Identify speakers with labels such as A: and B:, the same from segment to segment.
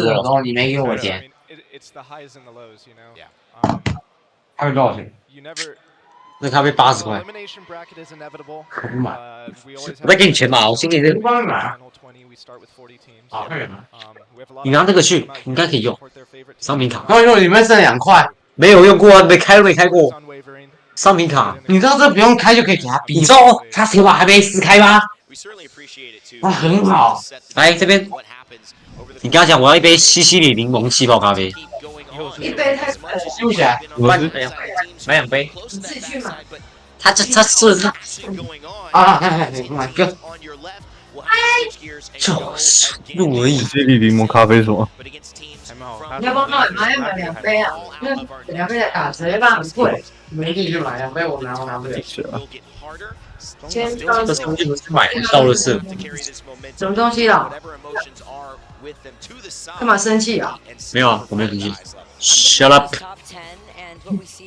A: 4个钟，你没给我钱，他会多少钱？那咖啡80块，可不买。我再给你钱吧，我先给你这个，帮你买啊。啊，快点买！你拿这个去，应该可以用商品卡。刚用你们剩2块，没有用过啊，没开过。商品卡，你知道这不用开就可以给他逼，你知道他铁瓦还没撕开吗？哇，很好。来这边，你跟他讲我要一杯西西里柠檬气泡咖啡。一杯太贵了，收起来。买2杯。你自己去买。他买个。就是路而已。
B: 西西里柠檬咖啡什么？
A: 你要不要买2杯啊？因为2杯的打折，要不然很贵。没地去买2杯，我拿不了。先这东西不是买到了是？什么东西啊？干嘛生气啊？没有啊，我没有生气。Shut up！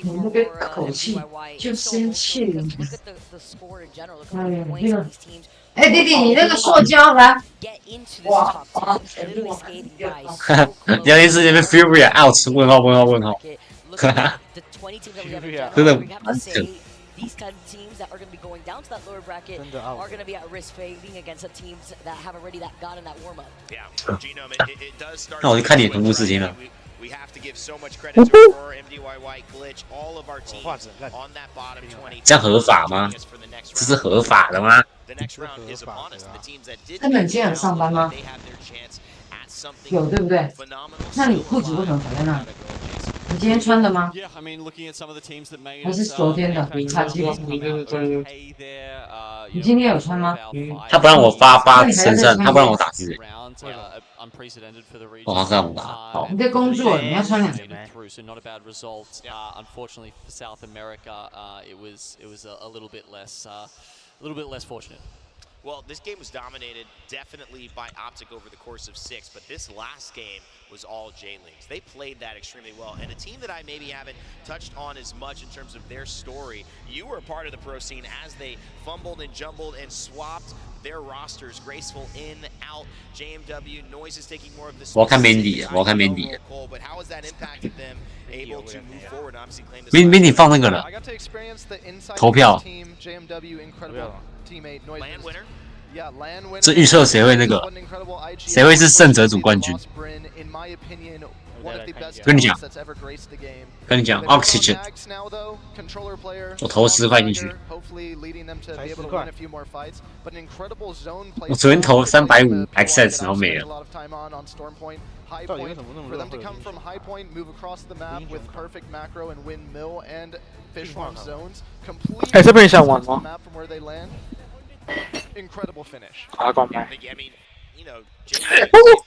A: 你那个口气就生气了。哎，弟弟，你那个塑胶来。哇！聊天室里面 Fury out 问号。哈哈，真的蛮扯。These kind of teams that are going to be going down to that lower bracket are going to be at risk fading against the teams that have already gotten that warm up. Yeah, Genome, it does start. 那我就看你同步视听了。We have to give so much credit to Aurora, MDYY, Glitch, all of our teams on that bottom 20. 这样合法吗？这是合法的吗？他们今天有上班吗？有，对不对？那你裤子为什么摆在那里？你今天穿的吗？还是昨天的？卡其红。你今天有穿吗？他不让我发身上，他不让我打字。我好看我打。好，你在工作，你要穿2个。
C: Well, this game was dominated definitely by Optic over the course of 6, but this last game was all J-Leagues. They played that extremely well, and a team that I maybe haven't touched on as much in terms of their story. You were a part of the pro scene as they fumbled and jumbled and swapped their rosters, graceful in, out, JMW, Noise is taking more of this.
A: 我看 Mandy， 我看 Mandy。But
C: how has that impacted them able to move forward and obviously claim this?
A: Mandy 放那个了，投票。这预测谁会那个？谁会是胜者组冠军？跟你讲 ，Oxygen， 我投10块进去。我昨天投350 access， 然后没了。
B: 哎，这边想玩吗
C: ？Incredible finish.
B: I
C: mean, you know,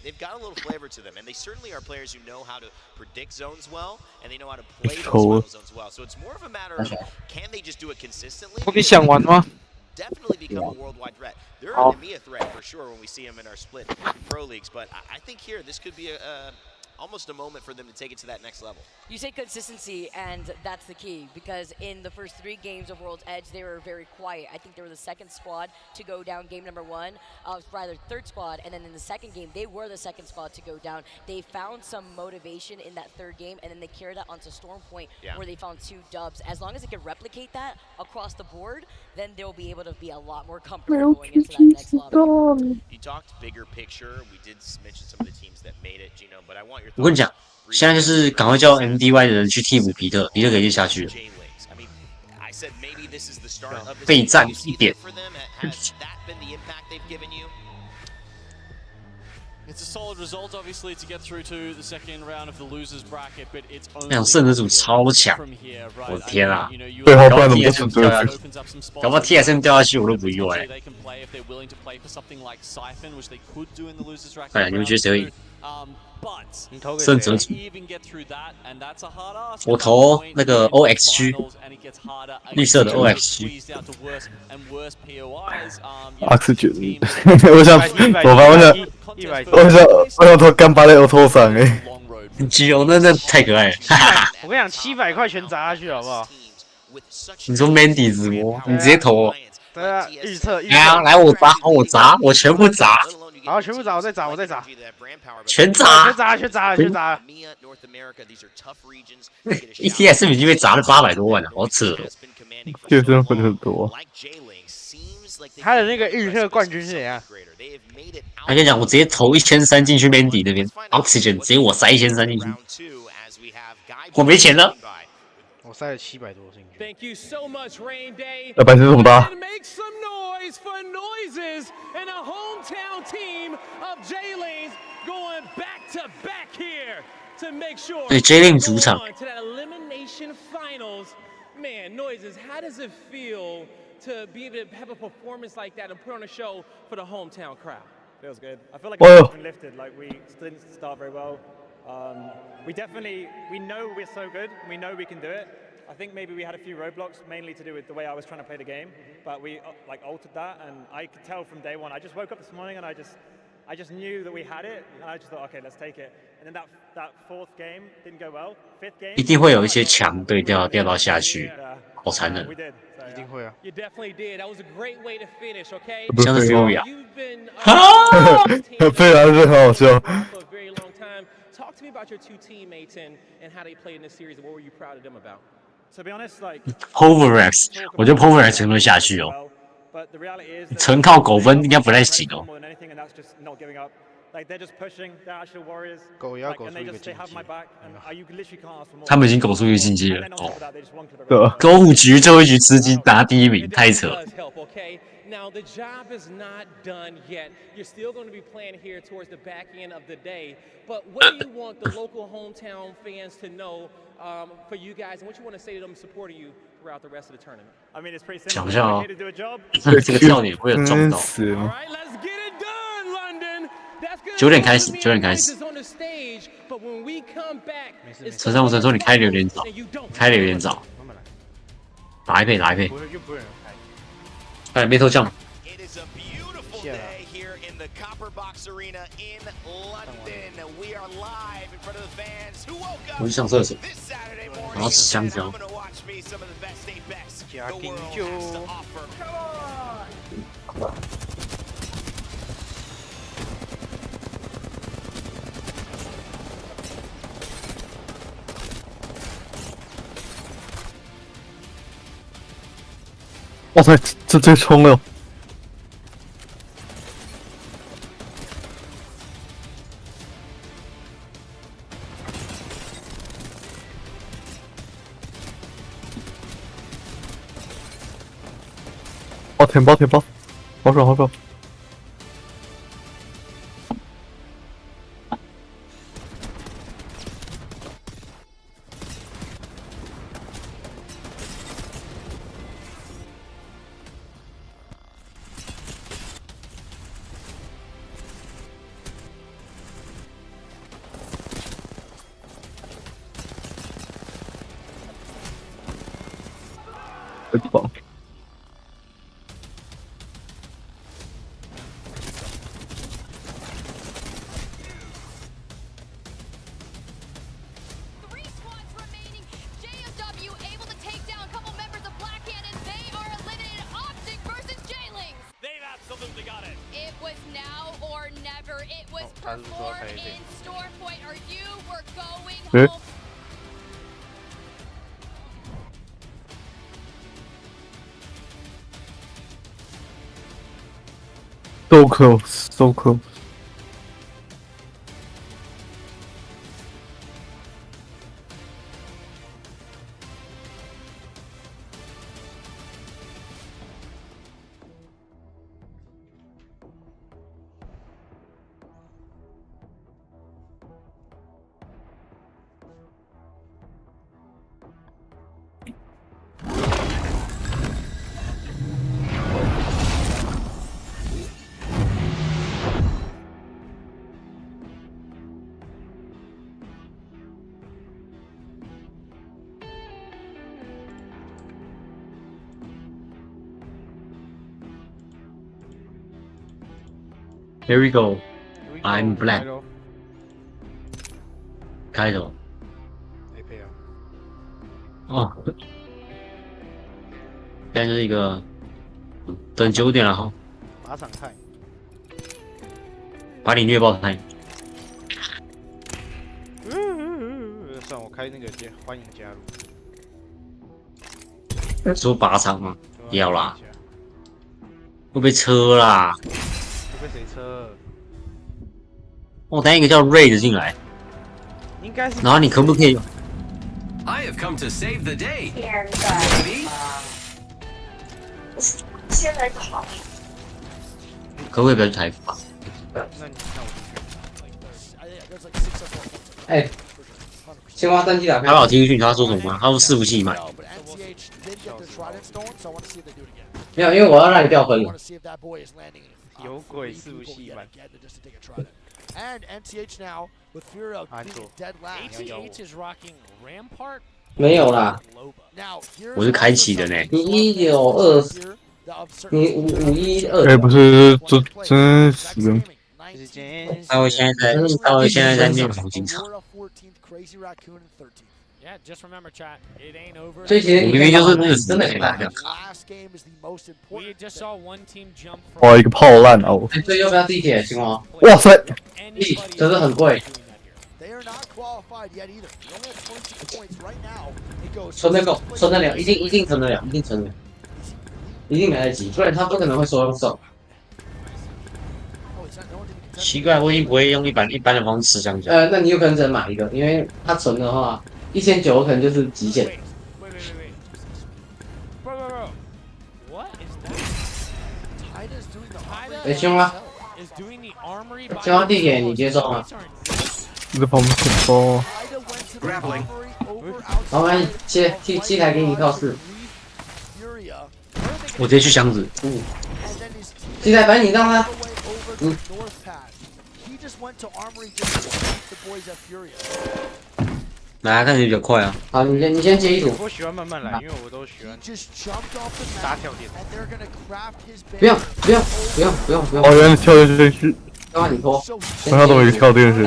C: they've got a little flavor to them, and they certainly are players who know how to predict zones well, and they know how to play those final zones well. So it's more of a matter of can they just do it consistently?
B: 你想玩吗
C: Definitely become a worldwide threat. They're an EMEA threat for sure when we see them in our split pro leagues, but I think here this could be almost a moment for them to take it to that next level.
D: You say consistency, and that's the key, because in the first 3 games of World's Edge, they were very quiet. I think they were the second squad to go down game number 1, rather third squad, and then in the second game, they were the second squad to go down. They found some motivation in that third game, and then they carried that onto Storm Point, where they found 2 dubs. As long as they can replicate that across the board, then they'll be able to be a lot more comfortable going into that next level.
C: You talked bigger picture. We did mention some of the teams that made it, Gino, but I want your
A: 我跟你讲，现在就是赶快叫 MDY 的人去替补皮特，皮特可以就下去了。备战一点。那种胜者组超强，我的天啊！
B: 最后半的不是对，
A: 搞不好 TSM 掉下去我都不意外。哎，你们觉得谁会赢？胜者组，我投那个 OXG， 绿色的 OXG。Oxygen，
B: 我想投干巴的我头上哎。
A: 9那太可爱了，哈哈。
E: 我跟你讲，700块全砸下去好不好？
A: 你说 Mandy 直播，你直接投哦。
E: 对啊，预测。
A: 来我砸，我全部砸。
E: 好，全部砸，我再砸。
A: 全砸。ETS 已经被砸了800多万了，好扯哦。
B: 确实分很多。
E: 他的那个预测冠军是怎样？
A: 他跟你讲，我直接投1300进去 Mandy 那边 ，Oxygen 直接我塞1300进去，我没钱了。
E: 我塞了700多进去。
B: 白痴这么大。
A: 对 ，J-Link 主场。
F: Man, Noises, how does it feel to be able to have a performance like that and put on a show for the hometown crowd?
G: Feels good. I feel like it's been lifted. Like we didn't start very well. We know we're so good. We know we can do it. I think maybe we had a few roadblocks, mainly to do with the way I was trying to play the game. But we altered that, and I could tell from day one. I just woke up this morning and I just knew that we had it, and I just thought, okay, let's take it. And then that fourth game didn't go well. Fifth game
A: 一定会有一些强队掉到下去，好残忍。
E: 一定会啊。
F: You definitely did. That was a great way to finish, okay?
A: 像是 Furia。
B: 非常是很好笑。
F: Talk to me about your two teammates and how they played in this series. What were you proud of them about?
G: To be honest, like
A: Poverex， 我觉得 Poverex 可能会下去哦。纯靠狗分应该不太行哦。
G: Like they're just pushing, they're actual warriors.
E: 狗也要狗出一个
G: they have my back, and you literally can't ask for more.
A: 他们已经狗出一个境界了哦。对，狗5局最后一局吃鸡拿第1名，太扯。
F: Now the job is not done yet. You're still going to be playing here towards the back end of the day. But what do you want the local hometown fans to know for you guys, and what you want to say to them supporting you throughout the rest of the tournament?
G: I mean, it's pretty simple.
A: 想一下哦，
B: 这
A: 个跳点会有中到。9点开始，9点开始。陈三，我只能说你开的有点早，打一配。哎，没头降。我去上厕所，然后吃香蕉。
E: 加丁酒。
B: 哇塞，这冲了！哦，填包，好爽！棒！So close.
A: Here we go. I'm black. 开头。
E: 没配啊。
A: 哦。现在就是一个等9点了哈，
E: 马场看。
A: 把你虐爆他。
E: 算我开那个欢迎加入。
A: 说靶场吗？不要啦，会被车啦。
E: 会被谁车？
A: 我带一个叫 Ray 的进来。
E: 应该是。
A: 然后你可不可以？
H: I have come to save the day.
I: 现在好。
A: 可不可以不要去台服啊？
E: 那你看我
J: 哎，青蛙登机打开。
A: 他把我听进去，他说什么吗？他说伺服器买。
J: 没有，因为我要让你掉分了。
E: 有鬼伺服器买。
J: 没有啦，
A: 我是开启的呢。
J: 你192，你512。
B: 哎，不是，这真是。
A: 他会现在在念黄金场。
J: 所以其实
A: 明明就是那个真的很烂的。
B: 哇，一个炮烂哦！
J: 所以要不要地铁青蛙？
B: 哇塞，
J: 可是很贵。存得够，存得了，一定存得了，一定存得了，一定没来得及，不然他不可能会说手。
A: 奇怪，我已经不会用一般的方式这样讲。
J: 那你有可能只能买一个，因为它存的话，1900可能就是极限。哎，青蛙，青蛙地铁你接受吗？
B: 你在旁边很高。
J: 好，我们七台给你靠4。
A: 我直接去箱子。
J: 7台，反正你让他。
A: 来，看谁比较快啊！
J: 好，你先接一组。
E: 我喜欢慢慢来，因为我都喜欢大跳点。
J: 不用。
B: 哦，原来跳电视去。
J: 刚刚你拖。
B: 我看到一个跳电视。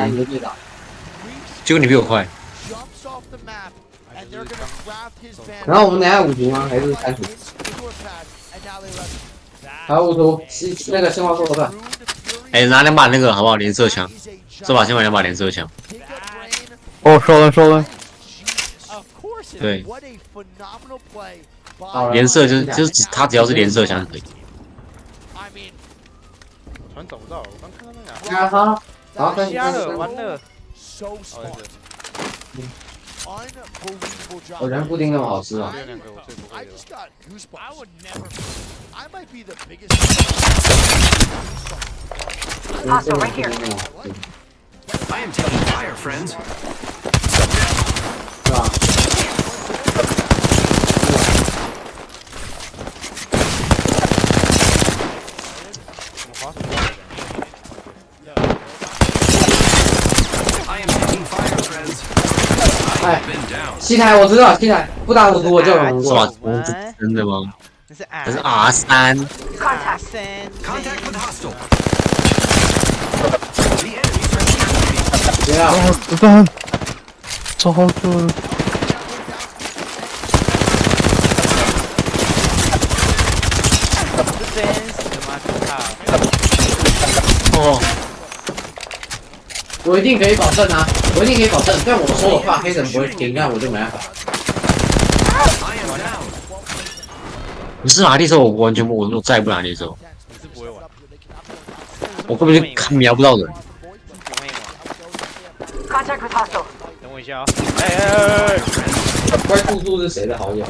A: 结果你比我快。
J: 然后我们等下5图吗？还是3图？好，5图，那个生化做的饭。
A: 哎，拿2把那个好不好？连射枪，这把先买2把连射枪。
B: 哦，烧了。
A: 对。连射就是他只要是连射枪可以。
E: 船找不到，我刚看到那俩。
J: 好，
E: 瞎了，完了。
J: 我人布丁那么好吃啊！I
H: am taking fire, friends.
J: 是吧？哎，7台我知道，7台不打5图我就有
A: 是吧？真的吗？这是 R3。Contact
H: with hostile.
J: 不要。
B: 子弹，糟糕了。
A: 哦。
J: 我一定可以保证啊！我一定可以保证，但我说的话黑人不会听，那我就没办法。
A: 不是拿猎手，我完全我再也不拿猎手。
E: 你是不会玩，
A: 我根本就瞄不到人。
E: 等我一下啊！哎，
J: 怪兔兔是谁的好友？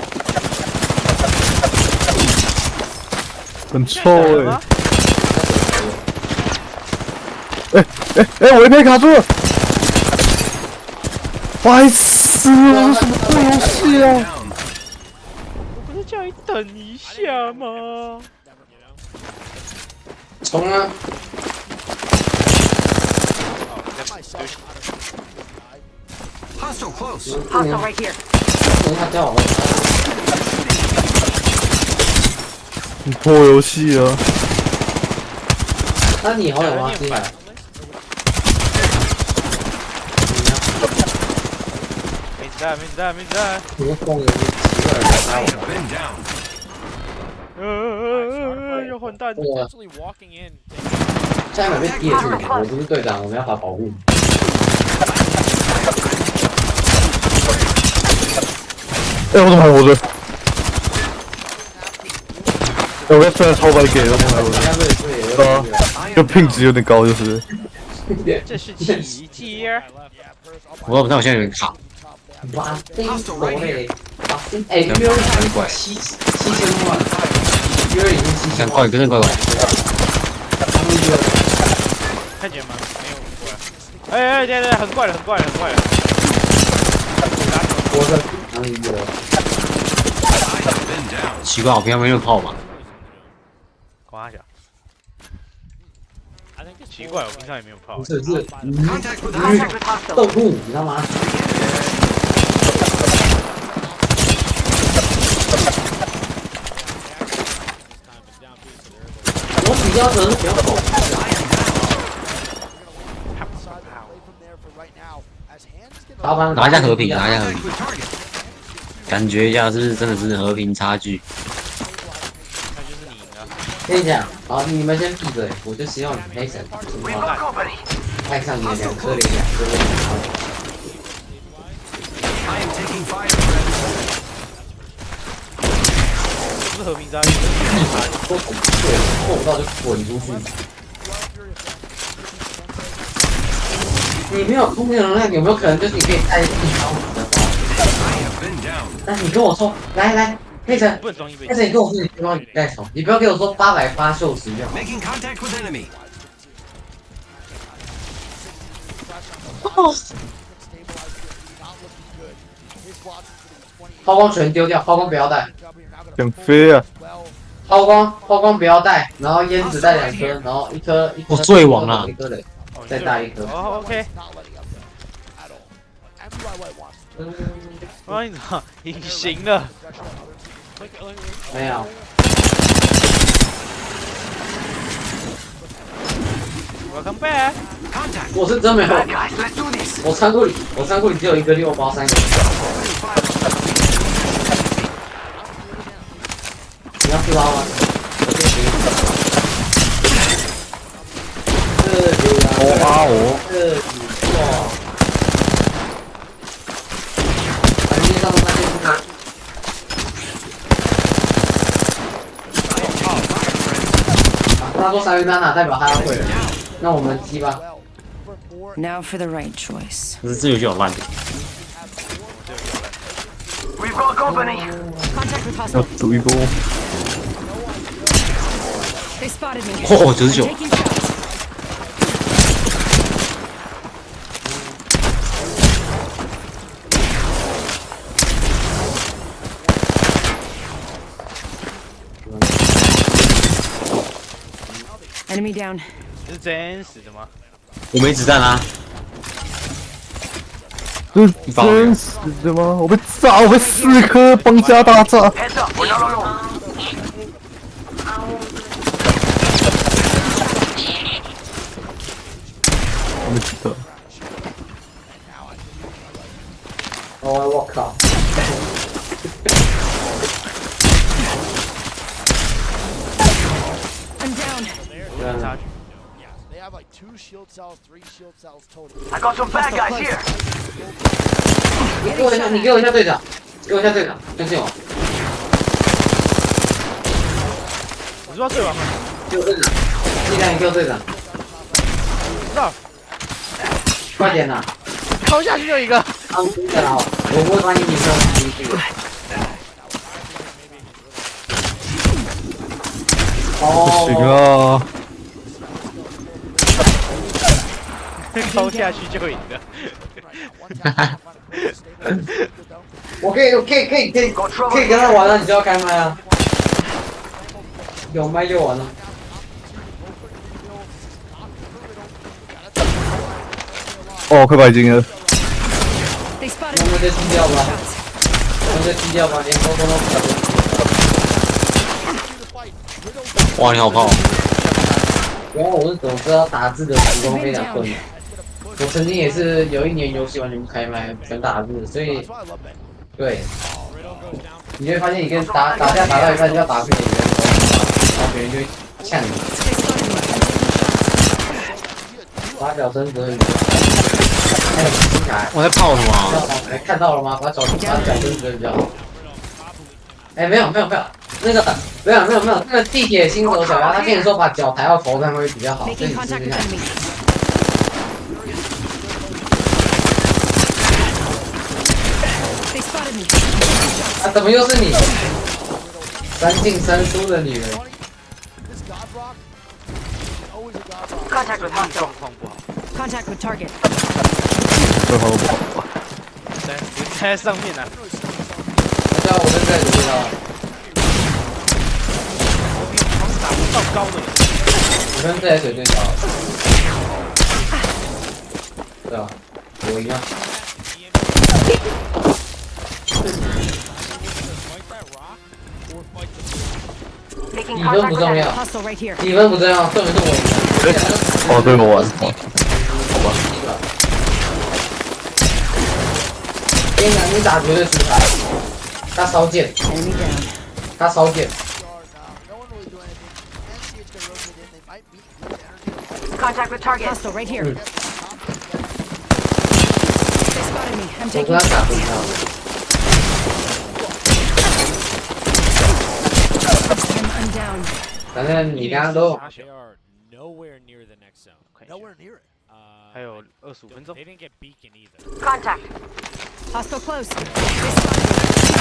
B: 很臭哎，我也被卡住了！白痴，这什么破游戏啊！
E: 我不是叫你等一下吗？
J: 冲啊！Hostile
H: close.
I: Hostile right here.
J: 他叫我。
B: 很破游戏啊！
J: 那你好友吗？进来。
E: 没子弹！
J: 你疯了！I
H: have been down.
E: 有混蛋！
J: 下一秒被贴住，我不是队长，我们要把保护。
B: 哎，我怎么还活着？我被飞了超白给了，对啊，就品质有点高，就是。
E: 这是奇迹。
A: 我不知道我现在有点卡。
J: 哇，真狗嘞！哎，约尔很怪，7000万，约尔已经7000万，
A: 怪，真的怪怪。
E: 太简单，没有过来。哎，对，很怪了，很怪了，很怪了。
J: 我的哪里有？
A: 奇怪，我平常没有炮嘛。
E: 夸一下。奇怪，我平常也没有炮。
J: 不是豆腐，你知道吗？我比较能比较懂。
A: 拿一下和平，拿一下和平。感觉一下是不是真的是和平差距？
J: 跟你讲，好，你们先闭嘴，我就希望你黑神爱上你的2颗连2颗连。
E: 不是和平差距，
J: 都够不到就滚出去。你没有空间能量，有没有可能就是你可以带地方的话？那你跟我说，来，黑神，黑神，你跟我说你地方你带手，你不要给我说800发秀时就好。抛光全丢掉，抛光不要带。
B: 想飞啊！
J: 抛光不要带，然后烟子带2颗，然后一颗。
A: 我最王了。
J: 再大一颗。
E: 哦 ，OK。我跟你讲，隐形了。
J: 没有。
E: Welcome back。
J: 我是真没有。我仓库里只有一个6包3个。你要4包吗？他说3元单代表他要会了，那我们踢吧。
I: Now for the right choice.
A: 可是这游戏好烂。
B: 要赌一波。
A: 哦，99。
I: Enemy down.
E: 是真死的吗？
A: 我没子弹啊。
B: 这真死的吗？我被炸，我被4颗邦家大炸。我没记得。
J: 哦，我靠！I
H: got some bad guys here.
J: 你给我一下队长，相信我。
E: 你知道队王吗？
J: 给我队长，力量给我队长。
E: 知道。
J: 快点呐！
E: 敲下去就一个。
J: 安心的啦，我不会把你女生打进去。
B: 不行啊！
E: 敲下去就赢了。
J: 我可以跟他玩了，你就要开麦啊。有麦就玩了。
B: 哦，快白金了。
J: 我们就踢掉吧，连沟通都不可能。
A: 哇，你好炮！
J: 然后我是怎么知道打字的时光非常困难？我曾经也是有一年游戏完全不开麦，全打字，所以对。你会发现你跟打架打到一半就要打别人，然后别人就会呛你。把脚伸直一点。
A: 我在泡什么？
J: 看到了吗？把脚伸直比较好。哎，没有，那个没有，那个地铁新手小鸭，他跟你说把脚抬到头上会比较好，所以你试试看。啊，怎么又是你？三进三出的女人。
E: 状况不好。
I: Contact with target.
B: 状况不好。
E: 在上面呢。
J: 对啊，我跟在知道。
E: 打不到高的。
J: 我跟在水最高。对啊，我一样。底分不重要，底分不重要，重点是我赢。
B: 哦，对，我玩。
J: 好吧。你打绝对输他。他烧剑。他烧剑。
I: Contact with target. Hostile right here. They spotted me. I'm taking shots. I'm down.
J: 反正你刚刚都。
H: Nowhere near the next zone. Nowhere near it.
E: 还有25分钟。
H: They didn't get beacon either.
I: Contact. Hostile close. They spotted me.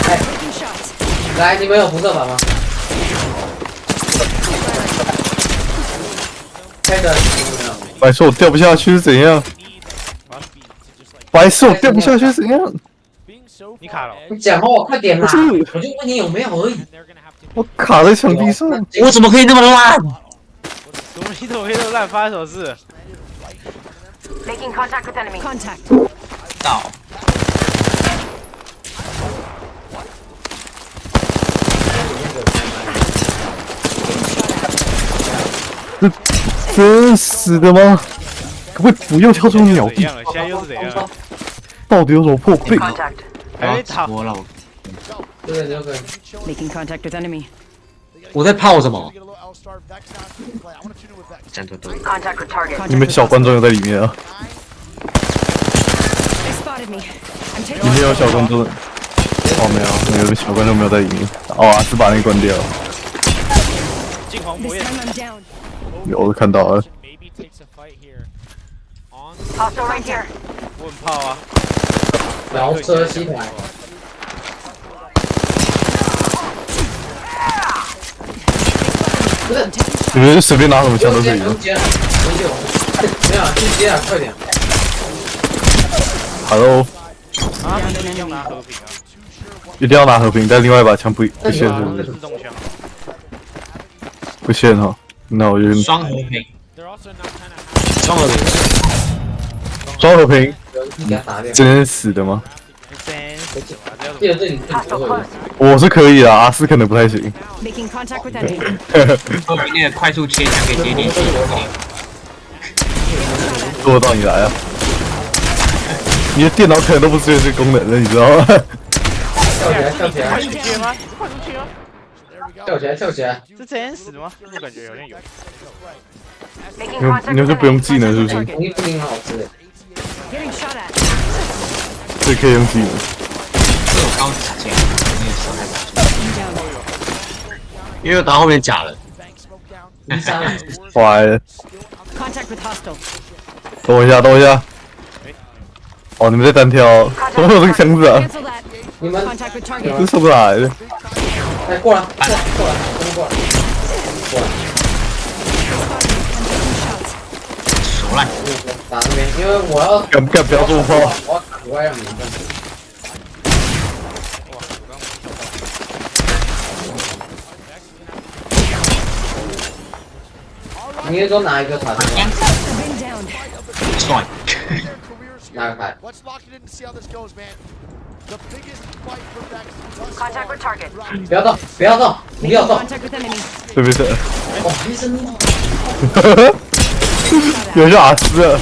I: Taking shots.
J: 来，你们有辐射板吗？开的。
B: 白痴，我掉不下去是怎样？白痴，我掉不下去是怎样？
E: 你卡了。
J: 你讲话快点啦！我就问你有没有而已。
B: 我卡在墙壁上。
A: 我怎么可以那么烂？
E: 你怎么可以那么烂？发生什么事
I: Making contact with enemy. Contact.
A: 到。
B: 真死的吗？可不可以不要跳出鸟地？
E: 现在又是怎样？
B: 到底有什么破病？
E: 还没打。
I: Making contact with enemy.
A: 我在泡什么？战斗。
I: Contact with target.
B: 你们小观众有在里面啊？
I: They spotted me. I'm taking.
B: 里面有小观众。哦，没有，有个小观众没有在里面。哦，阿斯把那个关掉。
E: 进黄火焰。
B: 有，我看到了。
I: Hostile right here.
E: 我很炮啊。
J: 摇车西排。不是，
B: 你们就随便拿什么枪都可以。
J: 不用接了，没有，去接啊，快点。
B: Hello。
E: 啊，一定要拿和平啊！
B: 一定要拿和平，但另外一把枪不限是不是？
E: 自动枪。
B: 不限哈，那我就
A: 双和平。双和平。
B: 双和平。真是死的吗？我是可以的，阿斯可能不太行。
A: 那个快速切枪可以接地气。
B: 做到你来啊！你的电脑可能都不支援这个功能了，你知道吗？
J: 跳起来！
E: 快速切吗？你是快速切吗？
J: 跳起来！
E: 是真死的吗？我感觉好像有。
B: 你们就不用技能是不是？
J: 红衣布丁很好吃。
B: 这可以用技能。
A: 这有高级剑，那个伤害打出。因为我打后面假了。
B: 坏了。等我一下，等我一下。哦，你们在单挑，怎么有这个箱子啊？
J: 你们
B: 这是不来的。
J: 哎，过来，过来，过来，过来。
A: 熟了。
J: 打那边，因为我要。
B: 敢不敢不要这么炮？
J: 我要卡我要让你们。你是说哪一个卡？
A: 帅。
J: 哪个卡？
I: Contact with target.
J: 不要动，不要动，不要动。
B: 对不对？
J: 哦，没声音。
B: 有些阿斯啊！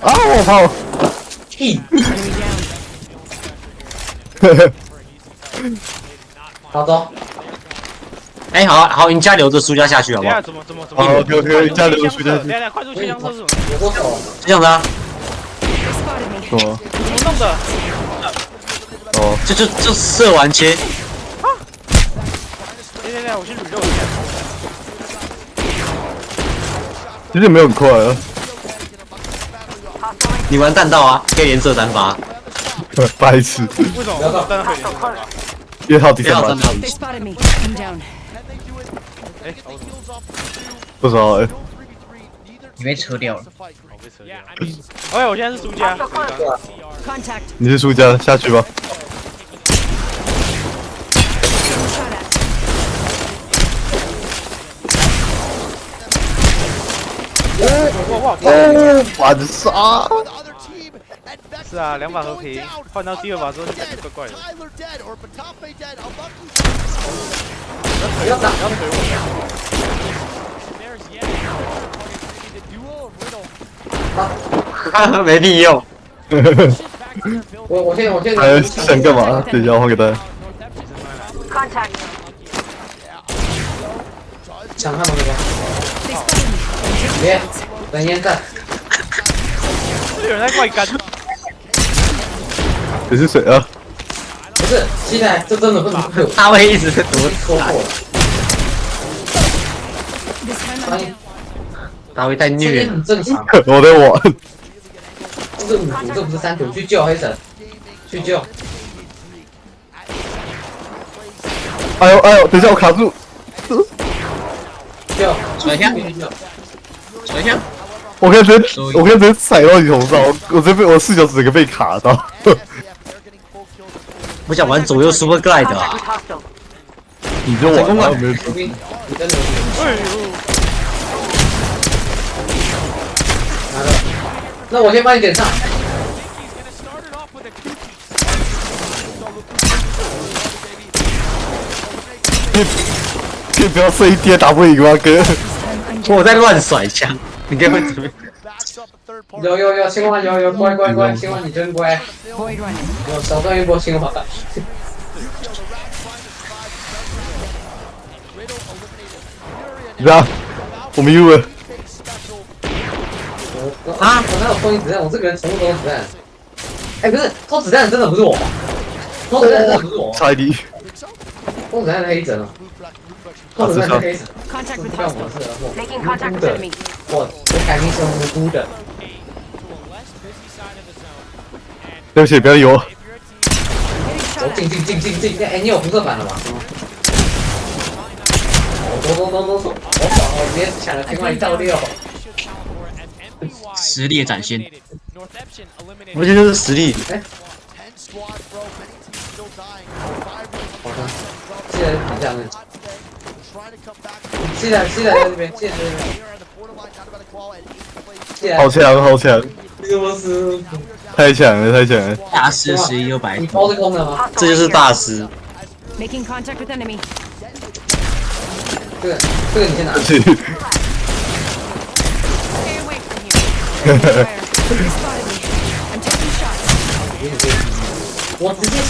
B: 啊，我操！
J: 屁！好走。
A: 哎，好，赢家留着输家下去好不好？
E: 怎么？
B: 好，给加流输家去。
E: 等下，快速切枪车是什么？
J: 我走了。
A: 这样子啊？
B: 什么？
E: 怎么弄的？
B: 哦，
A: 就射完切。
E: 等，我去捋肉一下。
B: 其实没有很快啊。
A: 你玩弹道啊，可以连射3发。
B: 白痴。
E: 为什么弹道可以连射3发？
B: 因为他有第3把。
I: They spotted me. I'm down.
E: 哎，
B: 不知道哎。
A: 你被车掉了。
E: 我被车掉。OK， 我现在是输家。
I: Contact.
B: 你是输家，下去吧。完杀！
E: 是啊，2把和平，换到第2把之后就感觉怪怪的。
J: 不要打！
A: 没屁用。
J: 我现在。
B: 还想干嘛？等一下换给他。
J: 想看吗？这个。别，等烟战。
E: 有人在怪干。
B: 你是谁啊？
J: 不是，现在这真的不能被我。
A: 他会一直躲
J: 错过。
A: 他会太虐。
J: 很正常。
B: 我在玩。
J: 这是5组，这不是3组，去救黑神，去救。
B: 哎呦，等一下我卡住。
J: 救！
A: 甩一下。甩一下。
B: 我刚才直接踩到你头上，我视角整个被卡到。
A: 我想玩左右 Super Glide 的。
B: 你就玩了，没有。
J: 那我先帮你点上。
B: 可以不要射一跌打不赢吗，哥？
A: 我在乱甩枪，你该会怎么样？
J: 有，青蛙有，乖，青蛙你真乖。有少赚一波青蛙。
B: 对啊，我们赢了。
J: 我哪有偷你子弹？我这个人从不偷子弹。哎，不是，偷子弹的真的不是我。偷子弹真的不是我。
B: 差一滴。
J: 偷子弹是黑神啊。偷子弹是黑神。不干我事了，我肯定是无辜的。
B: 对不起，不要理我。
J: 进！哎，你有辐射板了吗？走！我直接抢了青蛙1到6。
A: 实力的展现，我觉得这是实力。
J: 哎，好的，记得底下那。记得在这边，记得在这边。
B: 好强！
J: 这个是
B: 太强了！
A: 大师1100，
J: 你抛这空的吗？
A: 这就是大师。
I: Making contact with enemy.
J: 这个你先拿。
I: Stay away from here. They spotted me. I'm taking shots.
J: 我直接想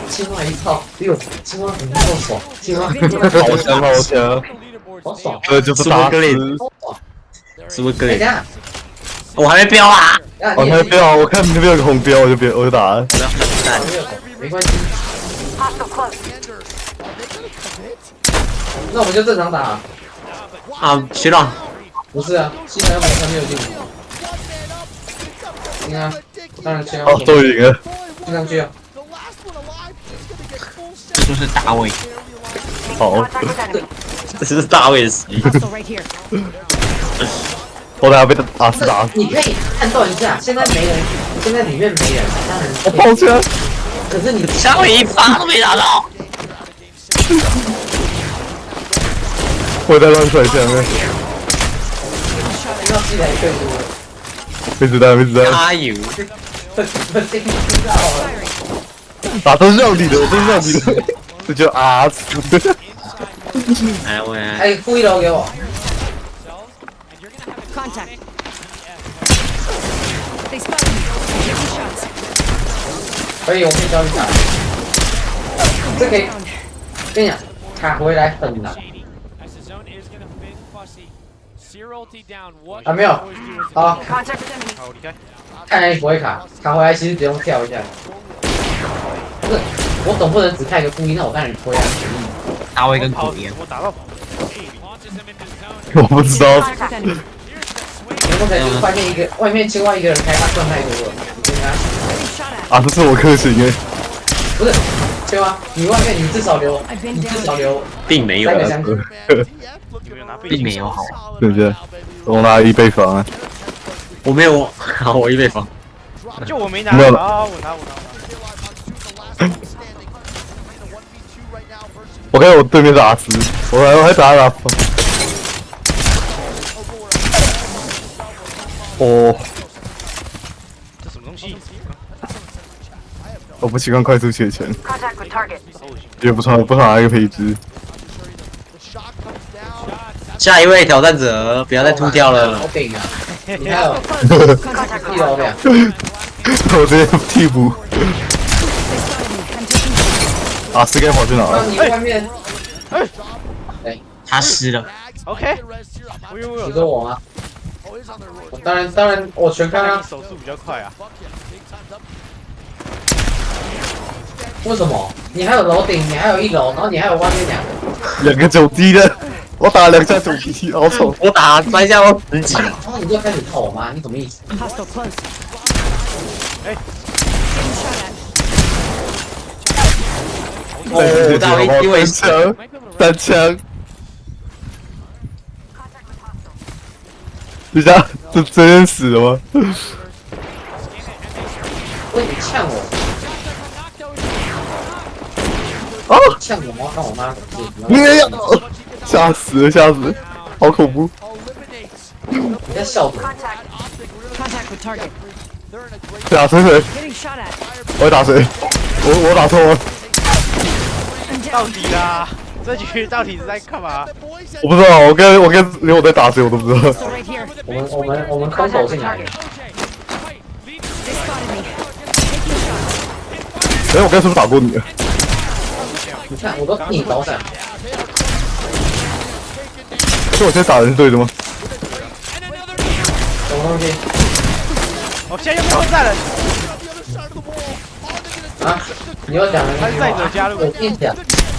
J: 青蛙1套6，青蛙很够爽，青蛙
B: 好强！
J: 好爽。
B: 这就是大师。
A: 是不是哥？
J: 等下，
A: 我还没标啊！
B: 我还没标，我看你那边有个红标，我就打了。
J: 没关系。那我们就正常打。
A: 啊，学长。
J: 不是啊，西南要马上没有进。行啊，当然去啊。
B: 哦，终于赢了。
J: 进上去啊。
A: 这就是大卫。
B: 好。
A: 这是大卫的实力。
B: 我等下被打死。
J: 你可以判断一下，现在没人，现在里面没人，当然。
B: 我跑起来。
J: 可是你
A: 下面1发都没打到。
B: 我在乱甩枪呢。
J: 要进来更多。
B: 没子弹。
A: 加油！
B: 打都是让你的，这就
A: 哎我。
J: 哎，负1楼给我。
I: Contact. They spotted me. Taking shots.
J: 可以，我可以教你打。这可以。跟你讲，卡回来很难。啊，没有，好，看来你不会卡，卡回来其实只用跳一下。不是，我总不能只看一个故意，那我当然回来全力。
A: 打我一根狗烟，
E: 我打到。
B: 我不知道。
J: 你不可能就是外面另外一个人开，他赚太多了，你跟他。
B: 啊，这是我克星耶。
J: 不是，对吗？你外面你至少留，
A: 并没有，并没有好，
B: 对不对？我拿1倍防啊。
A: 我没有，好，我1倍防。
E: 就我没拿，
B: 没有
E: 好，我拿。
B: 我看我对面是阿斯，我还打他。哦，
E: 这什么东西？
B: 我不习惯快速切钱，也不穿哪一个配置。
A: 下一位挑战者，不要再吐掉了。
J: 好顶啊！你还有1楼2。
B: 我直接替补。啊，是该跑去哪了？
J: 你外面，
A: 他湿了。
E: OK，
J: 你说我吗？我当然，我全看啊。
E: 手速比较快啊。
J: 为什么？你还有楼顶，你还有1楼，然后你还有外面
B: 2个9滴的，我打了2下9滴，好丑。
A: 我打3下我10几。
J: 然后你就开始投吗？你什么意思？
E: 哎。
A: 哦，到一位
B: 3枪。等下，这真人死了吗？
J: 喂，你呛我！
B: 啊！
J: 呛我吗？看我妈
B: 没有，吓死了，好恐怖！
J: 你在笑什么？
B: 打谁？我会打谁？我打错了。
E: 到底啦？这局到底是在干嘛？
B: 我不知道，我连我在打谁我都不知道。
J: 我们空手进来的。
B: 哎，我刚才是不是打过你？
J: 你看，我都替你着想。
B: 是我现在打人是对的吗？
J: 什么东西？
E: 我现在又没有站了。
J: 啊？你要讲
E: 参赛者加入。
J: 我跟你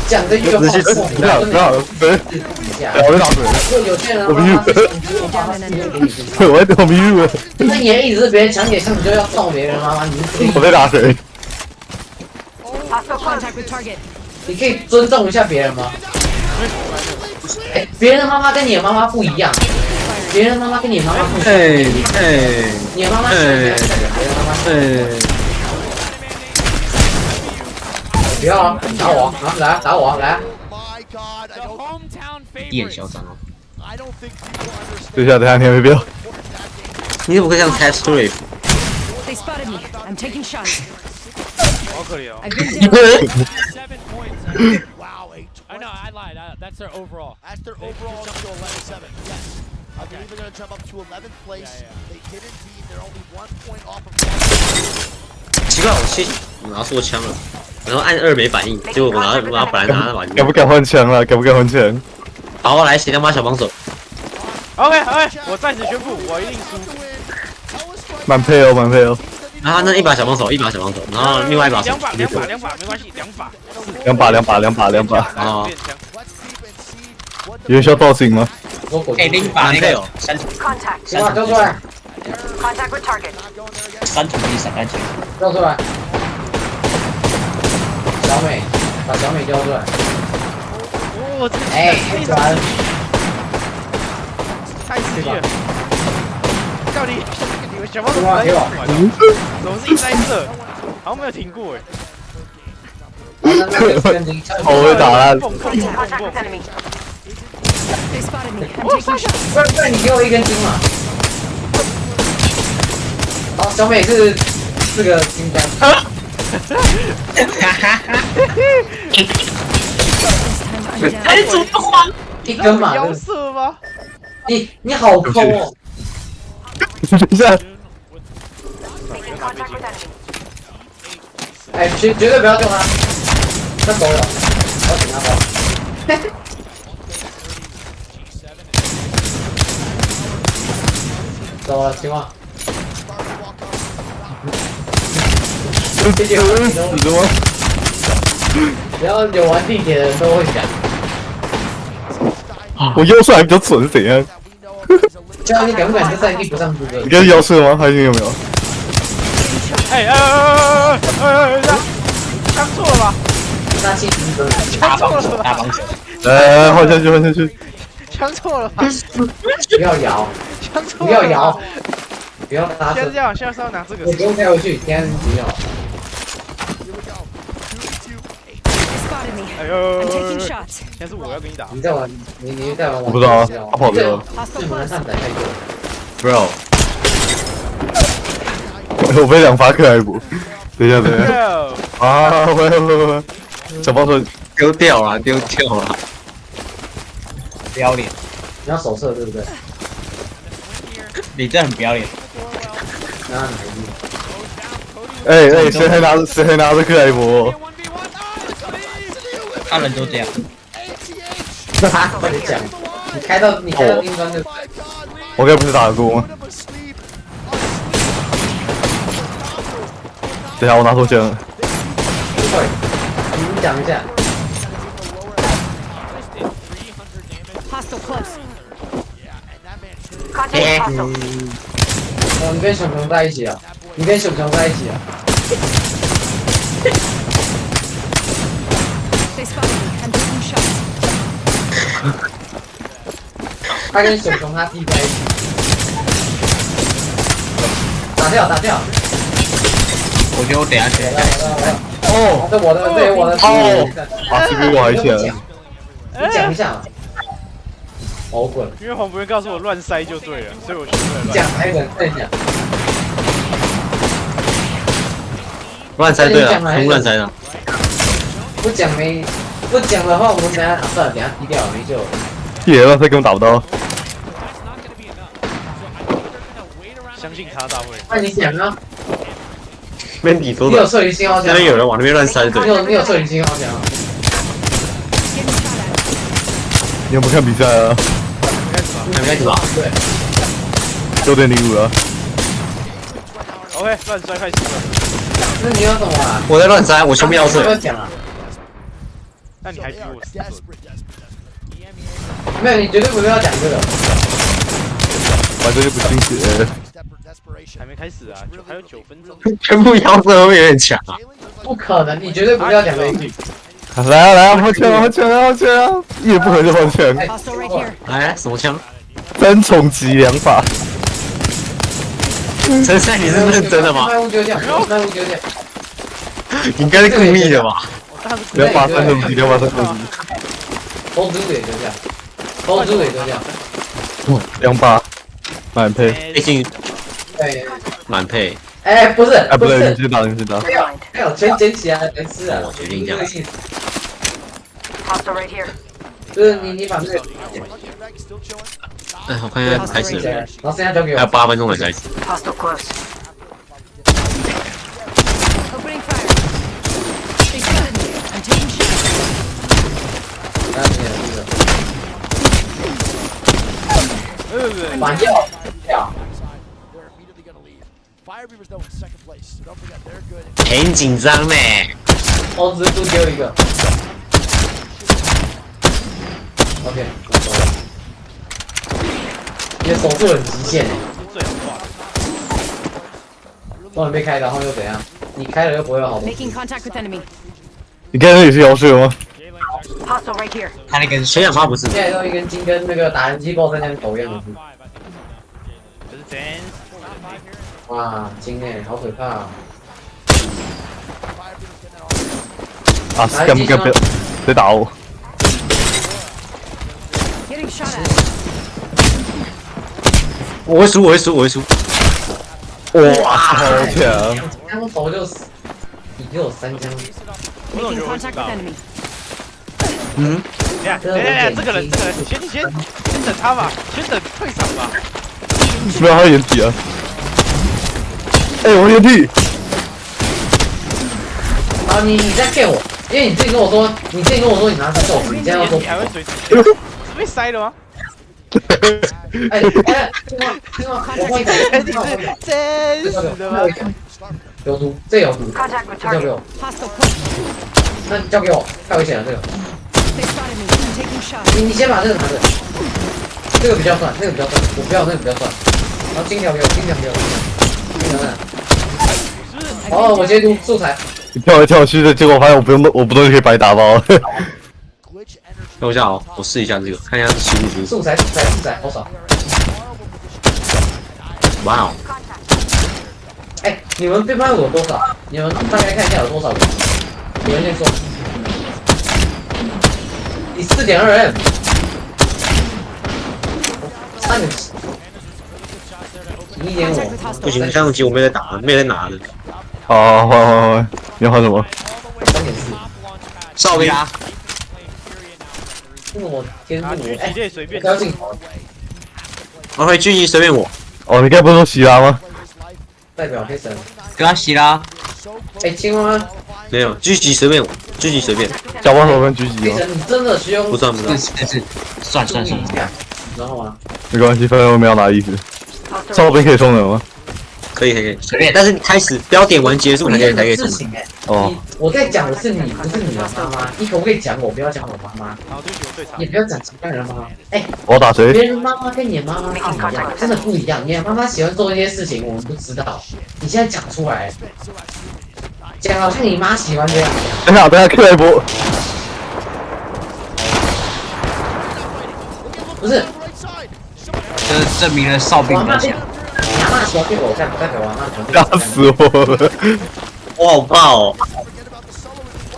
J: 讲这句话，
B: 不要，我在打谁？
J: 有些人
B: 我迷路，我迷路了。
J: 那你的意思是别人抢你的枪，你就要送别人妈妈？
B: 我在打谁？
J: 你可以尊重一下别人吗？哎，别人的妈妈跟你的妈妈不一样，别人的妈妈跟你的妈妈不一样。你的妈妈是别人妈妈。不要啊！打我啊！来啊！打我啊！来啊！
A: 一很嚣张哦。
B: 等一下，你还没必要。
A: 你怎么可以这样猜出来？
E: 好可怜哦。
H: I know, I lied. That's their overall.
C: That's their overall to 11-7. Yes. I believe they're going to jump up to 11th place. They didn't beat. They're only 1 point off of.
A: 奇怪，我拿错枪了，然后按2没反应，结果我本来拿的反应。
B: 敢不敢换枪了？敢不敢换枪？
A: 好，来，谁他妈小帮手
E: ？OK， 我暂时宣布，我一定输。
B: 满配哦，满配哦。
A: 然后那1把小帮手，然后另外1把
E: 2把，没关系，2把。
B: 2把
A: 啊！
B: 有人需要报警吗？
A: 哎，另一把那个有3土，
J: 丢出来
A: 3土地散弹枪，
J: 丢出来。小美，把小美丢出来。哎，转。
E: 太刺激了！到底你们小帮手
J: 在玩？
E: 怎么是一直在射？好像没有停过哎。
B: 好会打啊！
J: 不然你给我1根筋嘛。好，小美是4个金枪。
A: 还怎么慌
J: ？1根嘛。
E: 腰射吗？
J: 你好抠哦。
B: 等一下。
J: 哎，绝对不要救他，他走了，我要请他跑。走了，青蛙。
B: 死的吗？
J: 只要有玩地铁的人都会讲。
B: 我腰射还比较准是怎样？
J: 这样你敢不敢就在地不上去的？
B: 你刚腰射吗？还是有没有？
E: 枪错了吧？
J: 那气质真
A: 大帮手，大帮手。
B: 来，换下去，换下去。
E: 枪错了吧？
J: 不要摇，
E: 枪错了。
J: 不要摇，不要拿着。
E: 现在这样，现在是要拿这个。
J: 我不用开回去，现在不要。
E: 哎呦！
I: I'm taking shots.
E: 现在是我要跟你打。
J: 你在玩，你在玩。
B: 我不知道啊，他跑掉了。
J: 这门上载太多。
A: Bro，
B: 我被2发克莱姆。等一下，等一下。啊，喂，小帮手
A: 丢掉了，丢掉了。不要脸！
J: 你要手射对不对？
A: 你这很不要脸。
J: 那哪一
B: 哎，谁还拿着克莱姆？
A: 他人都这样。
J: 快点讲，你开到地方就。
B: 我该不是打过吗？等一下，我拿错枪了。
J: 快，你讲一下。
I: Hostile close.
J: 你跟熊熊在一起啊！你跟熊熊在一起啊！
I: They spotted me. I'm taking shots.
J: 他跟熊熊他弟在一起。打掉，打掉！
A: 我觉得我等下去。
J: 哦，这我的，这我的。
B: 啊，这比我还强。
J: 你讲一下嘛。好滚！
E: 因为黄博元告诉我乱塞就对了，所以我学会了乱。
J: 讲还有人在讲。
A: 乱塞对了，很乱塞的。
J: 不讲的话，我们等下算了，等下低调没救了。
B: 野了，他根本打不到。
E: 相信他大会。
J: 那你讲啊。
A: Mandy 说的。
J: 你有射离信号枪？
A: 那边有人往那边乱塞对。
J: 你有射离信号枪啊？
B: 你有没有看比赛啊？
A: 开始吧。
J: 对。
B: 9.05了。
E: OK， 乱摔开始了。
J: 那你要怎么玩？
A: 我在乱塞，我全部要射。
J: 不要讲啊。
E: 那你还比我准。
J: 没有，你绝对不要讲这个。
B: 反正就不清楚。
E: 还没开始啊，还有9分钟。
A: 全部要射会不会有点强啊？
J: 不可能，你绝对不要讲这一句。
B: 来啊来啊，换枪啊换枪啊换枪啊！一言不合就换枪。
A: 来，什么枪
B: ？3重击2发。
A: 陈赛，你是认真的吗？
J: 卖物丢掉，卖物丢掉。
A: 你应该是故意的吧？
B: 不要把3重击，不要把3重击。
J: 投掷也丢掉，投掷也丢掉。
B: 2把，满配。
A: 毕竟，
J: 对，
A: 满配。
J: 哎，不是，
B: 哎，不对，你先打，你先打。
J: 没有，全捡起来能吃啊！
A: 我决定这样。
J: 就是你把这个，
A: 哎，我看一下开始了，
J: 然后剩下交给我。
A: 还有8分钟才开始。
I: Opening fire. They spotted me. I'm taking shots.
J: 反掉，掉。
A: 很紧张呢。
J: 投掷就丢一个。OK， 我走了。你的手速很极限诶。终于被开，然后又怎样？你开了又不会有好东西。
I: Making contact with enemy.
B: 你刚才也是摇射吗？
I: Hostile right here.
A: 他那根水氧发不是。
J: 现在用一根筋跟那个打人机爆在那边抖一样的。哇，筋诶，好可怕啊！
B: 啊，干不干不要，别打我！
I: Getting shot at.
A: 我会输，我会输，我会输。
B: 哇，好强！
J: 枪头就死，你就有3枪。
I: Making contact with enemy.
A: 嗯。
E: 哎，这个人，先等他吧，先等退场吧。
B: 不要他掩体啊！哎，我掩体。
J: 好，你再骗我，因为你之前跟我说你拿着豆腐，你现在要说
E: 你还会水是被塞了吗？
J: 哎，我换一个，
E: 真是的吗？
J: 有毒，这有毒，这交给我。那你交给我，太危险了这个。你先把这个拿着，这个比较算，那个比较算，我不要那个比较算。然后金条给我，金条。哦，我截图素材。
B: 跳来跳去的，结果发现我不动就可以白打包。
A: 等我一下哦，我试一下这个，看一下是15只。
J: 素材，好少。
A: 哇哦！
J: 哎，你们背叛我多少？你们大概看一下有多少人？你们先说。你4.2M， 差点1.5，
A: 不行，上集我没在打，没人拿的。
B: 好，换，你要换什么
J: ？3.4。
A: 少给他。
J: 我天，
E: 狙击随便。
A: 我会狙击随便我。
B: 哦，你刚才不是说希拉吗？
J: 代表黑神。
A: 跟他洗啦。
J: 哎，青蛙。
A: 没有，狙击随便我，狙击随便。
B: 小帮手跟狙击吗？
J: 你真的需要？
A: 不算，算。
J: 然后吗？
B: 没关系，反正我没有拿衣服。上后边可以充人吗？
A: 可以，随便。但是你开始标点完结束才可以充。
J: 哦，我在讲的是你，不是你的妈妈。你可不可以讲我？不要讲我妈妈。也不要讲其他人的妈妈。哎，
B: 我打谁？
J: 别人妈妈跟你的妈妈不一样，真的不一样。你的妈妈喜欢做一些事情，我们不知道。你现在讲出来，讲好像你妈喜欢这样。
B: 等下，Q 来一波。
J: 不是，
A: 这证明了哨兵比较强。
J: 你阿妈喜欢被狗干，不代表我阿妈喜欢被
B: 吓死我了！
A: 我好怕哦。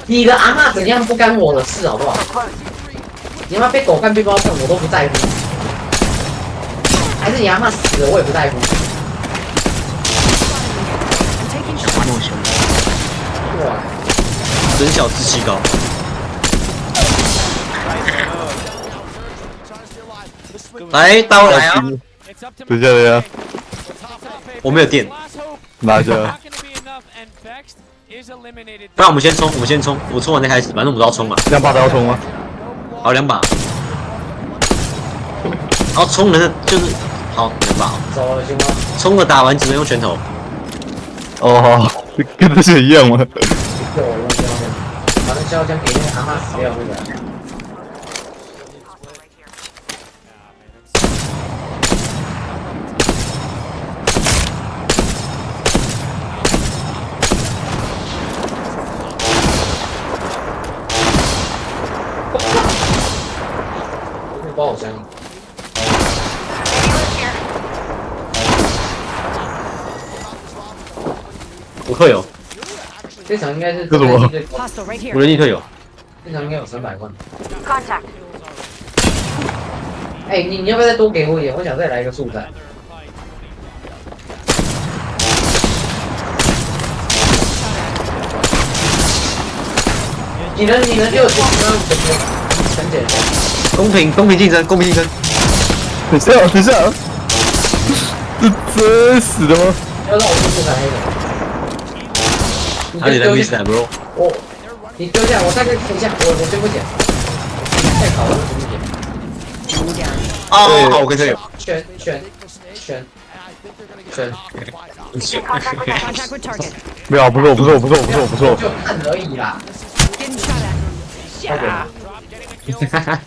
J: 你的阿妈怎样不干我的事，好不好？你阿妈被狗干、被猫干，我都不在乎。还是你阿妈死了，我也不在乎。
A: 想法那么凶。
J: 哇！
A: 人小志气高。来，刀来啊！
B: 等一下，
A: 我没有电，
B: 拿一下。
A: 不然我们先冲，我冲完再开始，反正我们都要冲嘛。
B: 2把都要冲吗？
A: 好，2把。然后冲人就是好2把。
J: 走了行吗？
A: 冲了打完只能用拳头。
B: 哦，跟之前一样吗？
J: 对，我用消枪，把那消枪给那个阿妈死掉那个。爆我枪！
A: 我退有。
J: 这场应该是
B: 这什么？
A: 我人力退有。
J: 这场应该有300万。哎，你要不要再多给我一点？我想再来一个素材。你能就很简单。
A: 公平竞争。
B: 等一下，这真死的吗？
J: 要让我去素材黑的。
A: 哪里的 miss 啊 bro？
J: 你丢下，我大概等一下，我先不捡。太好了，我不捡。
A: 啊，我跟这有。
J: 选。
B: 没有，不错。
J: 就看而已啦。哈哈。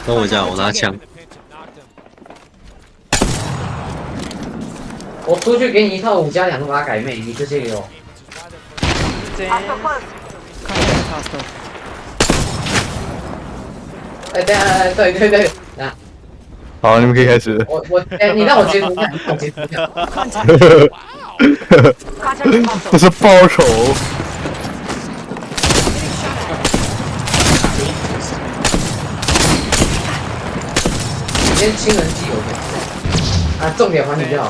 A: 等我一下，我拿枪。
J: 我出去给你一套5加2把改妹，你这些给我。哎，对，那。
B: 好，你们可以开始。
J: 你让我截图看，
B: 这是爆口。
J: 先亲人机有没？啊，重点还你就好。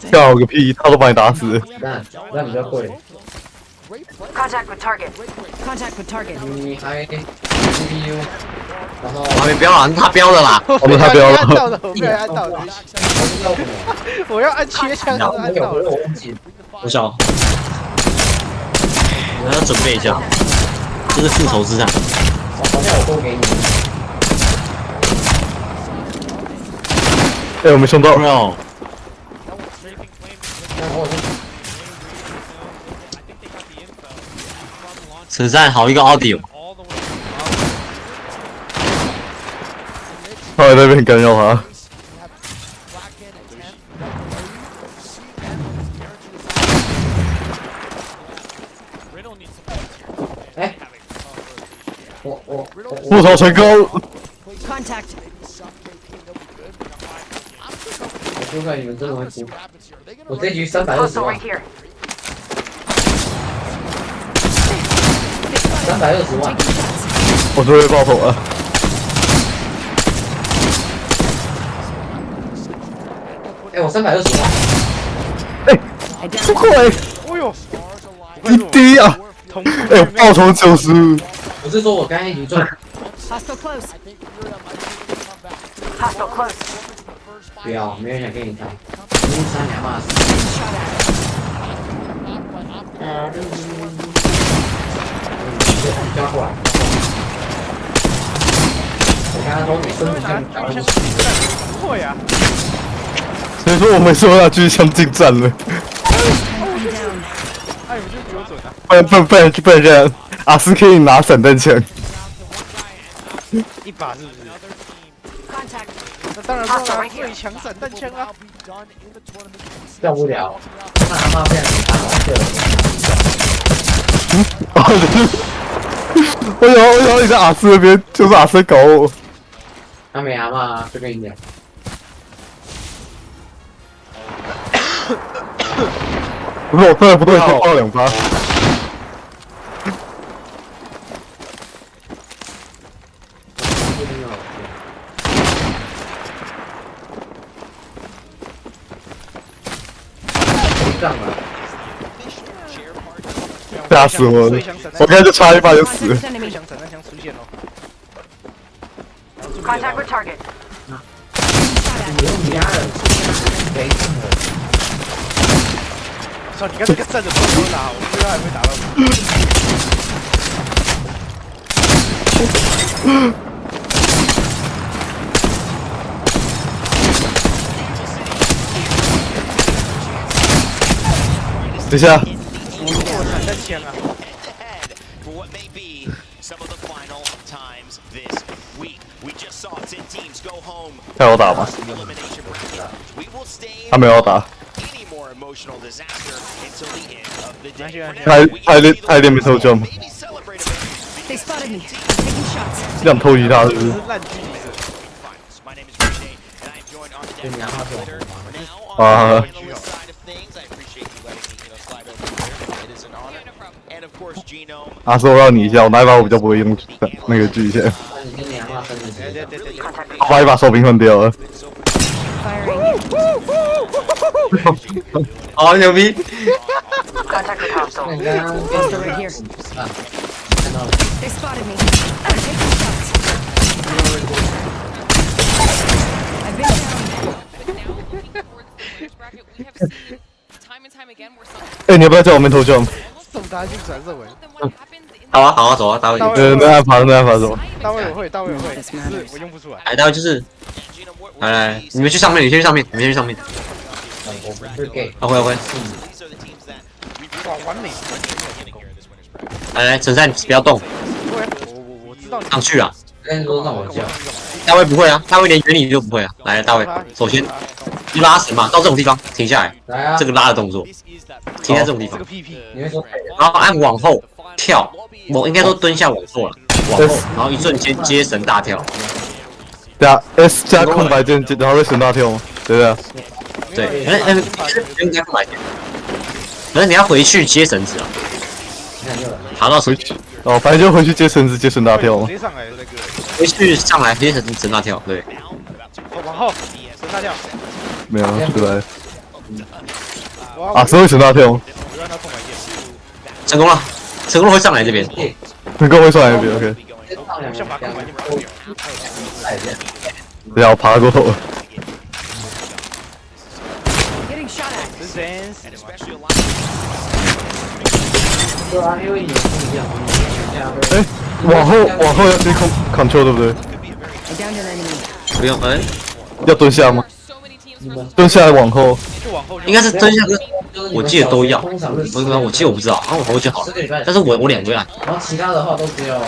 B: 跳个屁，他都把你打死。
J: 那比较贵。
I: Contact with target.
J: 你还 CPU。
A: 我还没标啊，他标的啦。
B: 我们他标了。
E: 按到的，我没有按到的。我要按切枪，他按到了。
A: 我想，我要准备一下，这是复仇之战。好像我都给你。
B: 哎，我没冲到。
A: 没有。此战好一个奥迪。
B: 他在那边干扰他。
J: 哎，我
B: 复仇成功。
I: Contact.
J: 我就看你们真的会输。我这局320万。320万。
B: 我终于爆头了。
J: 哎，我320万。
B: 哎，不会。
E: 哎呦，
B: 一滴啊！哎，爆头90。
J: 我是说我刚才已经赚。
I: Hostile close. Hostile close.
J: 不要，没人想跟你谈。你3两码事。交过来。我刚刚说你身体像打不死。
E: 不会呀。
B: 所以说我们说要继续向进战了。
E: 哎，你们就比我准啊！
B: 不然这样，阿斯可以拿散弹枪。
E: 一把是不是？那当然不拿最强散弹枪啊！
J: 掉不了，那他妈被你打完
B: 我有你在阿斯那边，就是阿斯搞我。
J: 他没阿妈，就跟你讲。
B: 不是我突然不对，爆2发。吓死我了！我刚才就差一发就死了。
E: 最强散弹枪出现了。
I: Contact with target.
E: 操！你看这个站着不能打，我不知道还会打到
B: 等一下。
E: 我散弹枪啊！
B: 他有打吗？他没有打。他一定没偷枪吗？想偷袭他是不是？啊！阿叔，我让你一下，我拿一把我比较不会用那个狙线，我把一把手柄换掉了。
A: 好牛逼！
B: 哎，你要不要在我面偷枪？
E: 送他去转射尾。
A: 好啊，好啊，走啊，大卫。
B: 没办法，没办法，走。
E: 大卫我会，大卫我会，只是我用不出来。
A: 哎，大卫就是，来，你们去上面，你先去上面，你们先去上面。OK。
E: 哇，完美！
A: 来，陈赛，你不要动。
E: 我知道你。
A: 上去啊！
J: 跟你说让我叫。
A: 大卫不会啊，大卫连原理都不会啊。来，大卫，首先你拉绳嘛，到这种地方停下来。
J: 来啊！
A: 这个拉的动作，停在这种地方。
J: 你会说，
A: 然后按往后跳，我应该说蹲下往后了，往后，然后一瞬间接绳大跳。
B: 对啊 ，S 加空白键，然后再绳大跳吗？对啊。
A: 对，应该空白键。可是你要回去接绳子啊。爬到
B: 回去。哦，反正就回去接绳子，接绳大跳嘛。
E: 直接上来那个。
A: 回去上来接绳大跳，对。
E: 往后绳大跳。
B: 没有，出来。啊，是会绳大跳吗？
A: 成功了，成功会上来这边。
B: 成功会上来这边 ，OK。
E: 像把空白键拔掉。
B: 不要爬过头。
I: Getting shot at.
J: 对啊，因为你不一样。
B: 哎，往后要先control 对不对？
I: I downed an enemy.
A: 不用，
B: 要蹲下吗？蹲下来往后。
A: 应该是蹲下跟，我记得都要。我记得我不知道，然后我头就好了。但是我2个按。
J: 然后其他的话都只有。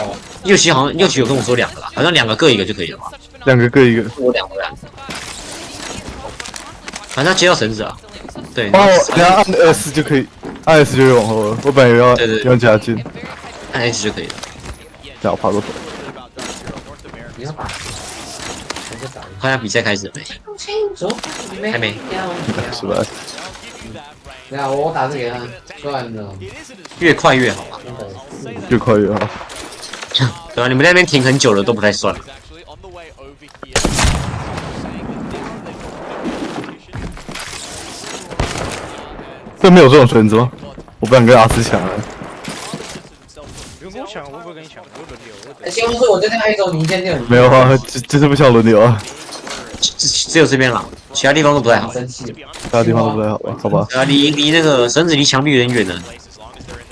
A: 右旗好像右旗有跟我说2个啦，好像2个各1个就可以了吧
B: ？2个各1个。
A: 我2个按。反正他接到绳子啊。对。
B: 哦，等下按 S 就可以，按 S 就可以往后了。我本来要加进。
A: 按 S 就可以了。
B: 等下我爬过头。
J: 你要把。
A: 看下比赛开始了没？还没。
B: 是吧？
J: 对啊，我打字给他，算了。
A: 越快越好啊。
B: 越快越好。
A: 对啊，你们那边停很久了都不太算。
B: 这没有这种绳子吗？我不想跟阿斯抢了。
E: 不用跟我抢，我不会跟你抢，我轮流。
J: 先不说我这边挨走，你先掉。
B: 没有啊，就是不想轮流啊。
A: 只有这边啦，其他地方都不太好。
B: 其他地方都不太好吧？好吧。
A: 啊，离那个绳子离墙壁有点远了。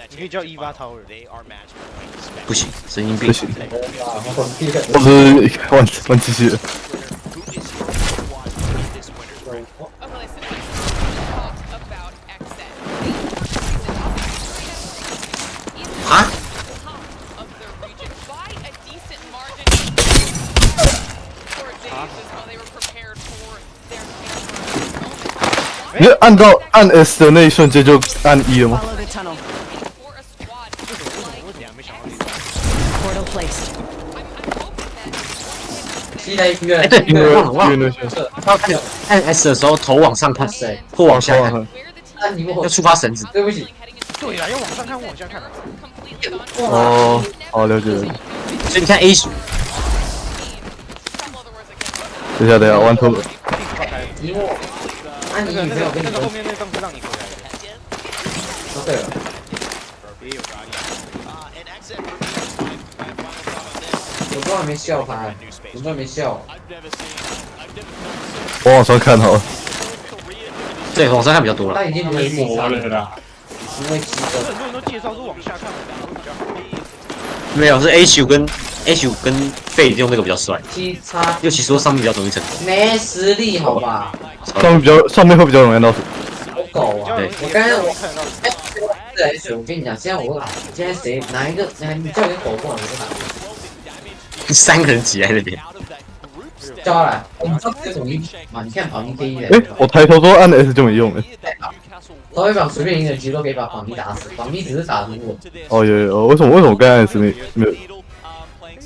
E: 你可以叫18掏人。
A: 不行，神经病。
B: 不行。我是玩机器人。
A: 啊？
B: 你按 S 的那一瞬间就按1了吗？
A: 哎，对，忘了。按 S 的时候头往上看，或往下看，要触发绳子。
J: 对不起。
E: 对呀，要往上看，往下看。
B: 哦，好了解了。
A: 所以你看 A 属。
B: 等一下，弯头了。
J: 那个
E: 后面那栋是让你回来的。
J: 对了。我都还没笑他，我都还没笑。
B: 我往上看好了。
A: 对，往上看比较多了。
J: 他已经没磨了啦。因为
E: 很多人都介绍说往下看比较好。
A: 没有，是 H 跟 费用那个比较帅。又其实说上面比较容易成功。
J: 没实力，好吧？
B: 上面会比较容易按到。
J: 好狗啊！
A: 对，
J: 我刚才我跟你讲，现在谁哪一个？你叫一个狗过来，我就打。
A: 3个人挤在那边。
J: 叫他来，我们上次统一嘛？你看榜一第一人。
B: 哎，我抬头说按 S 就没用了。
J: 头一榜随便赢的局都可以把榜一打死，榜一只是打不过。
B: 哦，有，为什么刚按 S 没有？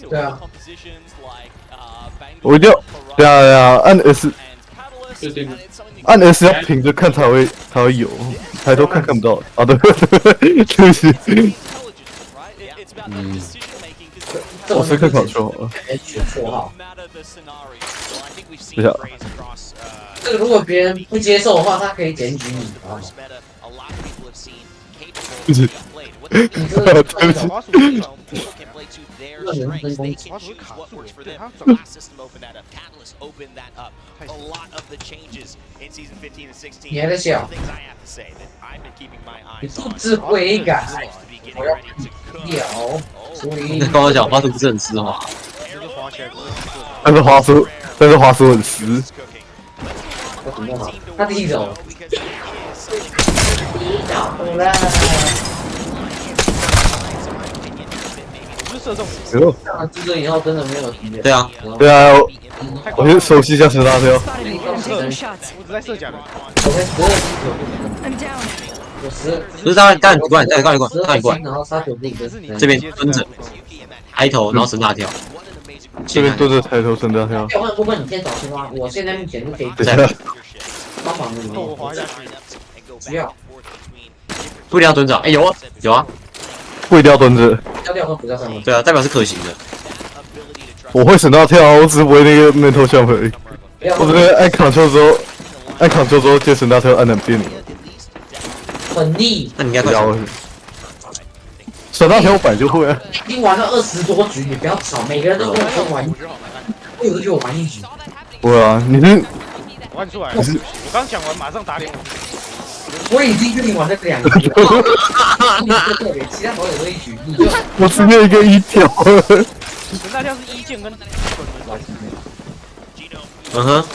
J: 对啊。
B: 我一定要，对啊，按 S。按 S 要平着看才会有，抬头看不到。啊，对不起。我是看考错了。
J: 取绰号。
B: 等一下。
J: 这个如果别人不接受的话，他可以检举你，知道吗？
B: 不是。
J: 你这个对不起。 你还在笑？你不知悔改，我要掉。所以
A: 跟我讲，花叔不是很湿吗？
B: 但是花叔很湿。
J: 他第一种。懂了。 上了这个以后真的没有体验。
A: 对啊，
B: 我先熟悉一下神大跳。
E: 我只在射假人。
J: 我才12。
A: 不是他干你过来，干你过来，
J: 然后杀球自己
A: 这边蹲着，抬头，然后神大跳。
B: 这边蹲着抬头神大跳。
J: 交换部分你先找青蛙，我现在目前是可以。帮忙的你。
E: 我滑下去。
J: 需要。
A: 不一定要蹲着，哎有啊。
B: 不一定要蹲着，
J: 要掉和不掉上面。
A: 对啊，代表是可行的。
B: 我会神大跳，我只是不会那个mental jump而已。我只会按 Ctrl 之后接神大跳按2遍。
J: 很腻。
A: 那你应该快。
B: 手大条我本来就会啊。
J: 已经玩了20多局，你不要吵，每个人都跟我说玩，我有的就玩1局。
B: 对啊，你是
E: 我看出来了，我刚讲完马上打脸我。
J: 我已经跟你玩了2局了，你这个别，其他朋友都1局，你就
B: 我直接一个1条。
E: 陈大跳是1键跟
A: 嗯哼，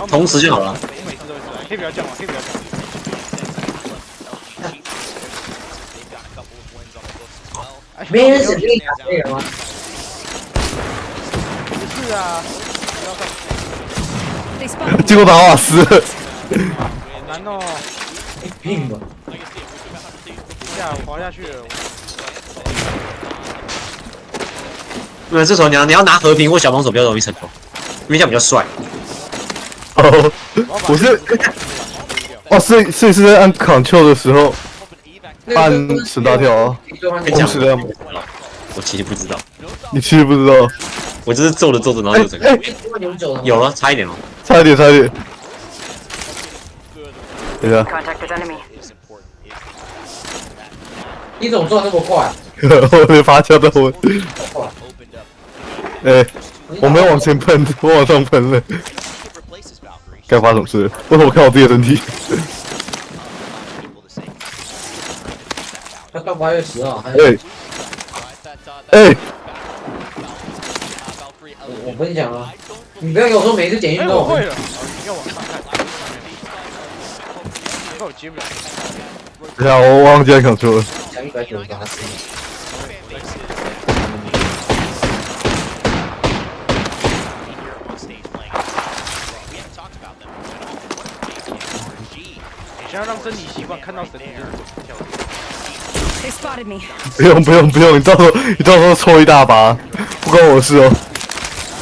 A: 同时就好了。
E: 我每次都会出来，可以不要叫吗？可以不要叫。
J: 没人选这个卡费了吗？
E: 不是啊，
B: 结果打瓦斯。
E: 好难哦。
J: 病吧。
E: 等一下，我滑下去了。
A: 那这时候你要拿和平或小帮手比较容易成功，因为这样比较帅。
B: 哦，我是，哦，所以是在按 Ctrl 的时候按神大跳啊，同时的。
A: 我其实不知道，
B: 你其实不知道，
A: 我就是揍着揍着然后就成功。有了，差一点哦，
B: 差一点，差一点。等一下，
J: 你怎么做那么快？
B: 我没发现的我。哎，我没有往前喷，我往上喷了。该发什么事？为什么我看我自己的身体？
J: 他到8月10号。
B: 哎，
J: 我跟你讲啊，你不要跟我说每次捡运动。
E: 我会了，你要往上看。那我接不了。
B: 等一下，我忘记按 Ctrl 了。
J: 讲190把它吃了。
E: 想要让身体习惯看到神体就是跳。
B: 不用，你到时候抽一大把，不关我事哦。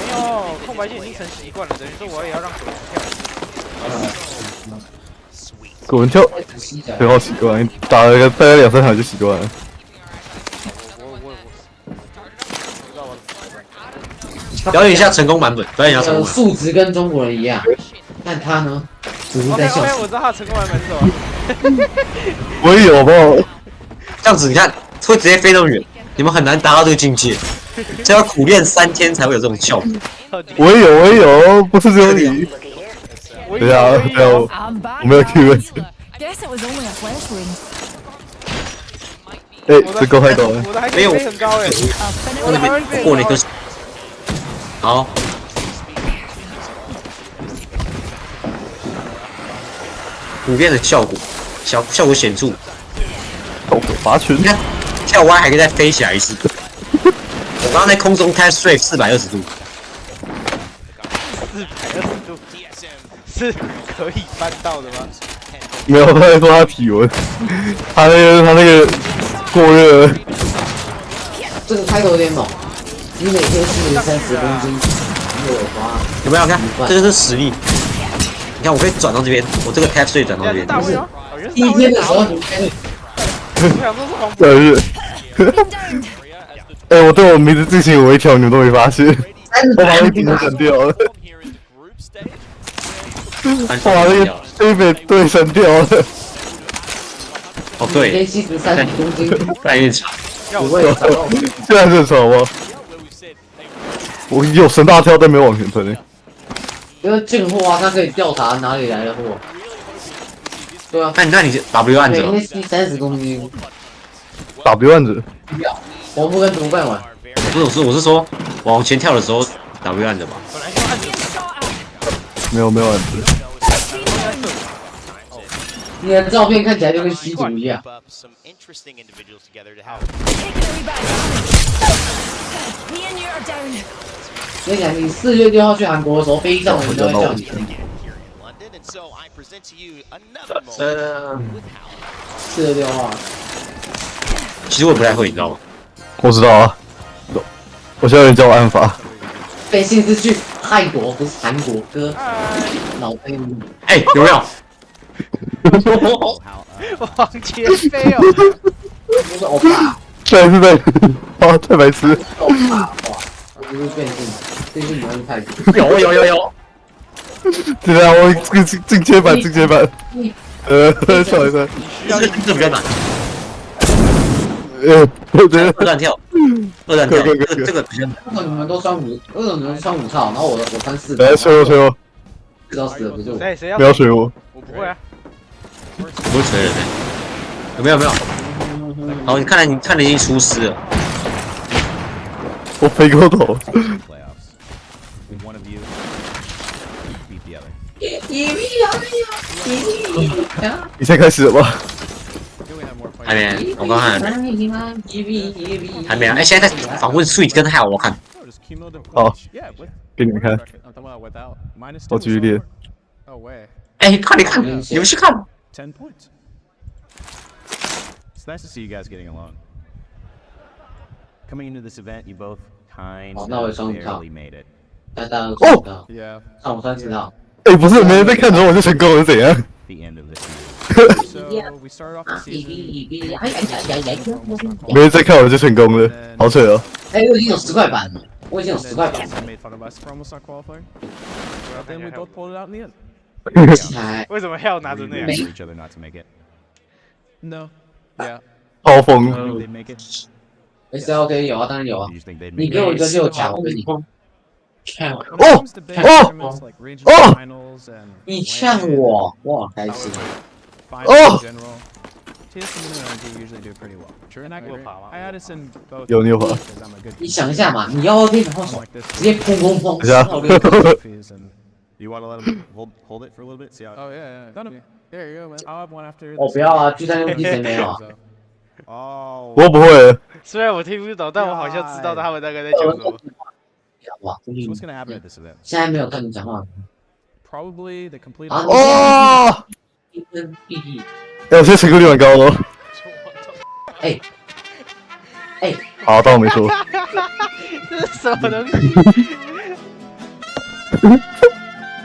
E: 没有，空白键已经成习惯了，等于说我也要让鬼人跳。
B: 鬼人跳很好习惯，打了大概2、3场就习惯了。
A: 表演一下成功版本，表演一下成功。
J: 数值跟中国人一样，但他呢，只是在笑。
E: 我知道他成功版本是什么。
B: 我也有吧。
A: 这样子你看会直接飞那么远，你们很难达到这个境界，这要苦练3天才会有这种效果。
B: 我也有，不是只有你。等一下，我没有 Q。哎，这够太高了。
E: 我的还可以飞很高哎，
A: 我的还会飞过那个。好。普遍的效果，效果显著。
B: 拔群，
A: 你看跳歪还可以再飞起来一次。我刚刚在空中开 Strafe 420度
E: ，420度是可以办到的吗？
B: 没有，他在说他体温，他那个过热。
J: 这个开头有点猛，你每天是30公斤，没有花。
A: 有没有看？这就是实力。你看我可以转到这边，我这个 Tap Straight 转到这边。
J: 不是，第1天的时候你开。
B: 对，哎，我对我名字进行微调，你们都没发现，我把那屏都删掉了，我把那个这边对删掉了。
A: 哦对，
J: 每天吸食30公斤，
A: 越来越长。
B: 现在是什么？我有神大跳，但没有往前喷。
J: 因为进货啊，它可以调查哪里来的货。对啊，
A: 那你 W 按着。
J: 每天吸30公斤。
B: W 按着。
J: 我不跟毒贩玩。
A: 我是说往前跳的时候 W 按着吧。
B: 没有按着。
J: 你的照片看起来就跟吸毒一样。跟你讲，你4月6号去韩国的时候，飞机上我们都会叫你。4月6号。
A: 其实我也不太会，你知道吗？
B: 我知道啊，我现在有人叫我按法。
J: 飞信是去泰国，不是韩国哥。老飞。
A: 哎，有没有？
E: 往前飞哦！
J: 不是欧巴。
B: 对，哇，太白痴。
J: 欧巴，哇，不是变性，变性你要去泰国。
A: 有。
B: 对啊，我进阶版。笑一下。
A: 这比较难。
B: 对，
A: 二段跳，这个比较。
J: 为什么你们都穿5？为什么你们穿5套？然后我穿4套？
B: 来，吹我
J: ，4刀死了不是我。
E: 谁要？
B: 不要吹我。
E: 我不会啊。
A: 我不会吹人的。有没有？哦，你看来你已经出师了。
B: 我飞过头。你先开始了吧？
A: 还没，我刚看还没啊！哎，现在在访问 Sweet 跟太好看。
B: 好，给你们看。我继续练。
A: 哎，快点看，你们去看。
K: It's nice to see you guys getting along. Coming into this event, you both kind of barely made it.
J: 哦，上我30套。
B: 哎，不是，没人在看着我就成功了，是怎样？
K: The end of this season. So we started off the season.
B: 没人在看我就成功了，好扯哦！
J: 哎，我已经有10块板了，我已经有10块板了。
K: Made fun of us for almost not qualifying. But then we both pulled it out in the end.
E: 为什么要拿着那样
K: For each other not to make it. No. Yeah.
B: 超疯！
K: They'd make it.
J: SLK 有啊，当然有啊。你给我一个6强，我跟你。
B: 哦！
J: 你呛我，我好开心。
B: 哦！有你有滑。
J: 你想一下嘛，你要练好手，直接砰砰砰。
B: 等下。
K: You want to let him hold it for a little bit? See how?
E: Oh yeah. There you go, man.
K: I'll have one after.
J: 我不要啊，聚餐用机谁没有啊？
K: 哦，
B: 我不会。
E: 虽然我听不懂，但我好像知道他们大概在讲什么。
J: 哇，So
K: what's gonna happen at this event?
J: 现在没有看你讲话。
K: Probably the complete.
B: 哦！
J: 一分必赢。
B: 哎，我现在成功率蛮高的哦。
J: 哎。
B: 好，当我没说。
E: 这是什么东西？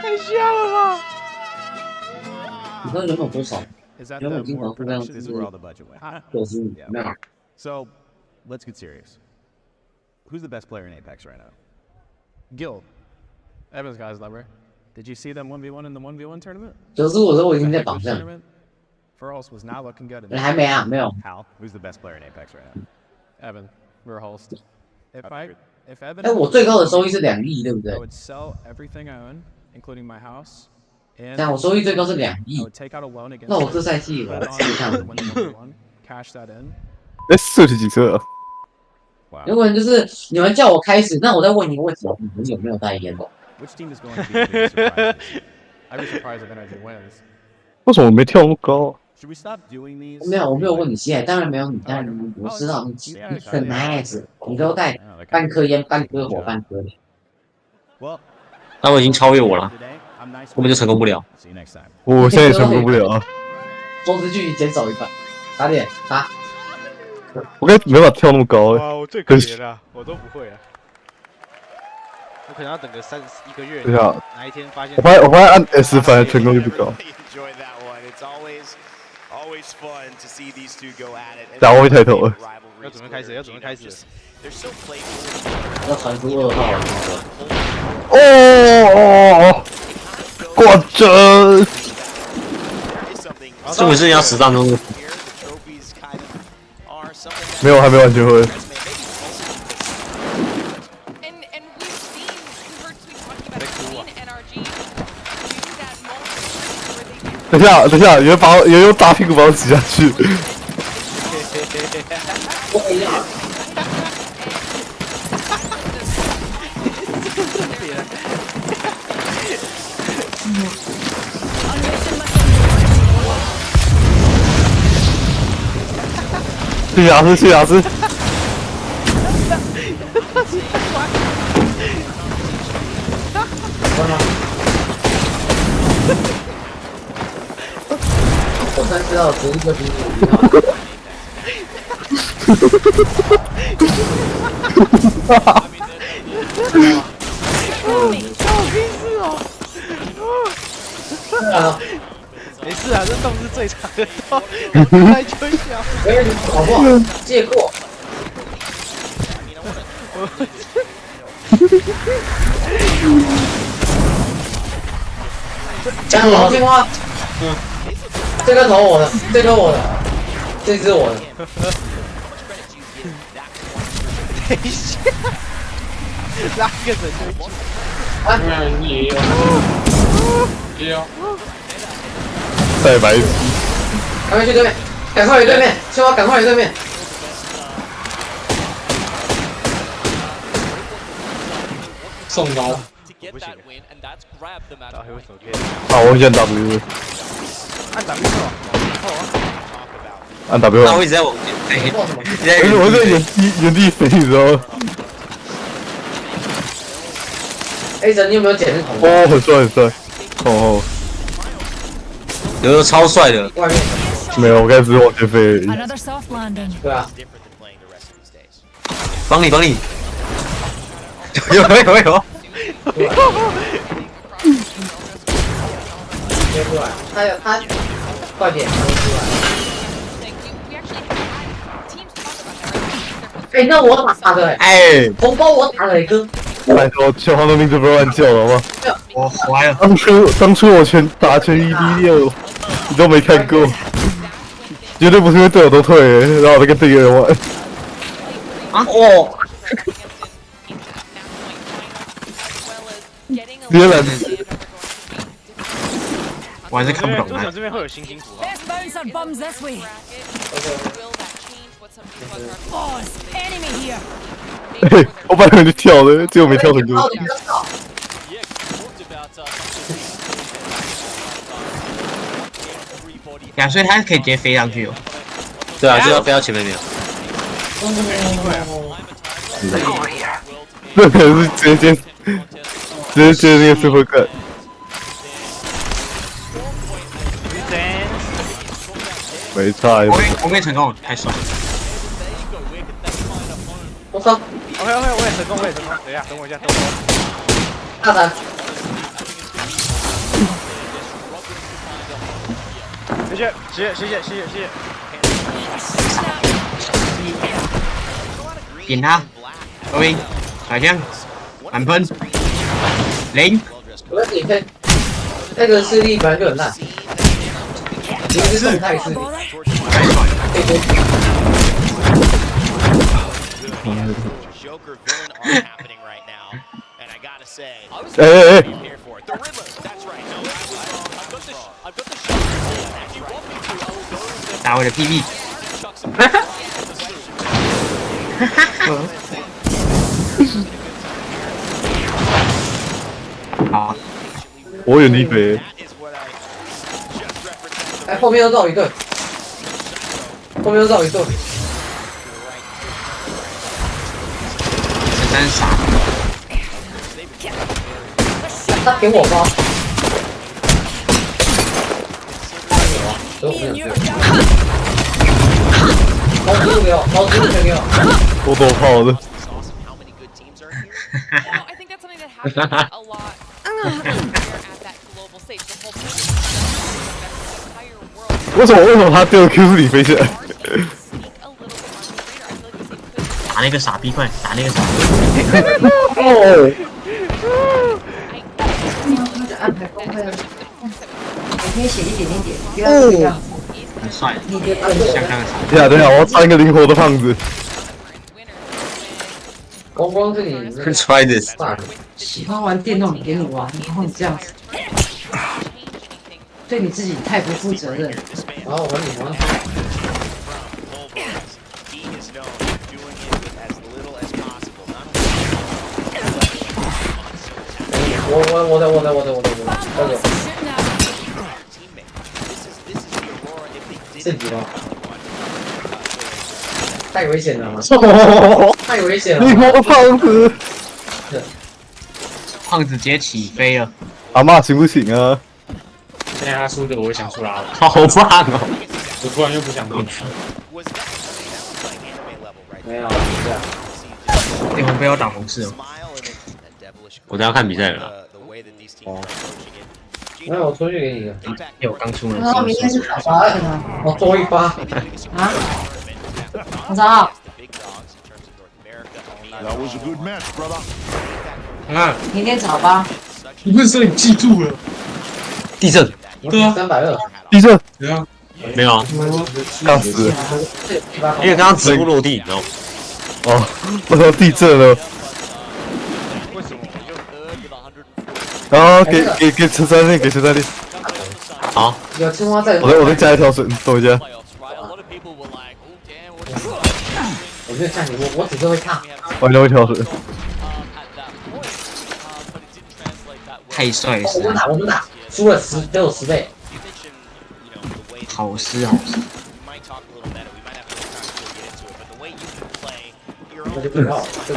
E: 太像了吧！
J: 你知道人有多少？
K: Is that the more production? This is where all the budget went.
J: 95，没有。
K: So, let's get serious. Who's the best player in Apex right now?
E: Gil. Evan's got his number.
K: Did you see them 1v1 in the 1v1 tournament?
J: 95的我已经在榜上。
K: Furls was not looking good.
J: 还没啊，没有。
K: Hal, who's the best player in Apex right now?
E: Evan. Verholst.
K: If Evan.
J: 哎，我最高的收益是2亿，对不对？
K: I would sell everything I own, including my house.
J: 但我收益最高是2亿。那我这赛季我看。
B: 哎，40几岁了？
J: 有可能就是你们叫我开始，那我再问你一个问题：你们有没有代言的？
B: 为什么我没跳那么高？
J: 没有，我没有问你现在，当然没有你，当然我知道你很 nice， 你都带半颗烟、半颗火、半颗脸。
A: 那我已经超越我了。根本就成功不了。
B: 我现在也成功不了啊！
J: 中之距离减少1半，打点打。
B: 我该没法跳那么高
E: 哇，我最可怜了，我都不会啊。我可能要等个1个月。
B: 对啊。
E: 哪一天发现？
B: 我发现按 S 反而成功率不高。打我会抬头了。
E: 要准备开始，要准备开始。
J: 要传出2号了。
B: 哦！挂针！
A: 是不是要实战中的？
B: 没有，还没完全会。等下，有人用大屁股把我挤下去。去雅思，去雅思。
J: 我才知道11个比你好。
E: 没事啊，这洞是最长的洞，来就小。
J: 哎，好不好？借过。讲好听话。这个投我的，这个我的，这只我的。
E: 等一下，拉个人就去。
J: 也有。
B: 再白痴。
J: 赶快去对面，赶快去对面，青蛙赶快去对面。送高。
E: 不行。
B: 啊，我先 W。
E: 按 W 是吧？
B: 按 W。
A: 那我一直在往前飞，
B: 我在原地飞，你知道吗？A
J: 神，你有没有捡那桶？
B: 哦，很帅很帅。哦。
A: 有个超帅的。
J: 外面。
B: 没有，我刚才只是往前飞而已。
I: Another soft landing.
J: 对啊。
A: 帮你。有。
J: 接出来，他，快点，他出来。哎，那我打的
A: 哎，
J: 红包我打了哥。
B: 拜托，球皇的名字不要乱叫了好吗？
A: 我怀了。
B: 当初我打全1D6，你都没看过，绝对不是因为队友都退了，然后我跟队友玩。
A: 啊哦。
B: 别人。
A: 我还是看不懂。
E: 桌球这边会有星星符号。
I: Best bounce on bombs this way. Boss, enemy here.
B: 嘿，我本来就跳了，结果没跳成功。
A: 呀，所以他可以直接飞上去哦。对啊，就要飞到前面没有。
B: 这可能是直接那个 super cut。没差。
A: 我没成功，太帅。
J: 我操
E: OK， 我也成功。等一下，等我一下。
J: 大胆。
E: 谢谢。
A: 点他，各位，甩枪，满分0。
J: 我要点分，那个视力本来就很烂。你是动态视力。
A: 打我的屁屁。好，
B: 我原地飞。
J: 哎，后面又绕一顿。
A: 真傻。
J: 他点我包。毛子给我。
B: 多多炮的。为什么他丢的 Q 是你飞起来？
A: 打那个傻逼快，打那个傻逼。
B: 哦。
J: 你可以写一点，不要这样。
A: 很帅，
J: 像
A: 刚才。
B: 等一下，我要当一个灵活的胖子。
J: 光是你
A: try this。
J: 喜欢玩电动，给你玩，然后你这样子，对你自己太不负责任。然后我玩你玩。我的。自己吗？太危险了吗？太危险了！
B: 灵活的胖子。
A: 胖子直接起飞了。
B: 阿嬷行不行啊？
L: 现在他输的，我会想出拉了。
A: 好棒哦！
L: 我突然又不想动。
J: 没有，这样。
A: 我们不要打红事哦。我都要看比赛了。哦。
J: 没有，我出去给你的。
A: 我刚出门。
J: 然后明天是早八的，我做一发。啊？我操！明天早八。
L: 你不是说你记住了？
A: 地震。
L: 对啊
J: ，320。
B: 地震。
L: 对啊。
A: 没有啊。
B: 刚死。
A: 因为刚刚直接落地，你知道吗？
B: 哦，我操，地震了！
E: 为什么？
B: 啊，给13粒，给13粒。
A: 好，
J: 有青蛙在。
B: 我再加一条水，等一下。
J: 我没有像你，我只是会唱。
B: 我加一条水。
A: 太帅了！
J: 我们打，输了给我10倍。
A: 好事。
J: 那就不要了，就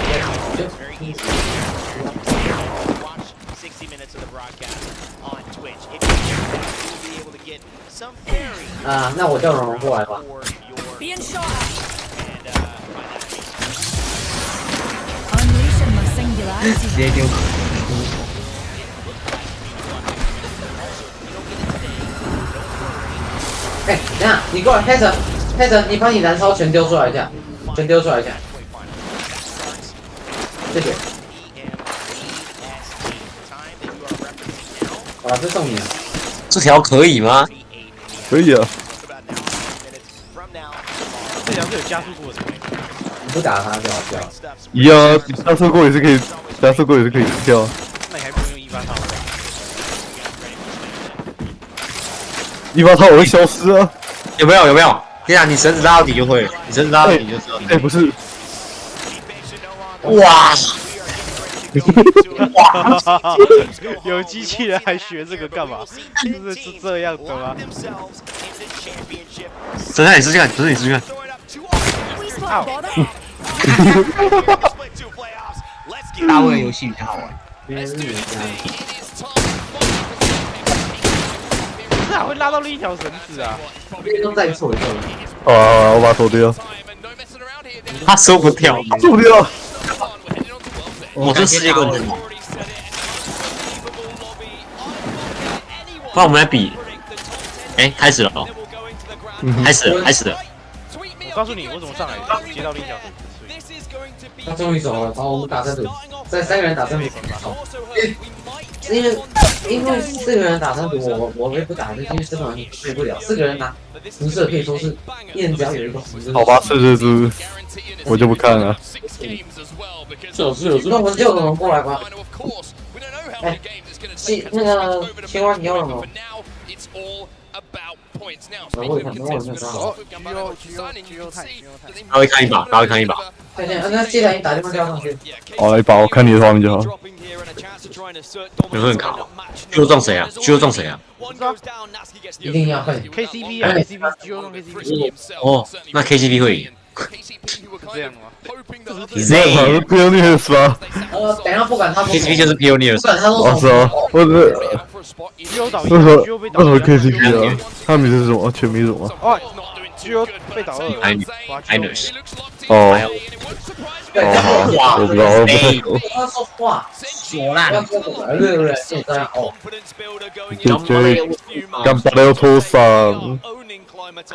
J: 啊，那我叫蓉蓉过来吧。
A: 直接丢。
J: 哎，等下，你过来，黑子，你把你燃烧全丢出来一下，全丢出来一下。谢谢。好了，这送你了。
A: 这条可以吗？
B: 可以啊。
E: 这条是有加速过的。
J: 你不打他就好笑。
B: 一样，加速过也是可以，加速过也是可以跳。
E: 那你还不用用18套。
B: 18套我会消失啊。
A: 有没有？对啊，你绳子拉到底就会了，你绳子拉到底就知道。
B: 哎，不是。
A: 哇！
E: 有机器人还学这个干嘛？是这样的吗？
A: 真的，你试试看，不是你试试看。大卫游戏比较好玩。
E: 这还会拉到另一条绳子啊！
J: 都再错一个。
B: 我把它脱掉。
A: 他收不掉，
B: 收不掉。
A: 我这世界冠军。那我们来比。哎，开始了哦。开始了。
E: 我告诉你，我怎么上来的？接到另一条绳子。
J: 他终于走了，好，我们打3组，在3个人打3组。因为4个人打3组，我也不打，因为这种人对不了。4个人打辐射可以说是一人只要有一个辐射。
B: 好吧，是，我就不看了。
J: 那我们就能过来吧。哎，那个青蛙你要了吗？我看，
A: 他会看一把。
J: 那既然你打电话叫上去。
B: 一把，我看你的画面就好。
A: 有没有卡？最后撞谁啊？
J: 一定要会
E: KCP 啊 ，KCP 只有用 KCP。
A: 哦，那 KCP 会赢。
E: 是这样吗？
B: 是 Pioneers 吧？
J: 等一下不管他说
A: KCP 就是 Pioneers。
J: 不管他说
B: 什么，我那什么 KCP 啊？他名字是什么？全名是什么？
E: 哦，只有被倒2。
A: Miners。
B: 哦，我不知道，我不太懂。
J: 他说话，锁烂。对，现在哦。
B: 干巴的要拖上。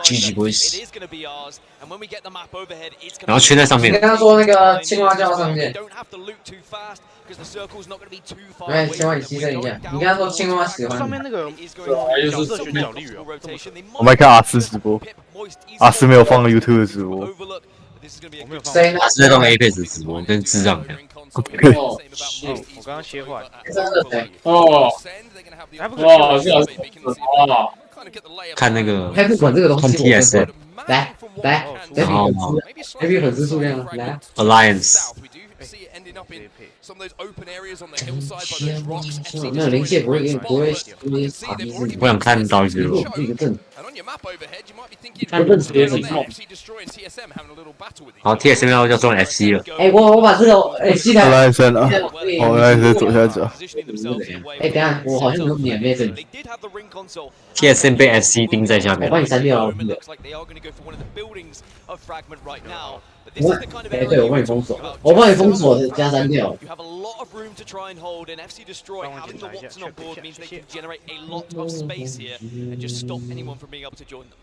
A: GG boys。然后圈在上面。
J: 你跟他说那个青蛙叫上面。对，青蛙你牺牲一下。你跟他说青蛙喜欢。
E: 上面那个角色选角率哦。
B: 我们来看阿斯直播，阿斯没有放 YouTube 的直播。
J: 谁？
A: 阿斯在放 Apex 直播，跟智障一样。
E: 我刚刚切换。
A: 看那个。
J: 还不管这个东西。
A: 看 TSM。
J: 来，FB 粉丝数量了，来
A: Alliance。
J: 那灵蟹不会，
A: 我想看到一个。
J: 看认识别人好。
A: 好 ，TSM 要装 FC 了。
J: 哎，我把这个FC 台。
B: Alliance 啊，Alliance 左下角。
J: 哎，等下，我好像有免费证。
A: TSM 被 FC 钉在下面。
J: 我帮你删掉了。对，我帮你封锁，加删掉。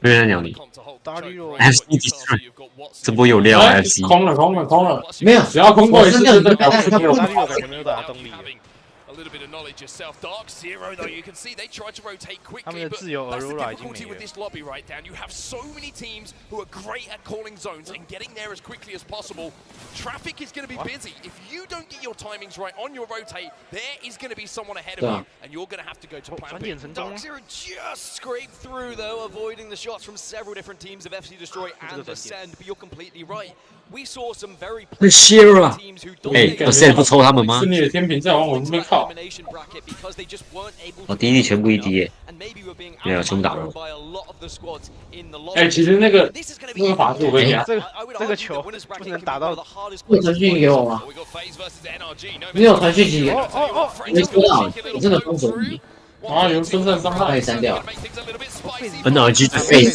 A: 没人鸟你。FC 这波有料 FC。
L: 空了，
J: 没有，
L: 只要空过一次就代表
E: 大力有感觉没有打动力。
M: little bit of knowledge yourself. Dark Zero, though, you can see they tried to rotate quickly,
E: 他们的
M: but
E: 自由
M: that's the
E: Aurora
M: difficulty with this lobby right down. You have so many teams who are great at calling zones and getting there as quickly as possible. Traffic is going to be busy. If you don't get your timings right on your rotate, there is going to be someone ahead of you, and you're going to have to go to plan B.
N: Dark Zero just scraped through, though, avoiding the shots from several different teams of FC Destroy and Ascend, but you're completely right. We saw some very teams who
A: 我现在不抽他们吗？
L: 是你的天平在往我这边靠。
A: 我第一粒全部1滴耶，没有全部打了。
L: 其实那个法术我跟你讲，
E: 这个球不能打到。
J: 有传讯给我吗？你有传讯息？没收到，我真的封锁你。
L: 啊，有分散伤害，
J: 可以删掉。
A: NRG 最废。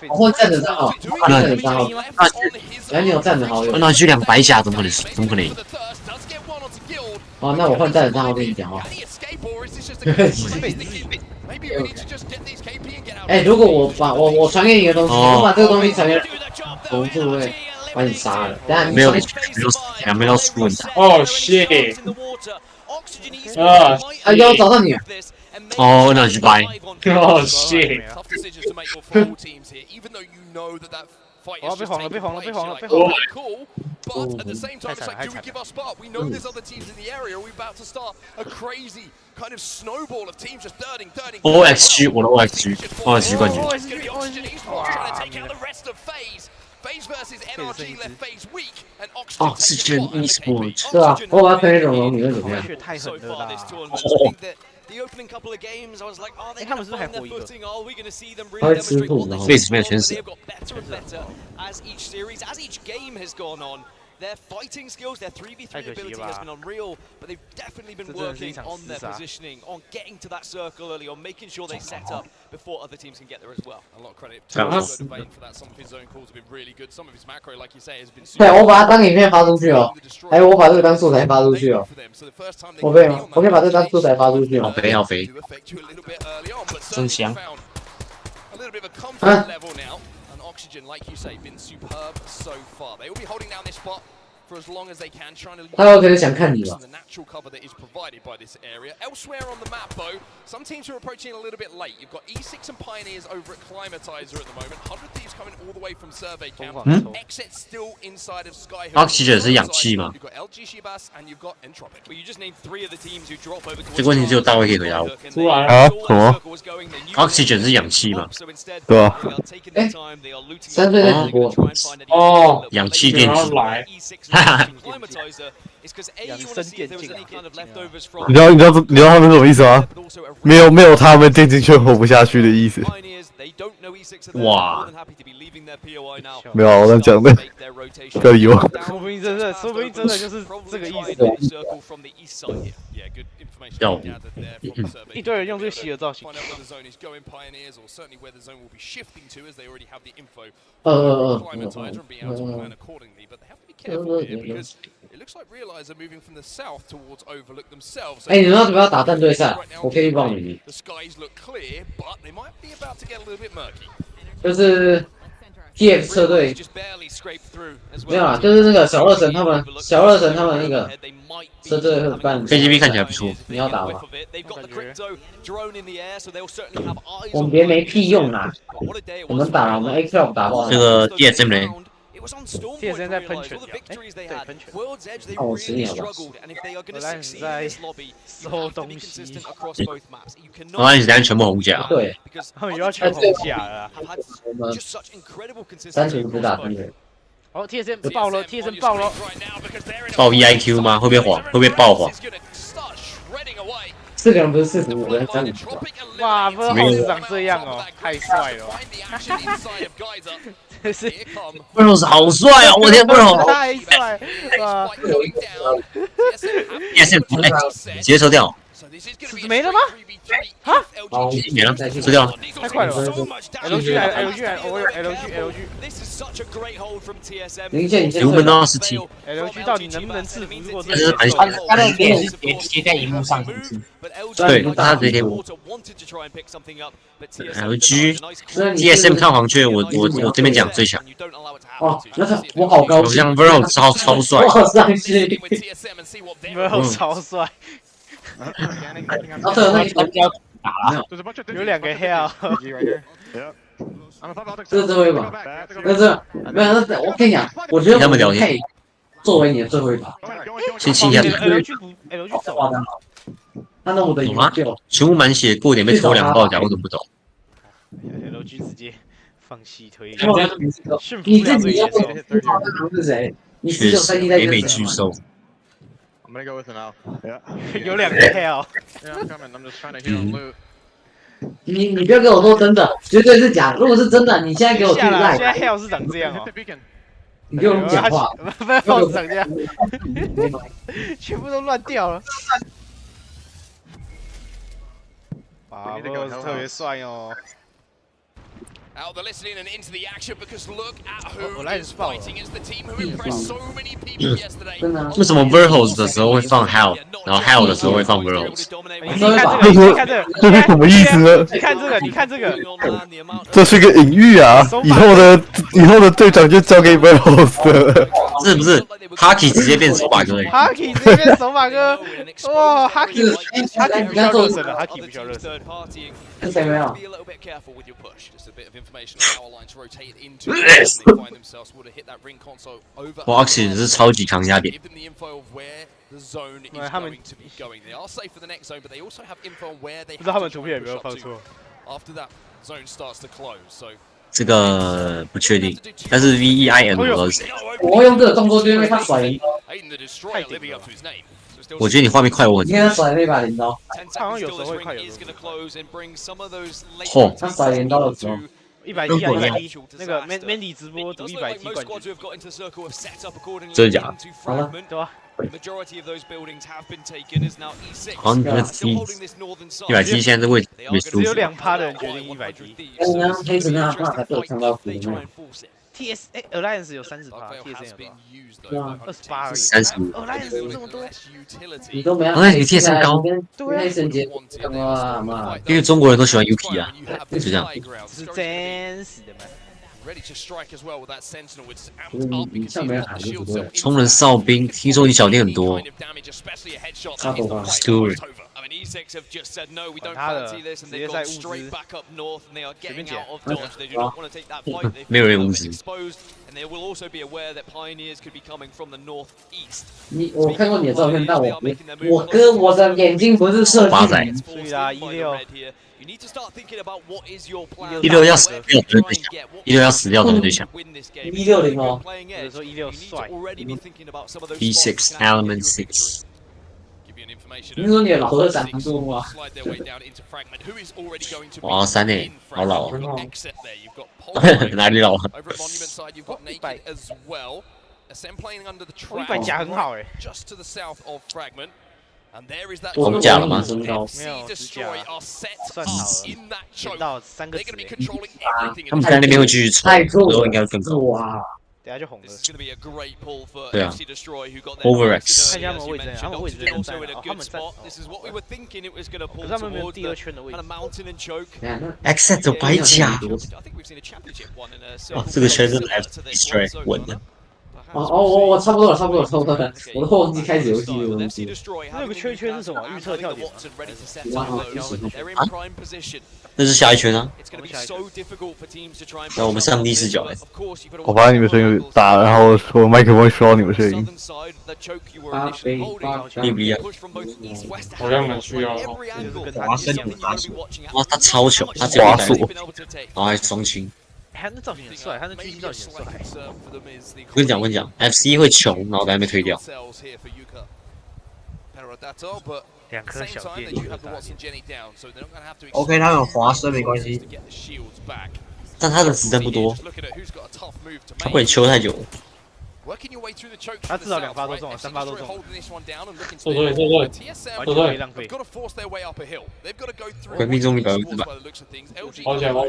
J: 我换站的账号，换站的账号。原来你有站的好友。
A: NRG 200下怎么可能赢？
J: 哦，那我换站的账号跟你讲话。如果我传给你的东西，我把这个东西传给同事会把你杀了。等下
A: 没有，两边都输很惨。
L: 哦 shit！
J: 要找到你。
A: 哦，NRG 白。
L: 哦 shit！
E: 哦，被晃了！
M: But at the same time, it's like, do we give our spot? We know there's other teams in the area. We're about to start a crazy kind of snowball of teams just thirding.
A: OXG 我的 OXG 冠军。
M: Trying to take out the rest of FaZe. FaZe versus NRG left FaZe weak, and
A: Oxygen Esports
J: 是吧？我把它推龙龙，你会怎么样？
E: 太狠了啦！
N: The opening couple of games, I was like, are they going to find their footing? Are we going to see them really
J: 他会吃
N: demonstrate
J: 土
N: all
J: 然后。
N: they've got better and better as each series, as each game has gone on. Their fighting skills, their 3v3 ability has been unreal, but they've definitely been working on their positioning, on getting to that circle early, on making sure they set up before other teams can get there as well.
M: A lot of credit to Vayne for that. Some of his zone calls have been really good. Some of his macro, like you say, has been super.
J: 对，我把它当影片发出去哦。还有我把这个当素材发出去哦。我可以吗？我可以把这当素材发出去吗？
A: 好肥。真香。
M: Oxygen, like you say, been superb so far. They will be holding down this spot for as long as they can, trying to
J: 他有可能想看你吧？
M: the natural cover that is provided by this area. Elsewhere on the map, though, some teams are approaching a little bit late. You've got E6 and Pioneers over at Climatizer at the moment. 100 Thieves coming all the way from Survey Camp. Exit still inside of Skyhook.
A: Oxygen 是氧气吗？
M: You've got LG Shibas and you've got Entropic.
N: Well, you just named 3 of the teams who drop over.
A: 这个问题只有大卫可以回答我。
L: 出来
B: 啊？什么
A: ？Oxygen 是氧气吗？
B: 对吧
J: 3岁在直播。
L: 哦，
A: 氧气电子。
N: 哈哈。养生电竞。
B: 你知道他们什么意思吗？没有他们电竞圈活不下去的意思。
A: 哇！
B: 没有，我在讲的，不要理我。
E: 说不定真的就是这个意思。
A: 要
E: 一堆人用这个希尔造型。
M: It looks like Realize are moving from the south towards Overlook themselves.
J: 你们要不要打战队赛？我可以报你。
M: The skies look clear, but they might be about to get a little bit murky.
J: 就是 TF 车队，没有啊，就是那个小二神他们那个车队会办。
A: KGB 看起来不错，
J: 你要打吗？我们别没屁用啦，我们打了，我们 A Club 打爆。
A: 这个 DSM 呢？
E: TSM 在喷泉，对喷泉。
J: 看我10年吧。
E: 我来你在收东西。
A: 我来你等下全部红甲。
J: 对，
E: 他们又要全红甲了。
J: 我们3群只打分的。
E: 哦 ，TSM 爆了 ，TSM 爆了。
A: 爆 EIQ 吗？会不会晃？会不会爆晃
J: ？4个人不是45个人，3个。
E: 哇，不知道好市长这样哦，太帅了。是
A: Bros 好帅哦！我天 ，Bros
E: 太帅了。
A: 直接抽掉。
E: 没了吗？啊？
A: 没了，抽掉了。
E: 太快了 ！LG 来
J: ，LG。LG
E: 到底能不能制服？如果
A: 这是蛮
J: 他的脸是贴在荧幕上，是不是？
A: 对，他直接贴我。LG DSM 看黄雀，我这边讲最强。
J: 哦，那个我好高兴，
A: 像 Bro 超帅，
J: 我好伤心
E: ，Bro 超帅。
J: 然后最后那个打了，
E: 有2个 hell。
J: 这是最后一把，那这没有，那我跟你讲，我觉得我们可以作为你的最后一把，
A: 先清一下。
E: L 去走。
J: 他那我的
A: 懂吗？全部满血，过点被抽2爆甲，我怎么不懂
E: ？L 直接放弃推理。
J: 你自己要不知道那是谁？你只有3D 在
A: 北美巨兽。
E: 有2个 hell。
J: 你不要跟我说真的，绝对是假。如果是真的，你现在给我去赖。
E: 现在 hell 是长这样哦。
J: 你给我讲话，
E: 不要 hell 长这样，全部都乱掉了。哇，特别帅哦。
M: Out the listening and into the action because look at who is fighting. It's the team who impressed so many people yesterday.
A: 为什么 Verhoes 的时候会放 Hell， 然后 Hell 的时候会放 Verhoes？
B: 这是什么意思呢？
E: 你看这个，你看这个，
B: 这是个隐喻啊！以后的队长就交给 Verhoes 了。
A: 是不是 ？Haki 直接变手把哥
E: ？Haki 直接变手把哥！哇 ，Haki 不需要热身了 ，Haki 不需要热身。
J: 跟谁没有？
A: Boxing 是超级扛压点。
E: 他们不知道他们图片有没有放错。
A: 这个不确定，但是 VEIM 我知道是谁。
J: 我会用这个动作，就因为他甩镰刀。
A: 我觉得你画面快我很多。
J: 你看他甩那把镰刀，
E: 好像有时候会快，有时
A: 候。
J: 他甩镰刀的时候。
E: 100T 啊100T，那个 Mandy 直播赌100T 冠军，
A: 真的假的？
J: 好了，
E: 对吧？
A: 好像100T 现在这位置没输。
E: 只有2%的人决定100T。
J: 刚刚黑子那把才被我看到服务。
E: TS Alliance 有30%， TSM 有28而已。
A: 35。
E: Alliance 这么多，
J: 你都没有。
A: 哎，你 TSM 高。
J: 对啊，神杰，哇妈！
A: 因为中国人都喜欢 UK 啊，就这样。
E: 是真实的吗？
A: 冲人哨兵，听说你小弟很多。Stewart。
E: 他的直接在物资随便捡，
A: 没有人物资。
J: 我看过你的照片，但我哥我的眼睛不是射
A: 八仔。
E: 所以啦，16
A: 要死掉的对象，16要死掉的对象。
J: 160哦，
E: 或者说16帅。
A: B6 Element 6。
J: 你说你的老二闪住吗？
A: 哇，3呢，好老啊！哪里老啊
E: ？100甲很好哎。
A: 我们假了吗？
E: 没有，只假，算好了，捡到3个子。
A: 他们在那边会继续冲，之后应该更高。
E: 等下就红了。
A: 对啊 ，Overx。
E: 看一下他们位置，他们位置在他们在，可是他们没有第2圈的位置。
A: Exit 有白甲。哇，这个圈真的 F destroy 稳的。
J: 我差不多了，我都忘记开始游戏的东西。
E: 那个圈圈是什么？预测跳点。
A: 那是下一圈啊。那我们上帝视角哎。
B: 我发现你们声音有点大，然后我麦克风收到你们声音。
A: 一不一样？
L: 好像蛮需要。
A: 华生有滑索，哇，他超穷，他只有100，然后还双清。
E: 他那造型很帅，他那狙击造型很帅。
A: 我跟你讲 ，FC 会穷，然后还没推掉。
E: 2颗小电。
J: OK， 他有滑升没关系，
A: 但他的子弹不多，他不能求太久。
E: 他至少2发都中了，3发都中了。
L: 对，
E: 完全没浪费。
A: 鬼命中率100%吧。
L: 好起来，好。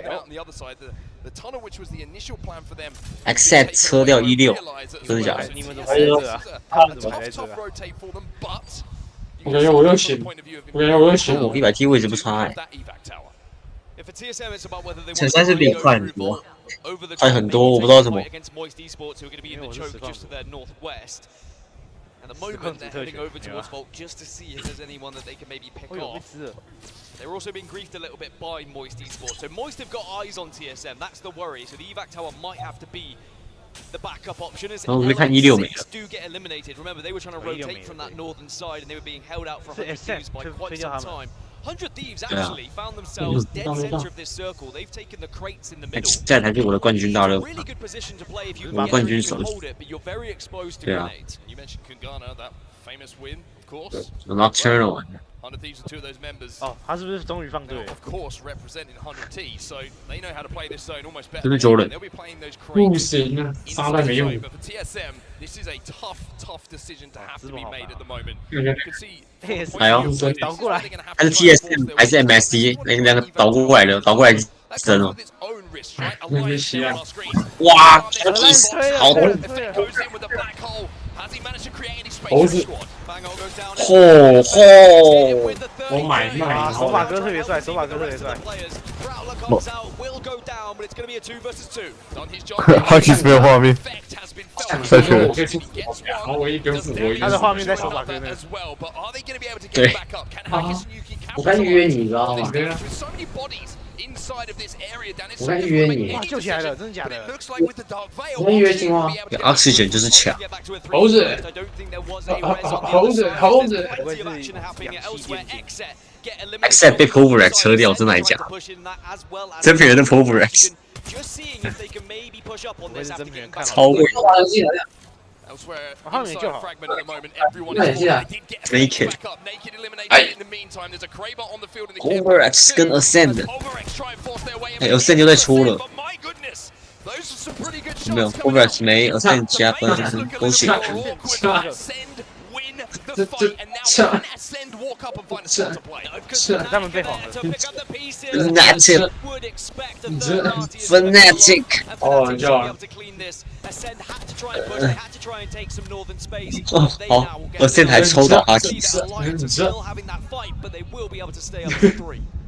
A: Accept 车掉16，真的假的？
E: 你们怎么还在这啊？他们怎么还在这啊？
L: 我感觉我又选我
A: 100T 位置不差哎。
J: 前3是比我快很多。
A: 快很多，我不知道什么。
N: At the moment, they're heading over towards Vault just to see if there's anyone that they can maybe pick off. They're also being griefed a little bit by Moist Esports. So Moist have got eyes on TSM, that's the worry. So the evac tower might have to be the backup option as LX6 do get eliminated. Remember, they were trying to rotate from that northern side and they were being held out for 100 Thieves by quite some time. 100 Thieves actually found themselves dead center of this circle. They've taken the crates in the middle.
A: 这才是我的冠军大热。
N: Really good position to play if you can hold it, but you're very exposed to grenades.
M: You mentioned Kungana, that famous win, of course.
A: Nocturnal.
M: 100 Thieves are two of those members.
E: 哦，他是不是终于放对了
M: Of course, representing 100 Thieves, so they know how to play this zone almost better.
A: 这是 Jordan.
M: They'll be playing those
L: 不
M: crates
L: 行啊，杀了没用。
M: but for TSM, this is a tough decision to have to be made at the moment.
L: 嗯
M: You can see.
A: 哎呦，
E: 倒过来，
A: 还是 TSM 还是 MSC？ 那两个倒过来了，倒过来真哦。哇，好多。
L: 猴子。
A: 嚯嚯！
L: 我买卖。
E: 手把哥特别帅，手把哥特别帅。
B: 他其实没有画面。再学。
E: 他的画面在手把哥那。
A: 对。
J: 我该约你，知道吗？我该约你。
E: 哇，救起来了，真的假的？
J: 我该约青蛙。
A: Oxygen 就是抢。
L: 猴子。猴子，猴子。
A: Except 被 Poverex 车掉，真来讲，真别人的 Poverex。超贵。
E: 后面就好。
J: 那也是啊。
A: Naked。哎。Poverex 跟 Ascend。哎 ，Ascend 又在出了。没有 Poverex 没 Ascend 加分就是都行。
E: 他们被晃了。
A: Fnatic。
L: 哦，你叫。
A: 好，Ascend 还抽到阿基斯。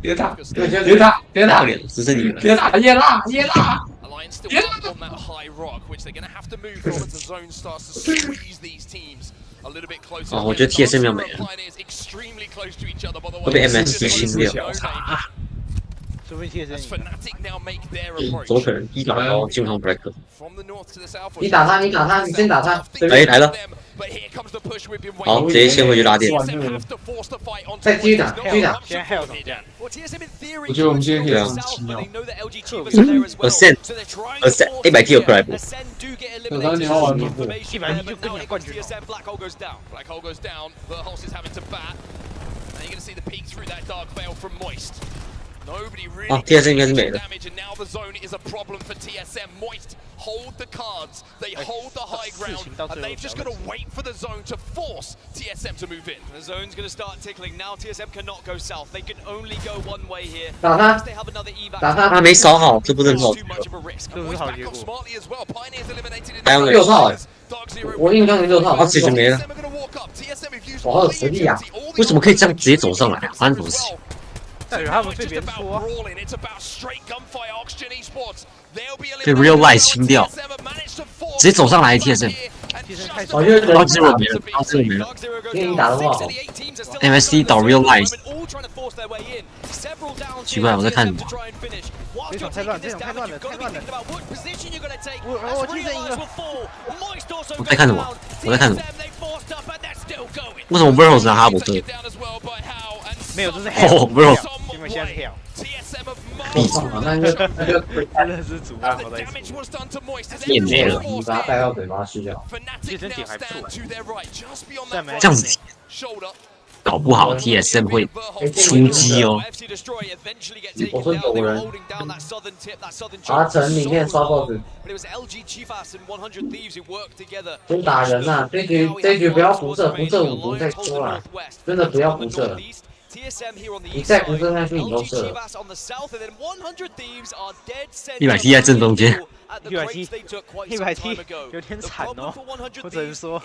L: 别打，别打，别打，
A: 只剩你了。
L: 别打，别打，别打。
M: Still up on that high rock, which they're going to have to move from as the zone starts to squeeze these teams a little bit closer.
A: 哦，我觉得 TSM 要没了，会被 MSC 清掉。左可能一打到基本上 break。
J: 你打他，你打他，你先打他。
A: 哎，来了。好，直接先回去拉电。
J: 再继续打，继续打。
L: 我觉得我们今天可以让奇妙。
A: Ascend 100T 有克莱布。
L: 那你要玩吗
E: ？100T 就跟你冠军。
A: 啊 ，TSM 应该是没了。
M: Hold the cards, they hold the high ground, and they've just got to wait for the zone to force TSM to move in.
N: The zone's going to start tickling now. TSM cannot go south. They can only go one way here.
J: 打他，打他，
A: 他没扫好，这不是好。
E: 这不是好结果。
A: 还有
J: 6套哎，我印象里6套。
A: 他自己就没了。
J: 我好有实力啊！
A: 为什么可以这样直接走上来啊？发生什么事？
E: 代表他们被别人戳啊！
A: 被 Real Life 清掉，直接走上来 TSM。
J: 我觉得
A: 到自我没了，到自我没了。
J: 因为你打的话好。
A: MSD 倒 Real Life。奇怪，我在看什么？
E: 这场太乱，这场太乱了，太乱了。我替身赢了。
A: 我在看什么？我在看什么？为什么 Burrows 拿哈伯特？
E: 没有，这是
A: Hell。
E: 因为现在是 Hell。
A: 闭嘴！
E: 真的是主播在一起。
A: 也没了。
J: 你把他带到嘴巴吃掉。
E: 替身点还不错。
A: 这样子搞不好 TSM 会出击哦。
J: 我说有人。阿成，你可以刷 boss。先打人呐！这局不要辐射，辐射5毒再说啦。真的不要辐射。你在不正上去你都射了。
A: 100T 在正中间。
E: 100T 有点惨哦，我只能说，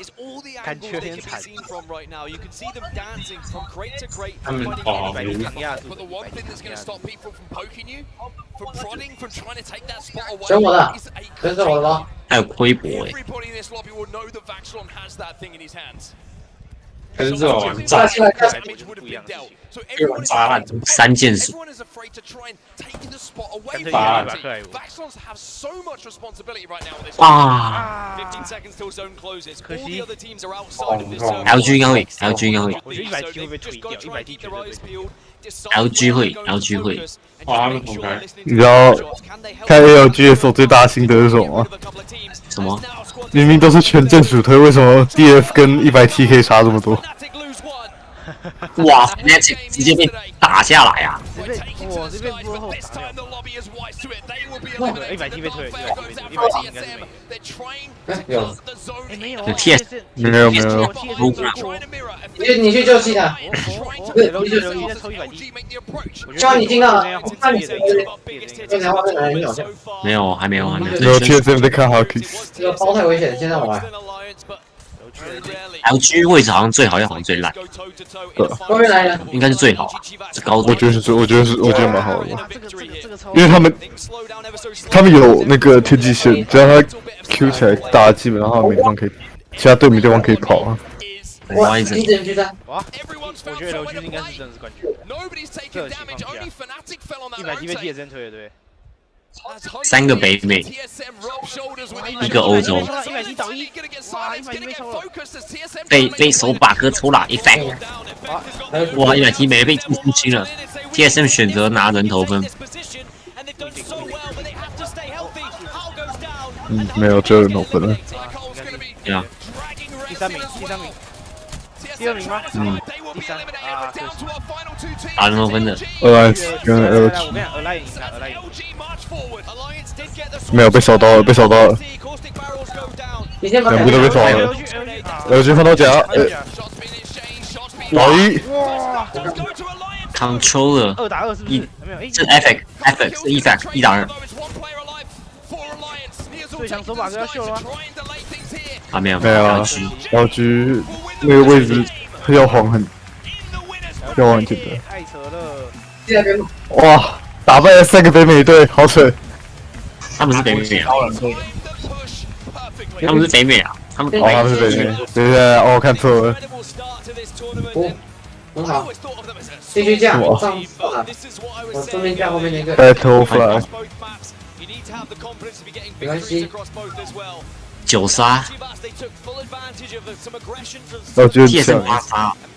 E: 感觉有点惨。
L: 他们哦，
J: 选我的，选我的咯。
A: 还有亏博哎。
L: 可是这种炸炸烂
A: 3件数。
L: 炸烂。
A: 啊！
E: 可惜。
A: LG 应该会，LG 应该会。
E: 我觉得100T会被推掉，100T 绝对会。
A: LG 会，LG 会。
L: 哇，他们同开。
B: 你知道看 LG 的时候最大的心得是什么吗？
A: 什么？
B: 明明都是全正主推，为什么 DF 跟100T 可以差这么多？
A: 哇 ，Fnatic 直接被打下来啊！
E: 我这边落后打掉。100T 被推，100T 应该是没。
J: 有。
E: 没有。
A: TS
B: 没有。
J: 你去救气他。
E: LG 在抽100T。
J: 希望你听到了，那你刚才画面来很好笑。
A: 没有，还没有。
B: 没有 TSM 在看 Hockey。
J: 这个包太危险，现在我来。
A: LG 位置好像最好，又好像最烂。
J: 后面来了，
A: 应该是最好。这高
B: 我觉得蛮好的，因为他们有那个天际线，只要他 Q 起来打，基本上他没地方可以，其他队没地方可以跑啊。
J: 哇，一直人狙杀。
E: 哇，我觉得LG应该是真的是冠军。这个情况下，100T 被 TSM 推了，对。
A: 3个北美，1个欧洲，被手把哥抽了100，哇，100T 没被入侵了 ，TSM 选择拿人头分，
B: 没有只有人头分了，
A: 对啊，
E: 第3名，第2名吗？第3啊，
A: 打人头分的
B: ，Algs 跟 LG， 没有被扫到了，两个都被扫了，LG 换到甲老一
A: ，Controller
E: 2打2是不是？
A: 这 Epic 是1打2，
E: 最强手把哥要秀了吗？
A: 啊没有
B: ，LG 那个位置要晃很简单，
E: 太扯了，
B: 哇，打败了3个北美队，好扯。
A: 他们是北美啊，他们是北美啊，他们
B: 是北美，对，我看错了。
J: 很好，继续架，我上我顺便架后面那个。
B: Battle Fly，
J: 没关系。
A: 9杀，
B: 我觉得强。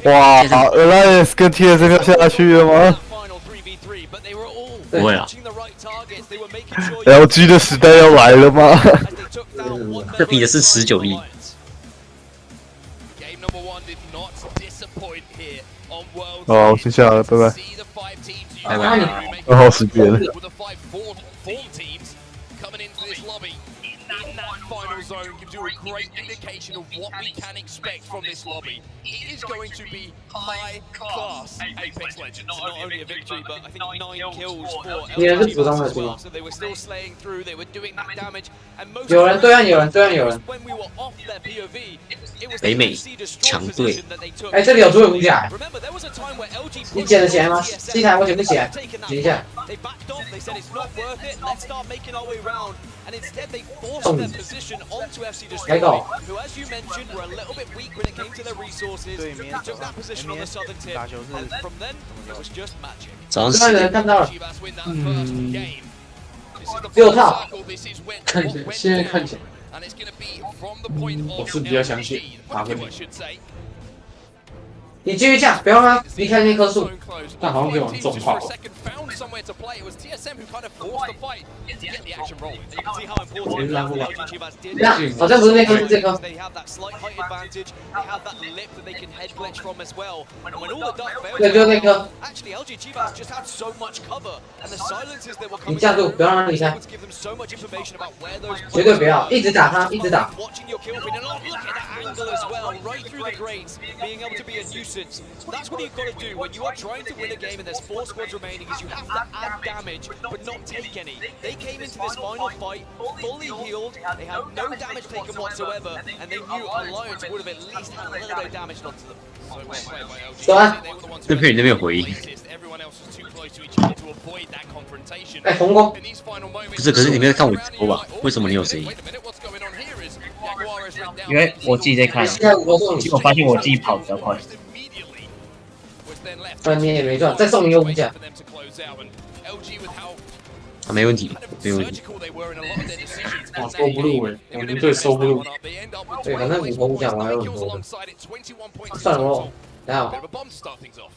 B: 哇 ，Alliance 跟 TSM 要下去了吗？
A: 不会啊
B: ，LG 的时代要来了吗？
A: 这比的是19亿。
B: 好，我先下了，拜拜。
A: 拜拜。
B: 2号识别了。
M: zone gives you a great indication of what we can expect from this lobby. It is going to be high class Apex Legends. Not only a victory, but I think 9 kills for LG as well. So they were still slaying through, they were doing that damage. And most
J: 有人对岸，
M: when we were off their POV, it was
A: 北美强队。
J: 哎，这里有猪有骨甲，你捡得起来吗？这台我捡不起来，捡一下。
N: They backed off, they said it's not worth it, let's start making our way round. And instead they forced their position onto FC Destroy, who as you mentioned were a little bit weak when it came to their resources. They took that position on the southern tip, and from then it was just magic.
A: 早上
J: 10人看到了，6套，
L: 看起来现在看起来，我是比较相信马克米。
J: 你继续架，不要让他离开那棵树。
L: 但好像可以往重炮。
J: 好像不是那棵，是这棵。对，就是那棵。你架住，不要让他离开。绝对不要，一直打他，一直打。
N: nuisance. That's what you've got to do when you are trying to win a game and there's 4 squads remaining, is you have to add damage but not take any. They came into this final fight fully healed, they had no damage taken whatsoever, and they knew Alliance would have at least had a little bit of damage onto them.
A: 这片你那边有回应。
J: 哎，红光。
A: 不是，可是你没有看我直播吧？为什么你有声音？
O: 因为我自己在看，我发现我自己跑比较快。
J: 赚你也没赚，再送你一个5甲。
A: 啊，没问题，没问题。
L: 哇，收不入哎，我们队收不入。
J: 对，反正5头5甲我还有很多的。算了咯，等下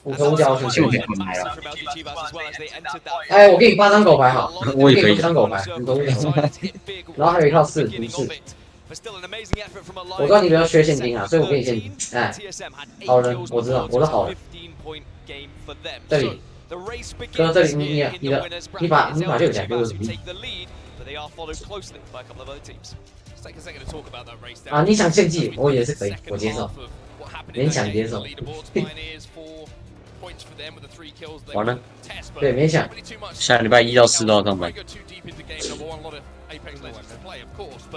J: 5头5甲我选7点买了。哎，我给你8张狗牌好，
A: 我也可以。
J: 8张狗牌，你懂不懂？然后还有一套4不是。我知道你比较缺现金啊，所以我给你现金。哎，好人，我知道，我是好人。这里。哥，这里你把这个奖给我什么？啊，你想献祭，我也是可以，我接受，勉强接受。
A: 完了，
J: 对，勉强。
A: 下礼拜1到4都要上班。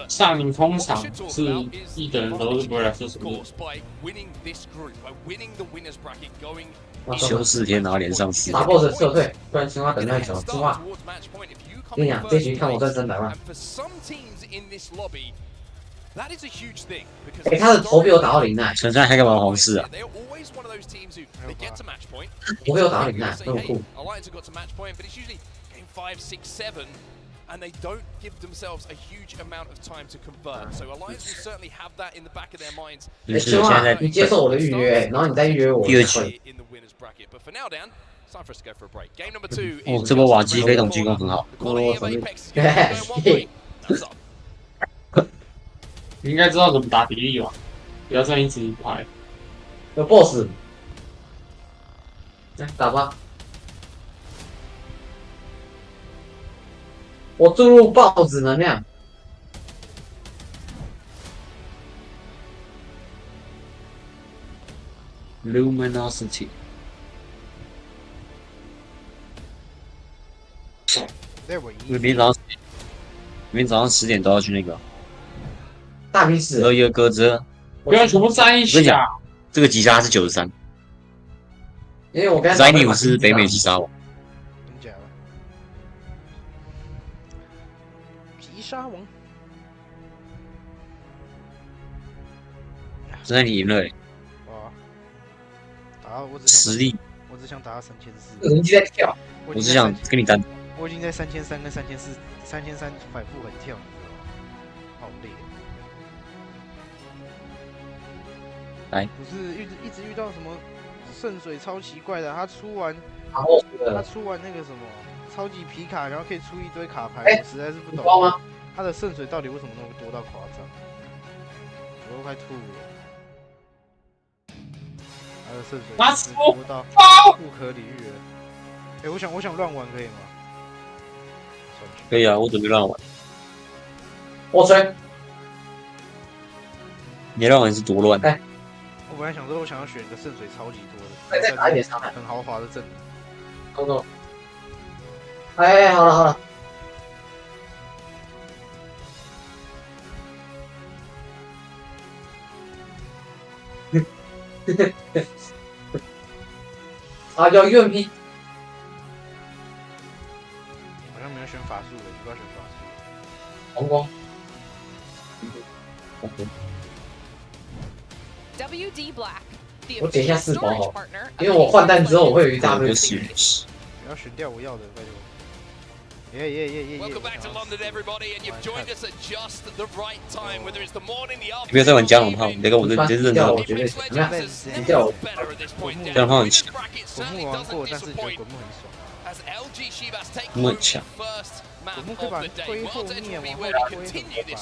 L: 上你通常是1的人都是不会来射手的。
A: 休4天，然后连上4。
J: 打 BOSS 撤退，不然青蛙等太久。青蛙，跟你讲，这局看我赚300万。哎，他的头被我打到0奈。
A: 陈山还干嘛黄4啊？
J: 我被我打到0奈，那么酷。
M: And they don't give themselves a huge amount of time to convert. So Alliance will certainly have that in the back of their minds.
J: 青蛙，你接受我的预约，然后你再预约我。
A: 第2局。
M: But for now, Dan, it's time for us to go for a break. Game number 2.
A: 哦，这波瓦基飞桶进攻很好。
L: 你应该知道怎么打敌力吧？不要这样一直拍。
J: 有 BOSS， 来打吧。我注入豹子能量。
A: Luminosity。明天早上10点都要去那个。
J: 大批死。
A: 一个鸽子。
L: 不要全部站一起啊！
A: 这个击杀是93。
J: 因为我刚
A: 才。Zinny 是北美击杀王。
E: 杀王，
A: 真的你赢了欸！
E: 哇！打我
A: 实力，
E: 我只想打到3400。
J: 人机在跳，
A: 我只想跟你单。
E: 我已经在3300跟3300反复横跳，你知道吗？好累。
A: 来，
E: 不是一直遇到什么圣水超奇怪的，他出完那个什么超级皮卡，然后可以出一堆卡牌，我实在是不懂。他的圣水到底为什么那么多到夸张？我都快吐了。他的圣水多到不可理喻了。哎，我想乱玩可以吗？
A: 可以啊，我准备乱玩。
J: 我吹。
A: 你乱玩是多乱？
J: 哎，
E: 我本来想说，我想要选一个圣水超级多
J: 的，再打一点伤害，
E: 很豪华的阵。
J: 够够。哎，好了好了。啊，要 UMP。
E: 好像没有选法术的，不要选法术。
J: 红光。我点一下4包好，因为我换弹之后我会有一大堆。
E: 不要选掉我要的，拜托。
M: Welcome back to London, everybody, and you've joined us at just the right time. Whether it's the morning, the afternoon,
A: 不要再玩江龙炮，你这个我真认真。
J: 我绝对怎么样？你掉我。
A: 江龙炮很强。
E: 滚木玩过，但是觉得滚木很爽。
A: 木很强。
E: 滚木可以把推后面往后推很快。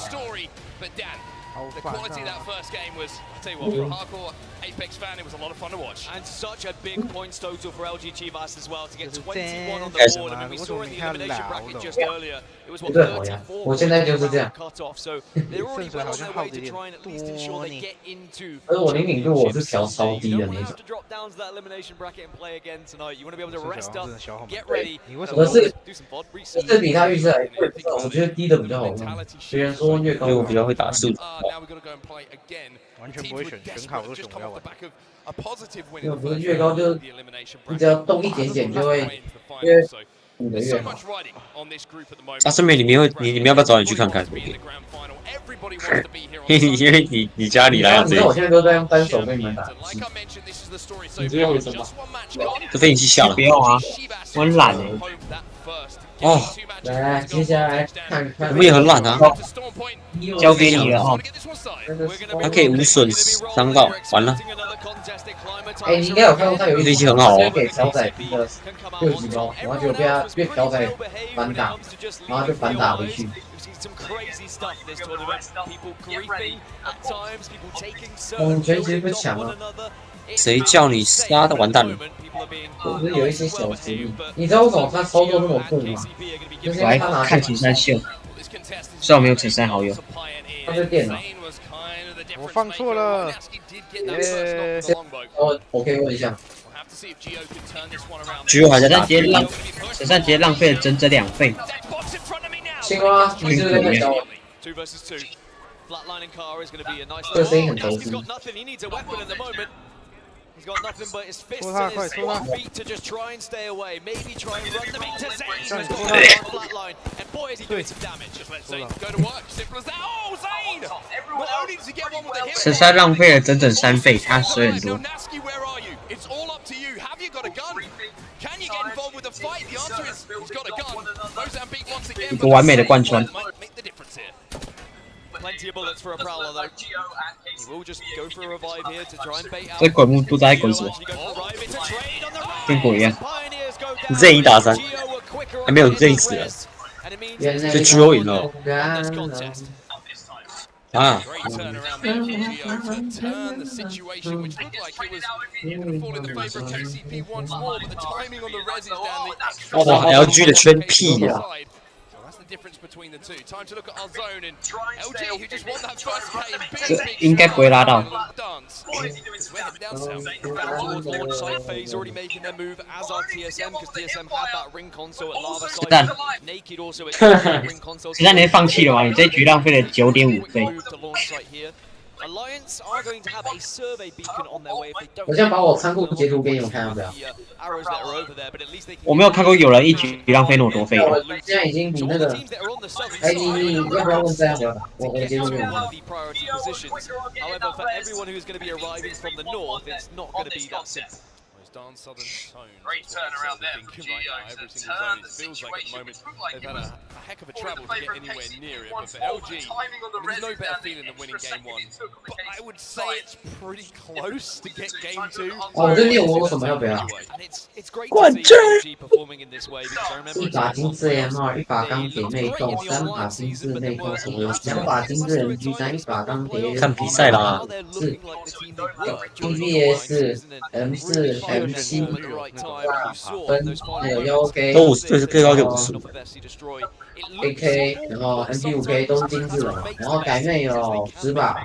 M: The quality of that first game was, I tell you what, for a hardcore Apex fan, it was a lot of fun to watch.
N: And such a big points total for LG Chivas as well to get 21 on the board. I mean, we saw in the elimination bracket just earlier, it was what 34 cut off. So they're already well on their way to try and at least ensure they get into.
J: 而我灵敏度我是调超低的那
N: You
J: 种。
N: have to drop down to that elimination bracket and play again tonight. You want to be able to rest up, get ready.
J: 可是
N: do some bod research.
J: 这比他预测，我觉得低的比较好用。别人说越高，
O: 因为我比较会打速。
E: 完全不会选全卡，我都选不要玩。
J: 因为不是越高就你只要动一点点就会越补的越好。
O: 啊，顺便你们要不要早点去看看？因为你家里来啊，
J: 你知道我现在都在用单手跟你们打。
L: 你知道为什么？
O: 这飞行器下了。不用啊，我很懒哦，
J: 来，接下来看看。
O: 我们也很懒啊。交给你了哦。他可以无损伤到，完了。
J: 哎，你应该有看过他有一
O: 飞机很好哦。
J: 给朴仔拼的6级包，然后就被他被朴仔反打，然后就反打回去。 全其实不强啊。
O: 谁叫你杀的完蛋了？
J: 我不是有一些小实力，你知道为什么他操作那么酷吗？就是
O: 我来看陈山秀，虽然我没有陈山好友。
J: 他是电脑。
E: 我放错了。
J: 我可以问一下。
O: 只有还在打。陈山直接浪费了整整2费。
J: 青蛙，你是不是在教我？这声音很熟悉。
N: He's got nothing but his fists and his feet to just try and stay away. Maybe try and run them into Zane, who's got that flatline. And boy, is he doing some damage.
M: Just let Zane go to work. Simple as that. Oh, Zane! Not only does he get one with the hit.
O: 陈山浪费了整整3费，他水很多。
M: Where are you? It's all up to you. Have you got a gun? Can you get involved with the fight? The answer is he's got a gun. Mozambique once again.
O: 一个完美的贯穿。
M: Make the difference here.
N: Plenty of bullets for a prowler though. He will just go for a revive here to try and bait out.
O: 这滚木不知道在滚什么，跟鬼一样。Z1打3，还没有 Z 死了，就 GO 赢了。啊！
M: Turn the situation, which looked like it was going to fall in the favor of KCP once more, but the timing on the res is down the.
O: 哇 ，LG 的圈屁呀！
M: difference between the two. Time to look at our zone and LG, who just won that first game.
O: 这应该不会拉到。
N: Launch side phase already making their move, as are TSM, because TSM had that ring console at lava side. Naked also at ring console.
O: 现在你放弃了吗？你这局浪费了9.5费。
N: Alliance are going to have a survey beacon on their way if they don't.
J: 我先把我仓库截图给你们看，要不要？
O: 我没有看过有人一局浪费那么多费。
J: 我现在已经比那个，哎，你要不要问这样不要打？我截图给你们。
N: However, for everyone who's going to be arriving from the north, it's not going to be that simple.
M: Darn southern tones. Great turnaround there from Geo. Every single zone, it feels like at the moment they've had a heck of a travel to get anywhere near it. But for LG, there's no better feeling than winning game 1. But I would say it's pretty close to get game 2.
J: 哦，这练我什么要不要？
N: 冠军！
J: 一把金质 M2，一把钢铁内斗，3把金质内斗，2把金质 MG3，一把钢铁。
O: 看比赛啦。
J: 是 PBS M4。 M7分还有1OK
O: 都50，就是最高就50。
J: AK， 然后 MP5K 都是精致的，然后改内有10把，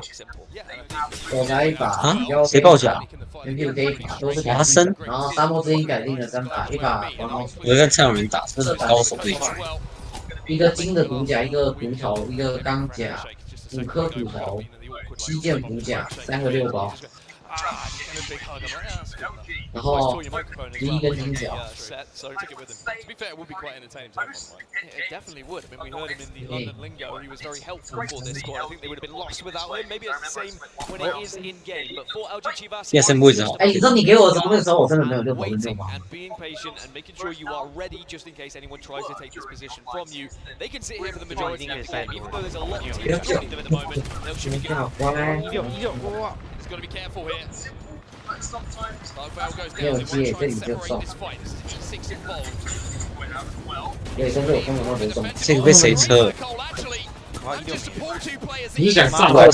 J: 火柴1把，
O: 啊？谁报价
J: ？MP5K 1把都是
O: 华生，
J: 然后沙漠之鹰改进了3把，1把黄毛。
O: 我在看蔡永林打，真的高手这一局。
J: 一个金的骨甲，一个骨头，一个钢甲，5颗骨头，7件骨甲，3个6包。 然后11根金条。
M: To be fair, it would be quite entertaining to have one, right?
N: It definitely would. I mean, we heard him in the London lingo. He was very helpful for this squad. I think they would have been lost without him. Maybe it's the same when it is in game. But for LG Chivas,
O: TSM 位置好。
J: 哎，你知道你给我的那时候，我真的没有就投这吗
N: and being patient and making sure you are ready just in case anyone tries to take this position from you. They can sit here for the majority of the game, even though there's a lot of teams joining them at the moment. They'll should be good. He's got to be careful here.
J: 没有接，这里就中。对，但是我根本都没中。
O: 这个被谁车？
L: 你想上来？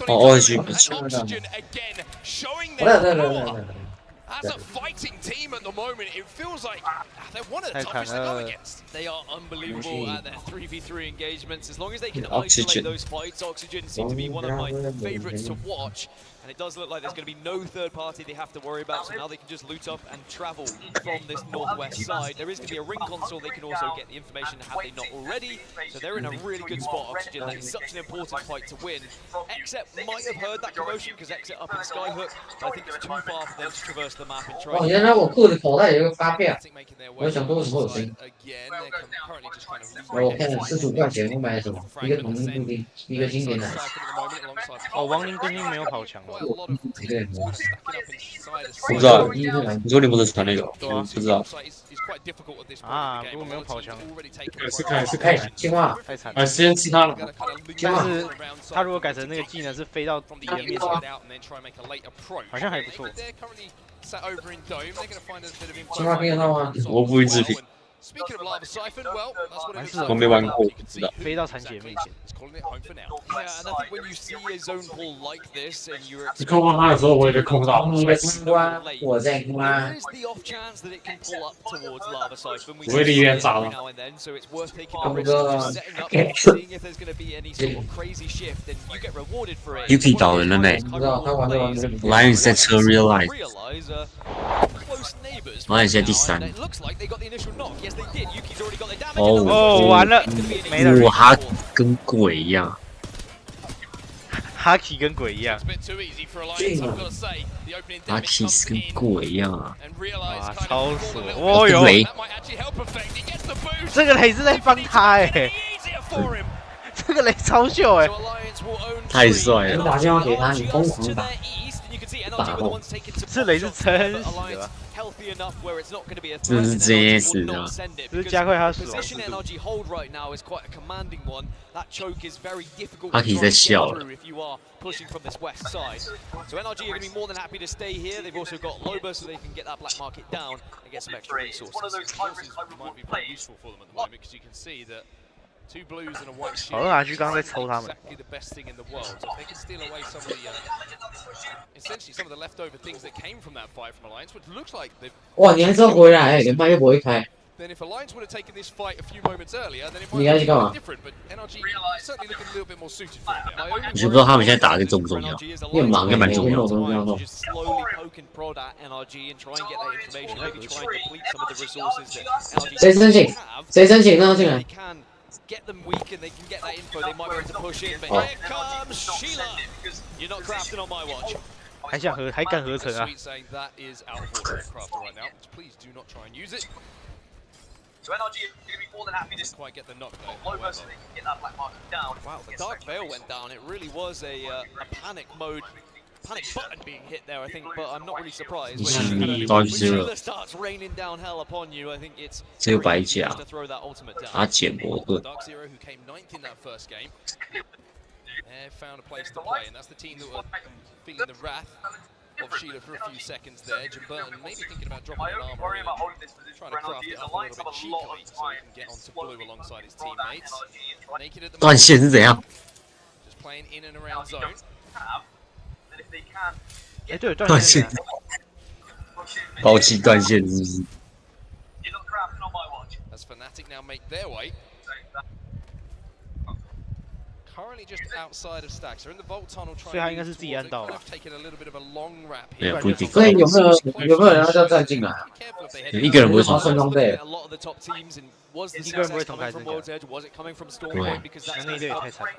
O: 哦，OG 不错。
M: As a fighting team at the moment, it feels like they're one of the toughest to go against.
N: They are unbelievable at their 3v3 engagements. As long as they can isolate those fights, Oxygen seem to be one of my favorites to watch. And it does look like there's going to be no third party they have to worry about, so now they can just loot up and travel from this northwest side. There is going to be a ring console they can also get the information, have they not already? So they're in a really good spot, Oxygen. That is such an important fight to win. Exit might have heard that commotion because Exit up in Skyhook, but I think it's too far for them to traverse the map and try.
J: 哦，原来我裤子口袋有个发票，我想说为什么有声音？我看了45块钱，我买了什么？一个同名布丁，一个经典的。
E: 哦，亡灵更新没有跑墙了。
J: 对，
O: 不知道，你说你不是传那个？不知道。
E: 啊，如果没有跑墙，
L: 是看，
J: 青蛙，
E: 太惨
L: 了。先吃它了。
E: 但是他如果改成那个技能是飞到敌人面前，好像还不错。
J: 青蛙听得到吗？
O: 我不予置评。我没玩过，不知道。
E: 飞到残血面前。
L: 你控到他的时候，我也被控到。
J: 你在青蛙，我在青蛙。
L: 威力有点炸了。
O: UK 倒人了没 ？Lions 在车 realize。Lions 现在第3。
E: 哦，完了，没了。
O: 哈跟鬼一样。
E: 哈奇跟鬼一样。
O: 哈奇跟鬼一样啊！
E: 哇，超爽！哦哟，这个雷是在帮他哎，这个雷超秀哎，
O: 太帅了！
J: 你打电话给他，你疯狂打。打爆！
E: 这雷是真实的。
O: 这是真实的，
E: 这是加快他死亡速
O: 度。阿 K 在笑了。
N: Pushing from this west side. So NRG are going to be more than happy to stay here. They've also got Loba so they can get that black market down and get some extra resources.
M: Might be quite useful for them at the moment because you can see that two blues and a white shield
E: 好像拿去刚刚在抽他们。
M: exactly the best thing in the world. So if they can steal away some of the, essentially some of the leftover things that came from that fight from Alliance, which looks like they've.
J: 哇，你还是要回来，连麦又不会开。
M: Then if Alliance would have taken this fight a few moments earlier, then it might be different. But NRG certainly looking a little bit more suited for it now.
O: 我就不知道他们现在打的重不重要，
J: 你很忙，
O: 应该蛮重要的。
N: Just slowly poke and prod at NRG and try and get that information. Maybe try and deplete some of the resources that NRG
J: 谁申请？谁申请？让他进来。
N: Get them weak and they can get that info. They might be able to push in. But here comes Sheila. You're not crafting on my watch.
E: 还敢合成啊
M: saying that is out of order crafter right now. Please do not try and use it.
P: So NRG are going to be more than happy to
M: quite get the knock though.
P: Loba so they can get that black market down.
N: Wow, the Dark Veil went down. It really was a panic mode. Panic button being hit there, I think, but I'm not really surprised. When Sheila starts raining down hell upon you, I think it's
O: 只有白甲，
N: to throw that ultimate down.
O: 他捡魔盾。
M: Dark Zero, who came 9th in that first game, found a place to play, and that's the team that were feeling the wrath of Sheila for a few seconds there. Jim Burton maybe thinking about dropping an armor in, trying to craft it up a little bit cheekily so he can get onto blue alongside his teammates. Naked at the
O: 断线是怎样？
M: just playing in and around zone.
E: 哎，对，
O: 断线，抛弃断线是不是？
M: As Fnatic now make their way. Currently just outside of stacks. They're in the vault tunnel trying to move towards it. Kind of taking a little bit of a long wrap here.
O: 不一定。
J: 所以有没有人要再进来？
O: 一个人不会从。
N: A lot of the top teams and was the success coming from World's Edge? Was it coming from Storm Point? Because that's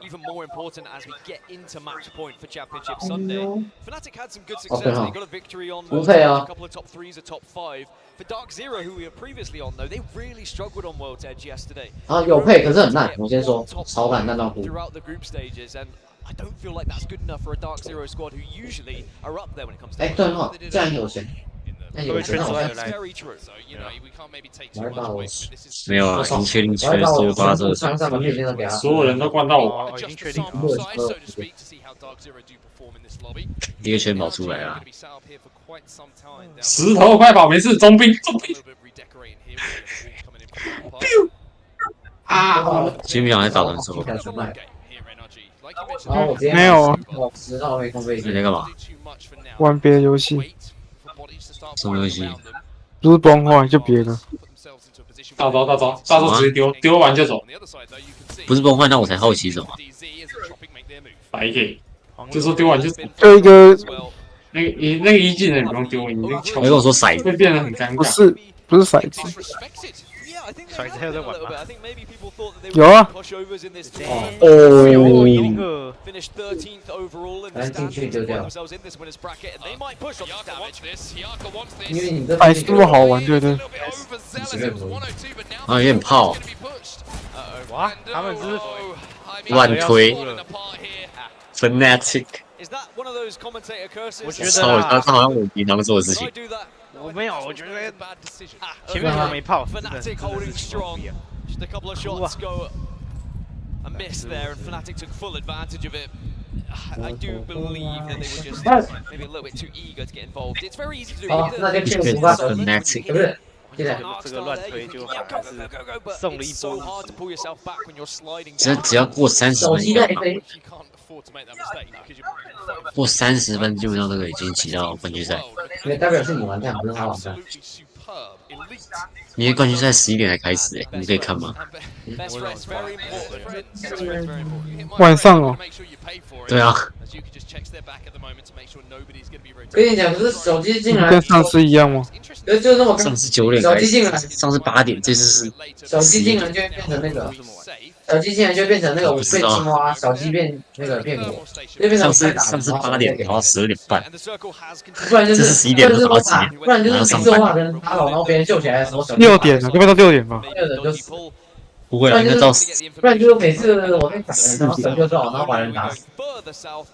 N: even more important as we get into match point for Championship Sunday. Fnatic had some good success. They got a victory on a couple of top 3s, a top 5. For Dark Zero, who we were previously on, though, they really struggled on World's Edge yesterday.
J: 啊，有配，可是很烂。我先说，超烂，烂到哭。
N: Throughout the group stages, and I don't feel like that's good enough for a Dark Zero squad who usually are up there when it comes to.
J: 哎，对哦，这样有钱。 那有钱好像。
O: 没有啊，已经确定缺收发射。
L: 所有人都灌到我，
E: 已经确定。
O: 第一个圈跑出来了。
L: 石头快跑，没事，中兵，中兵。
O: 其实不想在打传说。
B: 没有啊。
J: 10号没空飞。
O: 你在干嘛？
B: 玩别的游戏。
O: 什么游戏？
B: 不是崩坏就别的。
L: 大招直接丢完就走。
O: 不是崩坏，那我才好奇什么？
L: 白给，就说丢完就走。
B: 就一个
L: 那个一技能你不用丢，你那个
O: 没跟我说骰子，
L: 会变得很尴尬。
B: 不是骰子。
E: 骰子还有在玩吗？
B: 有啊。
J: 来进去丢掉。因为你这
B: 骰子这么好玩，对对。
O: 啊，有点炮。
E: 哇，他们是
O: 乱推 ，fanatic。
E: 我觉得
O: 他好像我平常做的事情。
E: 我没有，我觉得前面都没炮。
N: Fnatic holding strong. Just a couple of shots go amiss there, and Fnatic took full advantage of it. I do believe that they were just maybe a little bit too eager to get involved. It's very easy to do.
J: 那就骗吧。
O: Fnatic
J: 不是，现在
E: 这个乱推就还是送了一波。
O: 只要过30分，过30分基本上都可以晋级到冠军赛。
J: 代表是你完蛋，不是他完蛋。
O: 因为冠军赛11点才开始你们可以看吗？
B: 晚上哦。
O: 对啊。
J: 跟你讲，不是手机进来
B: 跟上次一样吗？
J: 就那么
O: 上次9点开始，上次8点，这次是
J: 手机进来就会变成那个，小鸡进来就变成那个我变青蛙，小鸡变那个变我，
O: 上次8点，然后12点半，
J: 不然就是
O: 11点就打几点，
J: 不然就是每次话跟打倒，然后别人救起来的时候
B: 6点了，这边到6点吧。
O: 不会啊，应该到
J: 不然就是每次我在打人，然后神救到，然后把人打死。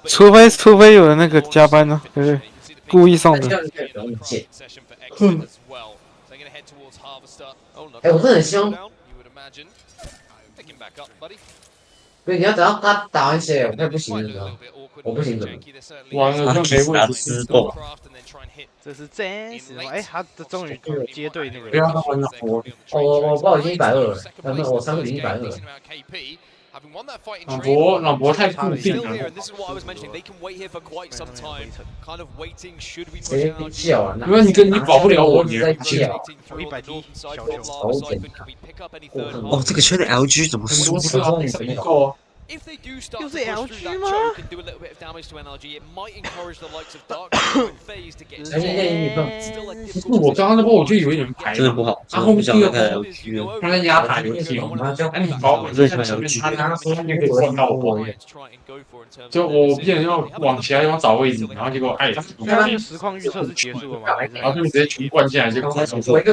B: 除非有人那个加班呢，对不对？故意送的。
J: 哎，我真的很希望。对，你要等到他打完血，我快不行的时候，我不行怎么？
L: 完了就没位置。
E: 这是真实吗？哎，他终于接对那个。
J: 不要他玩我报已经120了，我3个已经120了。
L: 老伯太固定了。
J: 谁笑啊？
L: 因为你保不了我，你在笑。
E: 100T 小球。
O: 哦，这个圈的 LG 怎么输了？
E: 又是 LG 吗？
L: 我刚刚那波我就以为你们排
O: 真的不好，
L: 然后第二
O: 个
L: 他在压塔游戏，哎，你把我在前面，他说那个撞到我，就我变要往其他地方找位置，然后结果哎，
E: 那个实况预测是结束了吗？
L: 然后就直接全灌进来，结果不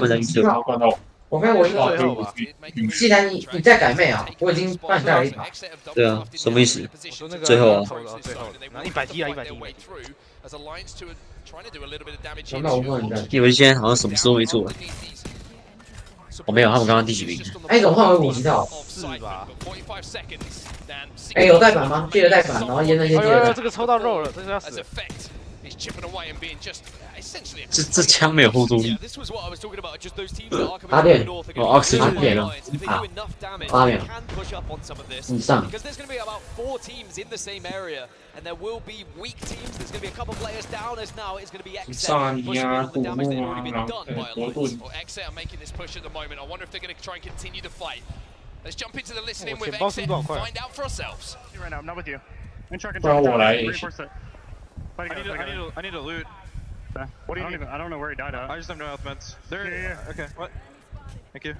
L: 能预测，然后灌到我。
J: 我看我一个最后吧。既然你再改妹啊，我已经帮你带了一把。
O: 对啊，什么意思？最后啊。
E: 然后100T 啊100T。
J: 那我问你，
O: 以为现在好像什么事都没做。我没有，他们刚刚第几名？
J: 哎，怎么换为50套？
E: 是吧？
J: 哎，有带板吗？记得带板，然后烟那些记得。
E: 这个抽到肉了，这个要死。
O: 这枪没有后坐力。
J: 8点，哦，8点了，啊，8点以上。
L: 上啊你啊，古墓啊，然后国盾。
E: 钱包是多少块？
L: 不然我来也行。
Q: I need to loot.
G: What do you need? I don't know where he died at.
Q: I just have no health meds. There. Yeah. Okay. What? Thank you.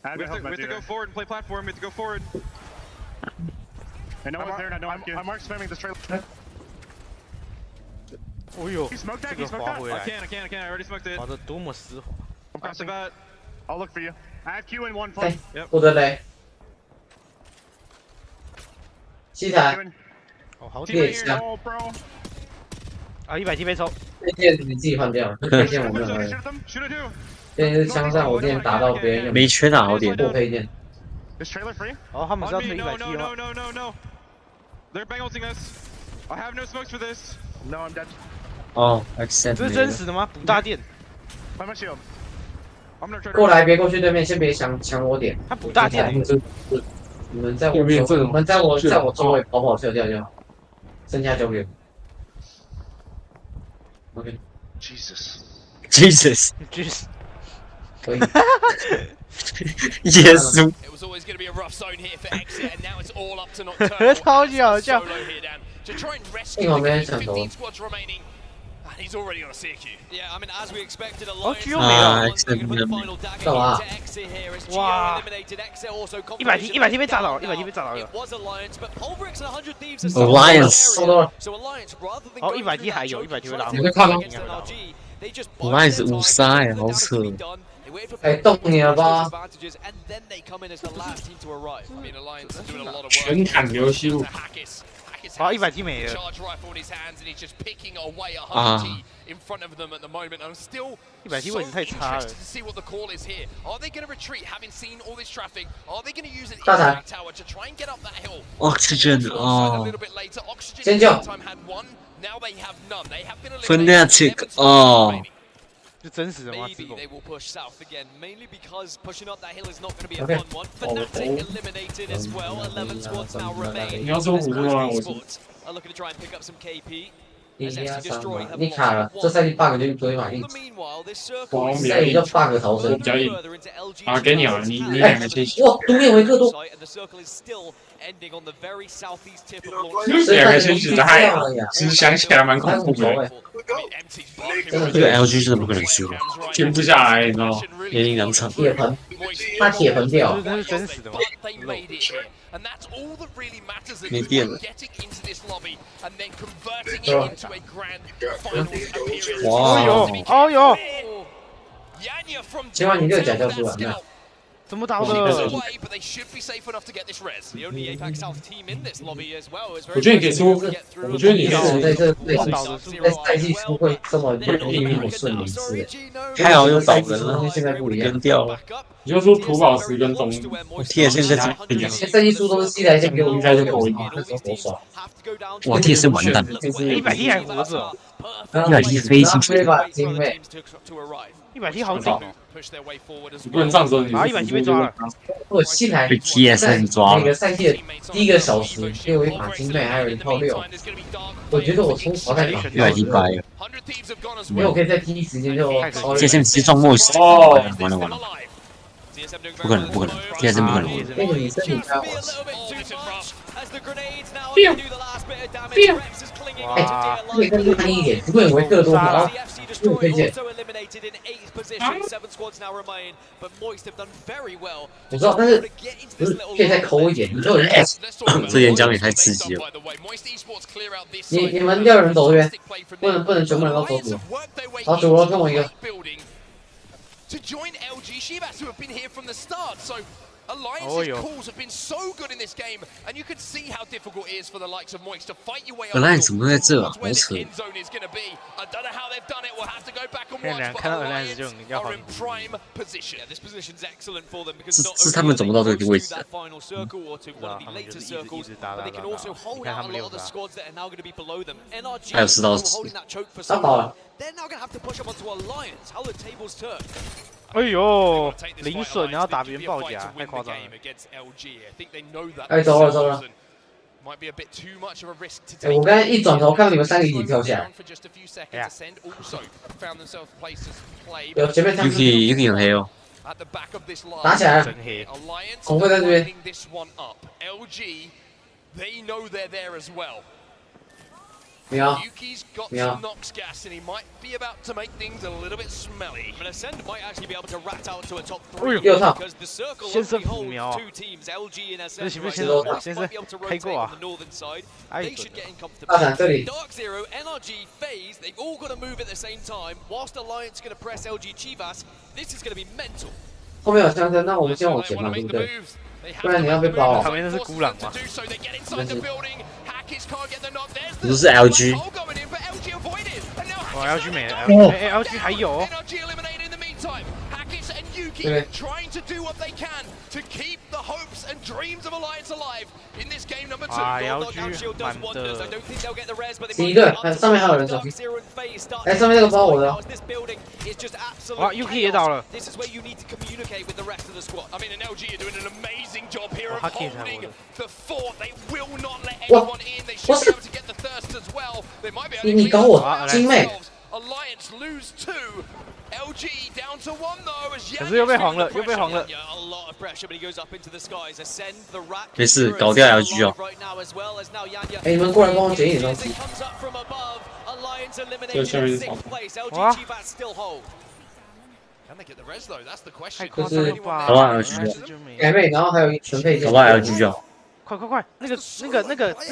Q: We have to go forward and play platform. We have to go forward.
G: And no one's there. I'm mark spamming this trailer.
E: 哦呦，
G: He smoked that.
E: 这
G: He
E: 个
G: smoked
E: 滑
G: that.
E: 回来。
Q: I already smoked it.
E: 滑得多么丝滑。
Q: I'm crossing that.
G: I'll look for you. I have Q in 1 flank.
J: 我的雷。7台。
E: 哦，好
J: 猎枪。
E: 啊，100T 被抽。
J: 这件你自己换掉，这件我没有换。这件是枪上我之前打到别人用。
O: 没缺哪好点。
J: 破配件。
E: 哦，他们是要推100T
Q: 哦。No. They're bang ulting us. I have no smokes for this.
G: No, I'm dead.
O: 哦 ，accept。
E: 这是真实的吗？补大电。
G: Find my shield.
J: 过来，别过去对面，先别抢我点。
E: 他补大点。
J: 你们在我周围跑跑跳跳就好，剩下交给我。OK。
O: Jesus。
J: 可以。
O: 耶稣。
E: 超级好笑。
J: 一旁边抢头。
C: He's already on a CQ.
N: Yeah, I mean, as we expected, a
E: lot.
J: 干嘛？
E: 哇！100T 被炸倒了，100T 被炸倒了。
O: Alliance。
E: 哦，100T 还有100T 会拉。
J: 你会看吗
O: ？Alliance 5杀哎，好扯。
J: 哎，动你了吧？
L: 全坦流西路。
E: 好，100T没了。
O: 啊
E: ！100T 位置太差了。
J: 大残。
O: Oxygen 哦。
J: 先救。
O: Fnatic 哦。
E: 是真实的吗？
N: 你
L: 要说五路啊，我是。
J: 你卡了，这赛季 bug 就一堆嘛，
L: 赛季
J: 就 bug 逃生。
L: 比较硬。啊，给你啊，你两个先。
J: 哇，对面维克多。
L: 两个先取的嗨，其实想起来蛮恐怖的。
O: 这个 LG 真的不可能输，
L: 停不下来，你知道吗？
O: 连赢2场。
J: 铁盆，他铁盆掉。
E: 这是真实的吗？
O: 没电了。
J: 哇！
E: 哦哟！
J: 千万你6甲叫出来没有？
E: 怎么打的？
L: 我觉得你可以出，我觉得你可以
J: 在赛季初会这么令我顺利是，
O: 还好又倒人了，
J: 现在不一样，
O: 跟掉了。
L: 你就说土宝石跟东，
O: 我贴现在这样。
J: 赛季初都是 C 台先给我，再就给我一点，那时候多爽。
O: 我贴是完蛋了。
E: 100T 还活着
O: ，100T 飞进去。
E: 100T 好顶哦！
L: 你不能这样说，
E: 啊，100T 被抓了。
J: 我西台
O: 被 TSN 抓了。
J: 每个赛季的第1个小时给我一把精锐，还有1套6。我觉得我从好在
O: 100T 掰了。
J: 因为我可以在第一时间就。
O: TSN 直接撞莫斯。哦，完了。不可能 ，TSN 不可能。
J: 那个女生你看我。哎，可以更慢一点，不会维克多好。我推荐。我知道，但是不是可以再抠一点？你都有人 S，
O: 这演讲也太刺激了。
J: 你们6人走这边，不能全部人都走主。好，主楼跟我一个。
C: Alliance's calls have been so good in this game, and you can see how difficult it is for the likes of Moist to fight your way up.
O: Alliance 怎么在这？好扯。
C: I don't know how they've done it. We'll have to go back and watch. But Alliance are in prime position. Yeah, this position's excellent for them because not only are they close to that final circle or to one of the later circles, but they can also hold out a lot of the squads that are now going to be below them. NRG holding that choke for so long. They're now going to have to push up onto Alliance. How the tables turn.
E: 哎呦，零损然后打别人爆甲，太夸张了。
J: 哎，走了。哎，我刚才一转头看到你们3个一起跳下来。有前面他们。
O: Yuki 很黑哦。
J: 打起来了。红会在这边。喵。
C: Yuki's got some Nox gas and he might be about to make things a little bit smelly. But Ascend might actually be able to rat out to a top 3 because the circle only holds 2 teams, LG and Ascend right now. Might be able to rotate on the northern side. They should get in comfortably. Dark Zero, NRG, FaZe, they've all got to move at the same time. Whilst Alliance going to press LG Chivas, this is going to be mental.
J: 后面有枪声，那我们先往前嘛，对不对？不然你要被包。
E: 旁边那是孤狼吗？
O: 不是 LG。
E: 哇 ，LG 没了，LG 还有。
J: 对。
M: trying to do what they can to keep the hopes and dreams of Alliance alive in this game number 2.
J: 第一个，上面还有人手机。哎，上面那个包我的。
E: 哇 ，UK 也倒了。
M: This is where you need to communicate with the rest of the squad. I mean, and LG are doing an amazing job here of holding the fort. They will not let anyone in. They should be able to get the thirst as well. They might be able to
J: 你搞我精妹。
M: Alliance lose 2. LG down to 1 though as
E: 可是又被黄了，又被黄了。
O: 没事，搞掉 LG 哦。
J: 哎，你们过来帮我捡一点东西。
L: 这下面是
E: 哇！
J: 就是
O: 搞完 LG
J: 改妹，然后还有纯配件。
O: 搞完 LG 就。
E: 快快快！那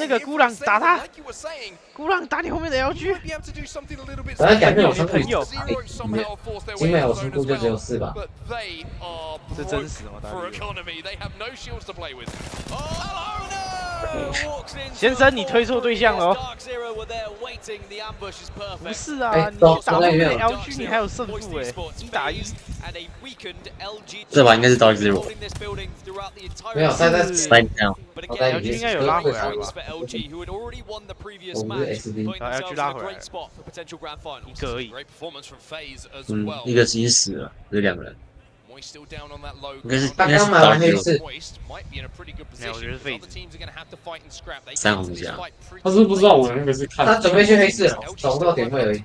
E: 个孤狼打他！孤狼打你后面的 LG。
J: 反正改变我朋友。精美我速度就只有4吧。
E: 这真实吗？先生，你推错对象了哦。不是啊，你打后面的 LG 你还有胜负哎，1打1。
O: 这把应该是到0。
J: 没有，在
O: slide down。
E: LG 应该有拉回来吧？
J: 我是 SD，LG
E: 拉回来，一个而已。
O: 一个已经死了，这2个人。应该是
J: 他刚买完黑刺。
E: 没有，我觉得废子。
O: 3红甲。
L: 他是不知道我那个是看。
J: 他准备去黑刺了，找不到点位而已。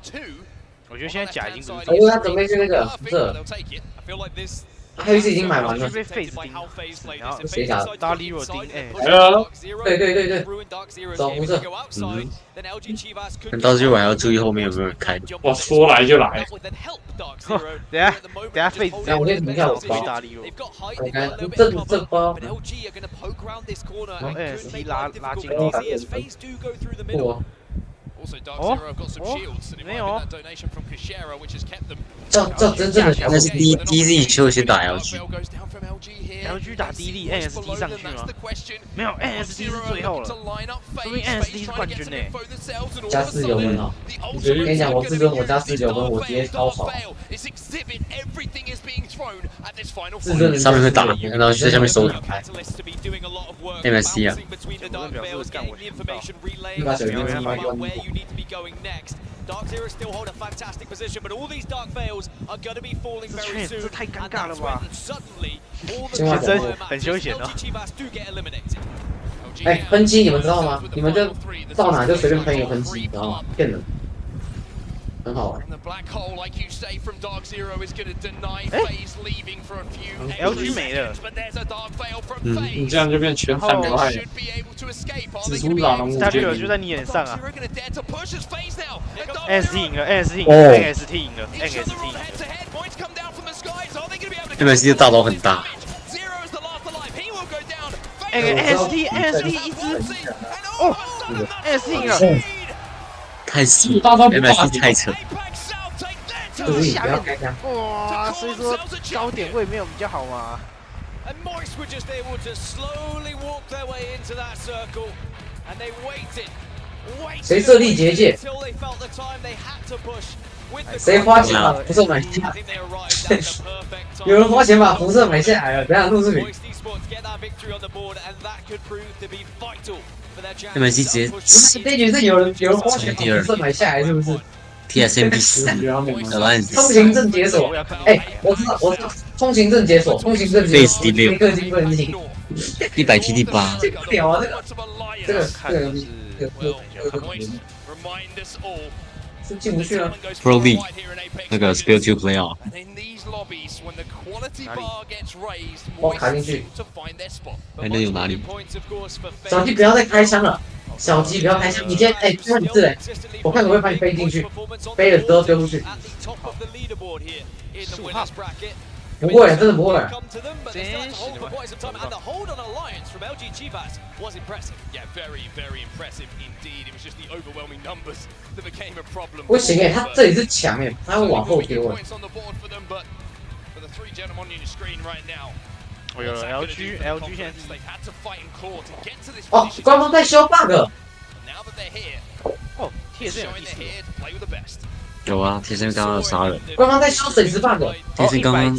E: 我觉得现在甲已经不是。
J: 因为他准备去那个这。 黑子已经买完了。
E: 被废子盯，然后
J: 谁打的？
E: 大力若盯，哎，
J: 对，找红色。
O: 但到最后还要注意后面有没有人开。
L: 哇，说来就来。
E: 等下废子，
J: 我先停下我包。
E: 大力若。
J: 你看这包。
E: 然后 ASD 拉进来。
J: 不。
E: 哦，没有。
J: 这真正的小
O: 那是DZ 球先打
E: LG 打低力 ，NSD 上去吗？没有 ，NSD 是最后了，说明 NSD 是冠军呢。
J: 加49分哦！我跟你讲，我自尊我加49分，我直接超爽。自尊
O: 上面会打，然后在下面收牌。MSC 啊。
E: 表示干我听不到。
J: 把小兵他妈关。
N: Dark Zero still hold a fantastic position, but all these dark veils are going to be falling very soon.
E: 这太尴尬了吧！
N: Suddenly, all the
E: 真很休闲哦。
J: 哎，喷漆你们知道吗？你们就到哪就随便喷一个喷漆，知道吗？骗人，很好玩。
E: LG 没了。
L: 你这样就变全残表害。蜘蛛长龙
E: 他队友就在你脸上啊 ！NST 赢了 ，NST 赢
O: 了
E: ，NST 赢了 ，NST 赢了。
O: MSC 的大刀很大。
E: NST 一只，哦 ，NST 赢了。
O: 太死 ，MSC 太扯。
J: 注意不要开枪。
E: 哇，所以说高点位没有比较好嘛。
N: And Moist were just able to slowly walk their way into that circle, and they waited.
J: 谁设立结界？谁花钱把辐射买下来？有人花钱把辐射买下来了，等下录视频。
O: MSC 直接，
J: 这局是有人花钱把辐射买下来，是不是？
O: TSM 第4，
J: 通行证解锁。哎，我知道，通行证解锁，通行证解锁。
O: 第6，
J: 氪金不能进。
O: 100 T 第8。
J: 这个屌啊，这个是进不去了。
O: Pro League 那个 Spill 2 Playoff。
J: 我卡进去。
O: 哎，那有哪里？
J: 小鸡不要再开枪了。 小鸡不要开枪！你今天哎，这你字哎，我看可不可以把你飞进去，飞了之后丢出去。不会，真的不会。不行哎，他这里是墙哎，他会往后丢哎。
E: 我有了 LG 现在
J: 哦，官方在修 bug。
E: 哦，贴身有意思。
O: 有啊，贴身刚刚杀人。
J: 官方在修水池 bug。
O: 贴身刚刚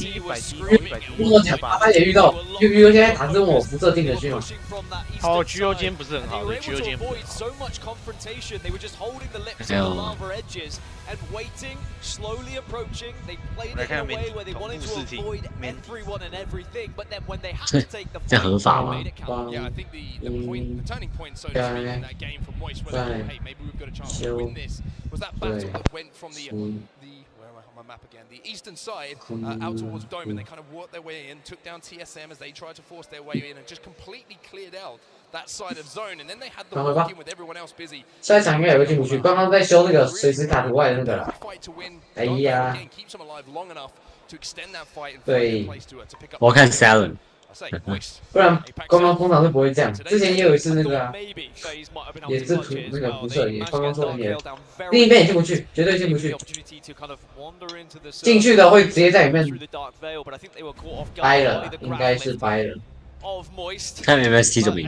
E: 跟
J: 我讲，他也遇到 UU 现在谈这我辐射定的讯号。
E: 好，GO 今天不是很好的，GO 今天不是很好。来看同步视听，
J: 这样合法吗？my
M: map again. The eastern side out towards Dome, and they kind of worked their way in, took down TSM as they tried to force their way in, and just completely cleared out that side of zone. And then they had the walk in with everyone else busy.
J: 下一场应该也会进不去，刚刚在修那个随时卡图外的那个啦。哎呀，对，
O: 我看 Salon。
J: 不然刚刚通常是不会这样。之前也有一次那个啊，也是那个辐射，也刚刚说也另一边也进不去，绝对进不去。进去的会直接在里面掰了，应该是掰了。
O: 看 MST 怎么赢。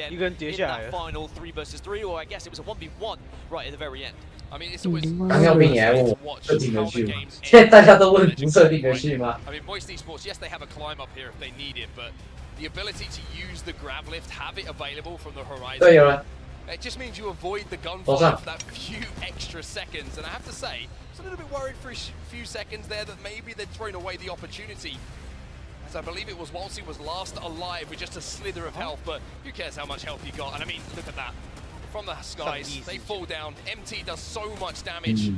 E: 一个人跌下来了。
J: 刚要兵也来问我设定的序吗？现在大家都问不设定的序吗？ 对，有人。
M: It just means you avoid the gunfire for that few extra seconds, and I have to say, I was a little bit worried for a few seconds there that maybe they'd thrown away the opportunity. As I believe it was Walsey was last alive with just a slither of health, but who cares how much health he got? And I mean, look at that. From the skies, they fall down. MT does so much damage.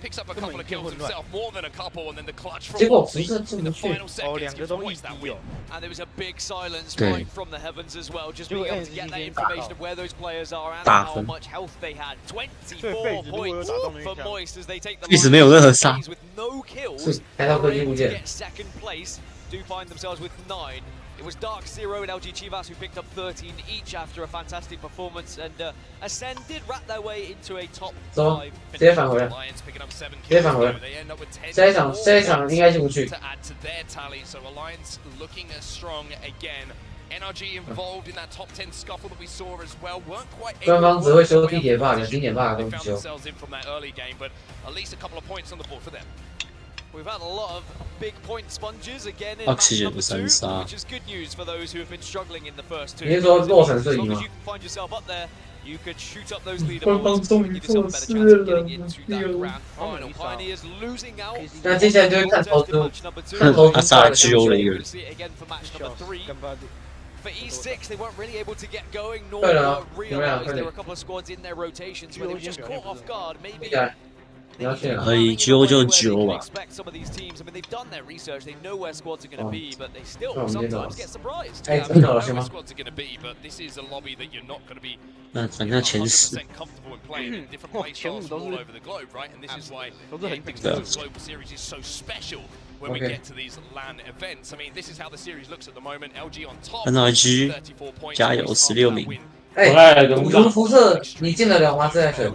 M: Picks up a couple of kills himself, more than a couple, and then the clutch from Walsey in the final seconds gives Moist that win.
N: And there was a big silence right from the heavens as well, just being able to get that information of where those players are and how much health they had. 24 points for Moist as they take the lead with no kills. Get second place, do find themselves with 9. It was Dark Zero and LG Chivas who picked up 13 each after a fantastic performance and ascended, wrapped their way into a top 5.
J: 直接返回来，直接返回来。下一场应该进不去。
M: NRG involved in that top 10 scuffle that we saw as well. Weren't quite
J: 官方只会修地铁 bug， 经典 bug 都不修。
M: themselves in from that early game, but at least a couple of points on the board for them.
N: We've had a lot of big point sponges again in
O: Oxygen
N: match number 2, which is good news for those who have been struggling in the first 2.
J: 你是说洛城瞬移
N: As long
J: 吗
N: as you can find yourself up there, you could shoot up those leaderboards and give yourself a better chance of getting into that grand final. Pioneers losing out.
J: 那接下来就会看投资，
O: 他杀了 GO 了一个人。
N: See it again for match number 3. For E6, they weren't really able to get going, nor realize there were a couple of squads in their rotations where they were just caught off guard. Maybe
O: 可以 GO 就 GO 吧。
N: expect some of these teams. I mean, they've done their research. They know where squads are going to be, but they still sometimes get surprised.
J: Hey,
M: They know where squads are going to be, but this is a lobby that you're not going to be
O: 那反正前10。
M: comfortable in playing in different playstyles from all over the globe, right? And this is why the global series is so special when we get to these LAN events. I mean, this is how the series looks at the moment. LG on top,
O: NRG
M: 34 points.
O: 加油，16名。
J: 哎，五毒辐射你进得了吗？这台水。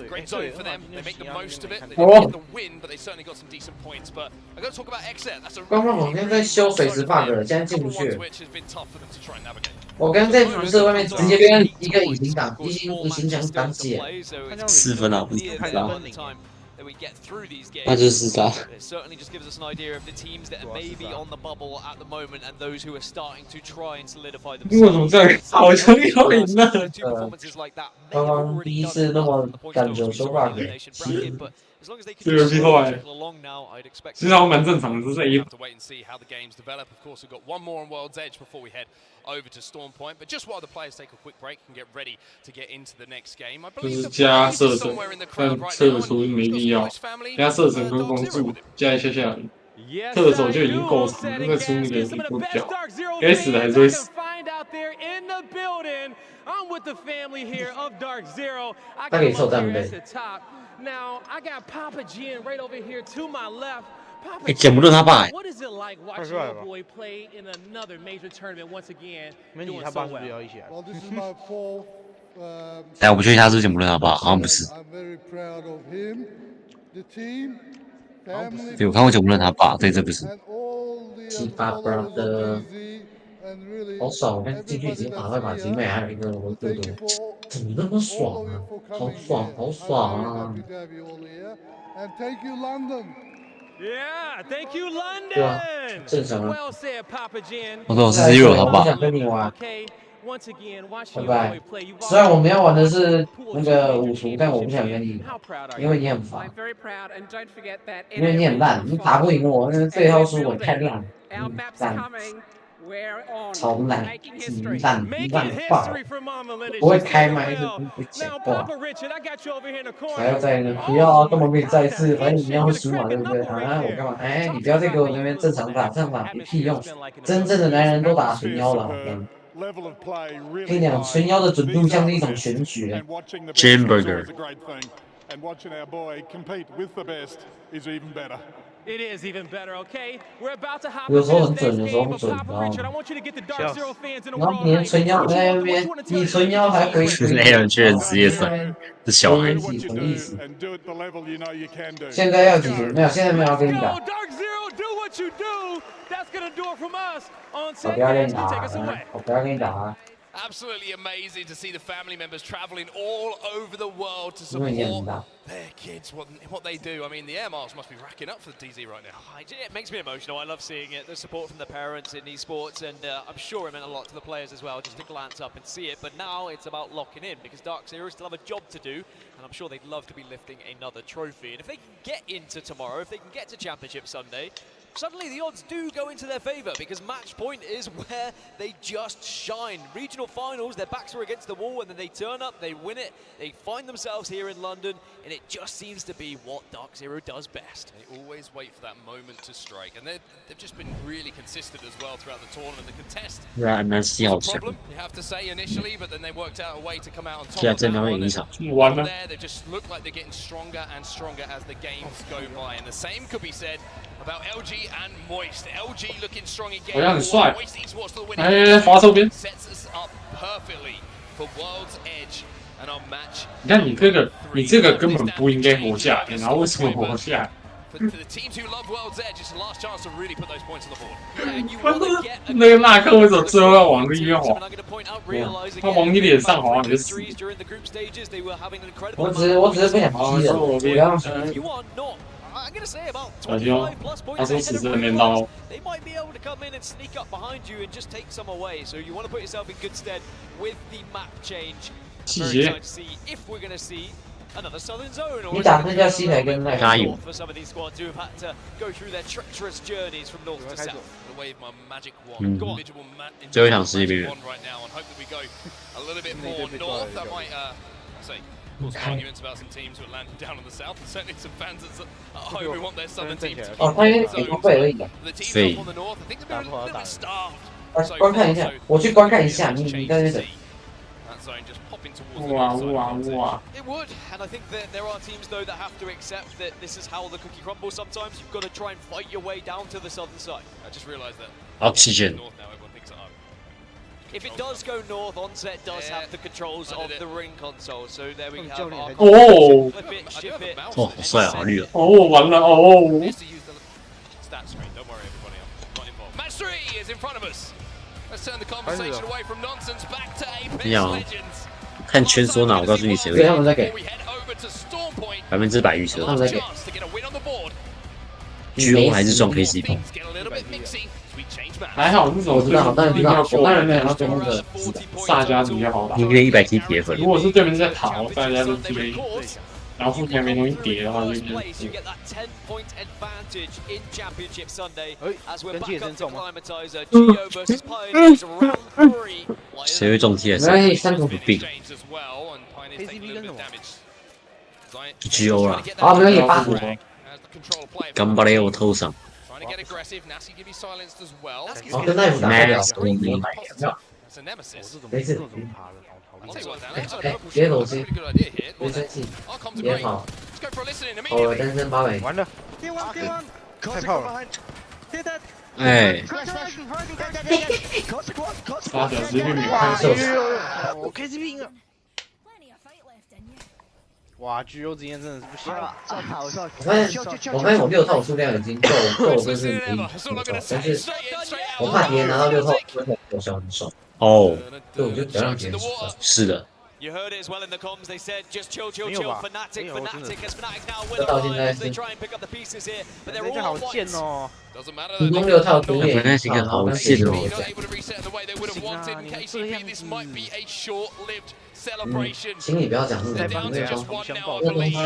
M: Great zone for them. They make the most of it. They didn't get the win, but they certainly got some decent points. But I got to talk about XZ. That's a
J: 官方好像在修水池 bug 了，现在进不去。
M: which has been tough for them to try and navigate.
J: 我刚在辐射外面直接被一个隐形挡，隐形墙挡解。
O: 4分啊，不是啦。
N: that we get through these games.
O: 那就是他。
N: It certainly just gives us an idea of the teams that are maybe on the bubble at the moment and those who are starting to try and solidify
J: 为什么
N: themselves.
J: 这好像要赢了？
N: Two performances like that.
J: 刚刚第一次那么赶着修 bug，
N: As long as they can
L: 这个
N: just
L: 后来
N: trickle along now, I'd expect.
L: 其实还蛮正常的，这一
M: Have to wait and see how the games develop. Of course, we've got one more on World's Edge before we head over to Storm Point. But just while the players take a quick break and get ready to get into the next game, I
L: 就
M: believe
L: 是
M: the
L: 加
M: prize
L: 射
M: is
L: 程，
M: somewhere in the
L: 但
M: crowd right
L: 撤
M: now.
L: 出
M: And
L: 没
M: of course,
L: 必
M: the
L: 要
M: Moist family,
L: 加射程跟
M: Dark
L: 攻
M: Zero
L: 速
M: with it.
L: 加一下而已。射手就已经够长了，那个出那个也不小，该死的还是会死。
F: I'm with the family here of Dark Zero. I
J: 他可以
F: come
J: 凑
F: up
J: 战
F: here
J: 备
F: at。the top. Now I got Papa G right over here to my left. Papa
O: 捡不到他爸。
F: What is it like watching your boy play in another major tournament once again?
E: 没你
F: Doing
E: 他
F: so
E: 爸是不是
F: well.
E: 要一起来？
R: Well, this is my fourth.
O: 但我不确定他是不是捡不到他爸，好像不是。
R: I'm very proud of him, the team, family,
O: 对，我看过捡不到他爸，对，这不是。
R: and all the
J: Keep up, brother. 好爽！我看进去已经打快把集美还有一个我哥哥，怎么那么爽啊？好爽，好爽啊！
R: And thank you, London.
F: Yeah, thank you,
J: 对啊，
F: London.
J: 正常啊。
F: Well said, Papa Jan.
O: 我说46好不好？
J: 想跟你玩，
F: Once again, watch
J: 拜
F: your
J: 拜
F: boy play. You've
J: 虽然我们要玩的
F: already
J: 是
F: pulled
J: 那
F: two
J: 个
F: major
J: 五图，但我不想跟你
F: How proud are
J: 因为
F: you?
J: 你很烦，
H: I'm very proud, and don't forget that
J: 因为你很烂，你打不赢我，那个最后输我太烂，
H: our map's
J: 烂，
H: coming. We're on.
J: 超烂，
H: Making history.
J: 烂
F: Making
J: 烂爆，
F: history for Mama Linda.
J: 不会
F: She's
J: 开
F: doing
J: 麦就
F: well.
J: 不讲
F: Now,
J: 话。
F: Papa Richard, I got you over here in the
J: 还要
F: corner.
J: 在那不要啊，干嘛给你再一次？反正你要会输嘛，对不对？啊，我干嘛？哎，你不要再给我那边正常打，这样打没屁用。真正的男人都打纯妖了，跟你讲，纯妖的准度像是一种玄学。
O: Jamburger。
R: And watching our boy compete with the best is even better.
F: It is even better, okay? We're about to hop
J: 有
F: into
J: 时候很
F: this
J: 准，
F: next
J: 有时候
F: game,
J: 不
F: but
J: 准，
F: Papa
J: 然
F: Richard, I
J: 后，
F: want you to get the Dark Zero fans in a
J: 然后
F: world
J: 连
F: hype.
J: 纯妖
F: What
J: 在
F: you
J: 那
F: want
J: 边
F: to tell
J: 比
F: you
J: 纯妖还可以，
O: 黑人确认职业赛是小孩。
J: 什么意思？
R: And do it the level you know you can do.
J: 现在要几局？没有，现在没有要跟你打。
F: Go, Dark Zero, do what you do. That's gonna do it from us. On
J: 我
F: set,
J: 不要跟
F: fans,
J: 你
F: you
J: 打
F: take us away.
J: 我不要跟你打啊！
M: Absolutely amazing to see the family members traveling all over the world to
J: 因为你很
M: support
J: 大。
M: their kids, what they do. I mean, the air miles must be racking up for the DZ right now.
N: It makes me emotional. I love seeing it. The support from the parents in esports, and I'm sure it meant a lot to the players as well, just to glance up and see it. But now it's about locking in, because Dark Zero still have a job to do, and I'm sure they'd love to be lifting another trophy. And if they can get into tomorrow, if they can get to Championship Sunday, suddenly the odds do go into their favour, because match point is where they just shine. Regional finals, their backs are against the wall, and then they turn up, they win it, they find themselves here in London, and it just seems to be what Dark Zero does best.
M: They always wait for that moment to strike, and they've just been really consistent as well throughout the tournament. The contest was a problem, you have to say, initially, but then they worked out a way to come out on top of that one. And from there, they just look like they're getting stronger and stronger as the games go by. And the same could be said about LG and Moist. LG looking strong again. Moist esports to the winning. Sets us up perfectly for World's Edge and our match.
L: 你看你这个根本不应该活下来，然后为什么活下来？
M: For the teams who love World's Edge, it's the last chance to really put those points on the board.
L: 那个纳克为什么最后要往这边滑？他往你脸上滑你就死。
J: 我只是不想踢人，不要。
N: I'm going to say about
L: 25
N: plus points
L: 他说
N: ahead
L: 死
N: of
L: 在那
N: Red
L: 边刀。
N: Lions. They might be able to come in and sneak up behind you and just take some away. So you want to put yourself in good stead with the map change. I'm very excited to see if we're going to see another Southern Zone or for some of these squads who have had to go through their treacherous journeys from north to south.
M: Wave my magic wand. Go on. Right now, and hope that we go a little bit more north. That might say. Of course, arguments about some teams who are landing down on the south, and certainly some fans at home who want their southern team to keep the teams up on the north. I think they've been a little bit starved.
J: 观看一下，我去观看一下，你在那等。
M: That zone just popping towards
N: It would, and I think that there are teams though that have to accept that this is how the cookie crumbles. Sometimes you've got to try and fight your way down to the southern side.
M: I just realised that.
O: Oxygen.
M: North now, everyone thinks that.
N: If it does go north, Onset does have the controls of the ring console, so there we have our
L: Oh!
N: flip it, ship it.
O: 哦，好帅啊，好绿啊！
L: 哦，完了哦！
M: Stat screen, don't worry everybody, I'm not involved. Match 3 is in front of us. Let's turn the conversation away from nonsense back to Apex
O: 你想
M: Legends.
O: 看圈缩呢？我告诉你谁会
J: 他们在给
O: 100%预测。
J: 他们在给。
O: GO 还是撞 KCP？
L: 还好，这种知道，但一定要过，当然没想到对面的萨迦比较好打。
O: 因为100T 铁粉。
L: 如果是对面在逃，大家都追，然后后面没东西叠的话，就
O: 谁会中 TS？
J: 没三种不必。
O: GO 啦。
J: 啊，没有也8股。
O: 頑張れよ父さん。
J: 哦，跟奈夫打不了，没事。别走心，别生气，也好。哦，单身800。
E: 完了，太炮了。
O: 哎。
L: 发表直接被看受死。
E: 我 KCP 赢了。哇，GO 经验真的是不行。
J: 我发现我6套数量已经够，就是可以但是我怕敌人拿到6套，我想很爽。
O: 哦，
J: 对，我就不要让别人爽。
O: 是的。
N: You heard it as well in the comms. They said just chill, chill, chill. Fnatic, as Fnatic's now winner as they try and pick up the pieces here, but they're all on white.
M: Doesn't matter.
J: 提供6套图也
O: 那是一个好线路。
M: able to reset the way they would have wanted. KCP, this might be a short-lived celebration.
J: 请你不要讲那么
M: They're down to
J: 多。
M: just one now, I believe.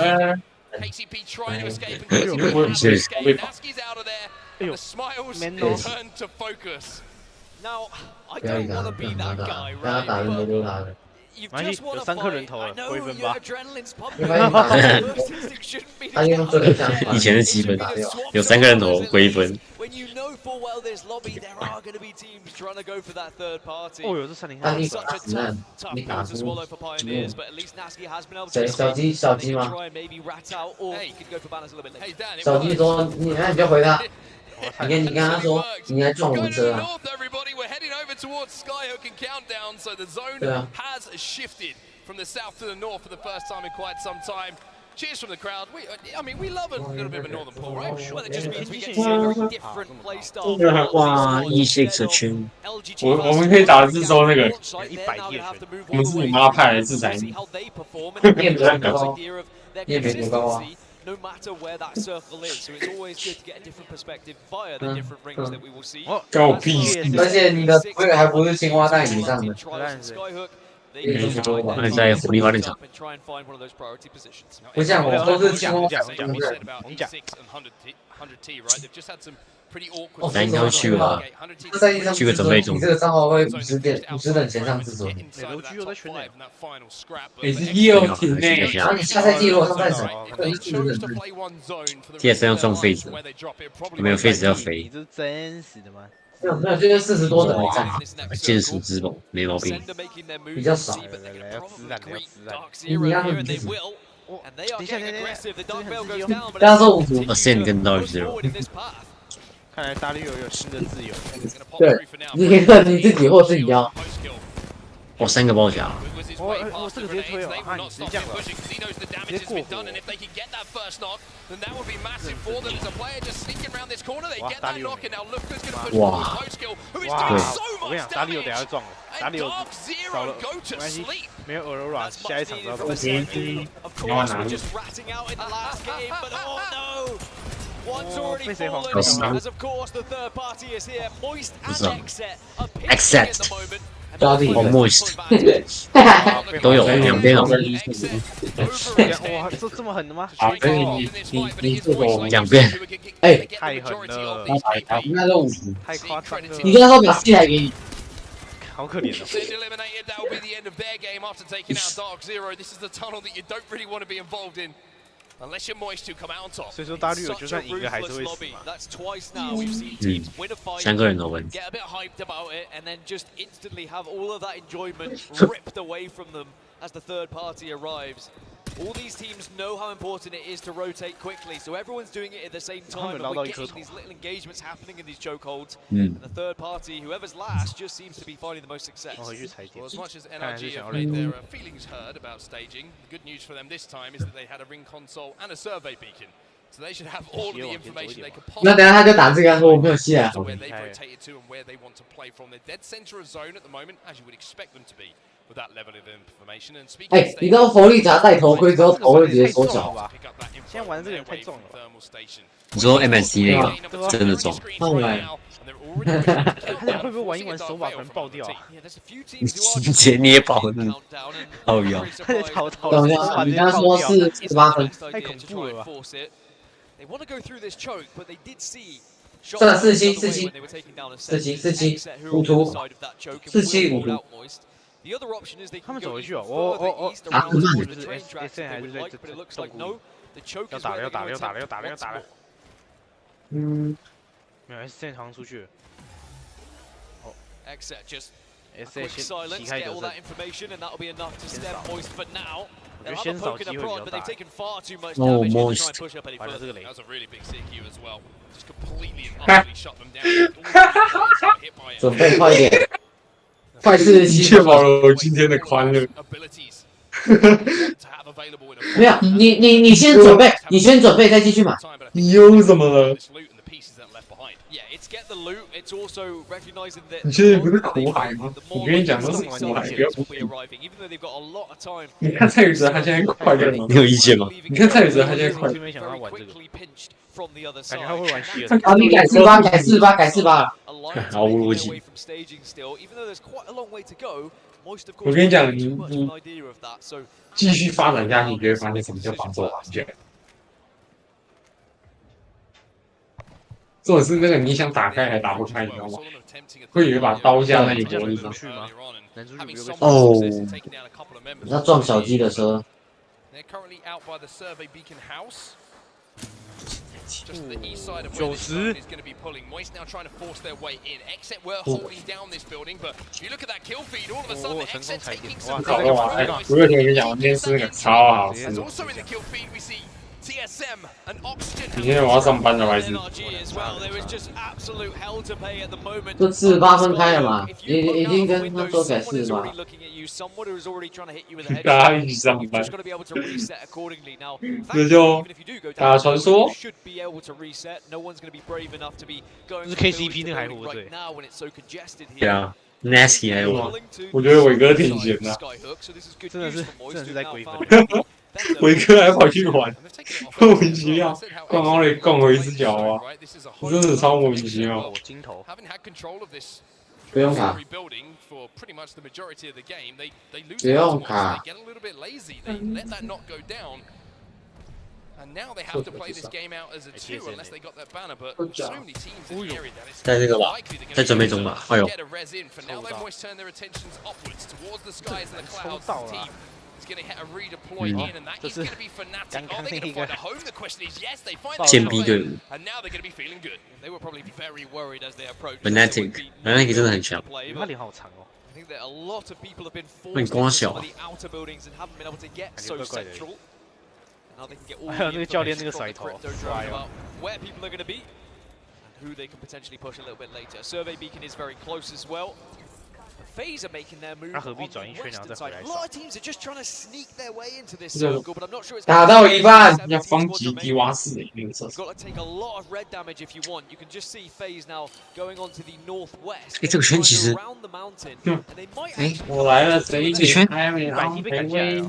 M: KCP trying to escape and escape. Naski's out of there. And the smiles turn to focus.
N: Now, I don't want to be that guy, right? But you've just won a fight. I know your adrenaline's pumping.
O: 以前是7分，有3个人投归分。
N: When you know full well this lobby, there are going to be teams trying to go for that third party.
E: 哦哟，这3-0
N: Such a tough pill to swallow for Pioneers, but at least Nasky has been able to
J: 小鸡吗？
N: try and maybe rat out, or he could go for banners a little bit later.
J: 小鸡说：“你不要回他，你跟他说，你来撞我们车啊！”
M: Everybody, we're heading over towards Skyhook and Countdown, so the zone has shifted from the south to the north for the first time in quite some time. Cheers from the crowd. I mean, we love a little bit of a northern pull, right?
N: Well, it just means we get to see a very different play style.
O: 哇，E6 圈。
L: 我们可以打的是说那个100夜圈，我们自己妈派来制裁你。
J: 你也不要搞，你也别多高啊。
N: No matter where that circle is, so it's always good to get a different perspective via the different rings that we will see.
L: 关我屁事！
J: 而且你的队友还不是青蛙蛋以上的。
O: 那在狐狸花练场。
J: 不像我都是青蛙。
O: 那应该会去吧？去个准备中。
J: 你这个账号会50等前上自尊。
E: 刘居又在圈内。
L: 你是1-6挺内。
J: 然后你下赛季如果上战场
O: ，TS 要撞face，没有 face 要飞。
E: 你这是真实的吗？
J: 没有，这个40多等没战。
O: 剑术之猛，没毛病。
J: 比较少。
E: 来，要自然。
J: 你让他们
E: 等一下，
J: 大家说
O: Ascend 跟 Dark Zero。
E: 看来大绿有新的自由。
J: 对，你可以测你自己或是你要。
O: 哦，3个包夹。
E: 我这个直接推哦，啊，你直接降了，直接过火。
O: 哇！
E: 哇！我跟你讲，大绿有等下就撞了，大绿有糟了，没关系，没有 Aurora， 下一场知道怎么接。
L: 你要拿路。
N: One's already fallen, as of course the third party is here. Moist and Exet at the moment.
O: 哦 ，Moist 都有2边哦。
E: 哇，这么狠的吗？
L: 啊，所以你这个
O: 2边，
J: 哎，
E: 太狠了，
J: 应该都50，
E: 太夸张了。
J: 你跟他说把 C 台给你，
E: 好可怜哦。
M: That will be the end of their game after taking out Dark Zero. This is the tunnel that you don't really want to be involved in. Unless you're moist to come out on top.
E: 所以说大绿友就算赢了还是会死嘛。
N: That's twice now we've seen teams win a fight,
O: 3个人投分
N: get a bit hyped about it, and then just instantly have all of that enjoyment ripped away from them as the third party arrives. All these teams know how important it is to rotate quickly, so everyone's doing it at the same time, and we're getting these little engagements happening in these chokeholds. And the third party, whoever's last, just seems to be finding the most success.
M: Well, as much as NRG have made their feelings heard about staging, the good news for them this time is that they had a ring console and a survey beacon. So they should have all of the information they could possibly.
J: 那等下他就打这个，说我没有戏啊。
M: Where they've rotated to and where they want to play from. They're dead center of zone at the moment, as you would expect them to be. With that level of information and speaking.
J: 哎，你知道佛利达戴头盔之后头会直接缩小吧？
E: 现在玩这个人太重了。
O: 你说 MSC 那个真的重。
J: 当然。
E: 他会不会玩一玩手把可能爆掉啊？
O: 直接捏爆的，好摇。
J: 等一下，你刚刚说是18分，
E: 太恐怖了吧？
N: They want to go through this choke, but they did see.
J: 算了，47五图，47五图。
N: The other option is they
E: 他们
N: can
E: 走
N: go
E: 回去哦，
N: further east
J: 啊，
N: around
J: 慢
N: the train tracks they would like, but it looks like no. The choke is where they're going to attempt once more.
J: 嗯，
E: 没有 ，S 好像出去了。哦
N: Exet just a
E: ，S
N: quick
E: 先
N: silence,
E: 旗开
N: get
E: 得
N: all
E: 胜
N: that。information, and that'll be enough to stem Moist for now.
E: 我觉
N: They'll
E: 得
N: have
E: 先
N: a
E: 扫
N: poke
E: 机
N: and a
E: 会比
N: prod,
E: 较
N: but
E: 大
N: they've。taken far too much
O: Oh,
N: damage to try
O: Moist.
N: and push up any
E: 完了这
N: further.
E: 个雷
M: That was a really big CQ as well. Just completely and utterly shut them down.
J: 准备快点，快47，
L: 确保了我今天的欢乐。
J: 没有，你先准备，你先准备再继续买。
L: 你又怎么了？你现在不是苦海吗？我跟你讲，都是苦海，不要不听。你看蔡宇哲他现在快乐吗？
O: 你有意见吗？
L: 你看蔡宇哲他现在快乐。
E: 没想到玩这个，感觉他会玩希尔。
J: 啊，你改48，
O: 毫无逻辑。
L: 我跟你讲，你继续发展下去，你就会发现什么叫防守玩家。或者是那个你想打开还打不开，你知道吗？会有一把刀架在你脖子上。
J: 哦，那撞小鸡的时候。
E: 90。哦，成功踩点！哇，
L: 搞到哇！哎，五月天跟你讲，我今天吃那个超好吃。明天我要上班了，还是？
J: 就48分开了嘛，已经跟他说改48。
L: 大家一起上班，这就打传说。
E: 就是 KCP 那个还活着。
O: 对啊 ，Nasty 还有。
L: 我觉得伟哥挺闲的，
E: 真的是在鬼粉。
L: 伟哥还跑去玩，莫名其妙，刚好嘞共回一只脚啊，真的超莫名其妙。
E: 金头。
J: 不用卡。不用卡。
O: 在这个吧，在准备中吧。哎呦，
E: 抽到了。这是刚刚那个
O: 贱逼队伍 ，Fnatic 真的很强。
E: 他脸好长哦。
O: 那你光小啊？
E: 感觉怪怪的。还有那个教练那个甩头，帅哦。他何必转一圈然后再回来
L: 打到一半要放几滴瓦斯的那个射手。
O: 哎，这个圈其实，
L: 哎，我来了，这一
O: 圈
L: I am on my way,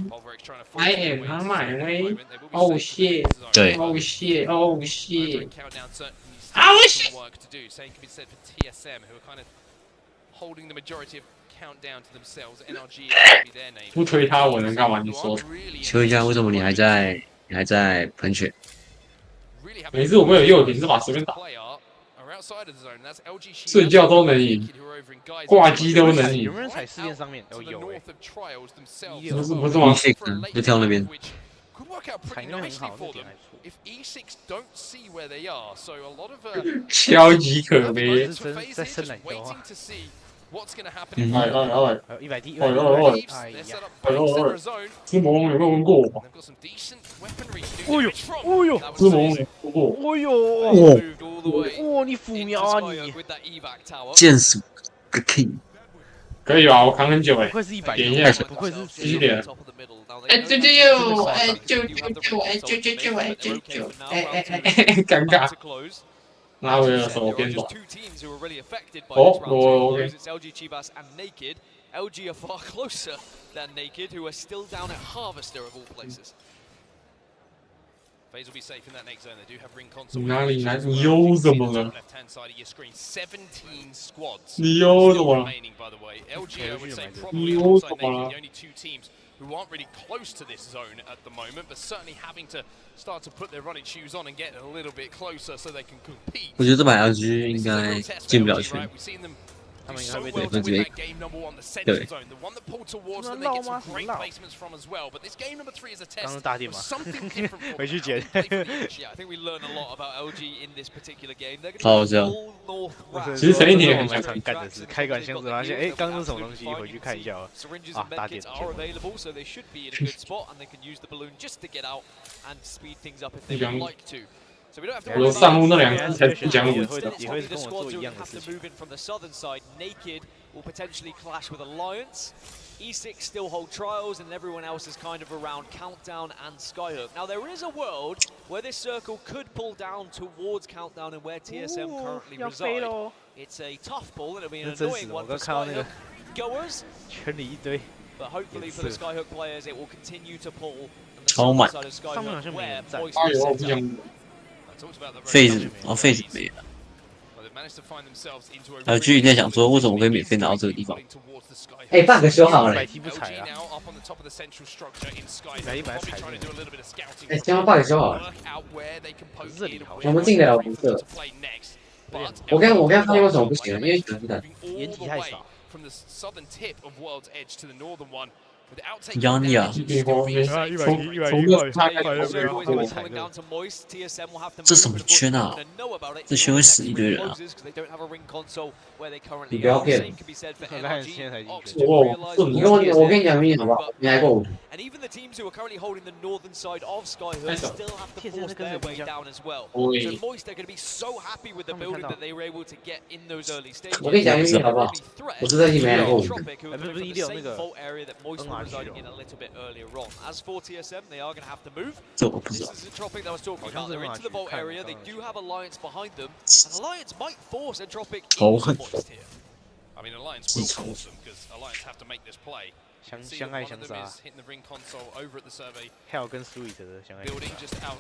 L: I am on my way. Oh shit!
O: 对
L: Oh shit! Oh shit!
M: Holding the majority of countdown to themselves. NRG
L: 不推他我能干嘛？你说？
O: 请问一下，为什么你还在喷泉？
L: 每次我们有右点，这把随便打，睡觉都能赢，挂机都能赢。
E: 有没有人踩4边上面？有
L: 不是吗？
O: 就跳那边。
E: 踩那很好，那点还错。
L: 超级可悲。
E: 是在伸懒腰啊。100滴，
L: 之魔有没有问过我？
E: 哦呦，
L: 之魔问过。
E: 哦呦，哇，你辅瞄啊你！
O: 剑术个 king。
L: 可以吧？我扛很久哎。
E: 不愧是100，
L: 点一下，
E: 不愧是
L: 继续点。哎救！尴尬。拉回了手边短。哦，我 OK。LG
N: are far closer than Naked, who are still down at Harvester of all places. FaZe will be safe in that next zone. They do have ring console.
L: 哪里来？你又怎么了？
M: Left-hand side of your screen, 17 squads.
L: 你又怎么了？
M: remaining, by the way. LG, I would say,
L: 你
M: probably
L: 又
M: alongside
L: 怎么
M: Naked,
L: 了
M: the only two teams who aren't really close to this zone at the moment, but certainly having to start to put their running shoes on and get a little bit closer so they can compete.
O: 我觉得这把 LG 应该进不了圈。
E: 他们应该会
O: 对分局 A， 对。
E: 刚刚大电吗？回去捡。
O: 好，这样。
L: 其实陈一婷很
E: 蛮常干的是，开管箱子发现，哎，刚刚是什么东西？回去看一下啊，大电。
L: 我上路那2只才不讲理，
E: 也会跟我做一样的事情。
N: E6 still hold trials, and everyone else is kind of around Countdown and Skyhook. Now, there is a world where this circle could pull down towards Countdown and where TSM currently reside. It's a tough ball, and it'll be an annoying one for Skyhook goers. But hopefully for the Skyhook players, it will continue to pull.
O: Oh my. 费子哦，费子没了。还有剧在想说，为什么可以免费拿到这个地方？
J: 哎，bug修好了。哎，千万 bug 修好了。我们进得了红色。我刚发现为什么不行，因为选不能。
E: 掩体太少。
O: 杨呀，这什么圈啊？这圈会死一堆人啊！
J: 你不要骗我！我跟你讲秘密好不好？你来过我。
N: And even the teams who are currently holding the northern side of Skyhook still have to force their way down as well. So Moist are going to be so happy with the building that they were able to get in those early stages.
J: 我跟你讲秘密好不好？我是在你没来过我。
N: 不是16那个 area that Moist were residing in a little bit earlier on. As for TSM, they are going to have to move. This is Entropic that I was talking about. They're into the vault area. They do have Alliance behind them. And Alliance might force Entropic into Moist here.
M: I mean, Alliance will force them because Alliance have to make this play.
E: 相爱相杀。还有跟 Sweet 的相爱相杀。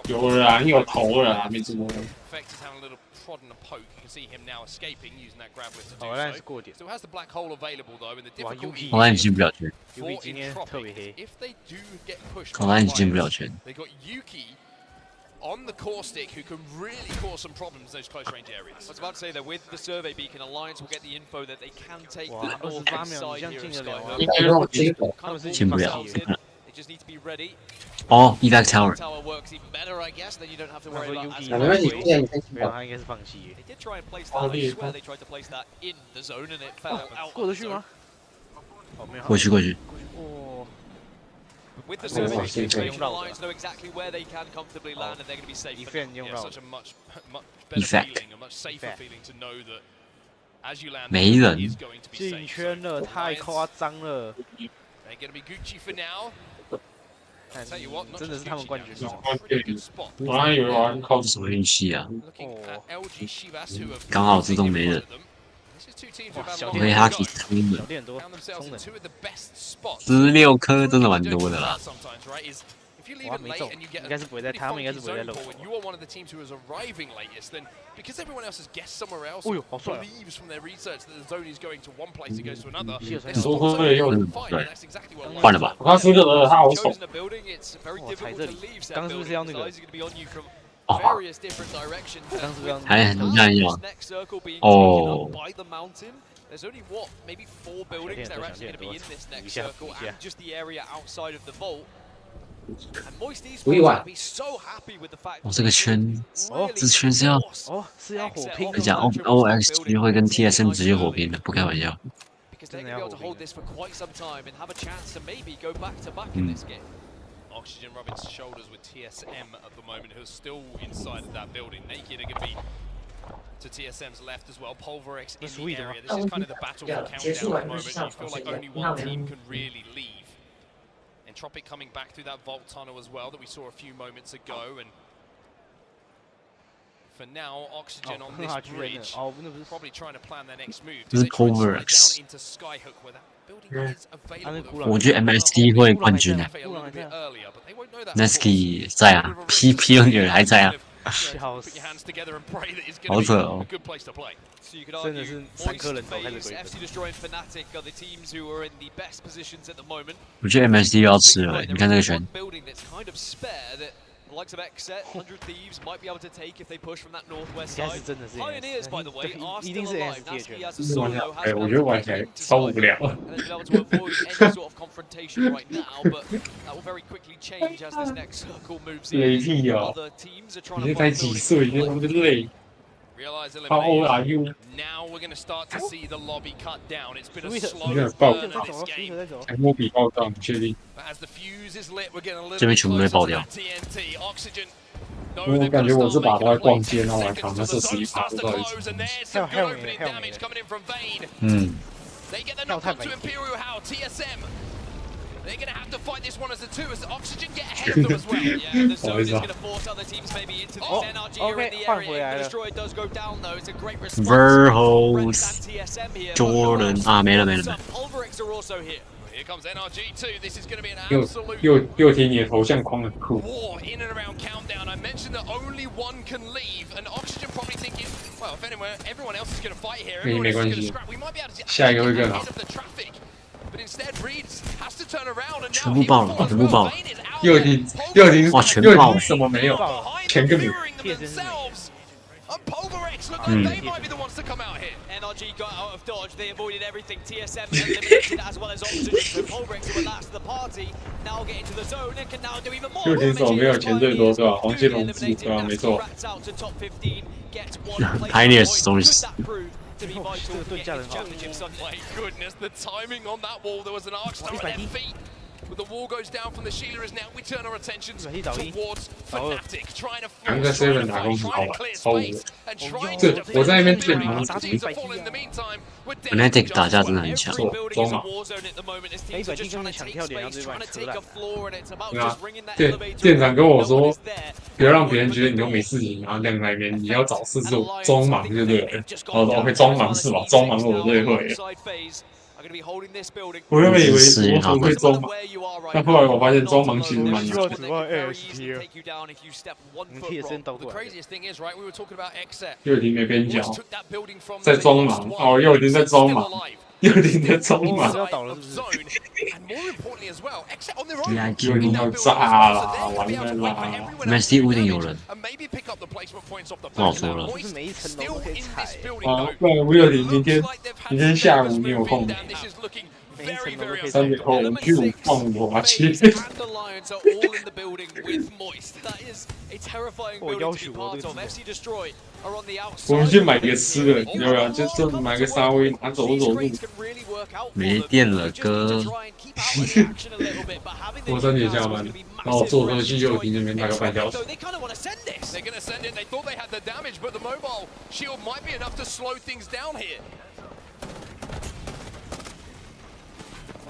L: 有了啊，你有头了啊，没什么。
E: 好，那是过点。
M: 哇
O: 好像进不了圈。
E: Yuki 今天特别黑。
O: 好像进不了圈。
M: on the core stick who can really cause some problems in those close range areas.
N: I was about to say that with the survey beacon, Alliance will get the info that they can take the northern side here of Skyhook.
O: 进不了。
N: They just need to be ready.
O: 哦 ，evac tower.
N: Tower works even better, I guess. Then you don't have to worry about as
E: 没关系，他应该是放弃。
N: They did try and place that. I swear they tried to place that in the zone and it fell out.
E: 过得去吗？
O: 过去。
N: With the survey situation, Alliance know exactly where they can comfortably land and they're going to be safe.
M: Yeah, such a much better feeling, a much safer feeling to know that as you land,
O: 没人
M: is going to be safe.
E: 进圈了，太夸张了。
M: They're going to be Gucci for now.
E: 真的是他们冠军。
L: 我还以为我要靠
O: 什么运气啊？刚好自动没人。 因为他其实聪明，16颗真的蛮多的啦。
E: 哇，没中，应该是不会在，他们应该是不会在漏。哦呦，好帅！
L: 你说会不会又
O: 对，换了吧？
L: 我刚输了，他好丑。
E: 我踩这里，刚是不是要那个？
O: 哦，还很像样。哦。
N: There's only what, maybe 4 buildings that are actually going to be in this next circle, and just the area outside of the vault. And Moist Esports will be so happy with the fact.
O: 这个圈，这圈是要
E: 是要火拼。
O: 你讲 OX 会跟 TSM 直接火拼的，不开玩笑。
N: Because they're going to be able to hold this for quite some time and have a chance to maybe go back to back in this game.
M: Oxygen rubbing shoulders with TSM at the moment, who are still inside of that building. Naked are going to be to TSM's left as well. Pulverex in the area. This is kind of the battle for countdown at the moment. You feel like only one team can really leave. Entropic coming back through that vault tunnel as well that we saw a few moments ago. And for now, Oxygen on this bridge, probably trying to plan their next move.
O: 这是 Pulverex。
M: into Skyhook where that building is available.
O: 我觉得 MST 会冠军啊。Nesky 在啊 ，P 那个人还在啊。
E: 笑死！
O: 好扯哦！
E: 真的是3颗人头开始鬼粉。
O: 我觉得 MSD 要吃了，你看这个圈。
N: likes of Xset, 100 Thieves might be able to take if they push from that northwest side. Pioneers, by the way, are still alive. Nasty as a solo has been able to avoid any sort of confrontation right now, but that will very quickly change as this next circle moves in. Other teams are trying to find
L: How old are you?
M: Now we're going to start to see the lobby cut down. It's been a slow burn of this game. As the fuse is lit, we're getting a little bit closer to that TNT. Oxygen.
L: 我感觉我这把都在逛街，然后来扛那41%不到底。
M: And there's some good opening damage coming in from Vayne.
E: 跳太白。
M: They're going to have to fight this one as a 2 as Oxygen get ahead of them as well. Yeah, the zone is going to force other teams maybe into this NRG are in the area. The destroyer does go down though. It's a great response.
O: Verhoes Jordan 啊，没了。
M: Pulverix are also here. Here comes NRG 2. This is going to be an absolute
L: 又提你的头像框很酷。
M: war in and around Countdown. I mentioned that only one can leave, and Oxygen probably thinking, well, if everyone else is going to fight here, everyone else is going to scrap. We might be able to get ahead of the traffic. But instead, Reeds has to turn around and
O: 全部爆了，全部爆了。
L: 又停，
O: 哇，全爆了。
L: 什么没有？全个没有。
M: And Pulverix look like they might be the ones to come out here. NRG got out of dodge. They avoided everything. TSM eliminated as well as Oxygen. So Pulverix, who were last of the party, now get into the zone and can now do even more.
L: 就停手没有前最多对吧？黄金龙子对吧？没错。
O: Pioneers 终于死。
M: To be vital to get into championship Sunday. My goodness, the timing on that wall. There was an Arcstar at their feet. But the wall goes down from the Sheila as now we turn our attentions towards Fnatic, trying to force trying to clear space and trying to defend the teams are falling in the meantime.
O: Fnatic 打架真的很强。
L: 中嘛。店长跟我说，不要让别人觉得你都没事情，然后两个那边你要找事做，中忙就对了。我说 OK， 中忙是吧？中忙我最会。 我原本以为我会中忙，但后来我发现中忙其实蛮有的。又已经没边角，在中忙哦，又已经在中忙，又已经在中忙。又已经要炸了，完了啦
O: ！Messi 屋顶有人，不好说了。
L: 啊，不然吴又廷明天下午你有空？ 3点后我们去5放我去。我们去买个吃的，要不要？就买个沙威玛走路。
O: 没电了，哥。
L: 我3点下班，然后我坐车去右庭那边大概半小时。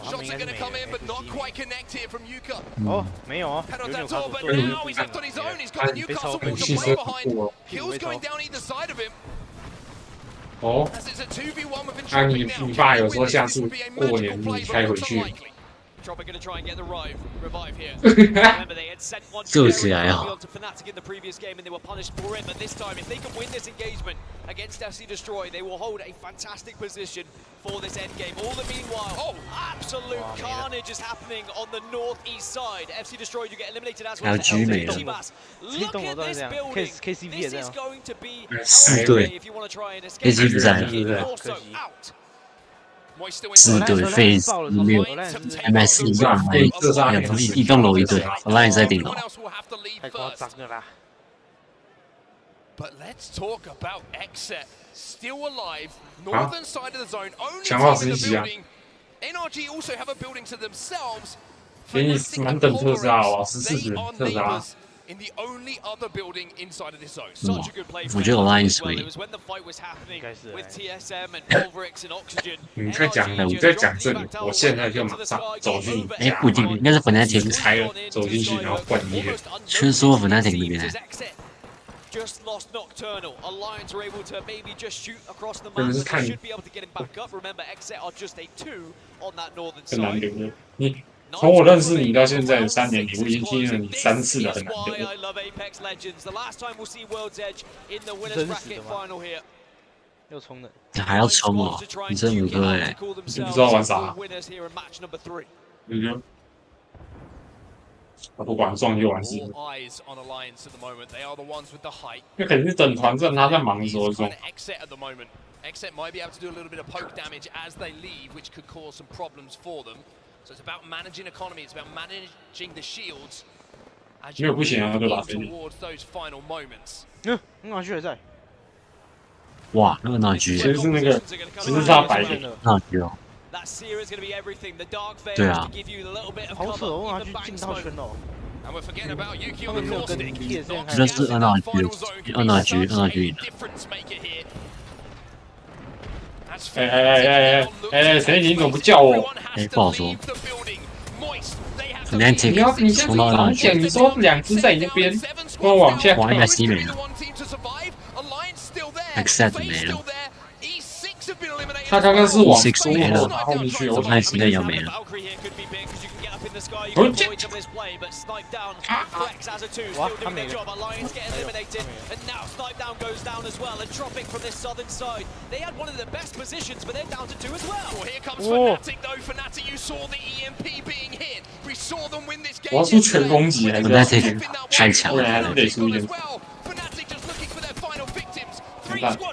M: Shots are going to come in, but not quite connect here from Yuka.
E: 哦，没有啊。
M: Head on that door, but now he's left on his own. He's got the Newcastle wall to play behind. Kills going down either side of him.
L: 哦，啊，你爸有说下次过年你开回去。
M: Chopper going to try and get the revive here.
O: Remember they had sent one to
M: Fnatic in the previous game and they were punished for it, but this time if they can win this engagement against FC Destroy, they will hold a fantastic position for this end game. All the meanwhile, absolute carnage is happening on the northeast side. FC Destroy you get eliminated as well as Chivas. Look at this building. This is going to be if you want to try and escape.
O: KC
M: Also out.
O: 4队 Phase 6 MS 一栋楼一队 ，Alliance 在顶楼。
E: 太夸张了啦！
M: But let's talk about Exet still alive, northern side of the zone, only team in the building. NRG also have a building to themselves.
L: 给你满等特杀啊，14等特杀。
M: In the only other building inside of this zone. Such a good play.
O: 我觉得 Alliance 会。
M: It was when the fight was happening with TSM and Pulverix and Oxygen.
L: 你在讲这里，我现在就马上走进。
O: 哎，不一定，应该是Fnatic
L: 拆了，走进去然后换一个。
O: 全说 Fnatic 那边。
M: Just lost Nocturnal. Alliance are able to maybe just shoot across the map. They should be able to get him back up. Remember, Exet are just a 2 on that northern side.
L: 你从我认识你到现在3年里，我已经听了你3次了，很难得。
E: 又冲了，
O: 还要冲哦！你真牛哥哎！
L: 你不知道玩啥？我不管撞就完事。那肯定是等团战，他在忙的时候撞。
M: Exet might be able to do a little bit of poke damage as they leave, which could cause some problems for them. So it's about managing economy. It's about managing the shields as you move towards those final moments.
E: 很好学在。
O: 哇，那个哪局？
L: 其实是那个，其实是他白的
O: 哪局哦？对啊。
E: 好扯哦，他去进到圈哦。
O: 这是2哪局？2哪局？2哪局？
L: 谁你怎么不叫我？
O: 不好说。Fnatic
L: 你先往前，你说2只在你那边，跟我往下。
O: 哇，应该 C 没了 ，Accept 没了。
L: 他刚刚是往后面去，我
O: 看现在要没了。
L: 不是
E: 哇，他没了。
L: 我要出全攻击还是
O: Fnatic 太强了，
L: 还是得输一点。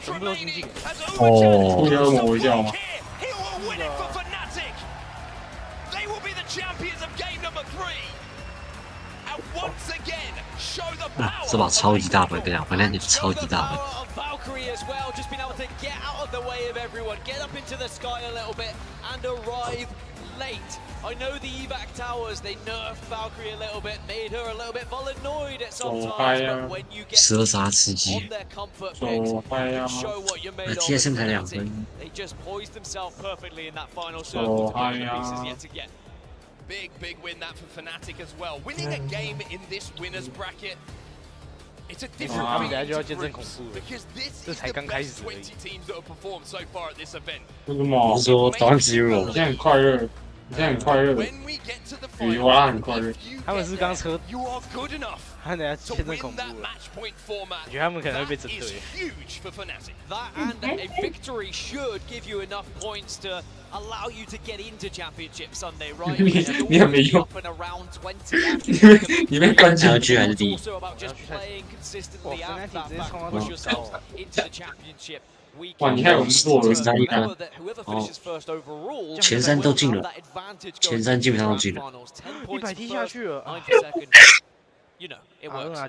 E: 全部都经济。
O: 哦。
L: 出妖魔一叫吗？
O: 这把超级大本，跟你讲 ，Fnatic 超级大本。
N: I know the evac towers, they nerfed Valkyrie a little bit, made her a little bit volatile at some times, but when you get on their comfort picks, you can show what you're made of. They just poised themselves perfectly in that final circle to put the pieces yet again.
M: Big win that for Fnatic as well. Winning a game in this winners bracket. It's a different because this is the best 20 teams that have performed so far at this event.
L: 为什么？
O: 说当 Zero，
L: 你现在很快乐，你现在很快乐，比我很快乐。
E: 他们是刚车，他等下变成恐怖了。我觉得他们可能会被针对。
N: That and a victory should give you enough points to allow you to get into Championship Sunday, right?
L: 你很没用。你被关进
O: 去还是第一？ 哇，
L: 你还有做了
O: 3一看，哦，前3都进了，前3基本上都进了。
E: 100踢下去了。
O: 110，100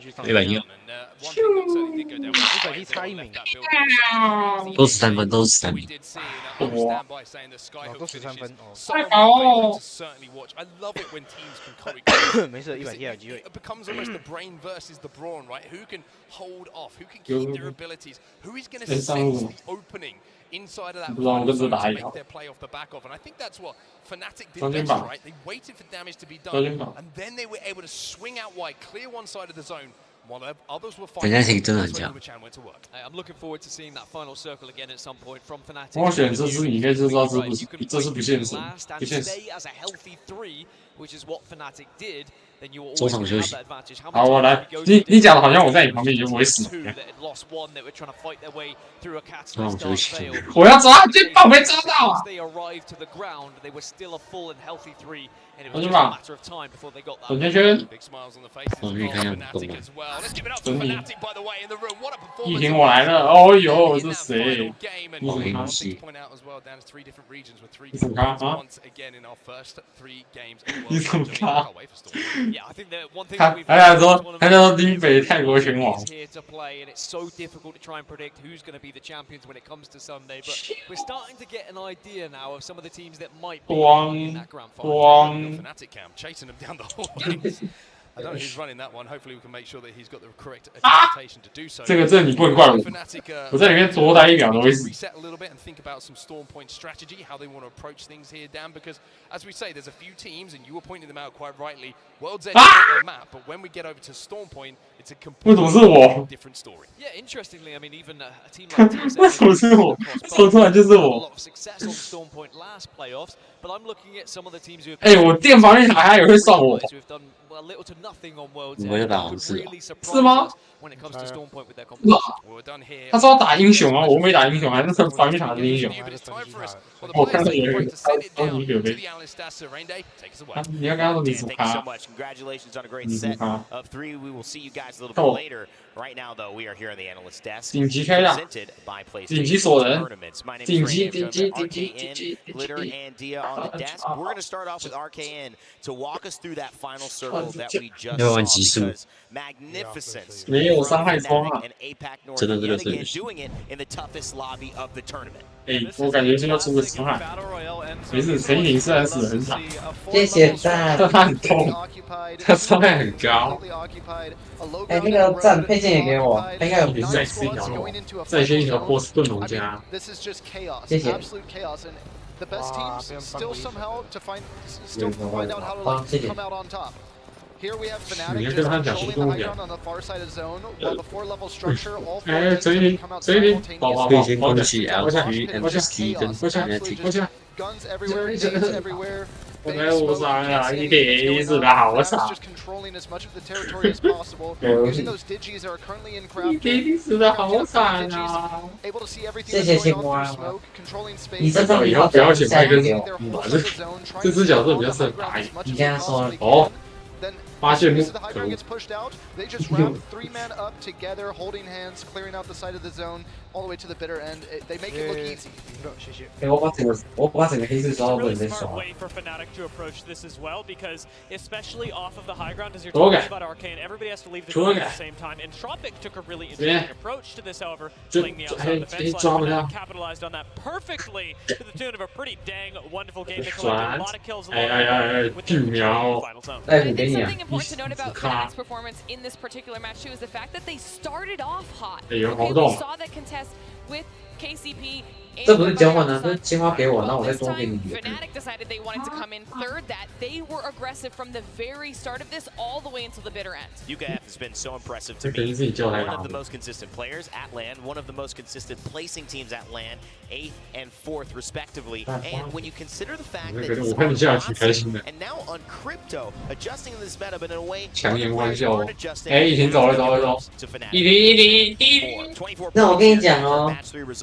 E: 踢差1名，
O: 都13分，都是13名。
L: 哇，
E: 都13分哦。
L: 太好哦！
E: 没事，100踢还有机会。
M: It becomes almost the brain versus the brawn, right? Who can hold off? Who can keep their abilities? Who is going to sense the opening inside of that final zone to make their play off the back of? And I think that's what Fnatic did best, right? They waited for damage to be done, and then they were able to swing out wide, clear one side of the zone. While others were fighting,
N: I'm looking forward to seeing that final circle again at some point from Fnatic.
L: 我选这支，你应该就知道这是不现实，不现实。
O: 中场休息。
L: 好，我来。你讲的好像我在你旁边，你就不会死。
O: 中场休息。
L: 我要抓，这把没抓到啊！我去吧。转圈圈。
O: 我可以看一下动吗？
L: 等你。一婷，我来了。哦呦，是谁？你怎么看？你怎么看啊？你怎么看？他说林北泰国拳王。
M: I don't know who's running that one. Hopefully, we can make sure that he's got the correct interpretation to do so.
L: 这你不能怪我，我在里面多待1秒都会死。
M: Reset a little bit and think about some storm point strategy, how they want to approach things here, Dan. Because as we say, there's a few teams, and you were pointing them out quite rightly. World's Edge is their map, but when we get over to Storm Point, it's a completely different story.
N: Yeah, interestingly, I mean, even a team like TSM
L: 为什么是我？说出来就是我。
N: a lot of success on Storm Point last playoffs, but I'm looking at some of the teams who have.
L: 哎，我电防御塔还也会算我。
N: A little to nothing on World's
O: Edge.
L: 是吗？
N: when it comes to Storm Point with their competition. We're done here.
L: 他说要打英雄啊，我没打英雄，还是防御塔的英雄。我看到有人你有没？你要跟他说你怎么看？
C: Congratulations on a great set of 3. We will see you guys a little bit later. Right now, though, we are here on the analyst desk.
L: 顶级开大，顶级锁人，顶级。
C: Glitter and Dia on the desk. We're going to start off with RKN to walk us through that final circle that we just saw. Magnificence.
L: 没有伤害装啊！
C: And APAC North yet again doing it in the toughest lobby of the tournament.
L: 我感觉就要出个伤害。没事，陈颖虽然死得很惨，
J: 谢谢赞，
L: 但他很痛，他伤害很高。
J: 那个赞配件也给我，他应该有
L: 也是再吃一条龙，再先一条波士顿龙加。
J: 谢谢。
E: The best teams still somehow find out how to come out on top. Here we have Fnatic just controlling the high ground on the far side of zone, while the 4-level structure, all 4 teams come out simultaneously.
O: 可以先恭喜 Algs MST 跟 Fnatic。
E: Guns everywhere, nades everywhere.
L: 我没有伤啊，一点死的好惨。
E: Just controlling as much of the territory as possible. Using those digis that are currently in craft.
L: 一点死的好惨啊！
E: Able to see everything that's going on through smoke, controlling space.
J: 你这张
L: 以后不要选派跟这只角色比较适合打野。
J: 你跟他说
L: 哦。 发现目，
E: the high ground gets pushed out. They just round 3 men up together, holding hands, clearing out the side of the zone, all the way to the bitter end. They make it look easy.
J: 我把整个黑色刷到不能再刷。
F: way for Fnatic to approach this as well, because especially off of the high ground, as you're talking about Arcane, everybody has to leave the game at the same time. And Tropic took a really interesting approach to this, however, playing the outside defense line, and capitalized on that perfectly to the tune of a pretty dang wonderful game. They collected a lot of kills along with the final zone.
D: Something important to note about Fnatic's performance in this particular match too is the fact that they started off hot. We saw that contest with KCP.
J: 这不是交换啊，这是金花给我，那我再多给你。
D: Fnatic decided they wanted to come in third. That they were aggressive from the very start of this, all the way until the bitter end.
C: UKF has been so impressive to me. One of the most consistent players at LAN, one of the most consistent placing teams at LAN, 8th and 4th respectively. And when you consider the fact that he's and now on crypto, adjusting to this meta, but in a way,
L: 强颜欢笑哦。哎，一停走了，走了，走。
J: 那我跟你讲哦，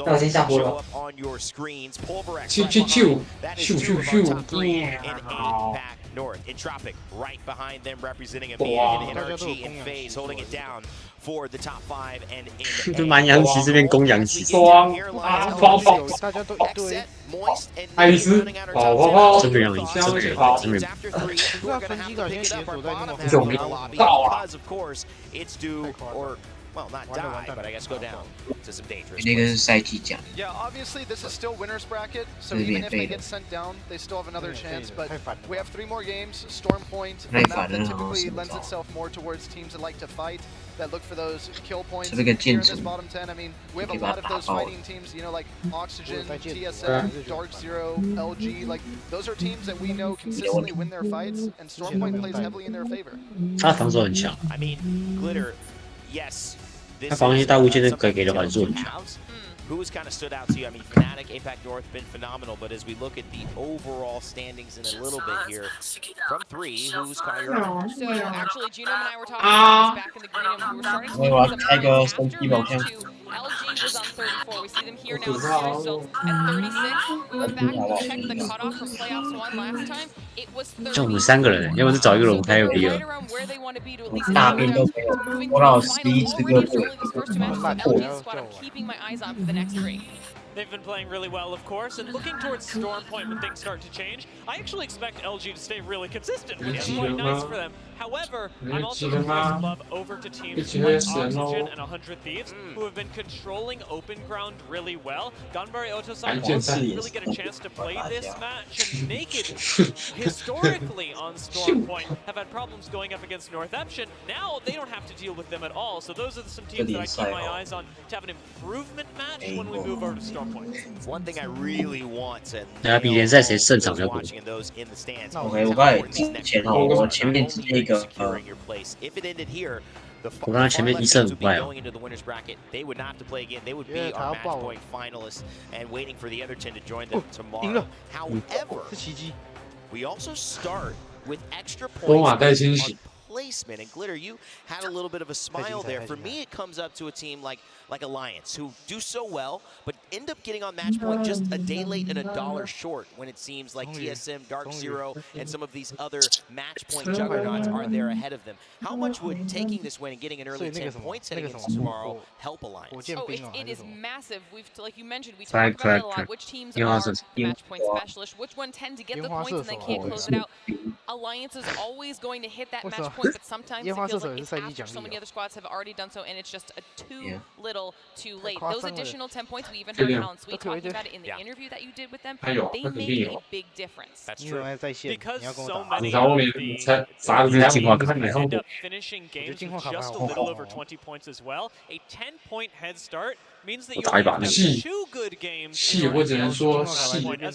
J: 那我先下播了。
C: on your screens, pulverize back north. Entropic right behind them, representing a NRG in phase, holding it down for the top 5 and in
O: 就蛮洋旗这边攻洋旗，
L: 双跑，爱丽丝跑，
O: 真的洋旗，真的跑，真的。
L: 有没到啊？
C: Well, not die, but I guess go down to some dangerous.
O: 那个是赛季奖。
E: Yeah, obviously this is still winners bracket, so even if they get sent down, they still have another chance. But we have 3 more games. Storm Point, a map that typically lends itself more towards teams that like to fight, that look for those kill points. Here in this bottom 10, I mean, we have a lot of those fighting teams, you know, like Oxygen, TSM, Dark Zero, LG. Like those are teams that we know consistently win their fights, and Storm Point plays heavily in their favor.
O: 他防守很强。
C: I mean, Glitter, yes.
O: 他防御大物件的给的缓速很强。
C: Who's kind of stood out to you? I mean, Fnatic, APAC North, been phenomenal, but as we look at the overall standings in a little bit here, from 3, who's kind of your
D: So actually, Genome and I were talking about this back in the green room. We were starting to see some LG was on 34. We see them here now still at 36. We went back and checked the cutoff from playoffs 1 last time. It was 30.
O: 就我们3个人，要不是找一个龙开有比尔。
J: 大兵都没有，我到11次个队。
D: I'm keeping my eyes on for the next 3.
F: They've been playing really well, of course, and looking towards Storm Point when things start to change. I actually expect LG to stay really consistent, which is quite nice for them. However, I'm also going to love over to teams like Oxygen and 100 Thieves, who have been controlling open ground really well. Ganbare Otosai didn't really get a chance to play this match, and Naked, historically on Storm Point, have had problems going up against North Eption. Now they don't have to deal with them at all, so those are some teams that I keep my eyes on to have an improvement match when we move over to Storm Point.
C: One thing I really want to
O: 那比联赛谁胜场比较多？
J: OK， 我刚才前后，我前面直接一个
O: 我刚才前面1胜5败哦。
C: They would not have to play again. They would be our match point finalists and waiting for the other 10 to join them tomorrow. However, we also start with extra points on placement. And Glitter, you had a little bit of a smile there. For me, it comes up to a team like Alliance, who do so well, but end up getting on match point just a day late and $1 short when it seems like TSM, Dark Zero, and some of these other match point juggernauts are there ahead of them. How much would taking this win and getting an early 10 points heading into tomorrow help Alliance?
D: Oh, it is massive. We've, like you mentioned, we talked about it a lot. Which teams are match point specialists? Which one tend to get the points and then can't close it out? Alliance is always going to hit that match point
E: point, but sometimes it feels like it's after so many other squads have already done so, and it's just too little, too late. Those additional 10 points, we even heard Alan Sweet talking about it in the interview that you did with them. They make a big difference.
N: That's true.
E: Because
N: so many of the end up finishing games with just a little over 20 points as well. A 10-point head start means that you only have to have 2 good games as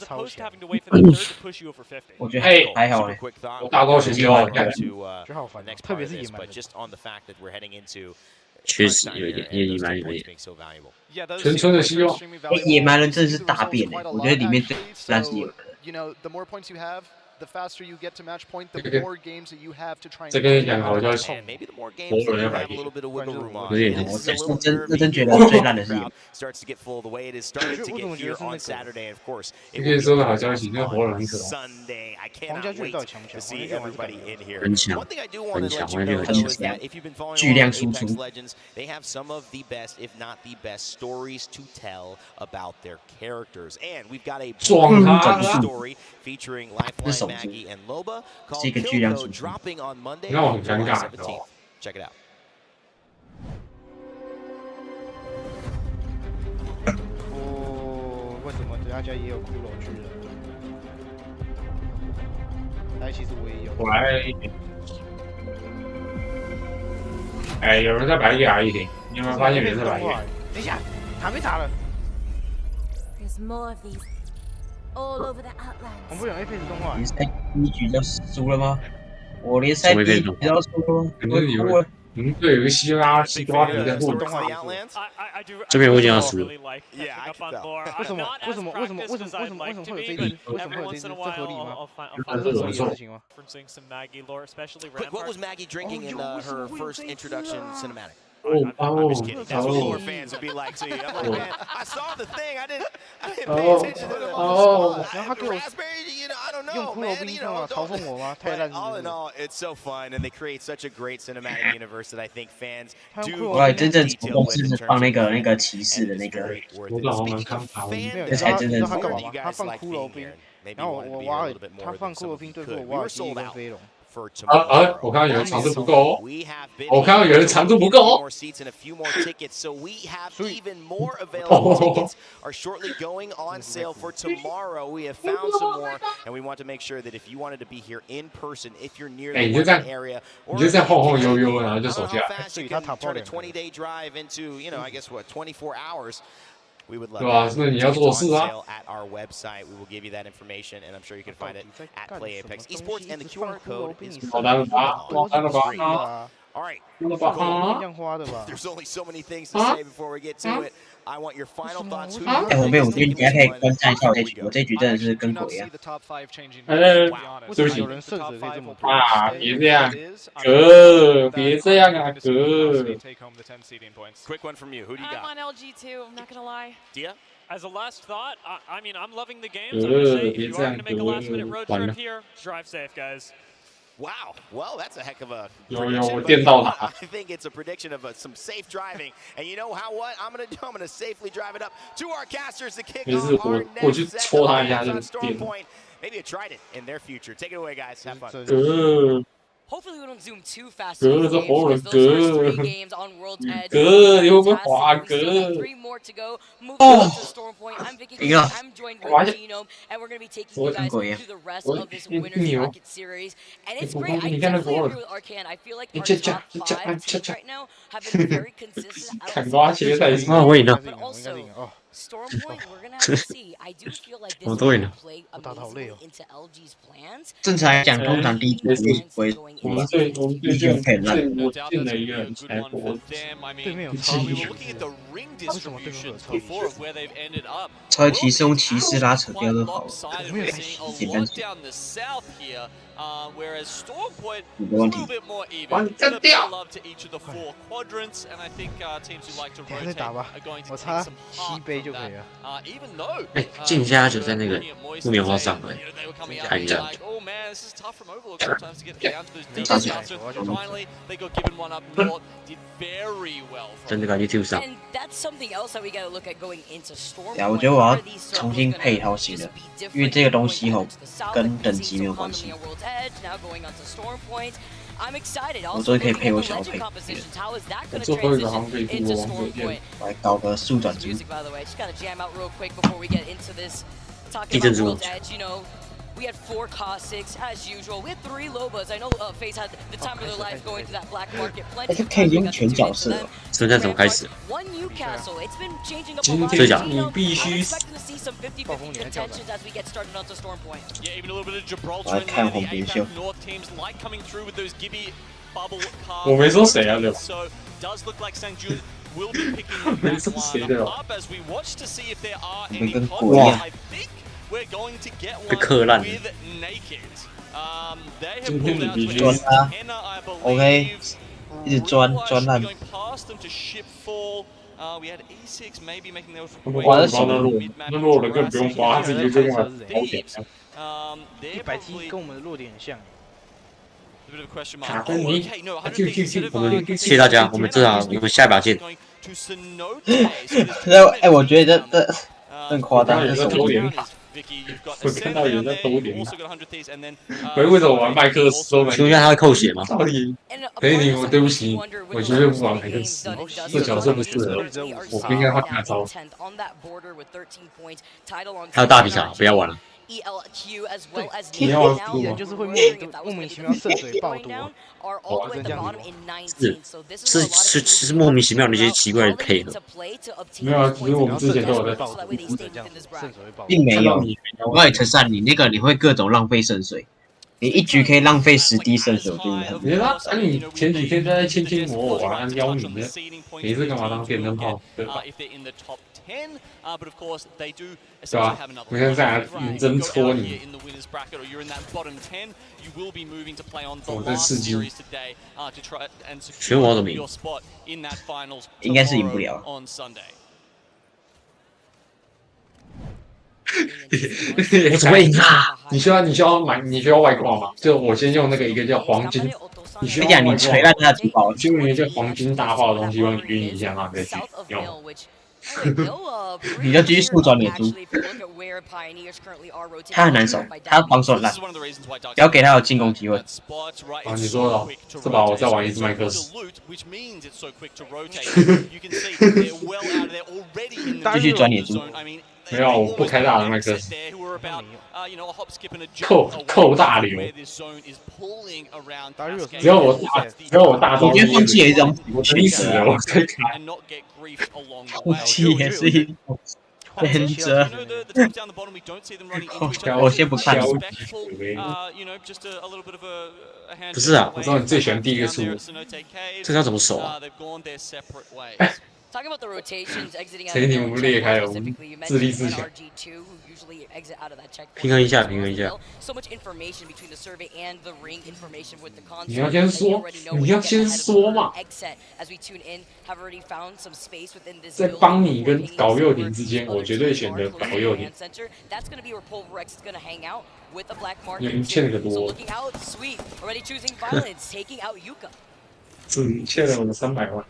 N: opposed to having to wait for the third to push you over 50.
O: 我觉得还好哎，
C: 我
L: 大高选就好看。
C: next part of this, but just on the fact that we're heading into
O: 确实有一点，野蛮人有点。
L: 纯纯的希望。
O: 野蛮人真的是大变哎，我觉得里面最烂是野蛮人。
S: You know, the more points you have, the faster you get to match point, the more games that you have to try and
L: 这跟讲好消息，
C: 我
L: 人要改变。
O: 有点，我真觉得最烂的是野蛮。
C: starts to get full the way it is starting to get here on Saturday, and of course,
L: 你可以说个好消息，那活人很可爱。
C: Sunday. I cannot wait to see everybody in here.
O: 很强，
C: One thing I do want
O: 很
C: to
O: 强，
C: let
O: 我
C: you
O: 觉
C: know
O: 得很
C: though is
O: 强
C: that。if you've been following
O: 巨量
C: Apex
O: 输出。
C: Legends, they have some of the best, if not the best, stories to tell about their characters. And we've got a story featuring Lifeline, Maggie, and Loba called Kill Code, dropping on Monday, July 17th. Check it out.
E: 为什么大家也有骷髅巨人？哎，其实我也有。
L: 我来，哎，有人在白给阿一点，你有没有发现有人在白给？
E: 等一下，塔没塔了。我们不有 A 配置动画。
O: 联赛第一局就输了吗？我联赛第一局就要输了吗？
L: 你们队有个希拉西瓜皮在后面，
O: 这边我已经要输了。
E: 为什么会有这一为什么会有这合理吗？发生什么事情吗
C: What was Maggie drinking in her first introduction cinematic?
L: I'm
C: just kidding. That's what more fans would be like to you. I'm like, man, I saw the thing. I didn't pay attention to the raspberry. You know, I don't know, man. You know, all in all, it's so fun, and they create such a great cinematic universe that I think fans do.
O: 我真正成功是放那个骑士的那个，这才真正成功。
E: 他放骷髅兵，然后我挖了，他放骷髅兵对付我挖了第一跟飞龙。
L: 我看到有人长度不够哦，我看到有人长度不够哦。
C: So we have even more available tickets are shortly going on sale for tomorrow. We have found some more, and we want to make sure that if you wanted to be here in person, if you're near the area, or you can turn a 20-day drive into, you know, I guess what, 24 hours. We would love that. It's on sale at our website. We will give you that information, and I'm sure you can find it at Play Apex Esports, and the QR code is all right. There's only so many things to say before we get to it. I want your final thoughts.
O: 哎，我觉得你还可以观战一下我这局，我这局真的是跟鬼一样。
L: 对不起啊，别这样，哥，别这样啊，哥。
C: Quick one from you. Who do you got?
D: I'm on LG too. I'm not gonna lie.
C: Dia?
F: As a last thought, I mean, I'm loving the games. I'm gonna say, if you are gonna make a last-minute road trip here, drive safe, guys.
C: Wow. Well, that's a heck of a
L: I
C: think it's a prediction of some safe driving. And you know how what I'm gonna safely drive it up to our casters to kick off our next set on Storm Point. Maybe a trident in their future. Take it away, guys. Have fun.
D: Hopefully we don't zoom too fast in these games, because those first 3 games on World's Edge were fantastic. We still have 3 more to go. Moving on to Storm Point, I'm Vicky, I'm joined with Genome, and we're going to be taking you guys through the rest of this Winners Bracket series. And it's great. I definitely agree with Arcan. I feel like our top 5 teams right now have been very consistent. But also, Storm Point, we're going to have to see. I do feel like this is going to play amazingly into LG's plans.
O: 正常来讲，通常第一局不会。
L: 我们最近进了一个人才国，
O: 超级骑士用骑士拉扯掉就好了，简单点。
N: Whereas Storm Point
O: 没问题。
L: 把你干掉！
E: 我差7杯就可以了。
O: 哎，进加酒在那个木棉花上来，看一下。真的感觉 YouTube 上。对啊，我觉得我要重新配一套新的，因为这个东西吼跟等级没有关系。我终于可以配我小配。
L: 最后一个好像可以过王者剑，
O: 来搞个速转珠。
D: 地震珠。We had 4 caustics as usual. We had 3 Lobas. I know FaZe had the time of their lives going to that black market. Plenty of
O: 可以用全角色。
D: 现
O: 在怎么开始
D: ？One Newcastle. It's been changing up a
O: 真
D: lot.
O: 假？
L: 你必须。
D: Expecting to see some 50-50 contentions as we get started onto Storm Point.
N: Yeah, even a little bit of Gibraltar in there. The APAC North teams like coming through with those Gibby bubble cards.
L: 我没说谁啊，对吧
N: So does look like St. Jude will be picking that one up as we watch to see if there are any conflicts. I think we're going to get one with Naked. They have pulled out to Henna, I believe.
O: 一直钻烂。
N: Going past them to Shipfall. We had E6 maybe making their way.
L: 那弱的更不用拔，自己就用来跑点。
E: 100T 跟我们的弱点很像。
L: 卡分你，
O: 谢谢大家，我们下一把见。哎，我觉得这更夸张，这是
L: 偷点卡。我看到有人在偷点卡。可是为什么玩麦克斯都没？
O: 请问一下他会扣血吗？
L: 到底？裴宁，我对不起，我绝对不玩麦克斯，这角色不适合，我不应该换大招。还有大皮卡，不要玩了。
E: 你要玩酷吗？就是会莫名其妙圣水爆多。
O: 是莫名其妙的一些奇怪的配合。
L: 没有啊，其实我们之前都有在爆，
O: 并没有。我告诉你，陈善，你那个你会各种浪费圣水，你一局可以浪费10滴圣水，我觉得很。
L: 别啦，你前几天在卿卿我我啊，邀你的，每次干嘛当电灯泡，对吧？对吧？我现在认真戳你。我在试机。
O: 选我怎么赢？应该是赢不了。我怎么赢啊？
L: 你需要外挂吗？就我先用那个一个叫黄金。你需要
O: 你锤烂他的主宝，
L: 就用一个黄金大炮的东西帮你晕一下，然后再去用。
O: 你就继续速转脸珠。他很难守，他防守很烂，不要给他有进攻机会。
L: 啊，你说了，这把我再玩一次麦克斯。
O: 继续转脸珠。
L: 没有，我不开大的麦克斯。扣大流。只要我大招，
O: 我觉得放弃也是一种
L: 气死了，我再开。
O: 放弃也是一种选择。我先不看。不是啊，
L: 我知道你最喜欢第一个出，
O: 这要怎么守啊？
L: 前提我们裂开了，我们自立自强。
O: 平衡一下，平衡一下。
L: 你要先说，你要先说嘛。在帮你跟搞右庭之间，我绝对选择搞右庭。你欠了个多。欠了我的300万。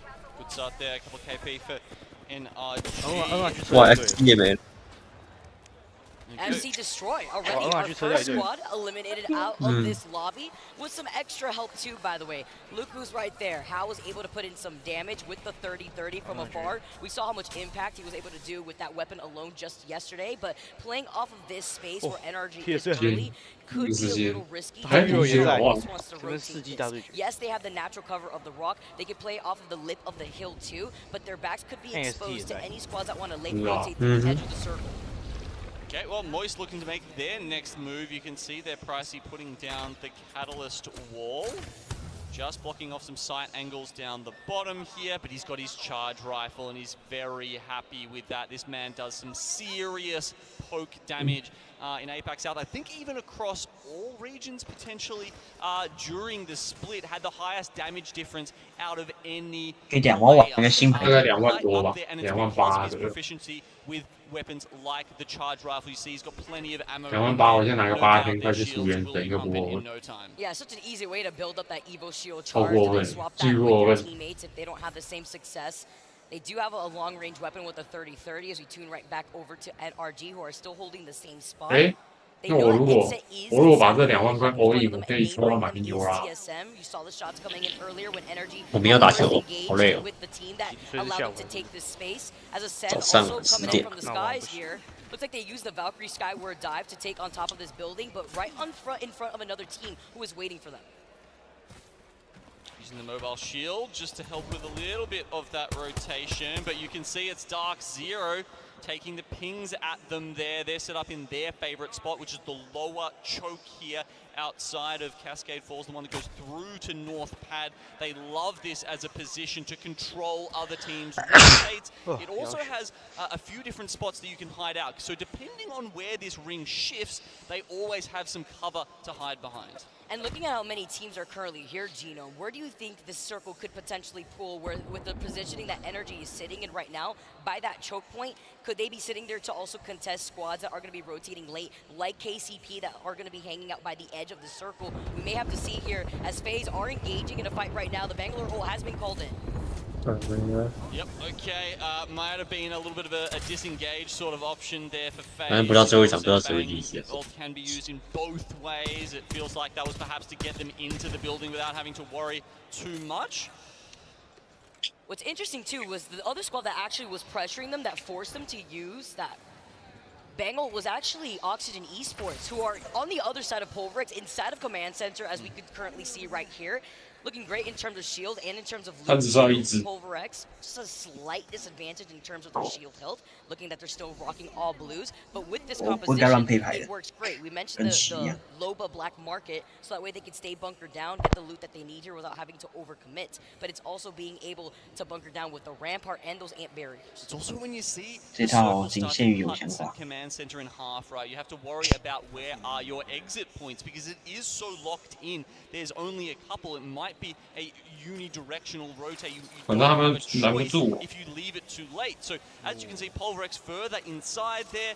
O: 哇 ，XP 也没了。
D: MC destroyed already. Our first squad eliminated out of this lobby with some extra help too, by the way. Luku's right there. Hao was able to put in some damage with the 30-30 from afar. We saw how much impact he was able to do with that weapon alone just yesterday, but playing off of this space where NRG is early could be a little risky. Yes, they have the natural cover of the rock. They can play off of the lip of the hill too, but their backs could be exposed to any squads that want to late rotate to the edge of the circle.
N: Okay, well, Moist looking to make their next move. You can see they're Pricey putting down the Catalyst wall. Just blocking off some sight angles down the bottom here, but he's got his charge rifle and he's very happy with that. This man does some serious poke damage in APAC South. I think even across all regions potentially during the split had the highest damage difference out of any player.
L: 2万多吧，28000。
N: proficiency with weapons like the charge rifle. You see he's got plenty of ammo.
L: 28000，我先拿个8000块去赎原等一个不过分。
D: Yeah, such an easy way to build up that Evo Shield charge and then swap that with your teammates if they don't have the same success. They do have a long-range weapon with a 30-30 as we tune right back over to NRG, who are still holding the same spot.
L: 那我如果把这2万块all in，我可以抽到满地牛啦。
O: 我们要打球，好累哦。早上10点。
D: Looks like they used the Valkyrie Skyward dive to take on top of this building, but right in front of another team who is waiting for them.
T: Using the mobile shield just to help with a little bit of that rotation, but you can see it's Dark Zero taking the pings at them there. They're set up in their favorite spot, which is the lower choke here outside of Cascade Falls, the one that goes through to North Pad. They love this as a position to control other teams' rotates. It also has a few different spots that you can hide out. So depending on where this ring shifts, they always have some cover to hide behind.
D: And looking at how many teams are currently here, Gino, where do you think this circle could potentially pull with the positioning that Energy is sitting in right now by that choke point? Could they be sitting there to also contest squads that are going to be rotating late, like KCP, that are going to be hanging out by the edge of the circle? We may have to see here as FaZe are engaging in a fight right now. The Bangalore ult has been called in.
T: Yep, okay, might have been a little bit of a disengaged sort of option there for FaZe. Ult can be used in both ways. It feels like that was perhaps to get them into the building without having to worry too much.
D: What's interesting too was the other squad that actually was pressuring them, that forced them to use that Bangle, was actually Oxygen Esports, who are on the other side of Pulverix, inside of Command Center, as we could currently see right here. Looking great in terms of shield and in terms of loot. Pulverix, just a slight disadvantage in terms of their shield health, looking that they're still rocking all blues. But with this composition, it works great. We mentioned the Loba Black Market, so that way they can stay bunkered down, get the loot that they need here without having to overcommit. But it's also being able to bunker down with the Rampart and those ant barriers.
T: It's also when you see the circle start to cut the Command Center in half, right? You have to worry about where are your exit points, because it is so locked in. There's only a couple. It might be a unidirectional rotate. You don't have a choice if you leave it too late. So as you can see, Pulverix further inside there.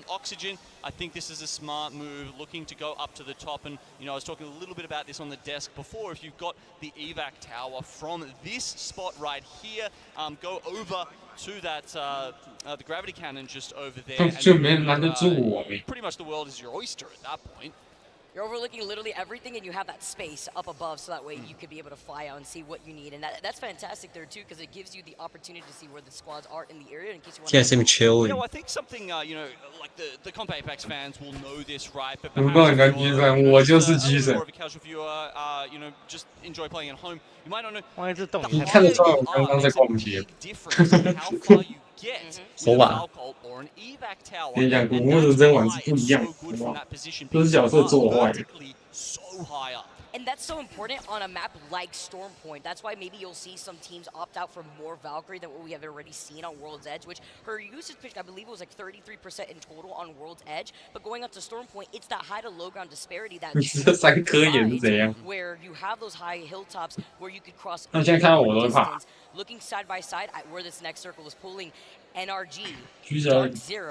T: Oxygen, I think this is a smart move, looking to go up to the top. And you know, I was talking a little bit about this on the desk before. If you've got the evac tower from this spot right here, go over to that the gravity cannon just over there. And pretty much the world is your oyster at that point.
D: You're overlooking literally everything, and you have that space up above, so that way you could be able to fly out and see what you need. And that's fantastic there too, because it gives you the opportunity to see where the squads are in the area in case you want to.
O: Chill.
T: You know, I think something you know, like the Comp Apex fans will know this, right? But
L: perhaps
T: more of a casual viewer, you know, just enjoy playing at home. You might not know. Difference in how far you get with a Falcol or an evac tower. And that's why it's so good from that position, because vertically so high up.
D: And that's so important on a map like Stormpoint. That's why maybe you'll see some teams opt out for more Valkyrie than what we have already seen on World's Edge, which her usage pitch, I believe, was like 33% in total on World's Edge. But going up to Stormpoint, it's that high to low ground disparity that where you have those high hilltops where you could cross distance. Looking side by side at where this next circle is pulling, NRG, Dark Zero,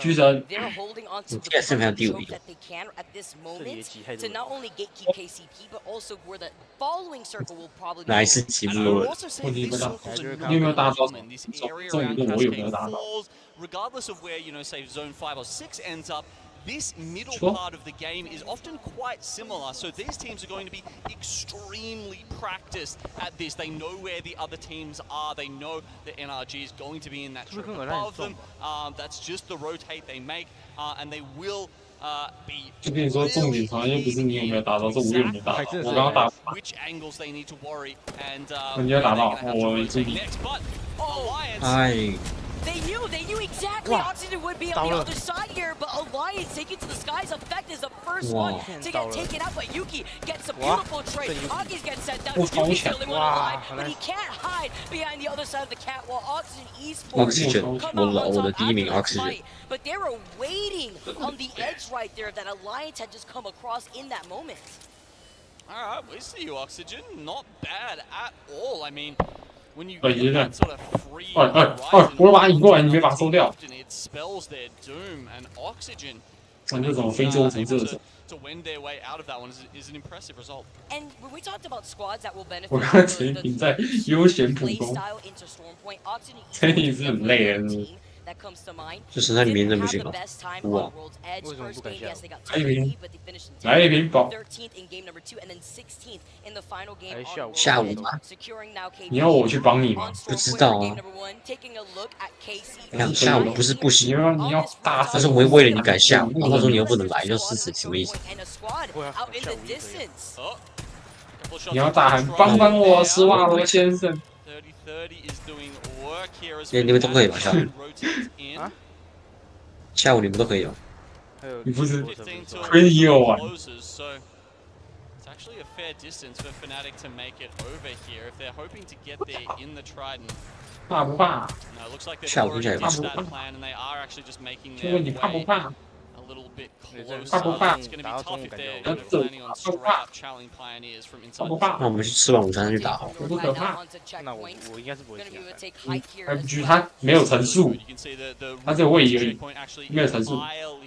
D: they're holding on to the choke that they can at this moment to not only gatekeep KCP, but also where the following circle will probably be.
O: Nice.
T: And I would also say these circles are not common. This area around Cascade Falls, regardless of where, you know, say Zone 5 or 6 ends up, this middle part of the game is often quite similar, so these teams are going to be extremely practiced at this. They know where the other teams are. They know that NRG is going to be in that choke above them. That's just the rotate they make, and they will be which angles they need to worry and they're going to have to rotate next. But Alliance... They knew exactly Oxygen would be on the other side here, but Alliance taking to the skies. Effect is the first one to get taken out, but Yuki gets a beautiful trade. Agis gets sent down. Yuki's the only one alive, but he can't hide behind the other side of the cat while Oxygen Esports come out on top after the fight. But they were waiting on the edge right there that Alliance had just come across in that moment. Alright, we see you, Oxygen. Not bad at all. I mean, when you get that sort of free often it spells their doom, and Oxygen to win their way out of that one is an impressive result. And when we talked about squads that will benefit from the play style into Stormpoint, Oxygen
D: that comes to mind.
A: 就是那里面的不行吗？哇！来一瓶，来一瓶宝。下午吗？你要我去帮你吗？不知道啊。你下午不是不行，你要大。但是我会为了你改下午，然后说你又不能来，就事实什么意思？你要大喊帮帮我，施瓦罗先生。你们都可以吧？下午。下午你们都可以哦。你不是亏也有玩。
T: Actually a fair distance for Fnatic to make it over here if they're hoping to get there in the Trident.
A: 怕不怕？
T: No, it looks like they've already ditched that plan and they are actually just making their way a little bit closer. It's going to be tough if they're planning on straight up challenging Pioneers from inside.
A: 那我们去吃完午餐去打好。不可怕。
E: 那我应该是不会进来。
L: FG 他没有陈述，他只有位移而已，没有陈述。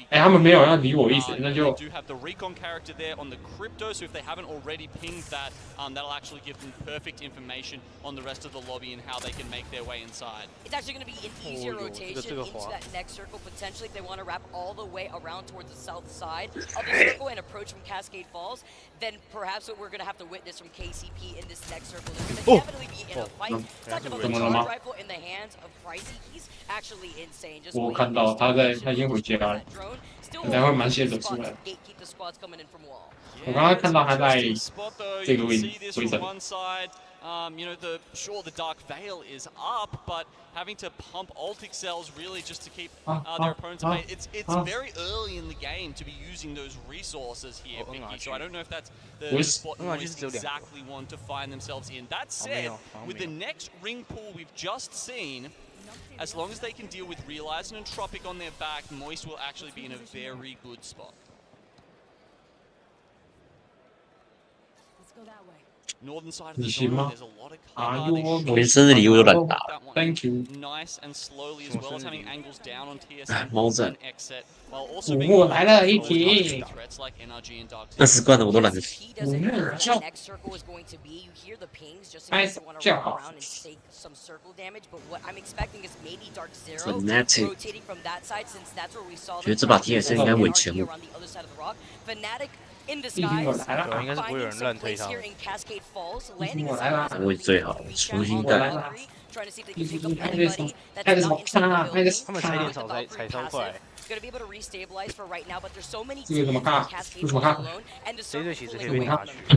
L: 哎，他们没有要理我意思，那就。
T: do have the recon character there on the crypto, so if they haven't already pinged that, that'll actually give them perfect information on the rest of the lobby and how they can make their way inside.
D: It's actually going to be an easier rotation into that next circle potentially if they want to wrap all the way around towards the south side of the circle and approach from Cascade Falls. Then perhaps what we're going to have to witness from KCP in this next circle, they're going to definitely be in a fight. Talking about the charge rifle in the hands of Pricey, he's actually insane. Just
L: 我看到他已经回家了。 等下会蛮血走出来。我刚刚看到他在这个位置回城。
T: You know, the Dark Veil is up, but having to pump ultic cells really just to keep their opponents away. It's very early in the game to be using those resources here, Pinky. So I don't know if that's the spot Noise exactly want to find themselves in. That said, with the next ring pool we've just seen, as long as they can deal with Realize and Entropic on their back, Moist will actually be in a very good spot. Northern side of the zone, there's a lot of cover.
A: 我连生日礼物都乱打。
L: Thank you.
T: Nice and slowly as well as having angles down on TSM
A: 猫战。
L: 我来了一题。
A: 20罐的我都懒得踢。
L: 哎，叫好。
A: Fnatic 觉得这把 TSM 应该稳前五。
D: In the skies,
E: 应该是不会有人乱推他。
A: 我来了，位置最好，重新带。
E: 他们踩点踩超快。
D: Going to be able to restabilize for right now, but there's so many
L: 这个怎么看？这怎么看？
D: and the
E: 谁对其实可以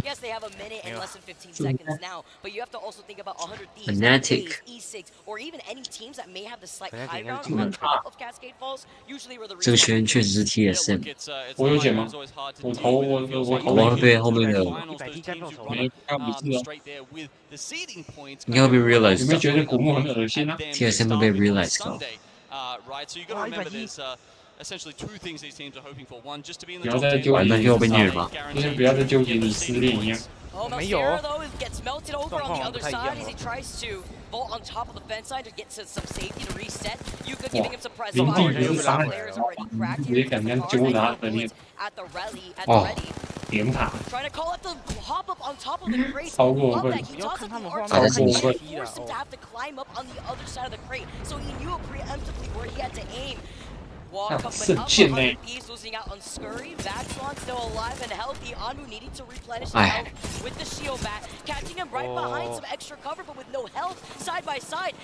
D: yes, they have a minute and less than 15 seconds now, but you have to also think about 100 Thieves,
A: Fnatic.
D: E6, or even any teams that may have the slight high ground on top of Cascade Falls. Usually, where the
A: 这个圈确实是 TSM。
L: 我有捡吗？我投
A: 我会被后面的。
L: 没看不是哦。
A: 应该会被 realize
L: 有没有觉得古墓很恶心啊
A: ？TSM 会被 realize 到。
T: Right, so you got to remember there's essentially two things these teams are hoping for. One, just to be in the
L: 不要
T: top
L: 再
T: 10.
L: 纠结，
A: 又被虐吗？
L: 就是不要再纠结你失恋一样。
D: 没有。though gets melted over on the other side as he tries to vault on top of the fence line to get to some safety to reset. You could giving him some press fire. Players already cracked here. At the ready, at the ready.
L: 点塔。
D: Trying to call it the hop up on top of the crate.
L: 超过分。
D: He tosses the archer and forced him to have to climb up on the other side of the crate. So he knew preemptively where he had to aim. Walk up and up, 100 Thieves losing out on Scurry. Vaxlon still alive and healthy. Anu needing to replenish his health with the shield bat. Catching him right behind some extra cover, but with no health. Side by side,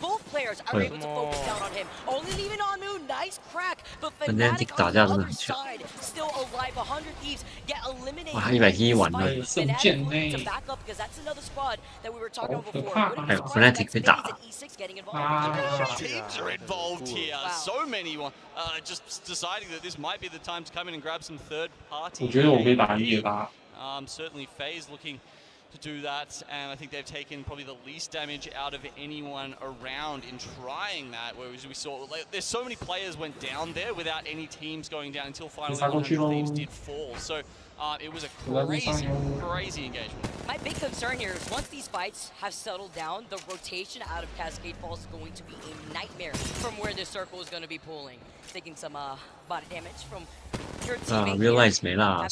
D: both players are able to focus down on him. Only leaving Anu, nice crack. But Fnatic on the other side, still alive. 100 Thieves get eliminated.
A: 哇，100T 完了。
D: to back up because that's another squad that we were talking about before.
A: 还有 Fnatic 被打。
T: Teams are involved here. So many one. Just deciding that this might be the time to come in and grab some third party.
L: 我觉得我可以打野打。
T: Certainly FaZe looking to do that, and I think they've taken probably the least damage out of anyone around in trying that. Whereas we saw, there's so many players went down there without any teams going down until finally 100 Thieves did fall. So it was a crazy engagement.
D: My big concern here is once these fights have settled down, the rotation out of Cascade Falls is going to be a nightmare from where this circle is going to be pulling. Taking some body damage from your teammate
O: realize 没啦，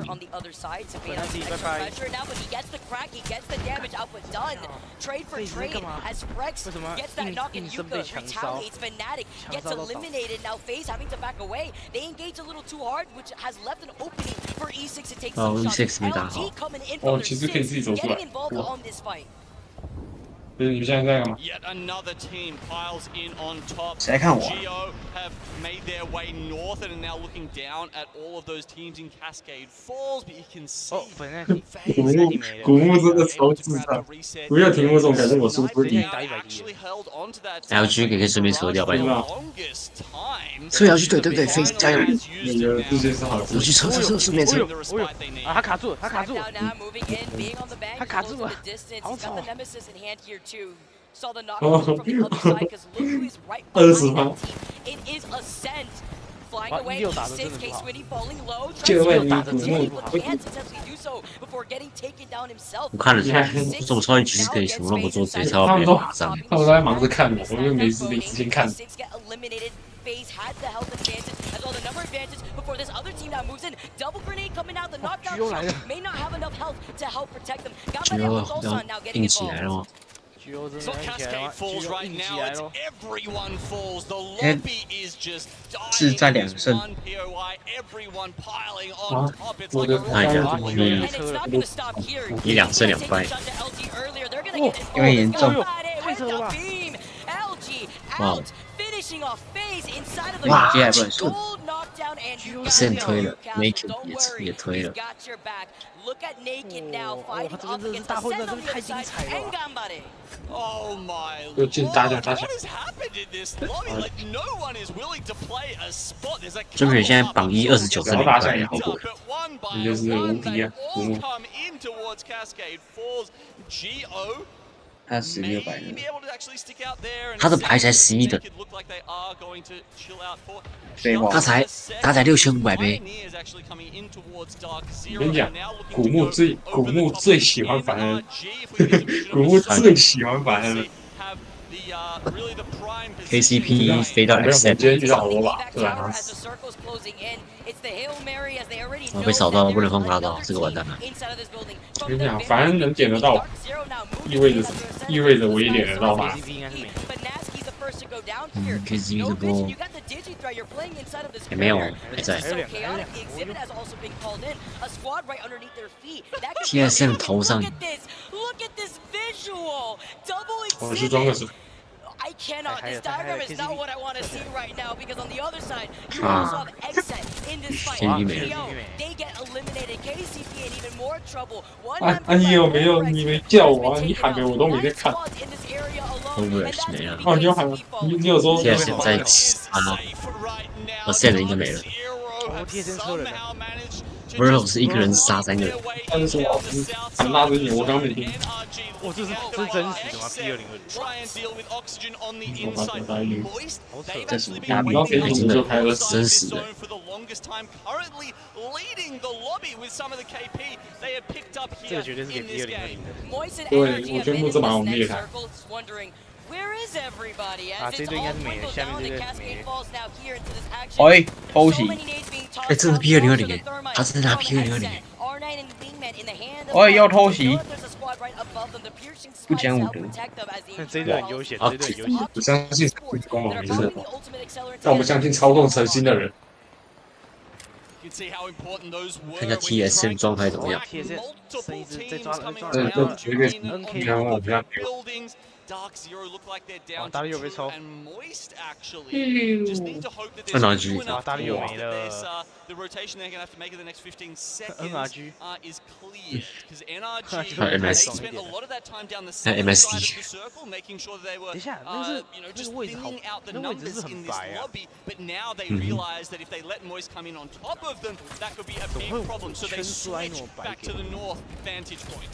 D: on the other side to be extra pressure now, but he gets the crack, he gets the damage output done. Trade for trade as Frex gets that knock and Yuka retaliates. Fnatic gets eliminated. Now FaZe having to back away. They engage a little too hard, which has left an opening for E6 to take some shots. LG coming in from their six, getting involved on this fight.
M: Yet another team piles in on top. Geo have made their way north and are now looking down at all of those teams in Cascade Falls, but you can see
L: 古墓真的超智障，不要听我这种感觉，我输不赢。
O: LG 可以顺便抽掉吧？所以要去对对对，飞加油！我去抽，顺便抽。
E: 他卡住了，他卡住了，他卡住了，好吵。
D: Saw the knock from the other side because look who is right behind that team. It is Ascent flying away. E6 K-Swinny falling low. Trying to take but can't successfully do so before getting taken down himself.
O: 我看了，这么超级局可以什么都不做，直接超别马上。
L: 他们都在忙着看我，我又没时间看。
D: FaZe had the health advantage as well as the number advantage before this other team now moves in. Double grenade coming out. The knockdown may not have enough health to help protect them. Got by that with Ulsan now getting involved.
M: It's not Cascade Falls right now, it's everyone falls. The lobby is just dying. It's one POI, everyone piling on top. It's like a
D: and it's not going to stop here.
O: 一两胜2败，
D: 因为
O: 严重。
D: LG out finishing off FaZe inside of the
O: 哇，接还不能
D: gold knockdown and you
O: ，Ascent 推了 ，Naked 也推了。
D: got your back. Look at Naked now fighting off against Ascent on the other side and Gambare.
M: Oh my lord, what has happened in this lobby? Like no one is willing to play a spot. There's a
O: 中远现在榜1 29胜2败，好过。
L: 你就是无敌啊！
M: all come in towards Cascade Falls. Go
O: 他1600了，他的牌才11的，他才6500杯。
L: 我跟你讲，古墓最喜欢反人，古墓最喜欢反人。
O: KCP 飞到 X，
L: 今天遇到好多把，对吧？
O: 我被扫到，不能放大刀，这个完蛋了。
L: 我跟你讲，反正能点得到，意味着什么？意味着我也点得到吧。
O: KCP 这波也没有，还在。TSM 头上。
L: 我去装个水。
D: I cannot. This diagram is not what I want to see right now because on the other side, you also have Exet in this fight. They get eliminated. KCP in even more trouble.
L: 你有没有？你没叫我，你喊给我都没在看。
O: 会不会是没了？
L: 哦，你有喊，你有说
O: TSM 在啊，我现在应该没了。不是，我是一个人杀3个人。
L: 他是说老师喊拉着你，我刚没听。
E: 我这是真实的吗
O: ？P202。这是大比真的真实的。
E: 这个绝对是给 P202的。
L: 对，我觉得这蛮好厉害。
E: 啊，这队应该是没了，下面这队没了。
O: 哎，偷袭！哎，这是 P202，他真的拿 P202。哎，要偷袭！不讲武德。
E: 这队很悠闲，这队悠闲。
L: 我相信光芒没事，但我们相信操纵诚心的人。
O: 看一下 TSM 状态怎么样？
L: 这绝对是 NK 我比较牛。
N: Dark Zero look like they're down to 2 and Moist actually just need to hope that there's enough this the rotation they're gonna have to make in the next 15 seconds is clear because NRG they spent a lot of that time down the center side of the circle making sure that they were you know just thinning out the numbers in this lobby but now they realize that if they let Moist come in on top of them that could be a big problem so they switch back to the north vantage point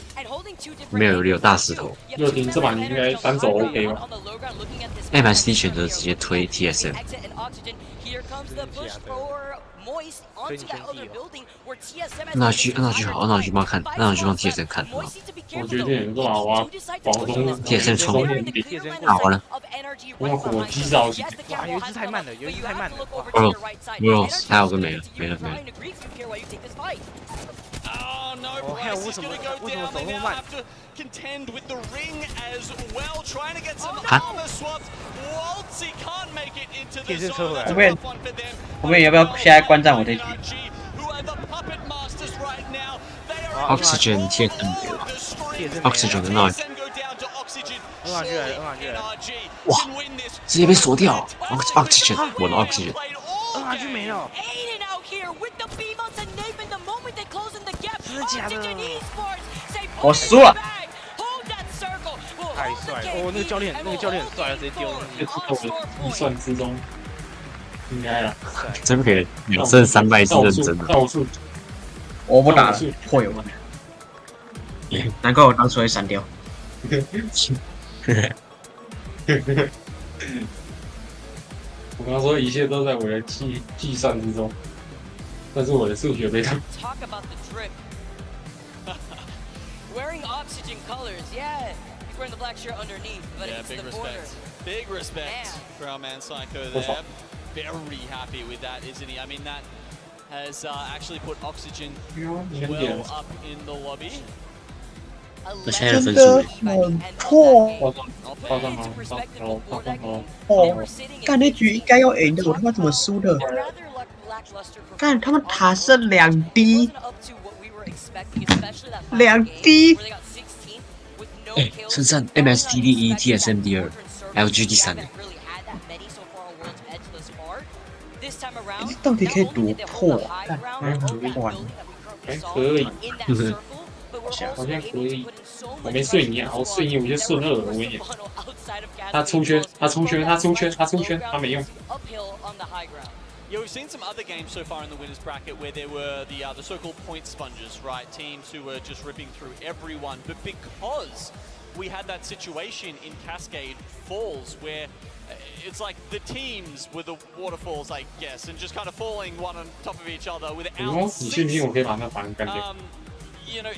O: 没有大石头。
L: 右听这把应该单走 OK 吧
O: ？MSD 选择直接推 TSM。
A: 那去好，那去帮看，那去帮 TSM 看。
L: 我决定干嘛？我要保中
A: TSM 冲，打完了。
L: 我用火击造型。
E: 哇，有一只太慢了，有一只太慢了。
A: 没有，还有个没了。
E: 哦，还有为什么走那么慢？
N: contend with the ring as well, trying to get some
A: 啊
N: armor swaps. Waltzy can't make it into the
E: 电视车
N: zone.
E: 回来
N: That's
O: 后面
N: a fun for them.
O: 后面要不要现在观战我这局？
N: Who are the puppet masters right now? They are
A: Oxygen TSM Oxygen 的那
N: TSM go down to Oxygen.
E: 摁下去了，摁下去了。
A: 哇，直接被锁掉。Oxygen， 我的 Oxygen。
E: 摁下去没了。
D: Aiden out here with the beamos and Nathan the moment they close in the gap.
E: 真的假的？
O: 我输了。
E: 太帅了！哦，那个教练很帅，直接丢东西。
L: 这是我的预算之中，应该了。
A: 真可以，2胜3败是认真的。
L: 到处，
O: 我不打了，破有。难怪我当初会删掉。
L: 我刚刚说一切都在我的计算之中，但是我的数学被他。
D: Wearing Oxygen colors, yeah. He's wearing the black shirt underneath, but it's the border.
N: Big respect for our man Psycho there. Very happy with that, isn't he? I mean, that has actually put Oxygen well up in the lobby.
A: 那现在的分数
O: 很破。哦，干那局应该要赢的，我他妈怎么输的？干他们塔剩2滴。 2滴！
A: 哎，胜战 MST 第1 ，TSM 第2 ，LG 第3。
O: 你到底可以多破？干，完。
L: 还可以，好像可以。我没睡你啊，我睡你我就顺2了，我跟你讲。他出圈，他没用。
N: Yeah, we've seen some other games so far in the winners bracket where there were the so-called point sponges, right? Teams who were just ripping through everyone. But because we had that situation in Cascade Falls where it's like the teams were the waterfalls, I guess, and just kind of falling one on top of each other without. You know,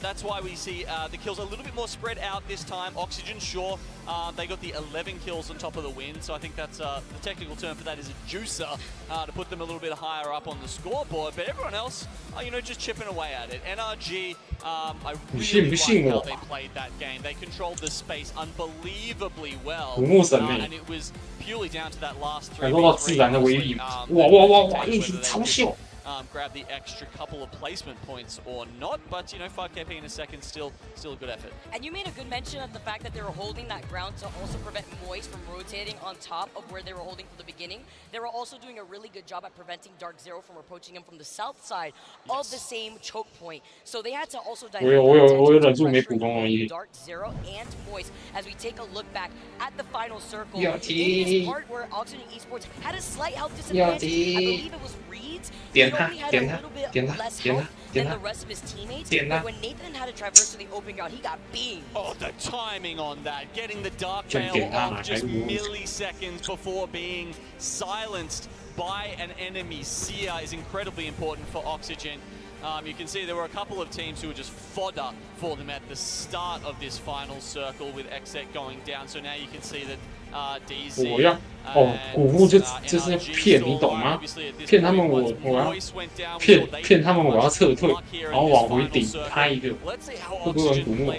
N: that's why we see the kills a little bit more spread out this time. Oxygen, sure, they got the 11 kills on top of the win, so I think that's the technical term for that is a juicer to put them a little bit higher up on the scoreboard. But everyone else, you know, just chipping away at it. NRG, I really like how they played that game. They controlled the space unbelievably well, and it was purely down to that last 3v3. Grab the extra couple of placement points or not, but you know, 5 KP in a second, still a good effort.
D: And you made a good mention of the fact that they were holding that ground to also prevent Moist from rotating on top of where they were holding from the beginning. They were also doing a really good job at preventing Dark Zero from approaching him from the south side of the same choke point. So they had to also divert Dark Zero and Moist as we take a look back at the final circle. In this part where Oxygen Esports had a slight health disadvantage, I believe it was Reed's. Only had a little bit less health than the rest of his teammates, but when Nathan had to traverse to the open ground, he got beamed.
N: Oh, the timing on that, getting the Dark Veil off just milliseconds before being silenced by an enemy. Seer is incredibly important for Oxygen. You can see there were a couple of teams who were just fodder for them at the start of this final circle with Exec going down. So now you can see that DZ
L: 古墓就是骗你懂吗？骗他们我要骗他们我要撤退，然后往回顶他一个，会不会很古墓？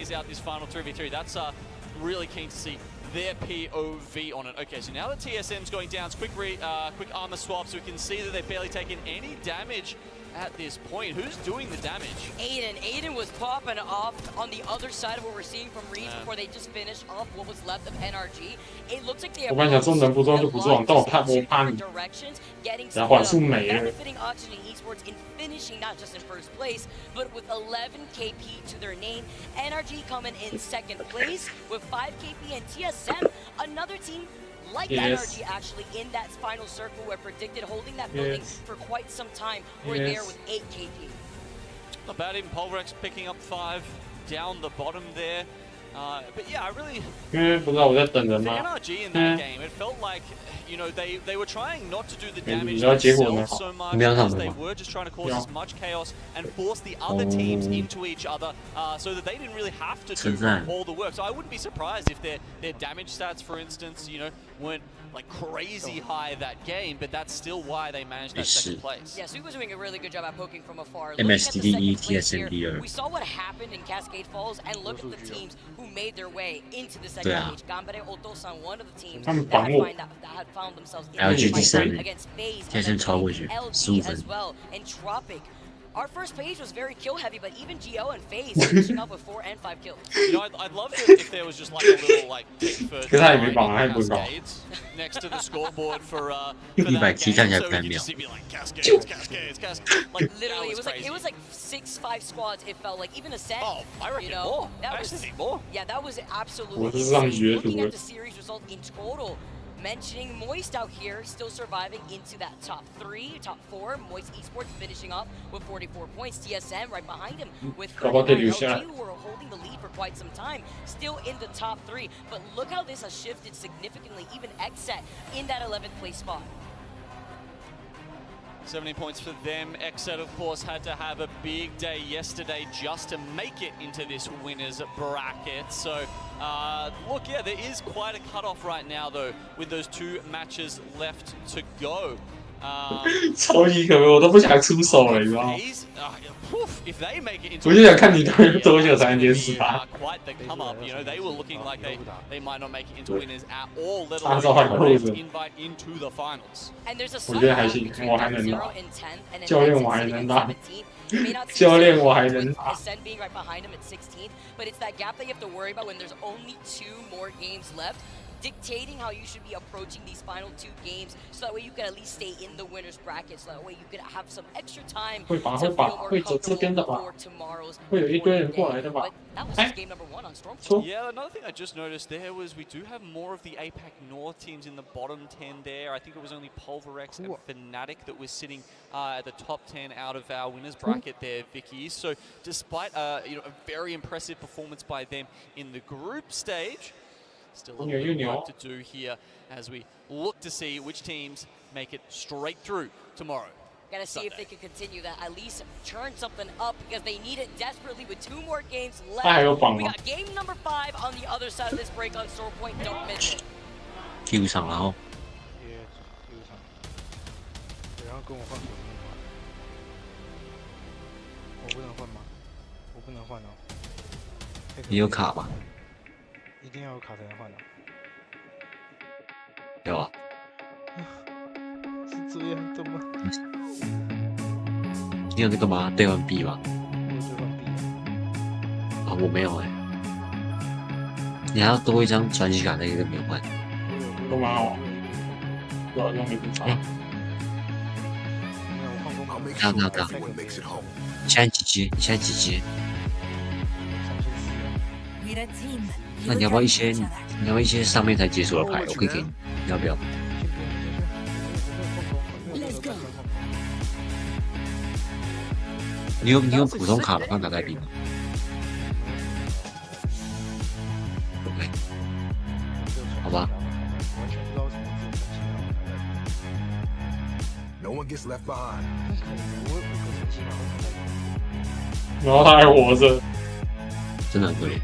N: Really keen to see their POV on it. Okay, so now the TSM's going down. It's quick armor swap, so we can see that they've barely taken any damage at this point. Who's doing the damage?
D: Aiden was popping off on the other side of what we're seeing from Reed before they just finished off what was left of NRG. It looks like they have directions, getting benefiting Oxygen Esports in finishing not just in first place, but with 11 KP to their name. NRG coming in second place with 5 KP and TSM, another team like NRG actually in that final circle where predicted holding that building for quite some time. We're there with 8 KP.
N: Not bad, even Polrex picking up 5 down the bottom there. But yeah, I really.
L: 因为不知道我在等人
N: The
L: 吗？
N: NRG in that game, it felt like, you know, they were trying not to do the damage
L: 你要结果呢？
N: themselves so much
L: 你们要上
N: as
L: 什
N: they
L: 么？
N: were just trying to cause as much chaos and force the other teams into each other, so that they didn't really have to do all the work. So I wouldn't be surprised if their damage stats, for instance, you know, weren't like crazy high that game, but that's still why they managed that second place.
D: Yeah, Sue was doing a really good job at poking from afar.
J: MSTD, TSMD.
D: We saw what happened in Cascade Falls, and look at the teams who made their way into the second stage. Gambare Otosan, one of the teams that had found themselves in the fight against FaZe and LG as well, and Tropic. Our first page was very kill heavy, but even GO and FaZe finishing up with 4 and 5 kills.
N: You know, I'd love it if there was just like a little like pick for Cascades next to the scoreboard for that game, so we could just be like Cascades. Like
D: literally, it was like 6-5 squads. It felt like even Ascent.
N: Oh, I reckon more. I actually think more.
D: Yeah, that was absolutely insane. Looking at the series result in total. Mentioning Moist out here, still surviving into that top 3, top 4. Moist Esports finishing off with 44 points. TSM right behind him with 39. LG, who were holding the lead for quite some time, still in the top 3. But look how this has shifted significantly. Even Xset in that 11th place spot.
N: 17 points for them. Xset, of course, had to have a big day yesterday just to make it into this winners bracket. So, look, yeah, there is quite a cutoff right now, though, with those 2 matches left to go.
L: 超级可悲，我都不想出手了，你知道吗？
N: If they make it into
L: 我就想看你多久才能连死他。
N: quite the come up, you know, they were looking like they might not make it into winners at all, let alone invite into the finals.
D: And there's a
L: 我觉得还行，我还能打。教练我还能打。教练我还能打。
D: Ascent being right behind him at 16th, but it's that gap that you have to worry about when there's only 2 more games left. Dictating how you should be approaching these final 2 games, so that way you can at least stay in the winners bracket, so that way you could have some extra time to feel more comfortable for tomorrow's day. But that was just game number 1 on Storm.
N: Yeah, another thing I just noticed there was we do have more of the APAC North teams in the bottom 10 there. I think it was only Pulverex and Fnatic that was sitting at the top 10 out of our winners bracket there, Vicky. So despite you know, a very impressive performance by them in the group stage, still a little bit of work to do here as we look to see which teams make it straight through tomorrow.
D: Gotta see if they can continue that, at least turn something up, because they need it desperately with 2 more games left. We got game number 5 on the other side of this break on Store Point. Don't miss it.
J: Q 上然后。
E: 然后跟我换手机吗？我不能换吗？我不能换哦。
J: 你有卡吗？
E: 一定要有卡才能换的。
J: 有啊。
E: 是这样的吗？
J: 你有那个吗？兑换币吗？
E: 我有兑换币。
J: 啊，我没有哎。你还要多一张传奇卡，那个没有换。
L: 干嘛哦？我好像没跟上。
J: 到。你现在几级？你现在几级？那你要不要一些？你要不要一些上面才解锁的牌？我可以给你，你要不要？你有普通卡的换卡代币吗 ？OK， 好吧。
L: 然后他还活着，
J: 真的很可怜。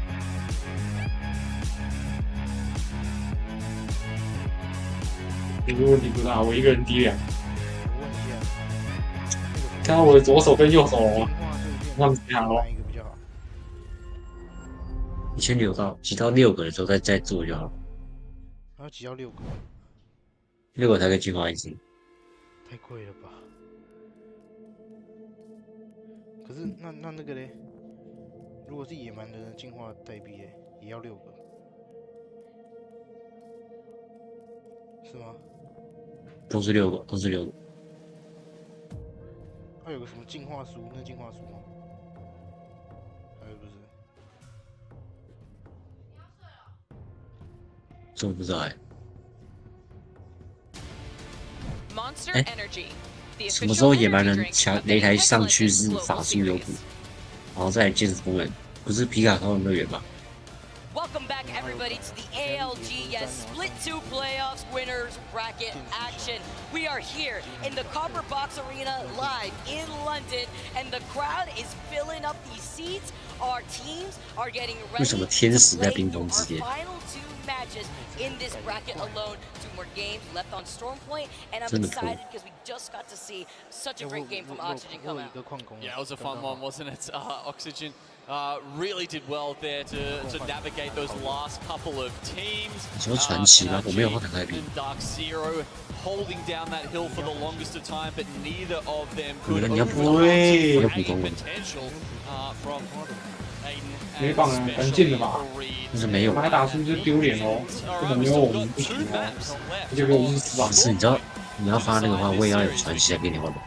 L: 这个问题不大，我一个人低2。看到我的左手跟右手哦，那么强哦。
J: 你先挤到6个的时候再做就好。
E: 还要挤到6个
J: ？6个才可以进化1只。
E: 太贵了吧？可是那个嘞？如果是野蛮的进化代币嘞，也要6个，是吗？
J: 都是6个，都是6个。
E: 它有个什么进化书？那进化书吗？还是不是？
J: 这我不知道哎。什么时候野蛮人擂台上去是法术有补，然后再来剑锋人，不是皮卡超人乐园吧？
D: everybody to the ALG, yes, Split 2 playoffs winners bracket action. We are here in the Copper Box Arena live in London, and the crowd is filling up these seats. Our teams are getting ready to play our final 2 matches in this bracket alone. 2 more games left on Stormpoint, and I'm excited because we just got to see such a great game from Oxygen come out.
H: Yeah, it was a fun one, wasn't it? Oxygen really did well there to navigate those last couple of teams. And Dark Zero holding down that hill for the longest of time, but neither of them could overcome potential from Aiden.
L: 没棒啊，很近的吧？他还打出就丢脸哦，根本没有我们不行哦，就给我意思吧。
A: 是，你知道你要发那个话，我也要有传奇来给你玩吗？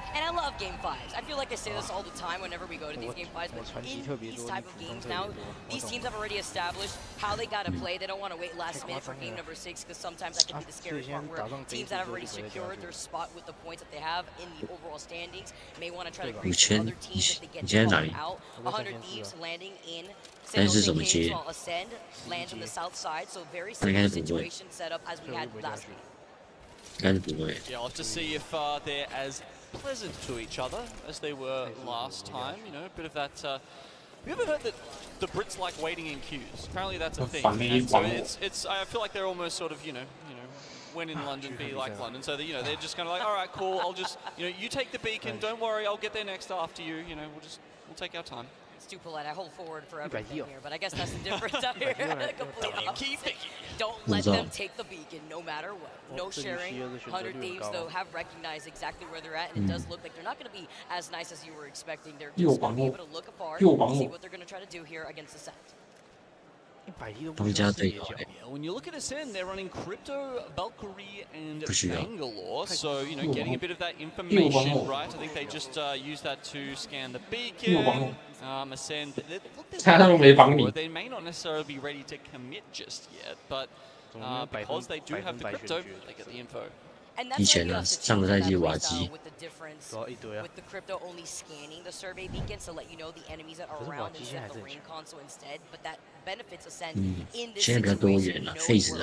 D: Game 5s. I feel like I say this all the time whenever we go to these Game 5s, but in these type of games now, these teams have already established how they got to play. They don't want to wait last minute for game number 6, because sometimes that can be the scary part where teams that have already secured their spot with the points that they have in the overall standings may want to try to creep other teams if they get caught out. 100 Thieves landing in Single Ascend lands on the south side, so very similar situation set up as we had last week.
H: Yeah, I'll have to see if they're as pleasant to each other as they were last time. You know, a bit of that. Have you ever heard that the Brits like waiting in queues? Apparently that's a thing. And so it's. I feel like they're almost sort of, you know, when in London, be like London. So that, you know, they're just kind of like, all right, cool. I'll just, you take the beacon. Don't worry, I'll get there next after you. You know, we'll take our time.
D: It's too polite. I hold forward for everything here, but I guess that's the difference out here. Don't let them take the beacon, no matter what. No sharing. 100 Thieves, though, have recognized exactly where they're at, and it does look like they're not going to be as nice as you were expecting. They're just going to be able to look afar and see what they're going to try to do here against Ascent.
H: When you look at Ascend, they're running Crypto, Valkyrie, and Bangalore. So, getting a bit of that information, right? I think they just use that to scan the beacon. Ascend, they may not necessarily be ready to commit just yet, but because they do have the Crypto, they get the info.
D: And that's where you have to change that with the difference with the Crypto only scanning the survey beacons to let you know the enemies that are around instead of the rain console instead. But that benefits Ascend in this situation, knowing where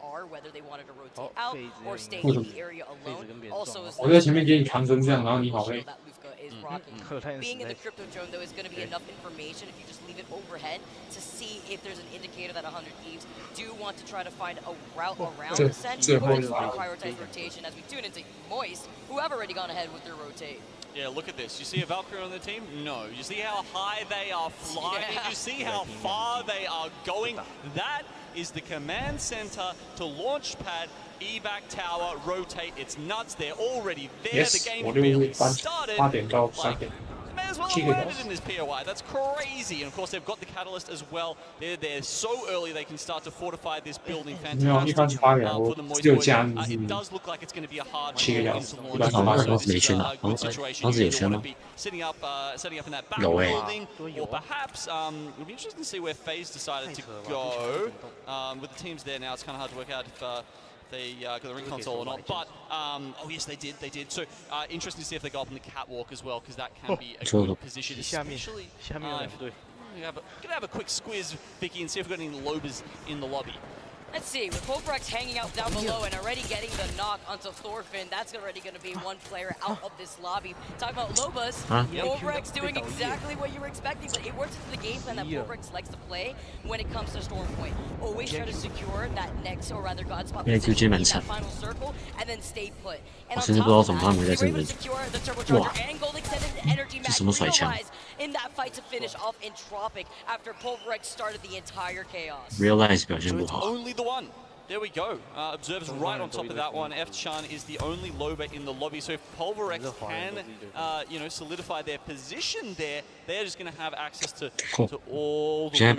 D: are, whether they wanted to rotate out or stay in the area alone. Also, is that Lufka is rocking. Being in the Crypto drone, though, is going to be enough information if you just leave it overhead to see if there's an indicator that 100 Thieves do want to try to find a route around Ascend, or just prioritize rotation as we tune into Moist, who have already gone ahead with their rotate.
H: Yeah, look at this. You see a Valkyrie on the team? No. You see how high they are flying? Yeah. You see how far they are going? That is the command center to launch pad, evac tower, rotate. It's nuts. They're already there.
L: Yes.
H: The game barely started. May as well have landed in this POI. That's crazy. And of course, they've got the catalyst as well. They're there so early they can start to fortify this building. Fantastic for the Moist Boys. It does look like it's going to be a hard one to launch. Good situation. You either want to be setting up in that back building, or perhaps it would be interesting to see where FaZe decided to go. With the teams there now, it's kind of hard to work out if they got the ring console or not, but oh yes, they did. So interesting to see if they go up on the catwalk as well, because that can be a good position, especially if you're gonna have a quick squiz, Vicky, and see if we've got any Lobas in the lobby.
D: Let's see, with Poprex hanging out down below and already getting the knock onto Thorfinn, that's already going to be one player out of this lobby. Talking about Lobas, Poprex doing exactly what you were expecting, but it works into the game plan that Poprex likes to play when it comes to Stormpoint. Always try to secure that next, or rather God spot position in that final circle, and then stay put. And on top of that, they were able to secure the turbocharger and gold extended energy match, realize in that fight to finish off Entropic after Poprex started the entire chaos.
A: Realize
H: only the one. There we go. Observes right on top of that one. F-Chan is the only Loba in the lobby. So if Pulverex can, solidify their position there, they're just going to have access to all the to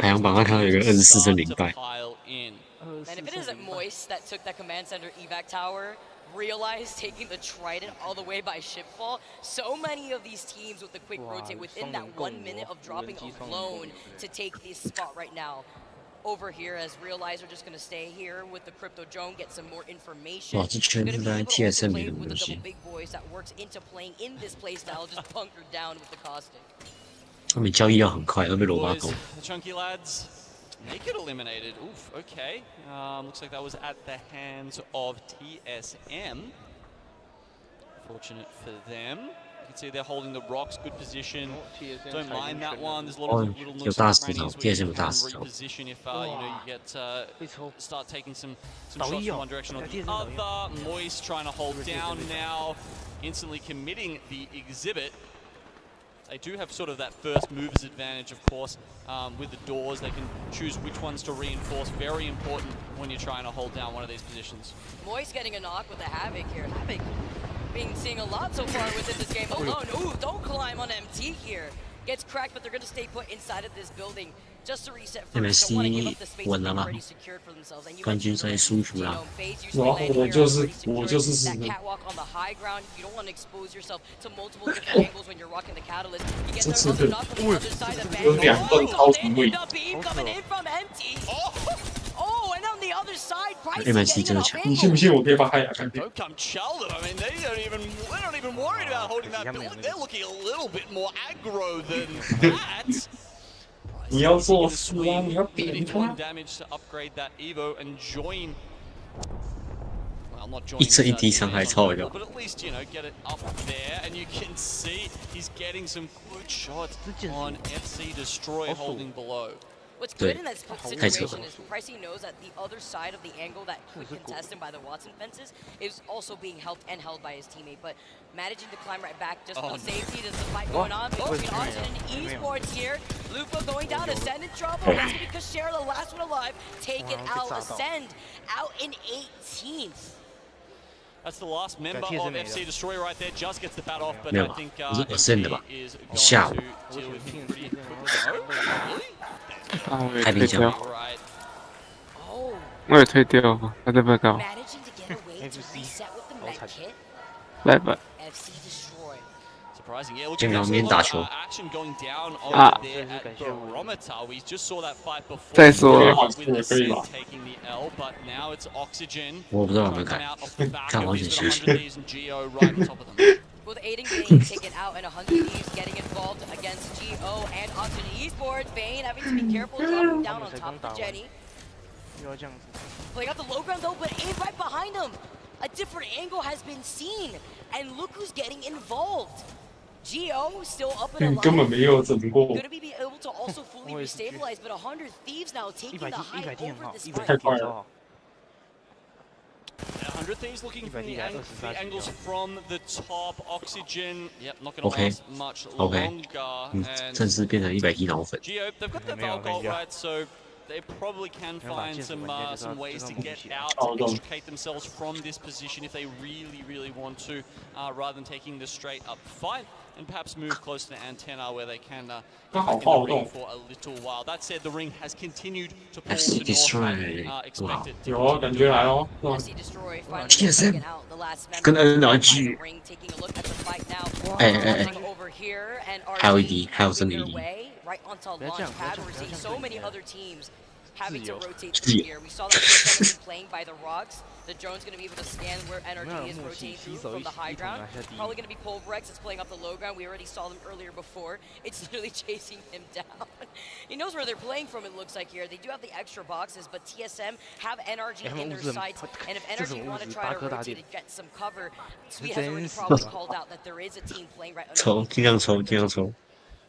H: pile in.
D: And if it isn't Moist that took that command center evac tower, Realize taking the Trident all the way by shipfall, so many of these teams with the quick rotate within that 1 minute of dropping alone to take this spot right now. Over here, as Realize are just going to stay here with the Crypto Drone, get some more information. Going to be able to also play with the double big boys that works into playing in this playstyle, just bunkered down with the caustic.
A: 他们交易要很快，要被罗巴狗。
H: The chunky lads Naked eliminated. Oof, okay. Looks like that was at the hands of TSM. Fortunate for them. You can see they're holding the rocks, good position. Don't mind that one. There's a lot of little nooks and crannies where you can reposition if you get start taking some shots from one direction or the other. Moist trying to hold down now, instantly committing the exhibit. They do have sort of that first mover's advantage, of course, with the doors. They can choose which ones to reinforce. Very important when you're trying to hold down one of these positions.
D: Moist getting a knock with the Havoc here. Havoc being seeing a lot so far within this game alone. Ooh, don't climb on MT here. Gets cracked, but they're going to stay put inside of this building just to reset first. Don't want to give up the space that they've already secured for themselves. And you mentioned that catwalk on the high ground. You don't want to expose yourself to multiple different angles when you're rocking the catalyst. You get another knock on the other side of the beam coming in from MT. Oh, and on the other side, Price getting it off angle.
H: Don't come chell them. I mean, they're not even worried about holding that building. They're looking a little bit more aggro than that.
L: 你要做事啊，你要点他。
H: damage to upgrade that Evo and join. Well, not join.
A: 一侧一滴伤害超有用。
H: But at least you know get it up there, and you can see he's getting some good shots on FC Destroy holding below.
D: What's good in that situation is Pricey knows that the other side of the angle that could contest him by the Watson fences is also being helped and held by his teammate. But managing to climb right back just for safety, there's a fight going on between Austin and Esports here. Lupa going down, Ascend in trouble. That's because Shara, the last one alive, taken out. Ascend out in 18th.
H: That's the last member of FC Destroy right there. Just gets the bat off, but I think he is going to deal with him pretty quickly. Really?
A: 太平强。
L: 我也退掉吧，他在不高。来吧。
H: Surprising, yeah.
A: 这两边打球。
L: 啊。再说了。
A: 我不知道有没有看，看好几次。
D: With Aiden being taken out and 100 Thieves getting involved against GO and Austin Esports. Vayne having to be careful dropping down on top of Jenny. Playing out the low ground though, but Aiden right behind him. A different angle has been seen, and look who's getting involved. GO still up and alive. Gonna be able to also fully restabilize, but 100 Thieves now taking the high over this fight.
H: 100 Thieves looking for the angles from the top. Oxygen, yep, not going to last much longer. And
A: 正式变成100T脑粉。
H: Geo, they've got the Valgol right, so they probably can find some ways to get out, to extricate themselves from this position if they really want to, rather than taking the straight up fight. And perhaps move close to the antenna where they can get back in the ring for a little while. That said, the ring has continued to pull to north, expected.
L: 有感觉来哦。
A: TSM 跟 NRG。还有一滴，还有剩一滴。
D: having to rotate through here. We saw that TSM playing by the rocks. The drone's going to be able to scan where energy is rotating through from the high ground. Probably going to be Pulverex. It's playing up the low ground. We already saw them earlier before. It's literally chasing him down. He knows where they're playing from, it looks like here. They do have the extra boxes, but TSM have NRG in their sights. And if NRG want to try to rotate and get some cover, Sweet has already probably called out that there is a team playing right under.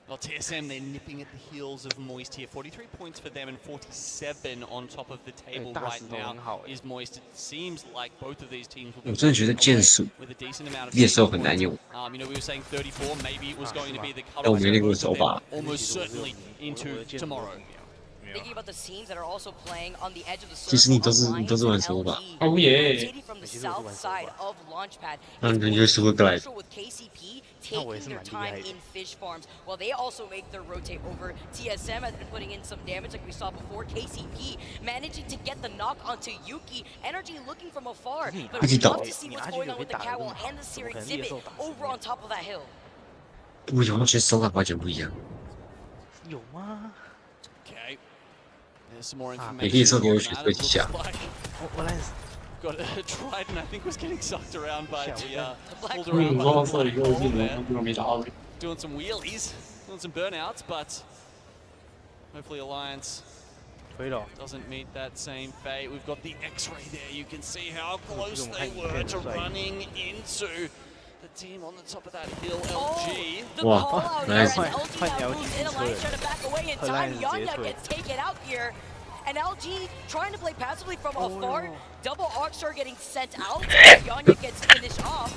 H: Well, TSM, they're nipping at the heels of Moist here. 43 points for them and 47 on top of the table right now is Moist. It seems like both of these teams will be with a decent amount of you know, we were saying 34, maybe it was going to be the cutoff almost certainly into tomorrow.
D: Thinking about the teams that are also playing on the edge of the circle.
A: 其实你都是玩什么吧？
L: Oh yeah.
D: From the south side of Launchpad.
A: 那你就是会过来。
D: With KCP taking their time in fish farms, while they also make their rotate over. TSM has been putting in some damage like we saw before. KCP managing to get the knock onto Yuki. Energy looking from afar, but we love to see what's going on with the Catwall and the Seer exhibit over on top of that hill.
A: 不一样，我觉得手感完全不一样。
E: 有吗？
H: Okay. There's some more information.
A: 你可以说给我选对几下。
E: 我来。
H: Got a Trident, I think, was getting sucked around by the pulled
L: around by the
H: doing some wheelies, doing some burnouts, but hopefully Alliance
N: Doesn't meet that same fate. We've got the X-ray there. You can see how close they were to running into the team on the top of that hill, LG.
D: Wow, nice. LG now moves in, Alliance trying to back away in time. Yanya gets taken out here. And LG trying to play passively from afar. Double Arcstar getting sent out. Yanya gets finished off.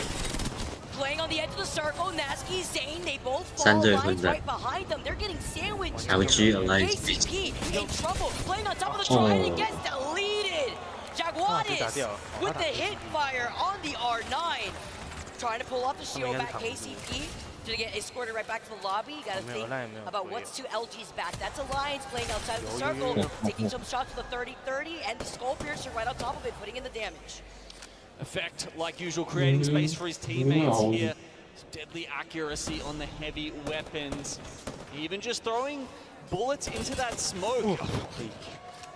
D: Playing on the edge of the circle, Nasky, Zane, they both fall. Alliance right behind them. They're getting sandwiched. KCP in trouble. Playing on top of the Trident and gets deleted. Jaguares with the hit fire on the R9. Trying to pull off the shield back. KCP to get escorted right back to the lobby. You gotta think about what's to LG's back. That's Alliance playing outside of the circle, taking some shots with the 30-30, and the Skull Piercer right on top of it, putting in the damage.
N: Effect, like usual, creating space for his teammates here. Deadly accuracy on the heavy weapons. Even just throwing bullets into that smoke.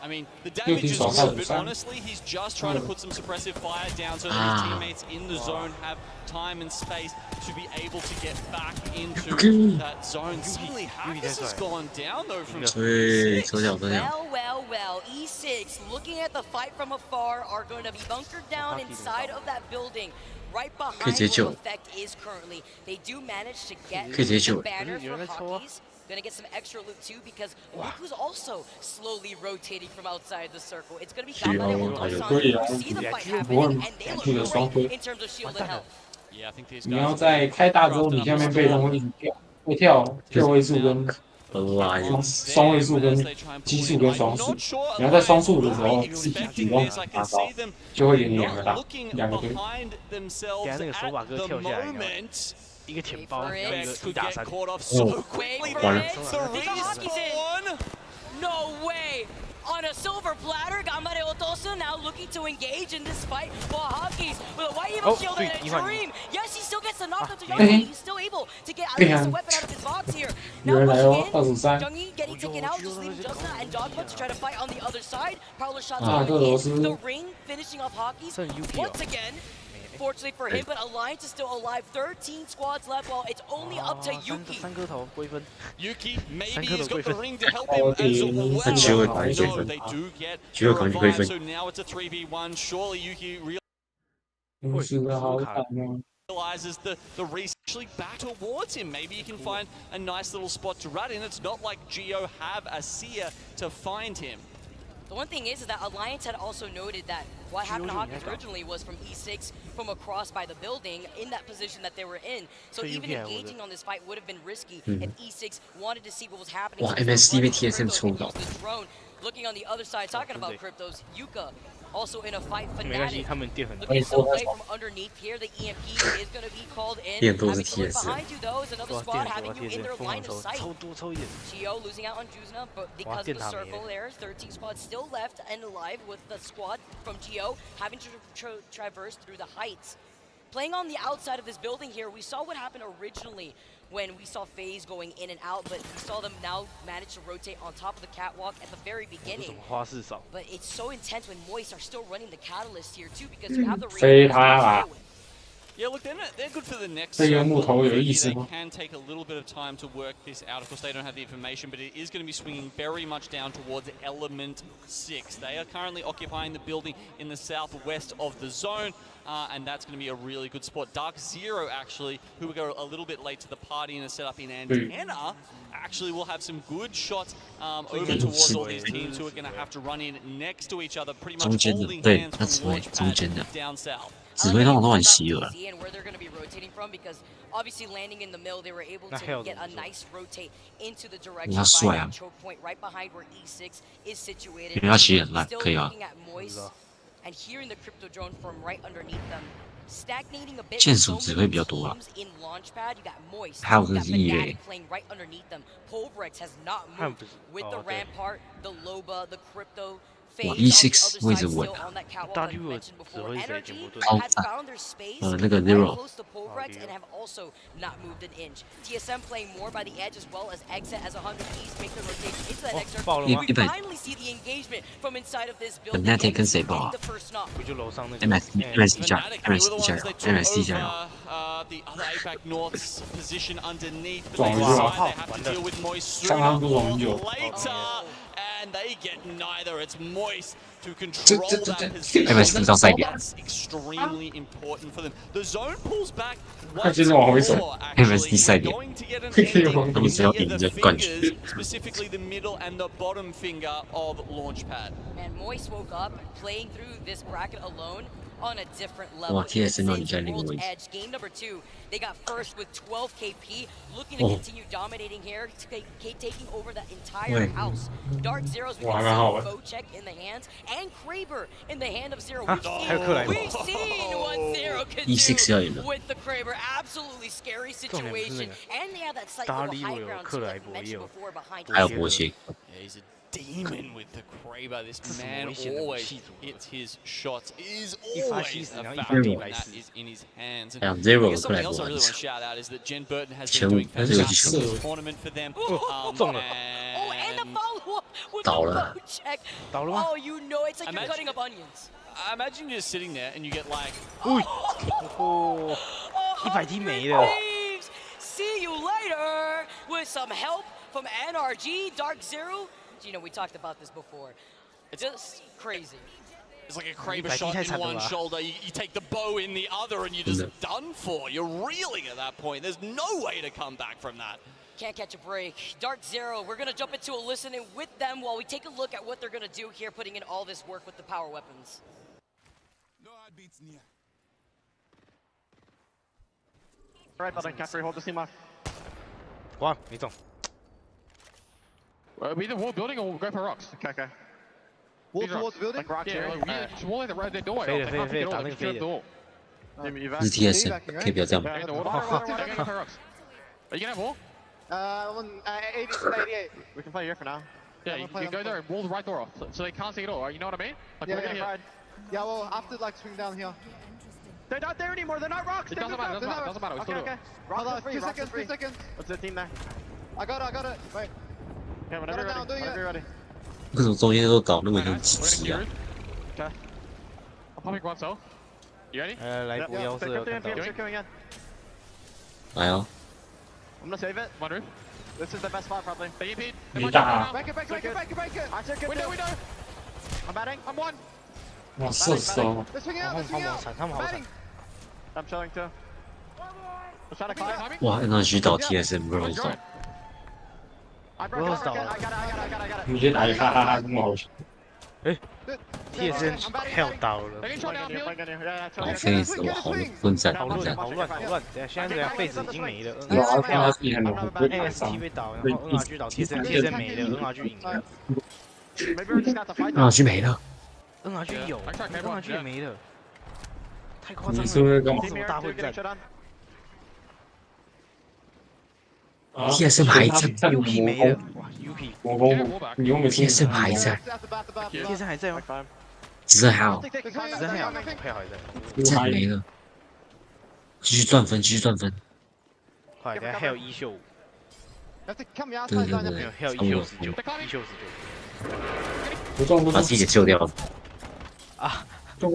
N: I mean, the damage is good, but honestly, he's just trying to put some suppressive fire down so that his teammates in the zone have time and space to be able to get back into that zone. Suddenly, Hackers has gone down, though, from E6.
D: Well, E6, looking at the fight from afar, are going to be bunkered down inside of that building. Right behind where the effect is currently. They do manage to get the banner for Hockeys. Gonna get some extra loot too because Luku's also slowly rotating from outside the circle. It's gonna be Gamare and Dosan. You see the fight happening and they look great in terms of shield and health.
N: Yeah, I think these
L: 你要在开大之后，你下面被动会一直跳，会跳位数跟双位数跟奇数跟双数。你要在双数的时候自己主动拿高，就会给你两个队。
E: 给他那个手把哥跳下来。一个钱包，然后一个打3。
D: 完了。No way! On a silver platter, Gamare Otosu now looking to engage in this fight for Hockeys with a white evil shield and a dream. Yes, he still gets the knockdown to Youngie. He's still able to get at least a weapon out of his box here. Now pushing in, Youngie getting taken out, just leaving Justin and Dogma to try to fight on the other side. Prowler shots on the ring, finishing off Hockeys once again. Fortunately for him, but Alliance is still alive. 13 squads left, while it's only up to Yuki.
N: Yuki maybe has got the ring to help him as well. No, they do get the revive, so now it's a 3v1. Surely Yuki realizes the race actually back towards him. Maybe he can find a nice little spot to rat in. It's not like Geo have a seer to find him.
D: The one thing is that Alliance had also noted that what happened to Hawkins originally was from E6 from across by the building in that position that they were in. So even engaging on this fight would have been risky if E6 wanted to see what was happening.
A: MSD 被 TSM 抽到。
D: Looking on the other side, talking about Cryptos, Yuka also in a fight. Fnatic looking so play from underneath here. The EMP is going to be called in. Behind you though is another squad having you in their line of sight. Geo losing out on Juzna, but because of the circle there, 13 squads still left and alive with the squad from Geo having to traverse through the heights. Playing on the outside of this building here, we saw what happened originally when we saw FaZe going in and out, but we saw them now manage to rotate on top of the catwalk at the very beginning. But it's so intense when Moist are still running the Catalyst here too, because you have the range.
N: Yeah, look, they're good for the next They can take a little bit of time to work this out. Of course, they don't have the information, but it is going to be swinging very much down towards Element 6. They are currently occupying the building in the southwest of the zone, and that's going to be a really good spot. Dark Zero, actually, who will go a little bit late to the party in a setup in Antenna, actually will have some good shots over towards all these teams who are going to have to run in next to each other, pretty much holding hands from launchpad down south.
A: 指挥通常都很邪恶。
D: And where they're going to be rotating from, because obviously landing in the middle, they were able to get a nice rotate into the direction by that choke point right behind where E6 is situated. Still looking at Moist and hearing the crypto drone from right underneath them. Stagnating a bit.
A: 剑术只会比较多啊。还有个是E
D: playing right underneath them. Pulverex has not moved with the Rampart, the Loba, the crypto.
A: 哇 ，E6 位置稳啊，超赞。那个 Zero。TSM
D: playing more by the edge as well as exit as 100 E's make the rotation into that next
A: circle. We
D: finally see the engagement from inside of this building.
A: Fnatic 跟谁爆啊 ？MSD 加油 ，MSD 加油。
N: The other APAC North's position underneath.
L: 撞一下，上岸不撞就。
N: Later, and
H: and they get neither. It's Moist to control that position. That's extremely important for them. The zone pulls back once more, actually. Going to get an ending near the fingers, specifically the middle and the bottom finger of Launchpad.
D: And Moist woke up playing through this bracket alone on a different level.
A: Wow, TSM on
D: World's Edge, game number 2, they got first with 12 KP, looking to continue dominating here, taking over the entire house. Dark Zeros, we can see Bocek in the hands, and Kraber in the hand of Zero. We've seen what Zero can do with the Kraber. Absolutely scary situation, and they have that slight little high ground too, like we mentioned before, behind
H: Yeah, he's a demon with the Kraber. This man always hits his shots. Is always a factor when that is in his hands. And I guess something else I really want to shout out is that Jen Burton has been doing fantastic in this tournament for them.
D: And the follow-up with the Bocek. Oh, you know, it's like you're cutting up onions.
H: Imagine you're just sitting there and you get like,
D: See you later with some help from NRG, Dark Zero. You know, we talked about this before. It's just crazy.
H: It's like a Kraber shot in one shoulder, you take the bow in the other, and you're just done for. You're reeling at that point. There's no way to come back from that.
D: Can't catch a break. Dark Zero, we're going to jump into a listening with them while we take a look at what they're going to do here, putting in all this work with the power weapons.
Q: No heartbeats near.
G: Right button, Caffrey, hold the seam off.
E: Wow, 没中。
Q: We either wall building or we'll go for rocks.
G: Okay. Wall towards building?
Q: Like rocks, yeah. Just wall at the right door. They can't get all. They can the door.
A: 是 TSM， 可以不要这样吗？
Q: Are you gonna have wall?
G: 88. We can play here for now.
Q: Yeah, you go there and wall the right door off, so they can't see it all. You know what I mean? Like
G: Yeah, well, after like swing down here. They're not there anymore. They're not rocks.
Q: It doesn't matter.
G: Okay. Hold on, 2 seconds. What's the team there? I got it. Wait. Okay, whenever you're ready.
A: 为什么中间都搞那么像鸡啊？
Q: Okay. I'll probably go so. You ready?
E: 来补腰是。
A: 来哦。
G: I'm gonna save it.
Q: One roof.
G: This is the best spot probably.
Q: BP.
L: Break
G: it. I took it. Window. I'm batting.
Q: I'm one.
L: 哇，射死哦！
G: Let's swing out. Batting. I'm showing too. I'm trying to climb.
A: 哇，NRG 到 TSM 不容易走。
G: I got it.
L: 你先打一下，哈哈，这么好笑。
E: TSM 跳刀了。
A: 好，Face 我好混战。
E: 好乱！等下现在这样Face 已经没了。AST 被倒，然后 NRG 倒 TSM 没了 ，NRG 赢了。
A: NRG 没了。
E: NRG 有 ，NRG 也没了。太夸张了！
L: 你是不是干嘛？
E: 什么大混战？
A: TSM 还在
E: ，UP 没了，哇 ，UP，
L: 魔攻，你又没
A: TSM 还在
E: ，TSM 还在吗？
A: 只是还好，
E: 只还好，还好在，
A: 再没了，继续赚分，
E: 快，等下还有1秀5，
A: 对，
E: 还有1秀19，1秀
A: 19，把自己给救掉了。
E: 啊！
L: 哇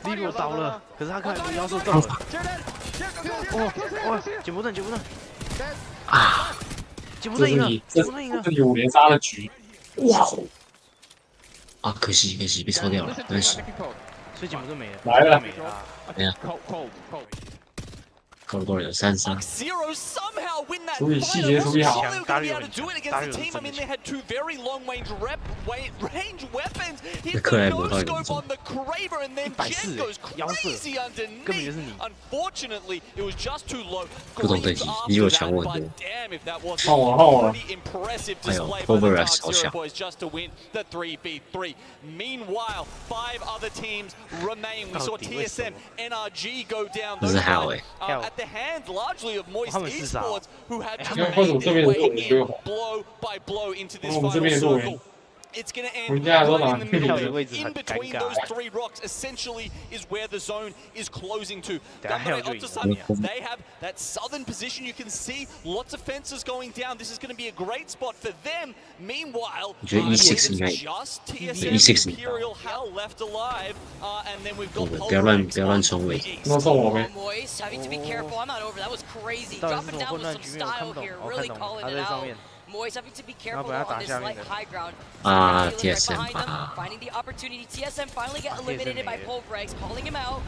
E: ！Lilo 倒了，可是他看来腰受中了。捡不正。
A: 啊！
E: 捡不正赢了，
L: 这是5连杀的局。哇！啊，可惜被抽掉了，但是。
E: 所以捡不正没了。
L: 来了。
A: 没了。够了，3-3。
L: 处理细节处理好。
E: 大力有
A: 那克莱姆到底怎么做？
E: 腰射，根本就是你。
A: 不同等级，你有强我很多。
L: 换我了。
A: 哎呦 ，Overrush 好强。
H: Meanwhile, 5 other teams remain. We saw TSM, NRG go down.
A: 这是 How 哎。
H: At the hands largely of Moist Esports, who had to
L: 为什么这边的队伍
H: blow by blow into this
L: 我们这
H: final
L: 边的队
H: circle.
L: 员
H: It's going to
L: 我
H: end
L: 们家都
H: right
L: 拿
H: in the
L: 票
H: middle.
L: 的位置
H: In
L: 很
H: between
L: 尴
H: those
L: 尬。
H: 3 rocks, essentially, is where the zone is closing to.
E: 等下还有就赢了。
H: They have that southern position. You can see lots of fences going down. This is going to be a great spot for them. Meanwhile,
A: 我觉得 E6 应该
H: just
A: E6
H: TSM Imperial Hell left alive, and then we've got
A: 不要乱冲位。
L: 那送我呗。
D: Moist, having to be careful. I'm not over. That was crazy. Dropping down with some style here, really calling it out. Moist having to be careful on this light high ground.
J: TSM.
D: Finding the opportunity. TSM finally get eliminated by Pulverex, calling him out.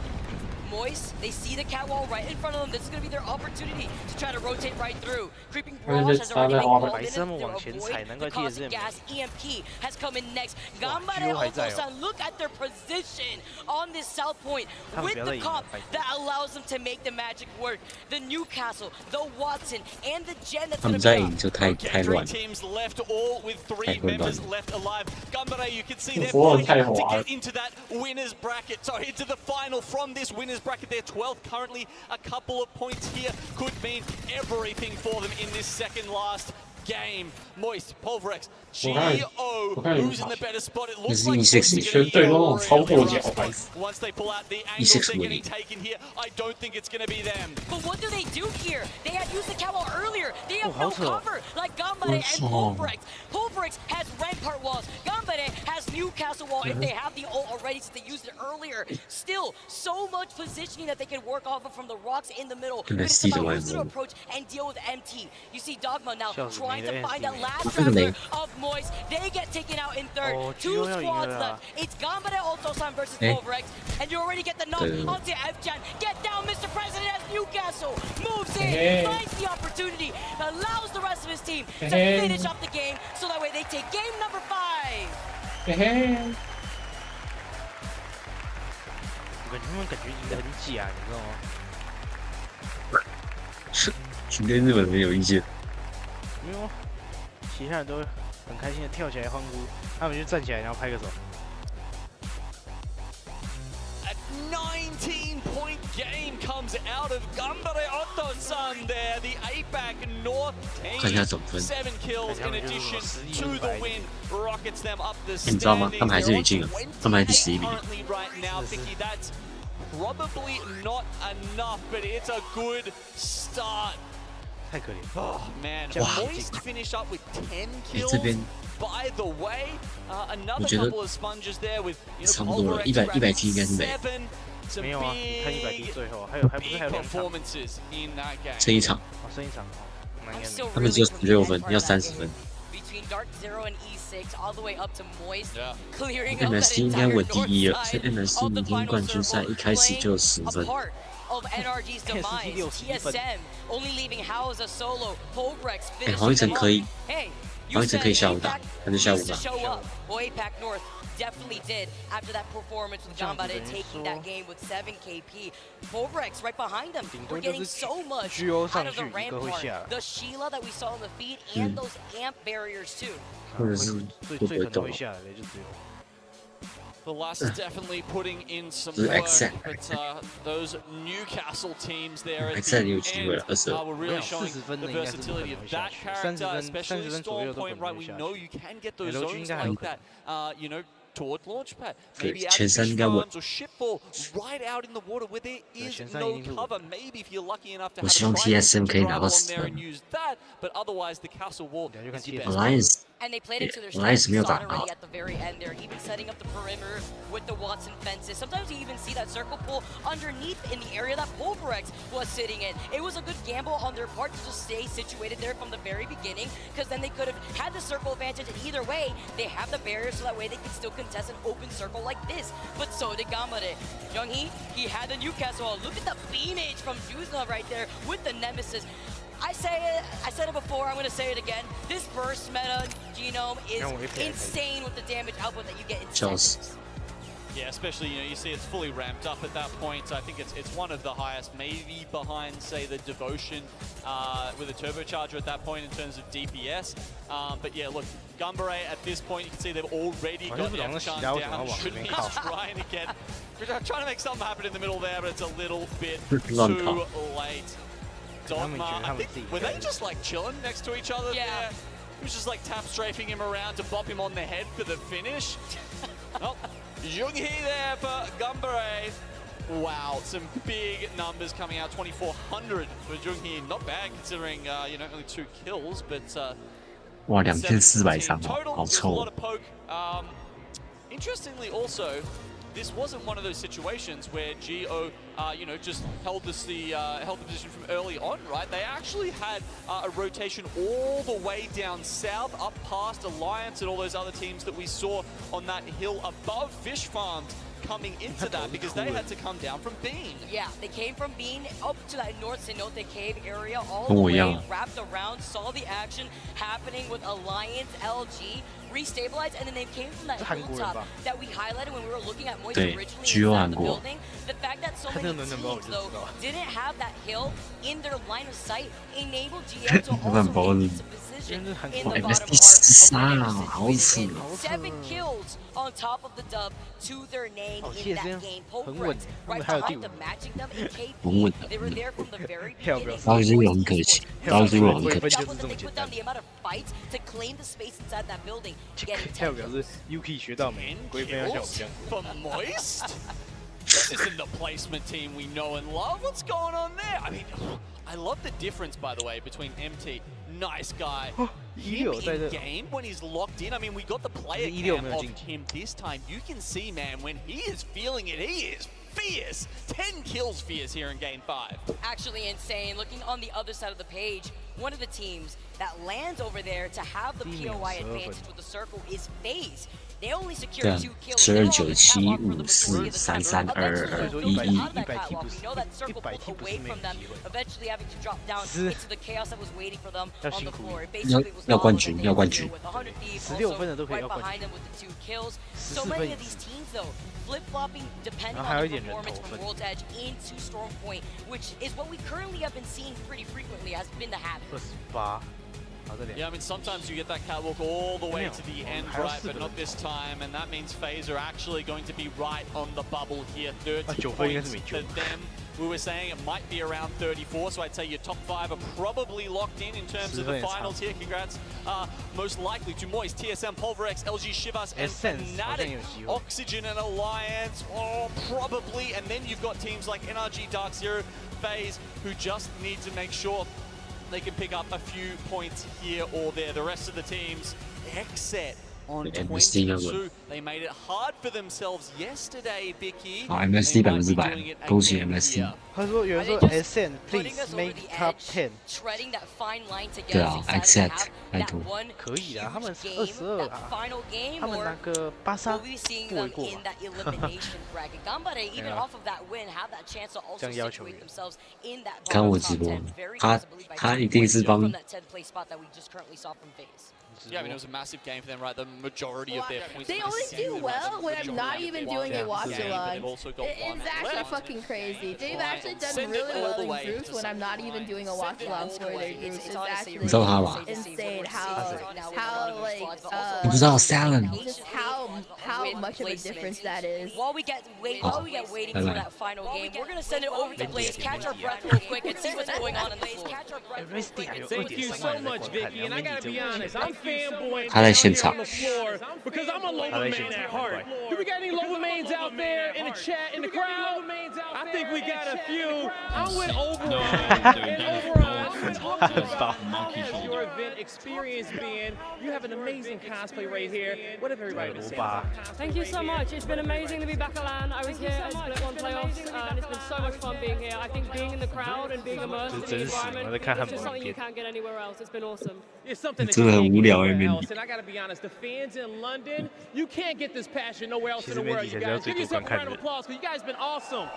D: Moist, they see the cat wall right in front of them. This is going to be their opportunity to try to rotate right through. Creeping Barrage has already been called in to avoid the caustic gas. EMP has come in next. Gambare Otosan, look at their position on this south point with the comp that allows them to make the magic work. The Newcastle, the Watson, and the Gen that's going to be
J: 太乱。
H: teams left, all with 3 members left alive. Gambare, you can see they're fighting to get into that winners bracket. So into the final from this winners bracket. They're 12th currently. A couple of points here could mean everything for them in this second last game. Moist, Pulverex, GO, who's in the better spot? It looks like once they pull out the angles they're getting taken here, I don't think it's going to be them.
D: But what do they do here? They had used the cat wall earlier. They have no cover like Gambare and Pulverex. Pulverex has Rampart walls. Gambare has Newcastle wall if they have the ult already since they used it earlier. Still, so much positioning that they can work off of from the rocks in the middle. But it's about who's going to approach and deal with MT. You see Dogma now trying to find that last tracker of Moist. They get taken out in third. 2 squads left. It's Gambare Otosan versus Pulverex. And you already get the knock onto F-Jan. Get down, Mr. President, as Newcastle moves in, finds the opportunity, allows the rest of his team to finish up the game, so that way they take game number 5.
E: 他们感觉赢得很假，你知道吗？
J: 是，今天日本人有意见。
E: 没有，其他人都很开心的跳起来欢呼，他们就站起来然后拍个手。
H: 19-point game comes out of Gambare Otosan there. The APAC North team, 7 kills in addition to the win, rockets them up the standings.
J: 你知道吗？他们还是有进了，他们还是第11名。
H: Currently right now, Vicky, that's probably not enough, but it's a good start.
E: 太可怜。
H: Oh man, Moist finish up with 10 kills. By the way, another couple of sponges there with
J: 差不多了，100T 应该是没。
E: 没有啊，看100T 最后，还不是还有2场。
J: 剩一场。
E: 哦，剩一场哦。
J: 他们只有16分，要30分。
D: Dark Zero and E6 all the way up to Moist, clearing
J: MSC 应该稳第1了，所以 MSC 明天冠军赛一开始就有10分。
D: of NRG's demise. TSM only leaving How as a solo. Pulverex
J: 黄一晨可以，黄一晨可以下午打，还是下午打。
D: Well, APAC North definitely did after that performance with Gambare taking that game with 7 KP. Pulverex right behind them. We're getting so much out of the Rampart, the Sheila that we saw in the feed, and those amp barriers too.
J: 或者是会不会动？
H: The last is definitely putting in some work, but those Newcastle teams there at the end were really showing the versatility of that character, especially Storm Point, right? We know you can get those zones like that, you know, toward Launchpad. Maybe out of or shipball right out in the water where there is no cover. Maybe if you're lucky enough to have a on there and use that, but otherwise the castle wall is your best.
D: And they played it to their strengths already at the very end. They're even setting up the perimeter with the Watson fences. Sometimes you even see that circle pull underneath in the area that Pulverex was sitting in. It was a good gamble on their part to just stay situated there from the very beginning, because then they could have had the circle advantage, and either way, they have the barrier so that way they can still contest an open circle like this. But so did Gambare. Younghee, he had the Newcastle. Look at the beamage from Juzna right there with the Nemesis. I said it before, I'm going to say it again. This burst meta genome is insane with the damage output that you get in seconds.
H: Yeah, especially, you know, you see it's fully ramped up at that point. I think it's one of the highest, maybe behind, say, the Devotion with a turbocharger at that point in terms of DPS. But yeah, look, Gambare at this point, you can see they've already got the F-Chance down. Should be trying to get, trying to make something happen in the middle there, but it's a little bit too late. Dogma, I think, were they just like chilling next to each other there? He was just like tap strafing him around to bop him on the head for the finish. Oh, Younghee there for Gambare. Wow, some big numbers coming out. 2,400 for Younghee. Not bad considering, you know, only 2 kills, but...
J: 哇，2400伤，好臭。
H: Interestingly also, this wasn't one of those situations where Geo, you know, just held the position from early on, right? They actually had a rotation all the way down south, up past Alliance and all those other teams that we saw on that hill above Fish Farms coming into that because they had to come down from Bean.
D: Yeah, they came from Bean up to that North Cenote Cave area, all the way, wrapped around, saw the action happening with Alliance, LG, restabilized, and then they came from that hilltop that we highlighted when we were looking at Moist originally inside the building. The fact that so many teams, though, didn't have that hill in their line of sight enabled GM to also make some position in the bottom part of the situation. 7 kills on top of the dub to their name in that game. Pokerex, right behind them, matching them in KP. They were there from the very beginning. Double that they put down the amount of fights to claim the space inside that building. Getting 10 kills.
H: For Moist? This isn't the placement team we know and love. What's going on there? I mean, I love the difference, by the way, between MT, nice guy, him in game when he's locked in. I mean, we got the player cam of him this time. You can see, man, when he is feeling it, he is fierce. 10 kills fierce here in Game 5.
D: Actually insane. Looking on the other side of the page, one of the teams that lands over there to have the POI advantage with the circle is FaZe. They only secured 2 kills.
J: 12、7、5、4、3、3、2、1。We
D: know that circle pulled away from them, eventually having to drop down into the chaos that was waiting for them on the floor. Basically, it was not what they were with 100 Thieves also right behind them with the 2 kills. So many of these teams, though, flip-flopping depending on the performance from World's Edge into Storm Point, which is what we currently have been seeing pretty frequently, has been the habit.
H: Yeah, I mean, sometimes you get that catwalk all the way to the end, right, but not this time, and that means FaZe are actually going to be right on the bubble here. 30 points to them. We were saying it might be around 34, so I'd say your top 5 are probably locked in terms of the finals here. Congrats, most likely to Moist, TSM, Pulverex, LG, Shivas, and Fnatic. Oxygen and Alliance, probably, and then you've got teams like NRG, Dark Zero, FaZe, who just need to make sure they can pick up a few points here or there. The rest of the teams, Xset on 22. They made it hard for themselves yesterday, Vicky.
J: MSD 100%，恭喜 MSD。
E: 他说有人说 Ascent please make top 10。
J: 对啊 ，Ascent，拜托。
E: 可以啊，他们是22啊，他们那个巴萨不为过嘛。这样要求你。
J: 看我直播，他一定是帮。
H: Yeah, I mean, it was a massive game for them, right? The majority of their points.
U: They only do well when I'm not even doing a watch-along. It's actually fucking crazy. They've actually done really well in groups when I'm not even doing a watch-along for their groups. It's actually insane how like just how much of a difference that is.
D: While we get waiting for that final game, we're gonna send it over to Blaze, catch our breath real quick, and see what's going on in the floor.
F: Thank you so much, Vicky. And I gotta be honest, I'm fanboying
J: on the
F: floor because I'm a Loba man at heart. Do we got any Loba mains out there in the chat, in the crowd? I think we got a few. I'm with Oberon. And Oberon, talk about how has your event experience been? You have an amazing cosplay right here. What have everybody been saying?
V: Thank you so much. It's been amazing to be back at LAN. I was here at Split 1 playoffs, and it's been so much fun being here. I think being in the crowd and being immersed in the environment is just something you can't get anywhere else. It's been awesome.
F: It's something that you can't get anywhere else. And I gotta be honest, the fans in London, you can't get this passion nowhere else in the world, you guys. Give yourself a round of applause, because you guys have been awesome.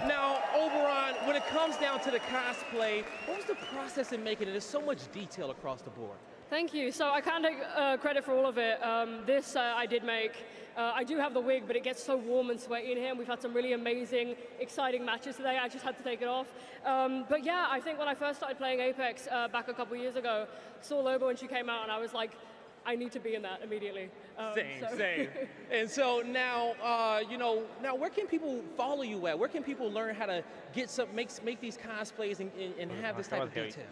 F: Now, Oberon, when it comes down to the cosplay, what was the process in making it? There's so much detail across the board.
V: Thank you. So I can't take credit for all of it. This I did make. I do have the wig, but it gets so warm and sweaty in here. We've had some really amazing, exciting matches today. I just had to take it off. But yeah, I think when I first started playing Apex back a couple years ago, saw Loba when she came out, and I was like, I need to be in that immediately.
F: Same. And so now, now where can people follow you at? Where can people learn how to get make these cosplays and have this type of detail?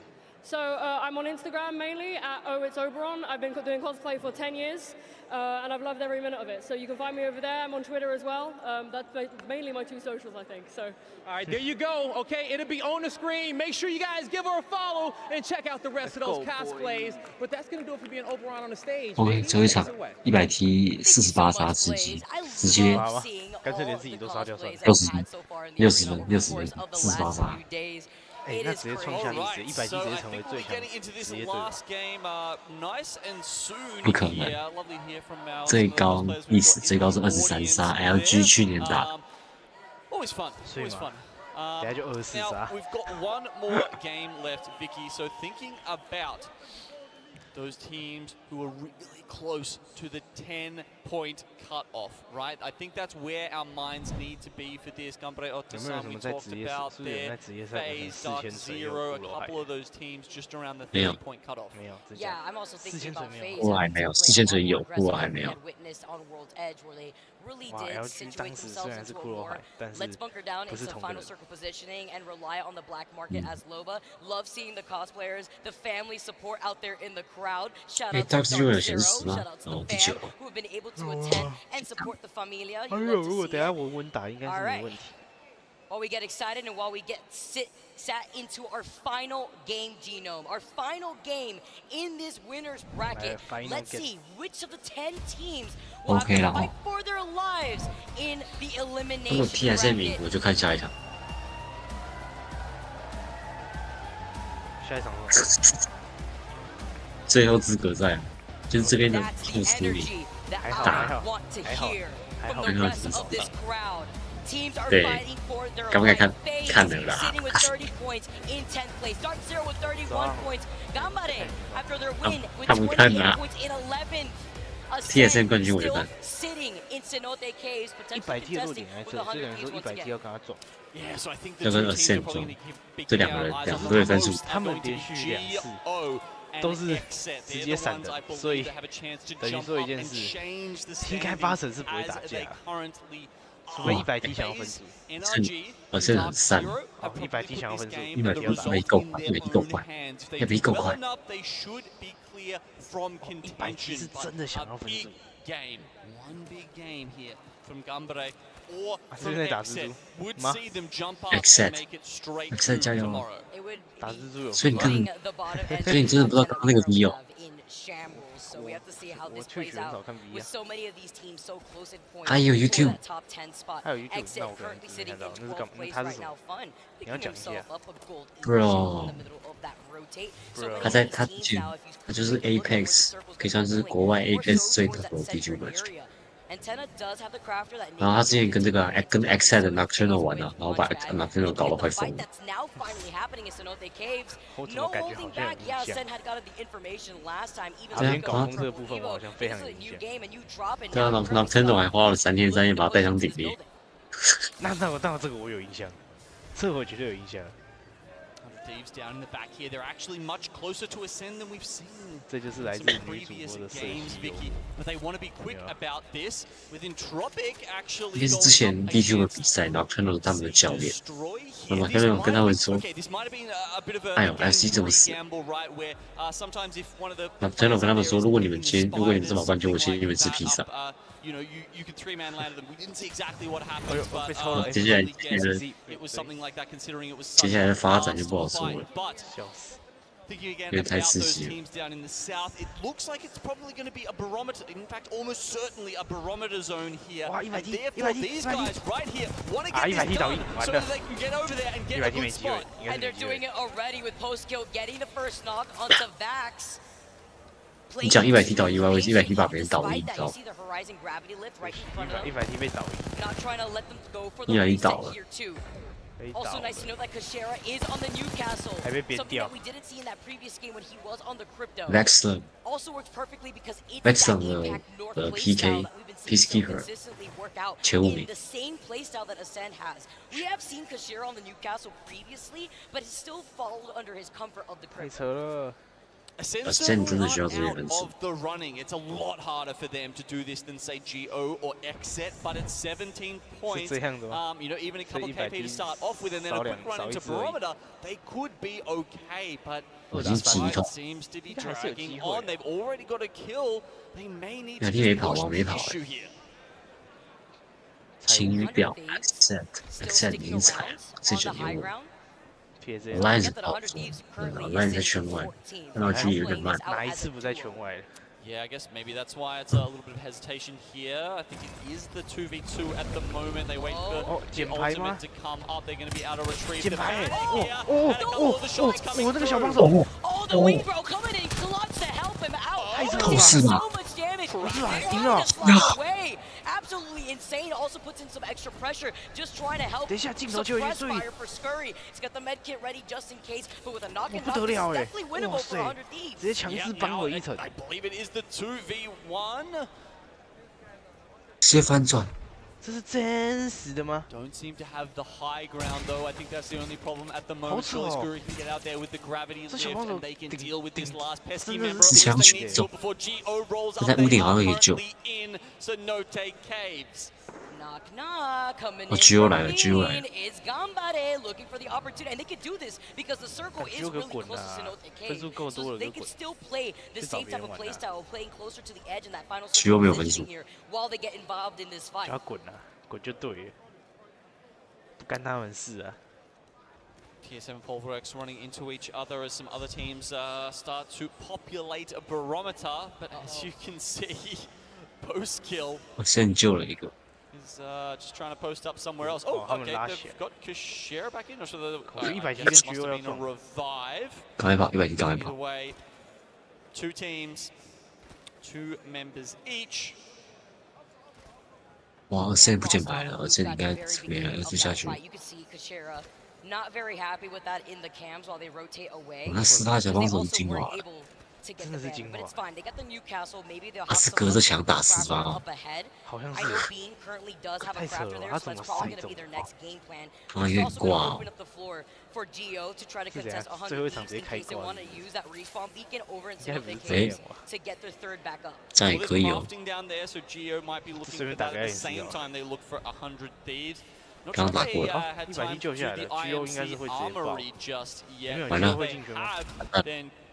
V: So I'm on Instagram mainly at @ohitsoberon. I've been doing cosplay for 10 years, and I've loved every minute of it. So you can find me over there. I'm on Twitter as well. That's mainly my 2 socials, I think. So.
F: All right, there you go. Okay, it'll be on the screen. Make sure you guys give her a follow and check out the rest of those cosplays. But that's gonna do it for being Oberon on the stage.
A: OK， 最后一场100题48杀吃鸡，直接
E: 干脆连自己都杀掉算了。
A: 60分48杀。
E: 哎，那直接创下历史，100题直接成为最强职业队。
A: 不可能，最高历史最高是23杀 ，LG 去年打。
C: Always fun. Always fun.
E: 等下就24杀。
C: We've got one more game left, Vicky. So thinking about those teams who are really close to the 10-point cutoff, right? I think that's where our minds need to be for this. Gambare Otasan, we talked about their phase, Dark Zero, a couple of those teams just around the 30-point cutoff.
D: Yeah, I'm also thinking about phase.
A: 我还没有，4000锤有，我还没有。
D: Really did situate themselves into a more let's bunker down into final circle positioning and rely on the black market as Loba. Love seeing the cosplayers, the family support out there in the crowd. Shout out to Dark Zero, shout out to the fam who have been able to attend and support the familia.
E: 如果等下稳打，应该是没问题。
D: While we get excited and while we get sat into our final game genome, our final game in this winner's bracket. Let's see which of the 10 teams will have to fight for their lives in the elimination bracket.
A: 如果 TSM 赢，我就看下一场。
E: 下一场
A: 最后资格赛，就是这边的互输赢，打，最后资格赛。 对，该不该看了啦？看不看啦？TSM 冠军我就看。
E: 100题的弱点在这，这个人说100题要跟他撞。
A: 要跟 Ascent 撞，这两个队分数，
E: 他们连续2次都是直接闪的，所以等于说一件事，应该8成是不会打架。 除非100题想要分数，
A: 我是很散。
E: 100题想要分数
A: ，100题没够快，100题够快，100题够快。
E: 100题是真的想要分数。这是在打蜘蛛吗
A: ？Except 加油！
E: 打蜘蛛有。
A: 所以你看，所以你真的不知道刚刚那个 V 哦。
D: So we have to see how this plays out with so many of these teams so close in points.
A: 还有 YouTube，
D: top 10 spot.
E: 还有 YouTube，
D: Exit
E: 那我可能
D: currently
E: 只
D: sitting
E: 看到
D: in
E: 那是
D: 12th place
E: 他是
D: right
E: 什
D: now.
E: 么？
D: Fun
E: 你要
D: picking
E: 讲一下
D: himself up a gold
A: Bro，
D: in the middle of that rotate.
A: 他就是 Apex， 可以算是国外 Apex 最头的 DG。 然后他之前跟这个跟 X 的 Nocturnal 玩了，然后把 Nocturnal 搞得快疯了。
E: 我怎么感觉好像有印象？
A: 对啊，
E: 搞攻这个部分我好像非常有印象。
A: 对啊 ，Nocturnal 还花了3天3夜把他带上顶猎。
E: 那这个我有印象，这个我绝对有印象。
C: Dave's down in the back here. They're actually much closer to Ascend than we've seen.
E: 这就是来自女主播的设计。
C: But they want to be quick about this. With Entropic actually.
A: 这是之前 DG 的比赛 ，Nocturnal 他们的教练，那么Nocturnal跟他们说，哎呦 ，FC 怎么死 ？Nocturnal 跟他们说，如果你们这把冠军，我请你们吃披萨。
C: You know, you could 3-man land them. We didn't see exactly what happened, but
A: 接下来
C: it was something like that considering it was
A: 接下来的发展就不好说了，
C: thinking again about those teams down in the south, it looks like it's probably going to be a barometer, in fact, almost certainly a barometer zone here. And therefore, these guys right here want to get this done so that they can get over there and get a good spot.
D: And they're doing it already with post kill, getting the first knock onto Vax.
A: 你讲100题倒意外，我100题把别人倒赢，你知道吗
E: ？100题被倒赢
A: ，100题倒了。
D: Also nice to know that Kashera is on the Newcastle.
E: 还被扁掉。
D: We didn't see in that previous game when he was on the crypto.
A: Vexler
D: also works perfectly because it's
A: Vexler
D: that impact north
A: PK Peacekeeper 前5名。
D: The same playstyle that Ascend has. We have seen Kashera on the Newcastle previously, but it's still followed under his comfort of the crypto.
E: 太扯了。
A: Ascend 真的需要这些分数。
H: Of the running, it's a lot harder for them to do this than say GO or XSET, but at 17 points, you know, even a couple of KP to start off with, and then a quick run into Barometer, they could be okay, but this fight seems to be dragging on. They've already got a kill. They may need to push the issue here.
A: 晴雨表 Accent 已经踩了，49.5。Line 是跑错，Line 在圈外，看到距离有点慢。
E: 哪一次不在圈外了？
H: Yeah, I guess maybe that's why it's a little bit of hesitation here. I think it is the 2v2 at the moment. They wait for the ultimate to come up. They're going to be able to retrieve the back here. And a couple of the shots coming through.
D: Oh, the wing bro coming in clutch to help him out.
A: 透视嘛。
D: Away. Absolutely insane. Also puts in some extra pressure, just trying to help suppress fire for Scurry. He's got the med kit ready just in case, but with a knock and knock, it's definitely winnable for 100 Thieves.
E: 直接强势扳回一城。
H: I believe it is the 2v1.
A: 直接翻转。
E: 这是真实的吗
H: ？Don't seem to have the high ground though. I think that's the only problem at the moment. Surely Scurry can get out there with the gravity lift and they can deal with this last pesky member of the team. They need to before GO rolls up. They are currently in Cenote Caves.
D: Knock knock, coming in. It's Gambare looking for the opportunity, and they could do this because the circle is really close to Cenote Caves, so they can still play the same type of play style, playing closer to the edge in that final circle position here while they get involved in this fight.
E: 就要滚啊，滚就对了，不干他们事啊。
H: TSM Pulverex running into each other as some other teams start to populate a barometer, but as you can see, post kill.
A: 我先救了一个。
H: Is just trying to post up somewhere else. Oh, okay, they've got Kashera back in, or so the must have been a revive. Either way, 2 teams, 2 members each.
A: 哇，现在不见白了，而且应该没了，要追下去。
D: Not very happy with that in the cams while they rotate away.
A: 那4大小帮手是精华。
D: To get the ban, but it's fine. They got the Newcastle. Maybe they'll
A: 他
D: have
A: 是
D: some
A: 隔着墙打
D: crafter
A: 4发
D: up ahead.
E: 好像
D: I
E: 是。
D: know Bean currently does have a crafter there, so that's probably going to be their next game plan.
A: 有点
D: It's also going to
A: 挂。
D: open up the floor for GO to try to contest 100 Thieves in case they want to use that respawn beacon over in Cenote Caves to get their third back up.
A: 这样也可以哦。
H: Down there, so GO might be looking for that at the same time they look for 100 Thieves.
A: 刚打过了。
E: 110救下来了 ，GO 应该是会直接爆。
A: 完了。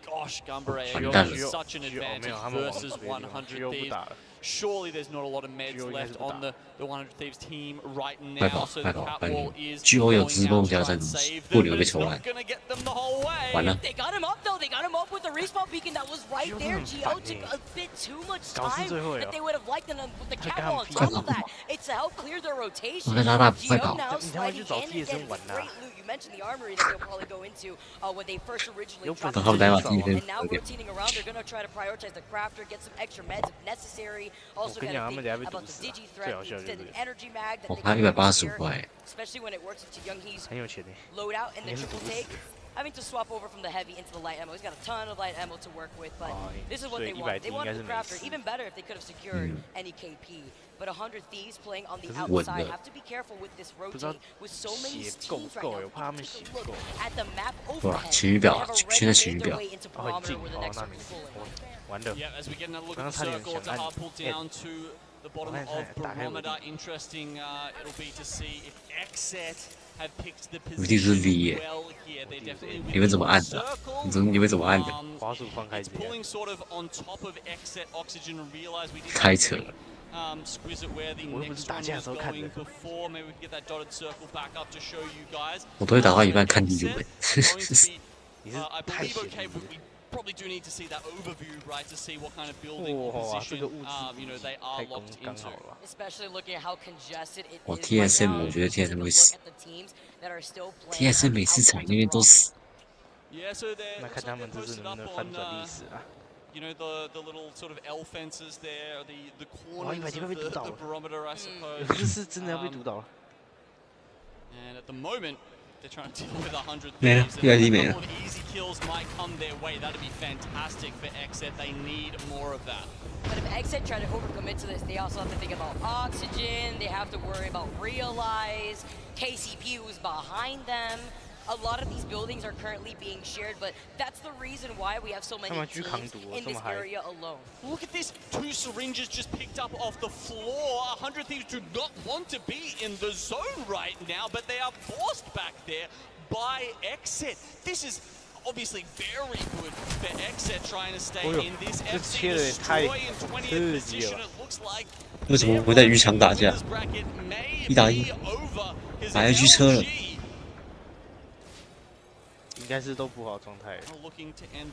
H: Gosh, Gambare is such an advantage versus 100 Thieves. Surely there's not a lot of meds left on the 100 Thieves team right now, so the catwall is going out to save them, but it's not going to get them the whole way.
D: They got him up though, they got him up with the respawn beacon that was right there. GO took a bit too much time that they would have liked, and with the catwall on top of that, it's to help clear their rotation. GO now sliding in and getting great loot. You mentioned the armory that they'll probably go into when they first originally dropped the and now rotating around, they're going to try to prioritize the crafter, get some extra meds if necessary. Also got to think about the digi threat, the extended energy mag that they can use here, especially when it works into Younghee's loadout and the triple take. Having to swap over from the heavy into the light ammo. He's got a ton of light ammo to work with, but this is what they want. They wanted the crafter. Even better if they could have secured any KP. But 100 Thieves playing on the outside have to be careful with this rotate with so many teams right now. Look at the map overhead. They have already made their way into Barometer where the next circle is pulling.
H: Yeah, as we get another look at the circle, it's a hard pull down to the bottom of Barometer. Interesting, it'll be to see if XSET have picked the position well here. They definitely
A: 你们怎么按的？你们怎么按的？
H: It's pulling sort of on top of XSET oxygen and realize we didn't
A: 开扯。
H: Squeeze where the next one was going before. Maybe we can get that dotted circle back up to show you guys.
A: 我都会打到一半看第六本。
H: I believe okay, but we probably do need to see that overview, right, to see what kind of building or position you know they are locked into.
D: Especially looking at how congested it is.
A: 我 TSM 我觉得 TSM 会死。TSM 每次踩那边都死。
H: Yeah, so they're
E: 那看他们这次能不能翻转历史啊？
H: You know the little sort of L fences there, the corners of the barometer, I suppose.
E: 这是真的要被毒倒了。
H: And at the moment, they're trying to deal with 100
A: 没了，
H: Thieves.
A: 越来越没
H: A
A: 了
H: couple。of easy kills might come their way. That'd be fantastic for XSET. They need more of that.
D: But if XSET try to overcommit to this, they also have to think about oxygen. They have to worry about realize. KCP who's behind them. a lot of these buildings are currently being shared, but that's the reason why we have so many teams in this area alone.
H: Look at this, 2 syringes just picked up off the floor. 100 Thieves do not want to be in the zone right now, but they are forced back there by Exit. This is obviously very good for Exit trying to stay in this FC destroy in 20th position. It looks like
A: 为什么会在渔场打架？1打1，打下去车了。
E: 应该是都不好状态。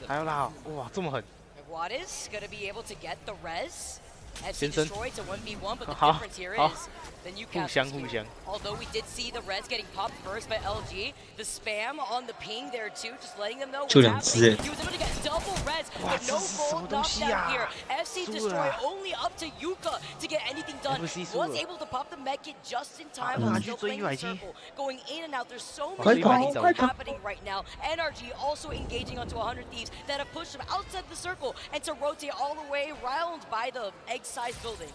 E: 还有啦，哇，这么狠！
D: What is gonna be able to get the res? FC destroyed to 1v1, but the difference here is the Newcastle here. Although we did see the res getting popped first by LG, the spam on the ping there too, just letting them know what's happening. He was able to get double res, but no gold knockdown here. FC destroyed only up to Yuka to get anything done. Was able to pop the med kit just in time while still playing the circle. Going in and out, there's so many things happening right now. NRG also engaging onto 100 Thieves that have pushed them outside the circle and to rotate all the way around by the egg-sized building.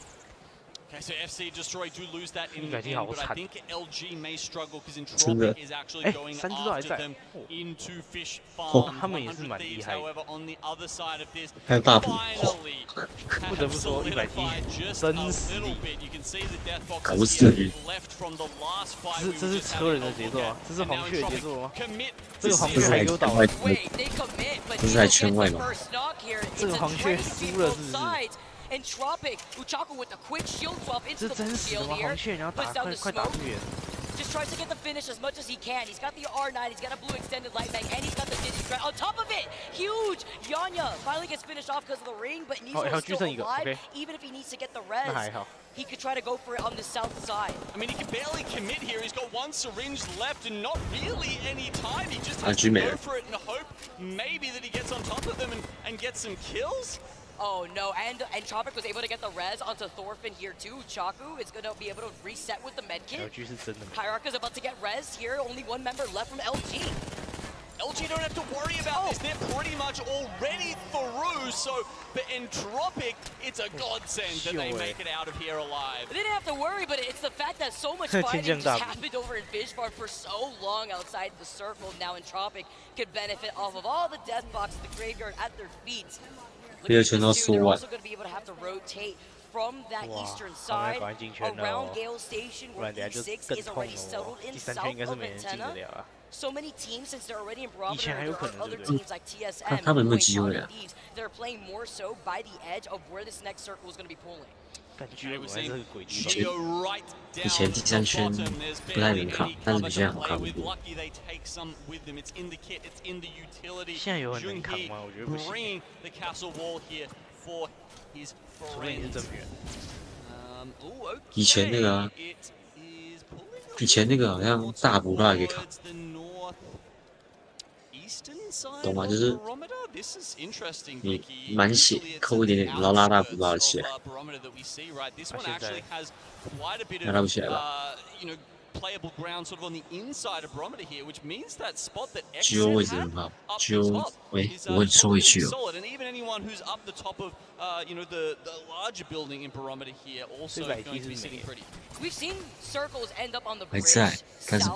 H: Okay, so FC Destroy do lose that in the end, but I think LG may struggle because Entropic is actually going after them into Fish Farm. 100 Thieves, however, on the other side of this, finally have solidified just a little bit. You can see the death boxes here left from the last fight.
E: 这是车人的节奏啊，这是黄雀的节奏吗？这个黄
A: 雀
E: 还给我倒了，
A: 不是在圈外吗？
E: 这个黄雀输了是不是？
D: Entropic, Uchaku with a quick shield swap into the blue shield here. Puts down the smoke. Just tries to get the finish as much as he can. He's got the R9, he's got a blue extended light mag, and he's got the Digi Strike. On top of it, huge! Yanya finally gets finished off because of the ring, but Niso is still alive. Even if he needs to get the res, he could try to go for it on the south side.
H: I mean, he can barely commit here. He's got 1 syringe left and not really any time. He just has to go for it and hope maybe that he gets on top of them and gets some kills.
D: Oh no, and Entropic was able to get the res onto Thorfinn here too. Chaku is going to be able to reset with the medkit. Hierarcha's about to get res here, only 1 member left from LG.
H: LG don't have to worry about this, they're pretty much already through, so for Entropic, it's a godsend that they make it out of here alive.
D: They didn't have to worry, but it's the fact that so much fighting just happened over in Fish Farm for so long outside the circle. Now Entropic could benefit off of all the death boxes, the graveyard at their feet. They're also going to be able to have to rotate from that eastern side around Gale Station where E6 is already settled in south of Antenna. So many teams, since they're already in Barometer, there are other teams like TSM, they're playing more so by the edge of where this next circle is going to be pulling.
A: 以前第3圈不太能扛，但是比现在好扛很多。
E: 现在有很能扛吗？我觉得不行。除非你是真远。
A: 以前那个啊，以前那个好像大补都还可以扛。 懂吗？就是你满血扣一点点，然后拉大补拉起来，那拉不起来吧
H: ？Playable ground sort of on the inside of Barometer here, which means that spot that
A: Exit has up top is
H: solid, and even anyone who's up the top of the larger building in Barometer here also going to be sitting pretty.
D: We've seen circles end up on the bridge south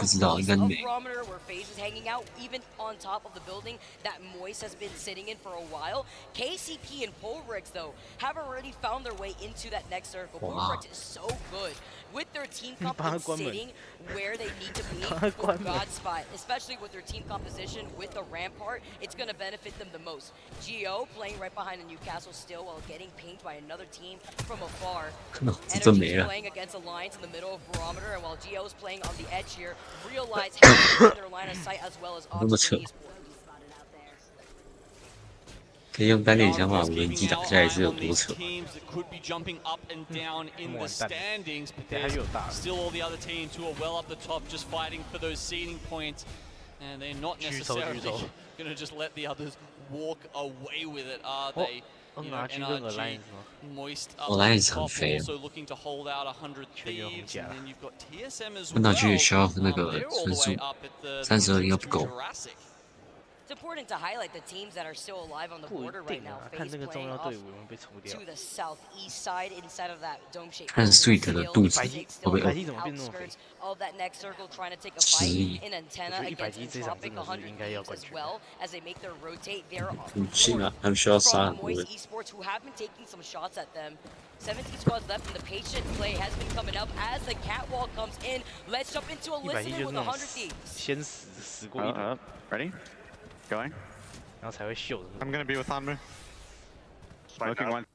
D: of Barometer where FaZe is hanging out, even on top of the building that Moist has been sitting in for a while. KCP and Pulverix, though, have already found their way into that next circle. Pulverix is so good with their team comp sitting where they need to be for God spot, especially with their team composition with the Rampart. It's going to benefit them the most. Geo playing right behind the Newcastle still while getting pinged by another team from afar. Energy playing against Alliance in the middle of Barometer, and while Geo is playing on the edge here, Realize having their line of sight as well as Algs.
A: 可以用单点想法，无人机打下来是有多扯。
H: And they're not necessarily going to just let the others walk away with it, are they? NRG, Moist also looking to hold out 100 Thieves, and then you've got TSM as well.
A: 那去也需要那个分数，32应该不够。
D: important to highlight the teams that are still alive on the border right now.
E: 看那个重要队伍有没有被抽掉。
D: To the southeast side, inside of that dome-shaped.
A: 看 Sweet 的肚子会不会
D: of that next circle, trying to take a fight in antenna against Tropic 100 as well as they make their rotate there.
A: 不信啊，他们需要杀很多
D: Moist
A: 人。
D: Esports, who have been taking some shots at them. 17 squads left, and the patient play has been coming up as the catwalk comes in. Let's jump into a listening with 100 Thieves.
E: 先死过一轮。
Q: Ready? Going.
E: 然后才会秀。
Q: I'm gonna be with Hanmu. Smoking one.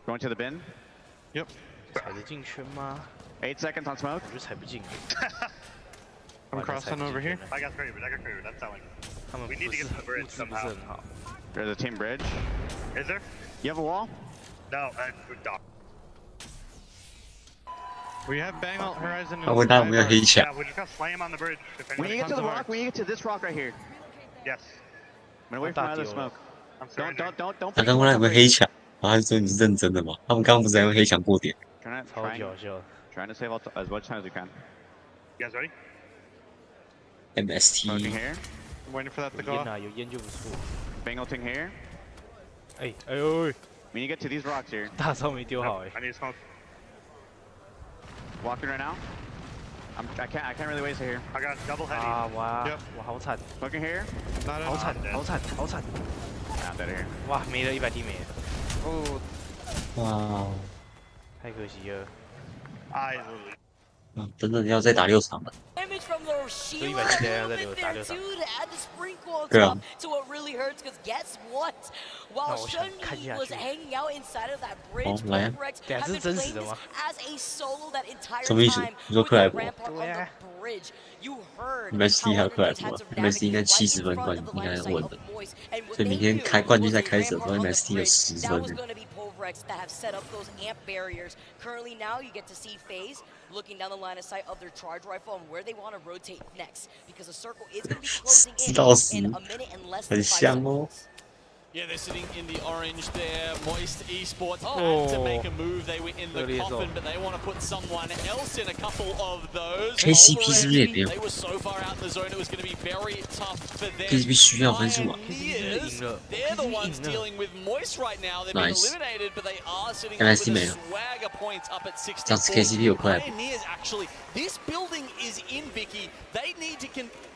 Q: Going to the bin. Yep.
E: 踩得进圈吗？
Q: 8 seconds on smoke.
E: 我就踩不进。
Q: I'm crossing over here.
I: I got craved. That's telling.
E: 他们
I: We need to get to the bridge
E: 不是
I: somehow.
E: 很好。
Q: There's a team bridge.
I: Is there?
Q: You have a wall?
I: No, dock.
Q: We have bang ult horizon.
A: 他会带我们的黑墙
I: Yeah,。we just got slam on the bridge. If
Q: When you get to the rock, when you get to this rock right here.
I: Yes.
Q: I'm gonna wait for my other smoke.
I: I'm sorry.
Q: Don't.
A: 他刚刚那有没有黑墙？然后他就说你是认真的吗？他们刚刚不是在用黑墙过点？
Q: Trying to save as much time as we can.
I: You guys ready?
A: MST。
Q: Smoking here. I'm waiting for that to go
E: 有
Q: off.
E: 烟啊，有烟就不错。
Q: Bang ulting here.
E: 哎呦！
Q: When you get to these rocks here.
E: 大招没丢好哎。
I: I need smoke.
Q: Walking right now. I can't really waste it here.
I: I got double heady.
E: 啊哇！哇好惨。
Q: Smoking here.
E: 好惨，好惨，好惨。
Q: I'm dead here.
E: 哇没了100滴没了。哦。
A: 哇。
E: 太可惜了。
I: I literally.
A: 真的要再打6场了。
D: Damage from the Sheila
E: But
D: movement there too to add the sprinkle on
A: Yeah.
D: top to what really hurts. Because guess what? While Shunyi was hanging out inside of that bridge, Correct have been playing this as a solo that entire
A: 什么意思？
D: time
A: 你说
D: with
A: 克莱
D: the
A: 伯
D: rampart on the bridge. You heard
A: ？MST 还有克莱伯 ，MST 应该70分冠军应该稳的。所以明天开冠军赛开始的时候，MST 有10
D: That was
A: 分。
D: going to be Povrex that have set up those amp barriers. Currently now you get to see FaZe looking down the line of sight of their charge rifle and where they want to rotate next. Because the circle is going to be closing in a minute and less than 5 seconds.
H: Yeah, they're sitting in the orange there. Moist Esports had to make a move. They were in the coffin, but they want to put someone else in a couple of those.
A: KCP 是不是也没有
H: They were so far out in the zone, it was going to be very tough for them.
A: KCP 需要分数啊。
H: They're the ones dealing with Moist right now. They've been eliminated, but they are sitting up
A: MST
H: with
A: 没
H: the
A: 了。
H: swagger points up at
A: 上次
H: 64.
A: KCP 有克莱伯。
H: Pioneers actually, this building is in Vicky. They need to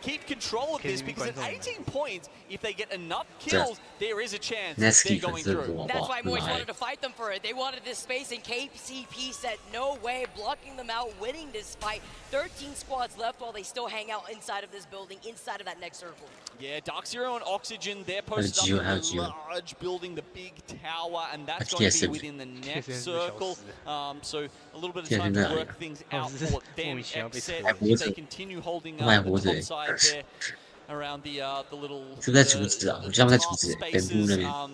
H: keep control of this because at 18 points, if they get enough kills, there is a chance they're going through.
D: That's why Moist wanted to fight them for it. They wanted this space, and KCP said no way, blocking them out, winning this fight. 13 squads left while they still hang out inside of this building, inside of that next circle.
H: Yeah, Dark Zero and Oxygen, they're posted up in the large building, the big tower, and that's going to be within the next circle. So a little bit of time to work things out for them. Except if they continue holding up the top side there. Around the little spaces,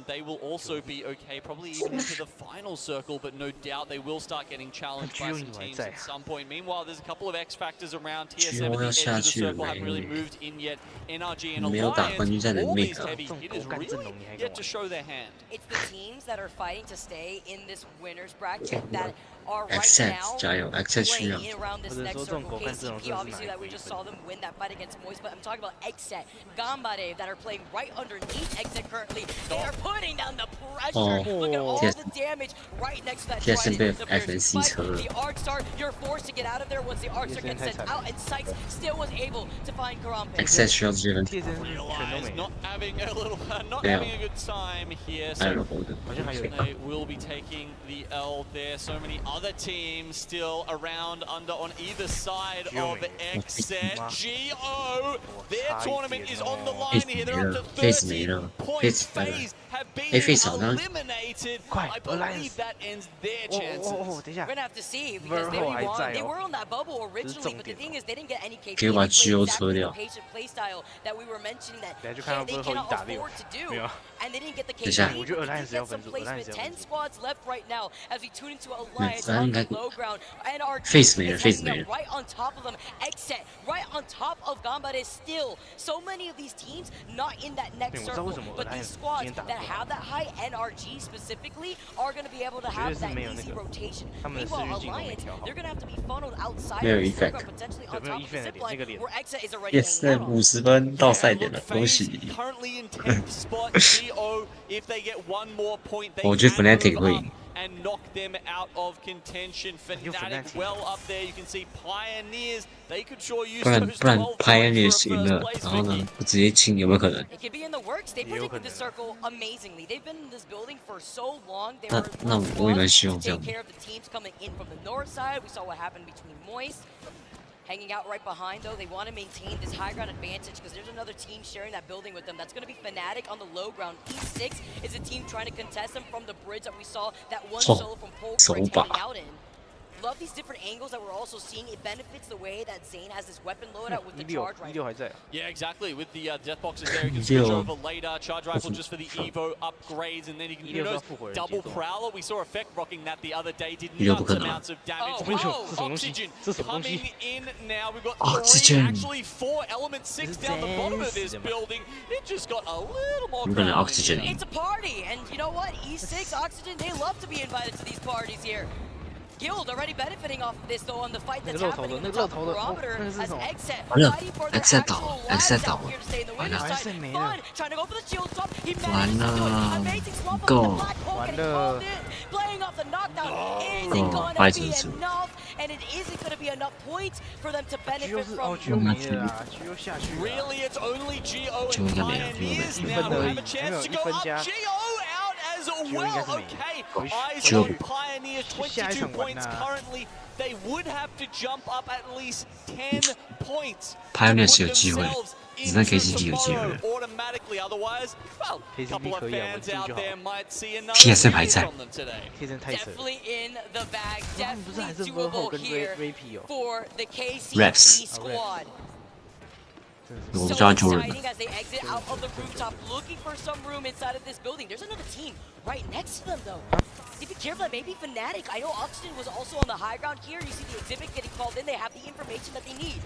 H: they will also be okay, probably even into the final circle, but no doubt they will start getting challenged by some teams at some point. Meanwhile, there's a couple of X factors around. TSM at the edge of the circle haven't really moved in yet. NRG and Alliance, all these heavy hitters really yet to show their hand.
D: It's the teams that are fighting to stay in this winner's bracket that are right now playing in around this next circle. KCP, obviously, that we just saw them win that fight against Moist, but I'm talking about Xset, Gambare, that are playing right underneath Xset currently. They are putting down the pressure. Look at all the damage right next to that the Arcstar, you're forced to get out of there once the Arcstar gets sent out, and Sykes still was able to find Karampe.
H: Realize not having a good time here, so they will be taking the L there. So many other teams still around under on either side of Xset. GO, their tournament is on the line here. They're up to 30 points. FaZe have been eliminated. I believe that ends their chances.
D: We're gonna have to see because they were on that bubble originally, but the thing is they didn't get any KP.
A: They played
D: exactly the patient playstyle that we were mentioning that they cannot afford to do, and they didn't get the KP. They did get some placement. 10 squads left right now as we tune into Alliance.
J: 应该face 没了 face 没了。
D: Right on top of them, exit right on top of Gambare still. So many of these teams not in that next circle, but these squads that have that high NRG specifically are going to be able to have that easy rotation. Meanwhile, Alliance, they're going to have to be funneled outside of the circle, potentially on top of the zipline, where exit is already hanging out on.
J: 50分到赛点了，恭喜！我觉得 Fnatic 会赢。
H: And knock them out of contention. Fnatic well up there. You can see Pioneers. They could sure use those
J: 不然
H: 12
J: Pioneers 赢了，然后呢，不直接清有没有可能？
D: It could be in the works. They predicted this circle amazingly. They've been in this building for so long. They were
J: 那我也蛮希望这样。
D: take care of the teams coming in from the north side. We saw what happened between Moist. Hanging out right behind, though, they want to maintain this high ground advantage because there's another team sharing that building with them. That's going to be Fnatic on the low ground. E6 is a team trying to contest them from the bridge that we saw that one solo from Pole Bridge coming out in. Love these different angles that we're also seeing. It benefits the way that Zane has his weapon loadout with the charge rifle.
H: Yeah, exactly. With the death boxes there, you can switch over later. Charge rifle just for the Evo upgrades, and then you can, who knows, double prowler. We saw Effect rocking that the other day. Did nuts amounts of damage. Oxygen coming in now. We've got three, actually 4 element 6 down the bottom of this building. It just got a little more
J: Oxygen.
D: It's a party, and you know what? E6, Oxygen, they love to be invited to these parties here. Guild already benefiting off of this though on the fight that's happening in the top barometer as Exet fighting for the actual lives out here to stay in the winner's side. Fun, trying to go for the shield swap. He managed to do it. Amazing swap with the black hole getting called in. Playing off the knockdown isn't gonna be enough, and it isn't gonna be enough points for them to benefit from.
H: Really, it's only Geo and Pioneers now who have a chance to go up. Geo out as well. Okay, eyes on Pioneers, 22 points currently. They would have to jump up at least 10 points.
J: Pioneers 有机会，只能 KCP 有机会。
H: Automatically, otherwise, well, a couple of fans out there might see another
J: TSM 还在。
D: Definitely in the bag, definitely doable here for the KCP
J: Reps.
D: squad.
J: 我不知道 Jordan。
D: As they exit out of the rooftop, looking for some room inside of this building. There's another team right next to them, though. Be careful, maybe Fnatic. I know Oxygen was also on the high ground here. You see the exhibit getting called in. They have the information that they need.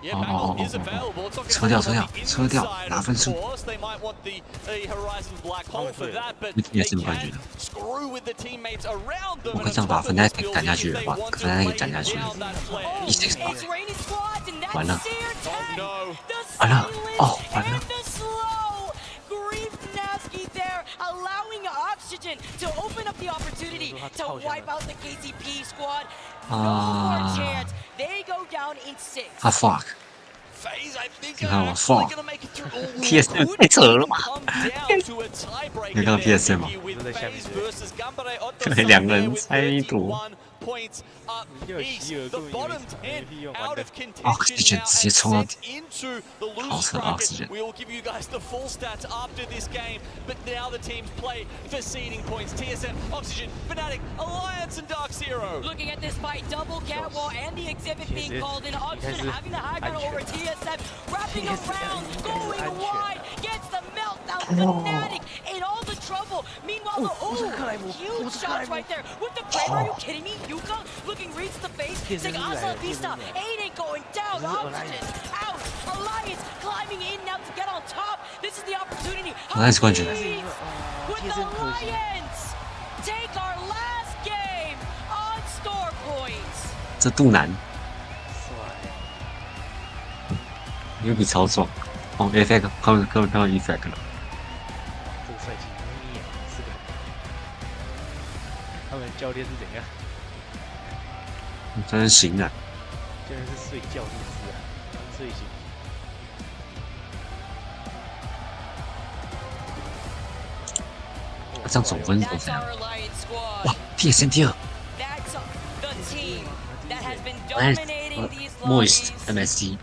H: Yeah, Bangle is available. It's not
J: 撤掉，撤掉，拿分数。
H: They might want the Horizon Black Hole for that, but
J: 也是感觉的。
H: screw with the teammates around them.
J: 我可这样把 Fnatic 赶下去的话 ，Fnatic 赶下去，E6 完了，完了，哦，完了。
D: allowing Oxygen to open up the opportunity to wipe out the KCP squad. No more chance. They go down in 6.
J: Ah fuck. 你看我 fuck。TSM 太扯了吧？你看到 TSM 吗？两个人猜一赌。
H: points up east. The bottom 10 out of
J: Oxygen 直接冲到
H: into the lose bracket. We will give you guys the full stats after this game, but now the teams play for seeding points. TSM, Oxygen, Fnatic, Alliance, and Dark Zero.
D: Looking at this fight, double catwall and the exhibit being called in. Oxygen having the high ground over TSM, wrapping around, going wide, gets the meltdown. Fnatic in all the trouble. Meanwhile, huge shots right there with the Kramer. Are you kidding me? Yuka looking reads the face, saying Asa Vista, Aiden going down, Oxygen out, Alliance climbing in now to get on top. This is the opportunity.
J: Alliance冠军
D: with Alliance take our last game on store points.
J: 这肚腩，有笔超爽。哦 ，effect， 看到 effect 了。
E: 这个赛季眯眼4个人，他们教练是怎样？
J: 真行啊！
E: 真的是睡觉入资啊，睡醒。
J: 这样总分多少？哇 ，TSM 第2。Moist MSD。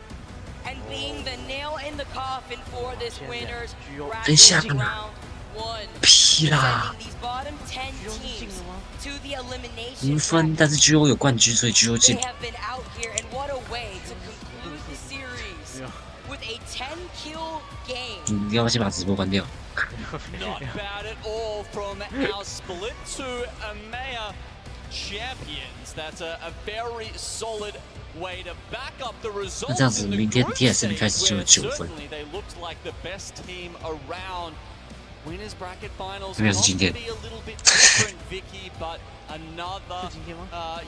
J: 等一下干嘛？屁啦！ 无分，但是 GO 有冠军，所以 GO 进。你要不要先把直播关掉？
H: Not bad at all from our split to Amaya. champions. That's a very solid way to back up the results.
A: 那这样子，明天 TSM 开始就有9分。
H: They looked like the best team around. Winners bracket finals
A: 应该是今天。
H: be a little bit different, Vicky, but another,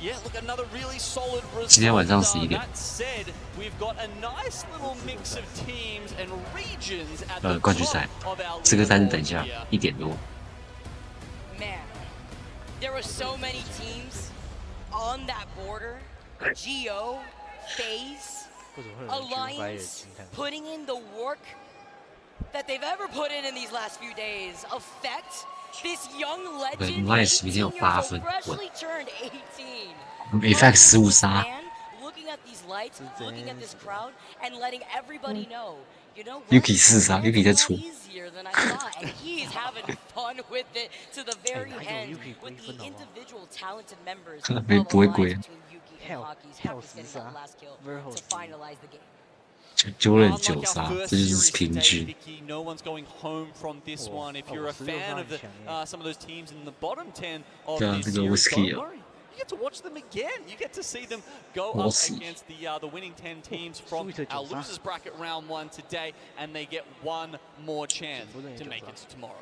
H: yeah, look, another really solid result.
A: 今天晚上11点。
H: That said, we've got a nice little mix of teams and regions at the
A: 冠军赛
H: top of our
A: 这个赛事等一下1点多。
D: Man, there were so many teams on that border. Geo, FaZe, Alliance, putting in the work that they've ever put in these last few days. Affect this young legend,
A: 明天有8分，
D: freshly turned 18.
A: Effect 15杀。
D: Looking at these lights, looking at this crowd, and letting everybody know, you know what?
A: Yuki 4杀 ，Yuki 在出。
D: Easier than I thought, and he's having fun with it to the very end with the individual talented members of Alliance between Yuki and Hockey's getting that last kill to finalize the game.
A: 就认9杀，这就是平均。
H: No one's going home from this one. If you're a fan of the, some of those teams in the bottom 10 of this series, don't worry. You get to watch them again. You get to see them go up against the winning 10 teams from our losers bracket round 1 today, and they get one more chance to make it to tomorrow.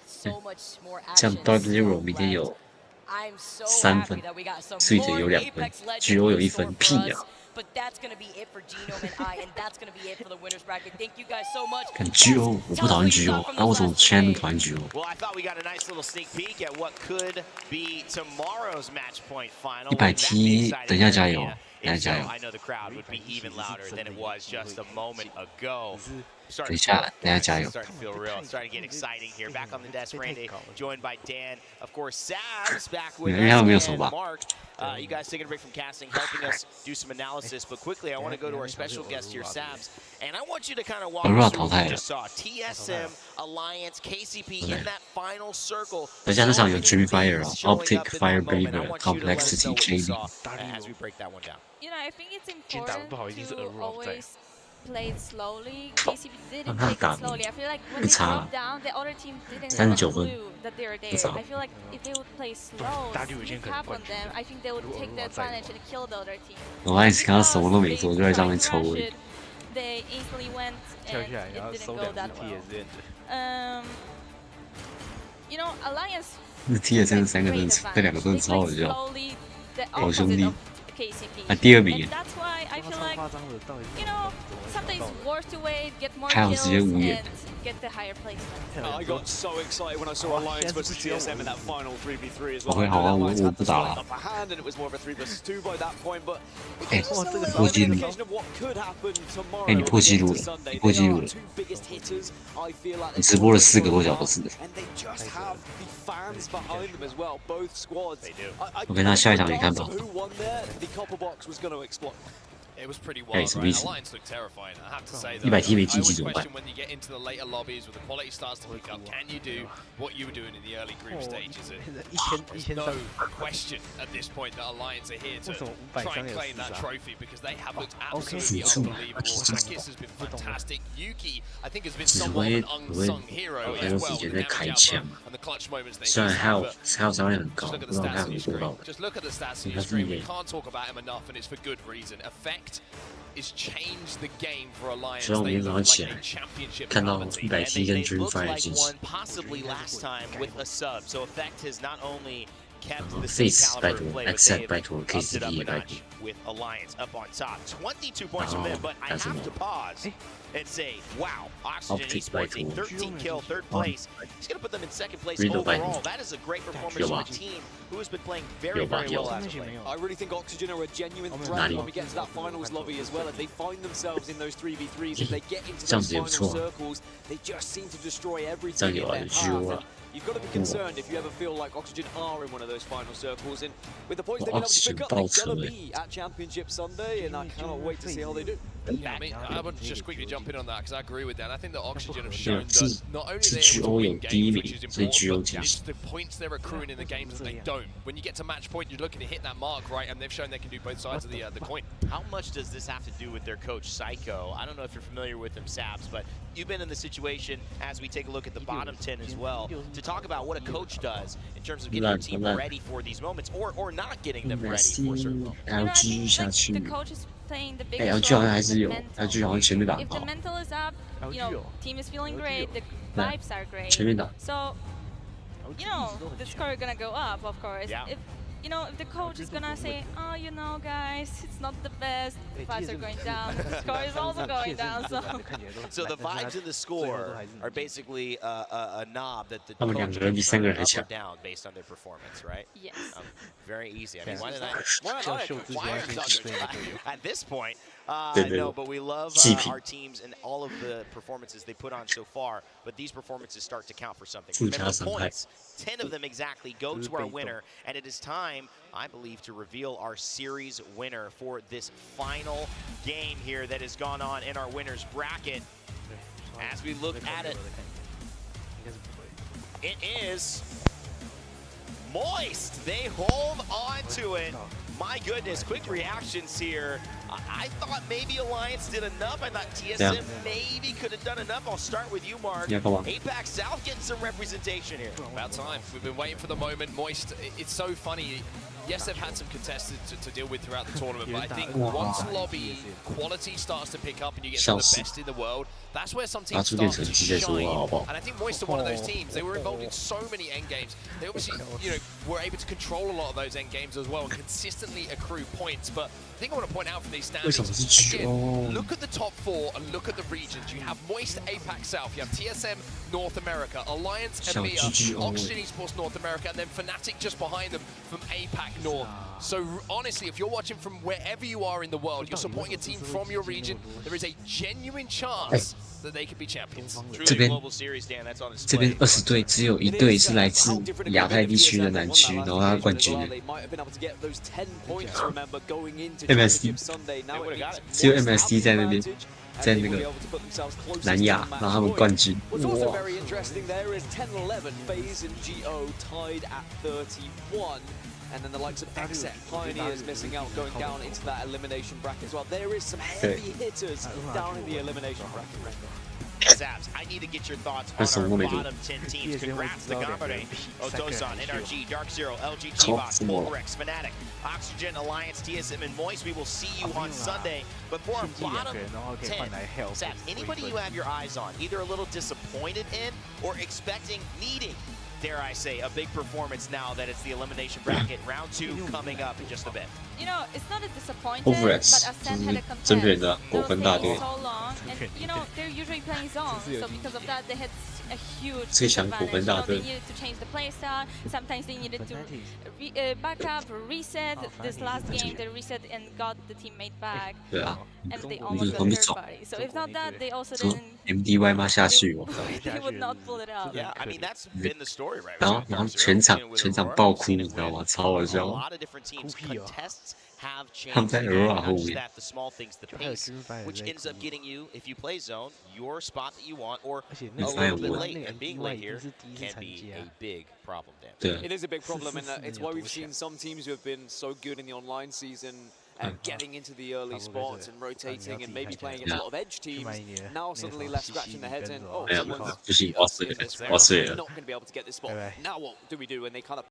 D: So much more
A: 这样 WO 明天有3分 ，Sweet 有2分 ，GO 有1分，屁呀！
D: But that's going to be it for Genome and I, and that's going to be it for the winners bracket. Thank you guys so much.
A: 看 GO， 我不讨厌 GO， 那为什么现在那么讨厌 GO？
C: Well, I thought we got a nice little sneak peek at what could be tomorrow's match point final.
A: 100T， 等一下加油，等一下加油。
C: I know the crowd would be even louder than it was just a moment ago.
A: 等一下加油。
C: Starting to feel real. It's starting to get exciting here. Back on the desk, Randy, joined by Dan. Of course, Sabs back with us and Mark. You guys taking a break from casting, helping us do some analysis. But quickly, I want to go to our special guest here, Sabs. And I want you to kind of walk us through what you just saw. TSM, Alliance, KCP in that final circle.
A: 等一下这场有 Dream Fire 啊 ，Optic Fire Complexity JD。
C: As we break that one down.
U: You know, I think it's important to always play slowly. KCP didn't take it slowly. I feel like when they dropped down, the other team didn't have a clue that they were there. I feel like if they would play slow, sneak up on them, I think they would take the advantage and kill the other team.
A: Alliance 刚刚什么都没做，就在上面抽。
U: They instantly went and it didn't go that well. You know, Alliance.
A: 那 TSM 3个真的，这2个真的超好笑， 好兄弟。
U: KCP.
A: 啊，第2名。
U: And that's why I feel like, you know, sometimes worth to wait, get more
A: 还有
U: kills
A: 直接无言。
U: and get the higher placement.
K: I got so excited when I saw Alliance versus TSM in that final 3v3 as well.
A: 好啊，我不打了。
K: Upper hand and it was more of a 3vs2 by that point, but
A: 哎，破纪录！哎，你破纪录了，你破纪录了！你直播了4个多小时。我跟他下一场你看吧。
M: It was pretty wild, right? Alliance looked terrifying, I have to say that.
A: 100T 没
M: I
A: 经济
M: always
A: 怎么办？
M: question when you get into the later lobbies where the quality starts to pick up, can you do what you were doing in the early group stages? There's no question at this point that Alliance are here to try and claim that trophy because they have looked absolutely unbelievable. Hackis has been fantastic. Yuki, I think, has been somewhat of an unsung hero as well. And the clutch moments they
A: 虽然还有伤害很
M: Just
A: 高，
M: look
A: 不
M: at
A: 知
M: the
A: 道他
M: stats
A: 有
M: on
A: 没
M: your
A: 有做到
M: screen. Just look at the stats on your screen. We can't talk about him enough, and it's for good reason. Effect is changed the game for Alliance.
A: 虽然我明天早上起来看到100T 跟 Dream Fire 进行。
C: possibly last time with a sub. So Effect has not only kept the
A: Face
C: same
A: 拜
C: caliber
A: 托
C: of play, but
A: ，Accept
C: they've
A: 拜托
C: upped it up
A: ，KCP 也
C: a
A: 拜托
C: notch。with Alliance up on top. 22 points from them, but I have to pause and say, wow, Oxygen Esports, a 13 kill, 3rd place. He's going to put them in 2nd place overall. That is a great performance from a team who has been playing very, very well as of late.
K: I really think Oxygen are a genuine threat when we get to that finals lobby as well. If they find themselves in those 3v3s, if they get into those final circles, they just seem to destroy everything in their path. You've got to be concerned if you ever feel like Oxygen are in one of those final circles. And with the points they've been able to pick up, they're going to be at Championship Sunday, and I cannot wait to see how they do.
M: Yeah, I mean, I would just quickly jump in on that because I agree with that. I think that Oxygen have shown that not only they're able to win games, which is important, but it's the points they're accruing in the games that they don't. When you get to match point, you're looking to hit that mark, right? And they've shown they can do both sides of the coin.
C: How much does this have to do with their coach, Psycho? I don't know if you're familiar with him, Sabs, but you've been in the situation as we take a look at the bottom 10 as well to talk about what a coach does in terms of getting your team ready for these moments or not getting them ready for certain moments.
J: LG 下去。
B: The coach is playing the big
J: LG 好像还是有，LG 好像前面打
B: If the
J: 好。
B: mental is up, you know, team is feeling great, the
J: 对
B: vibes are great.
J: 前面打。
B: So, you know, the score is gonna go up, of course.
C: Yeah.
B: If you know, if the coach is gonna say, oh, you know, guys, it's not the best, the vibes are going down, the score is also going down, so...
C: So the vibes in the score are basically a knob that the
J: 他们2个人比3个人还
C: coach
J: 强
C: can turn up or down based on their performance, right?
B: Yes.
C: Very easy. I mean, why at this point? No, but we love our teams and all of the performances they put on so far, but these performances start to count for something. Remember the points, 10 of them exactly go to our winner, and it is time, I believe, to reveal our series winner for this final game here that has gone on in our winners bracket. As we look at it, it is Moist. They hold on to it. My goodness, quick reactions here. I thought maybe Alliance did enough. I thought TSM maybe could have done enough. I'll start with you, Mark.
J: Yeah, come on.
C: APAC South getting some representation here.
M: About time. We've been waiting for the moment. Moist, it's so funny. Yes, they've had some contestants to deal with throughout the tournament, but I think once lobby quality starts to pick up and you get some of the best in the world, that's where some teams start to shine. And I think Moist are one of those teams. They were involved in so many end games. They obviously, you know, were able to control a lot of those end games as well and consistently accrue points. But I think I want to point out from these standings, again, look at the top 4 and look at the regions. You have Moist, APAC South, you have TSM North America, Alliance EMEA, Oxygen Esports North America, and then Fnatic just behind them from APAC North. So honestly, if you're watching from wherever you are in the world, you're supporting a team from your region, there is a genuine chance that they could be champions.
J: 这边20队只有1队是来自亚太地区的南区，然后他冠军。MSD 只有 MSD 在那边，在那个南亚，然后他们冠军。哇！
K: And then the likes of Exet, Pioneers missing out, going down into that elimination bracket as well. There is some heavy hitters down in the elimination bracket.
C: Zabs, I need to get your thoughts on our bottom 10 teams. Congrats to Gambare, Otosan, NRG, Dark Zero, LG, T-Box, Volrex, Fnatic, Oxygen, Alliance, TSM, and Moist. We will see you on Sunday. But for our bottom 10, Zabs, anybody you have your eyes on, either a little disappointed in or expecting, needing, dare I say, a big performance now that it's the elimination bracket. Round 2 coming up in just a bit.
B: You know, it's not a disappointment, but Ascent had a contest. They were playing so long, and you know, they're usually playing zone, so because of that, they had a huge disadvantage. You know, they needed to change the playstyle. Sometimes they needed to back up, reset. This last game, they reset and got the teammate back, and they almost got everybody. So if not that, they also didn't.
J: MDY 骂下去哦。
B: They would not pull it out.
C: Yeah, I mean that's been the story, right?
J: 然后全场爆哭，你知道吗？超好笑。
C: have changed
J: I'm very wrong.
C: that the small things, the pace, which ends up getting you, if you play zone, your spot that you want, or a little bit late. And being late here can be a big problem, Dan.
K: It is a big problem, and it's why we've seen some teams who have been so good in the online season getting into the early spots and rotating and maybe playing against a lot of edge teams, now suddenly left scratching their heads and, oh, someone's not going to be able to get this spot. Now what do we do? And they kind of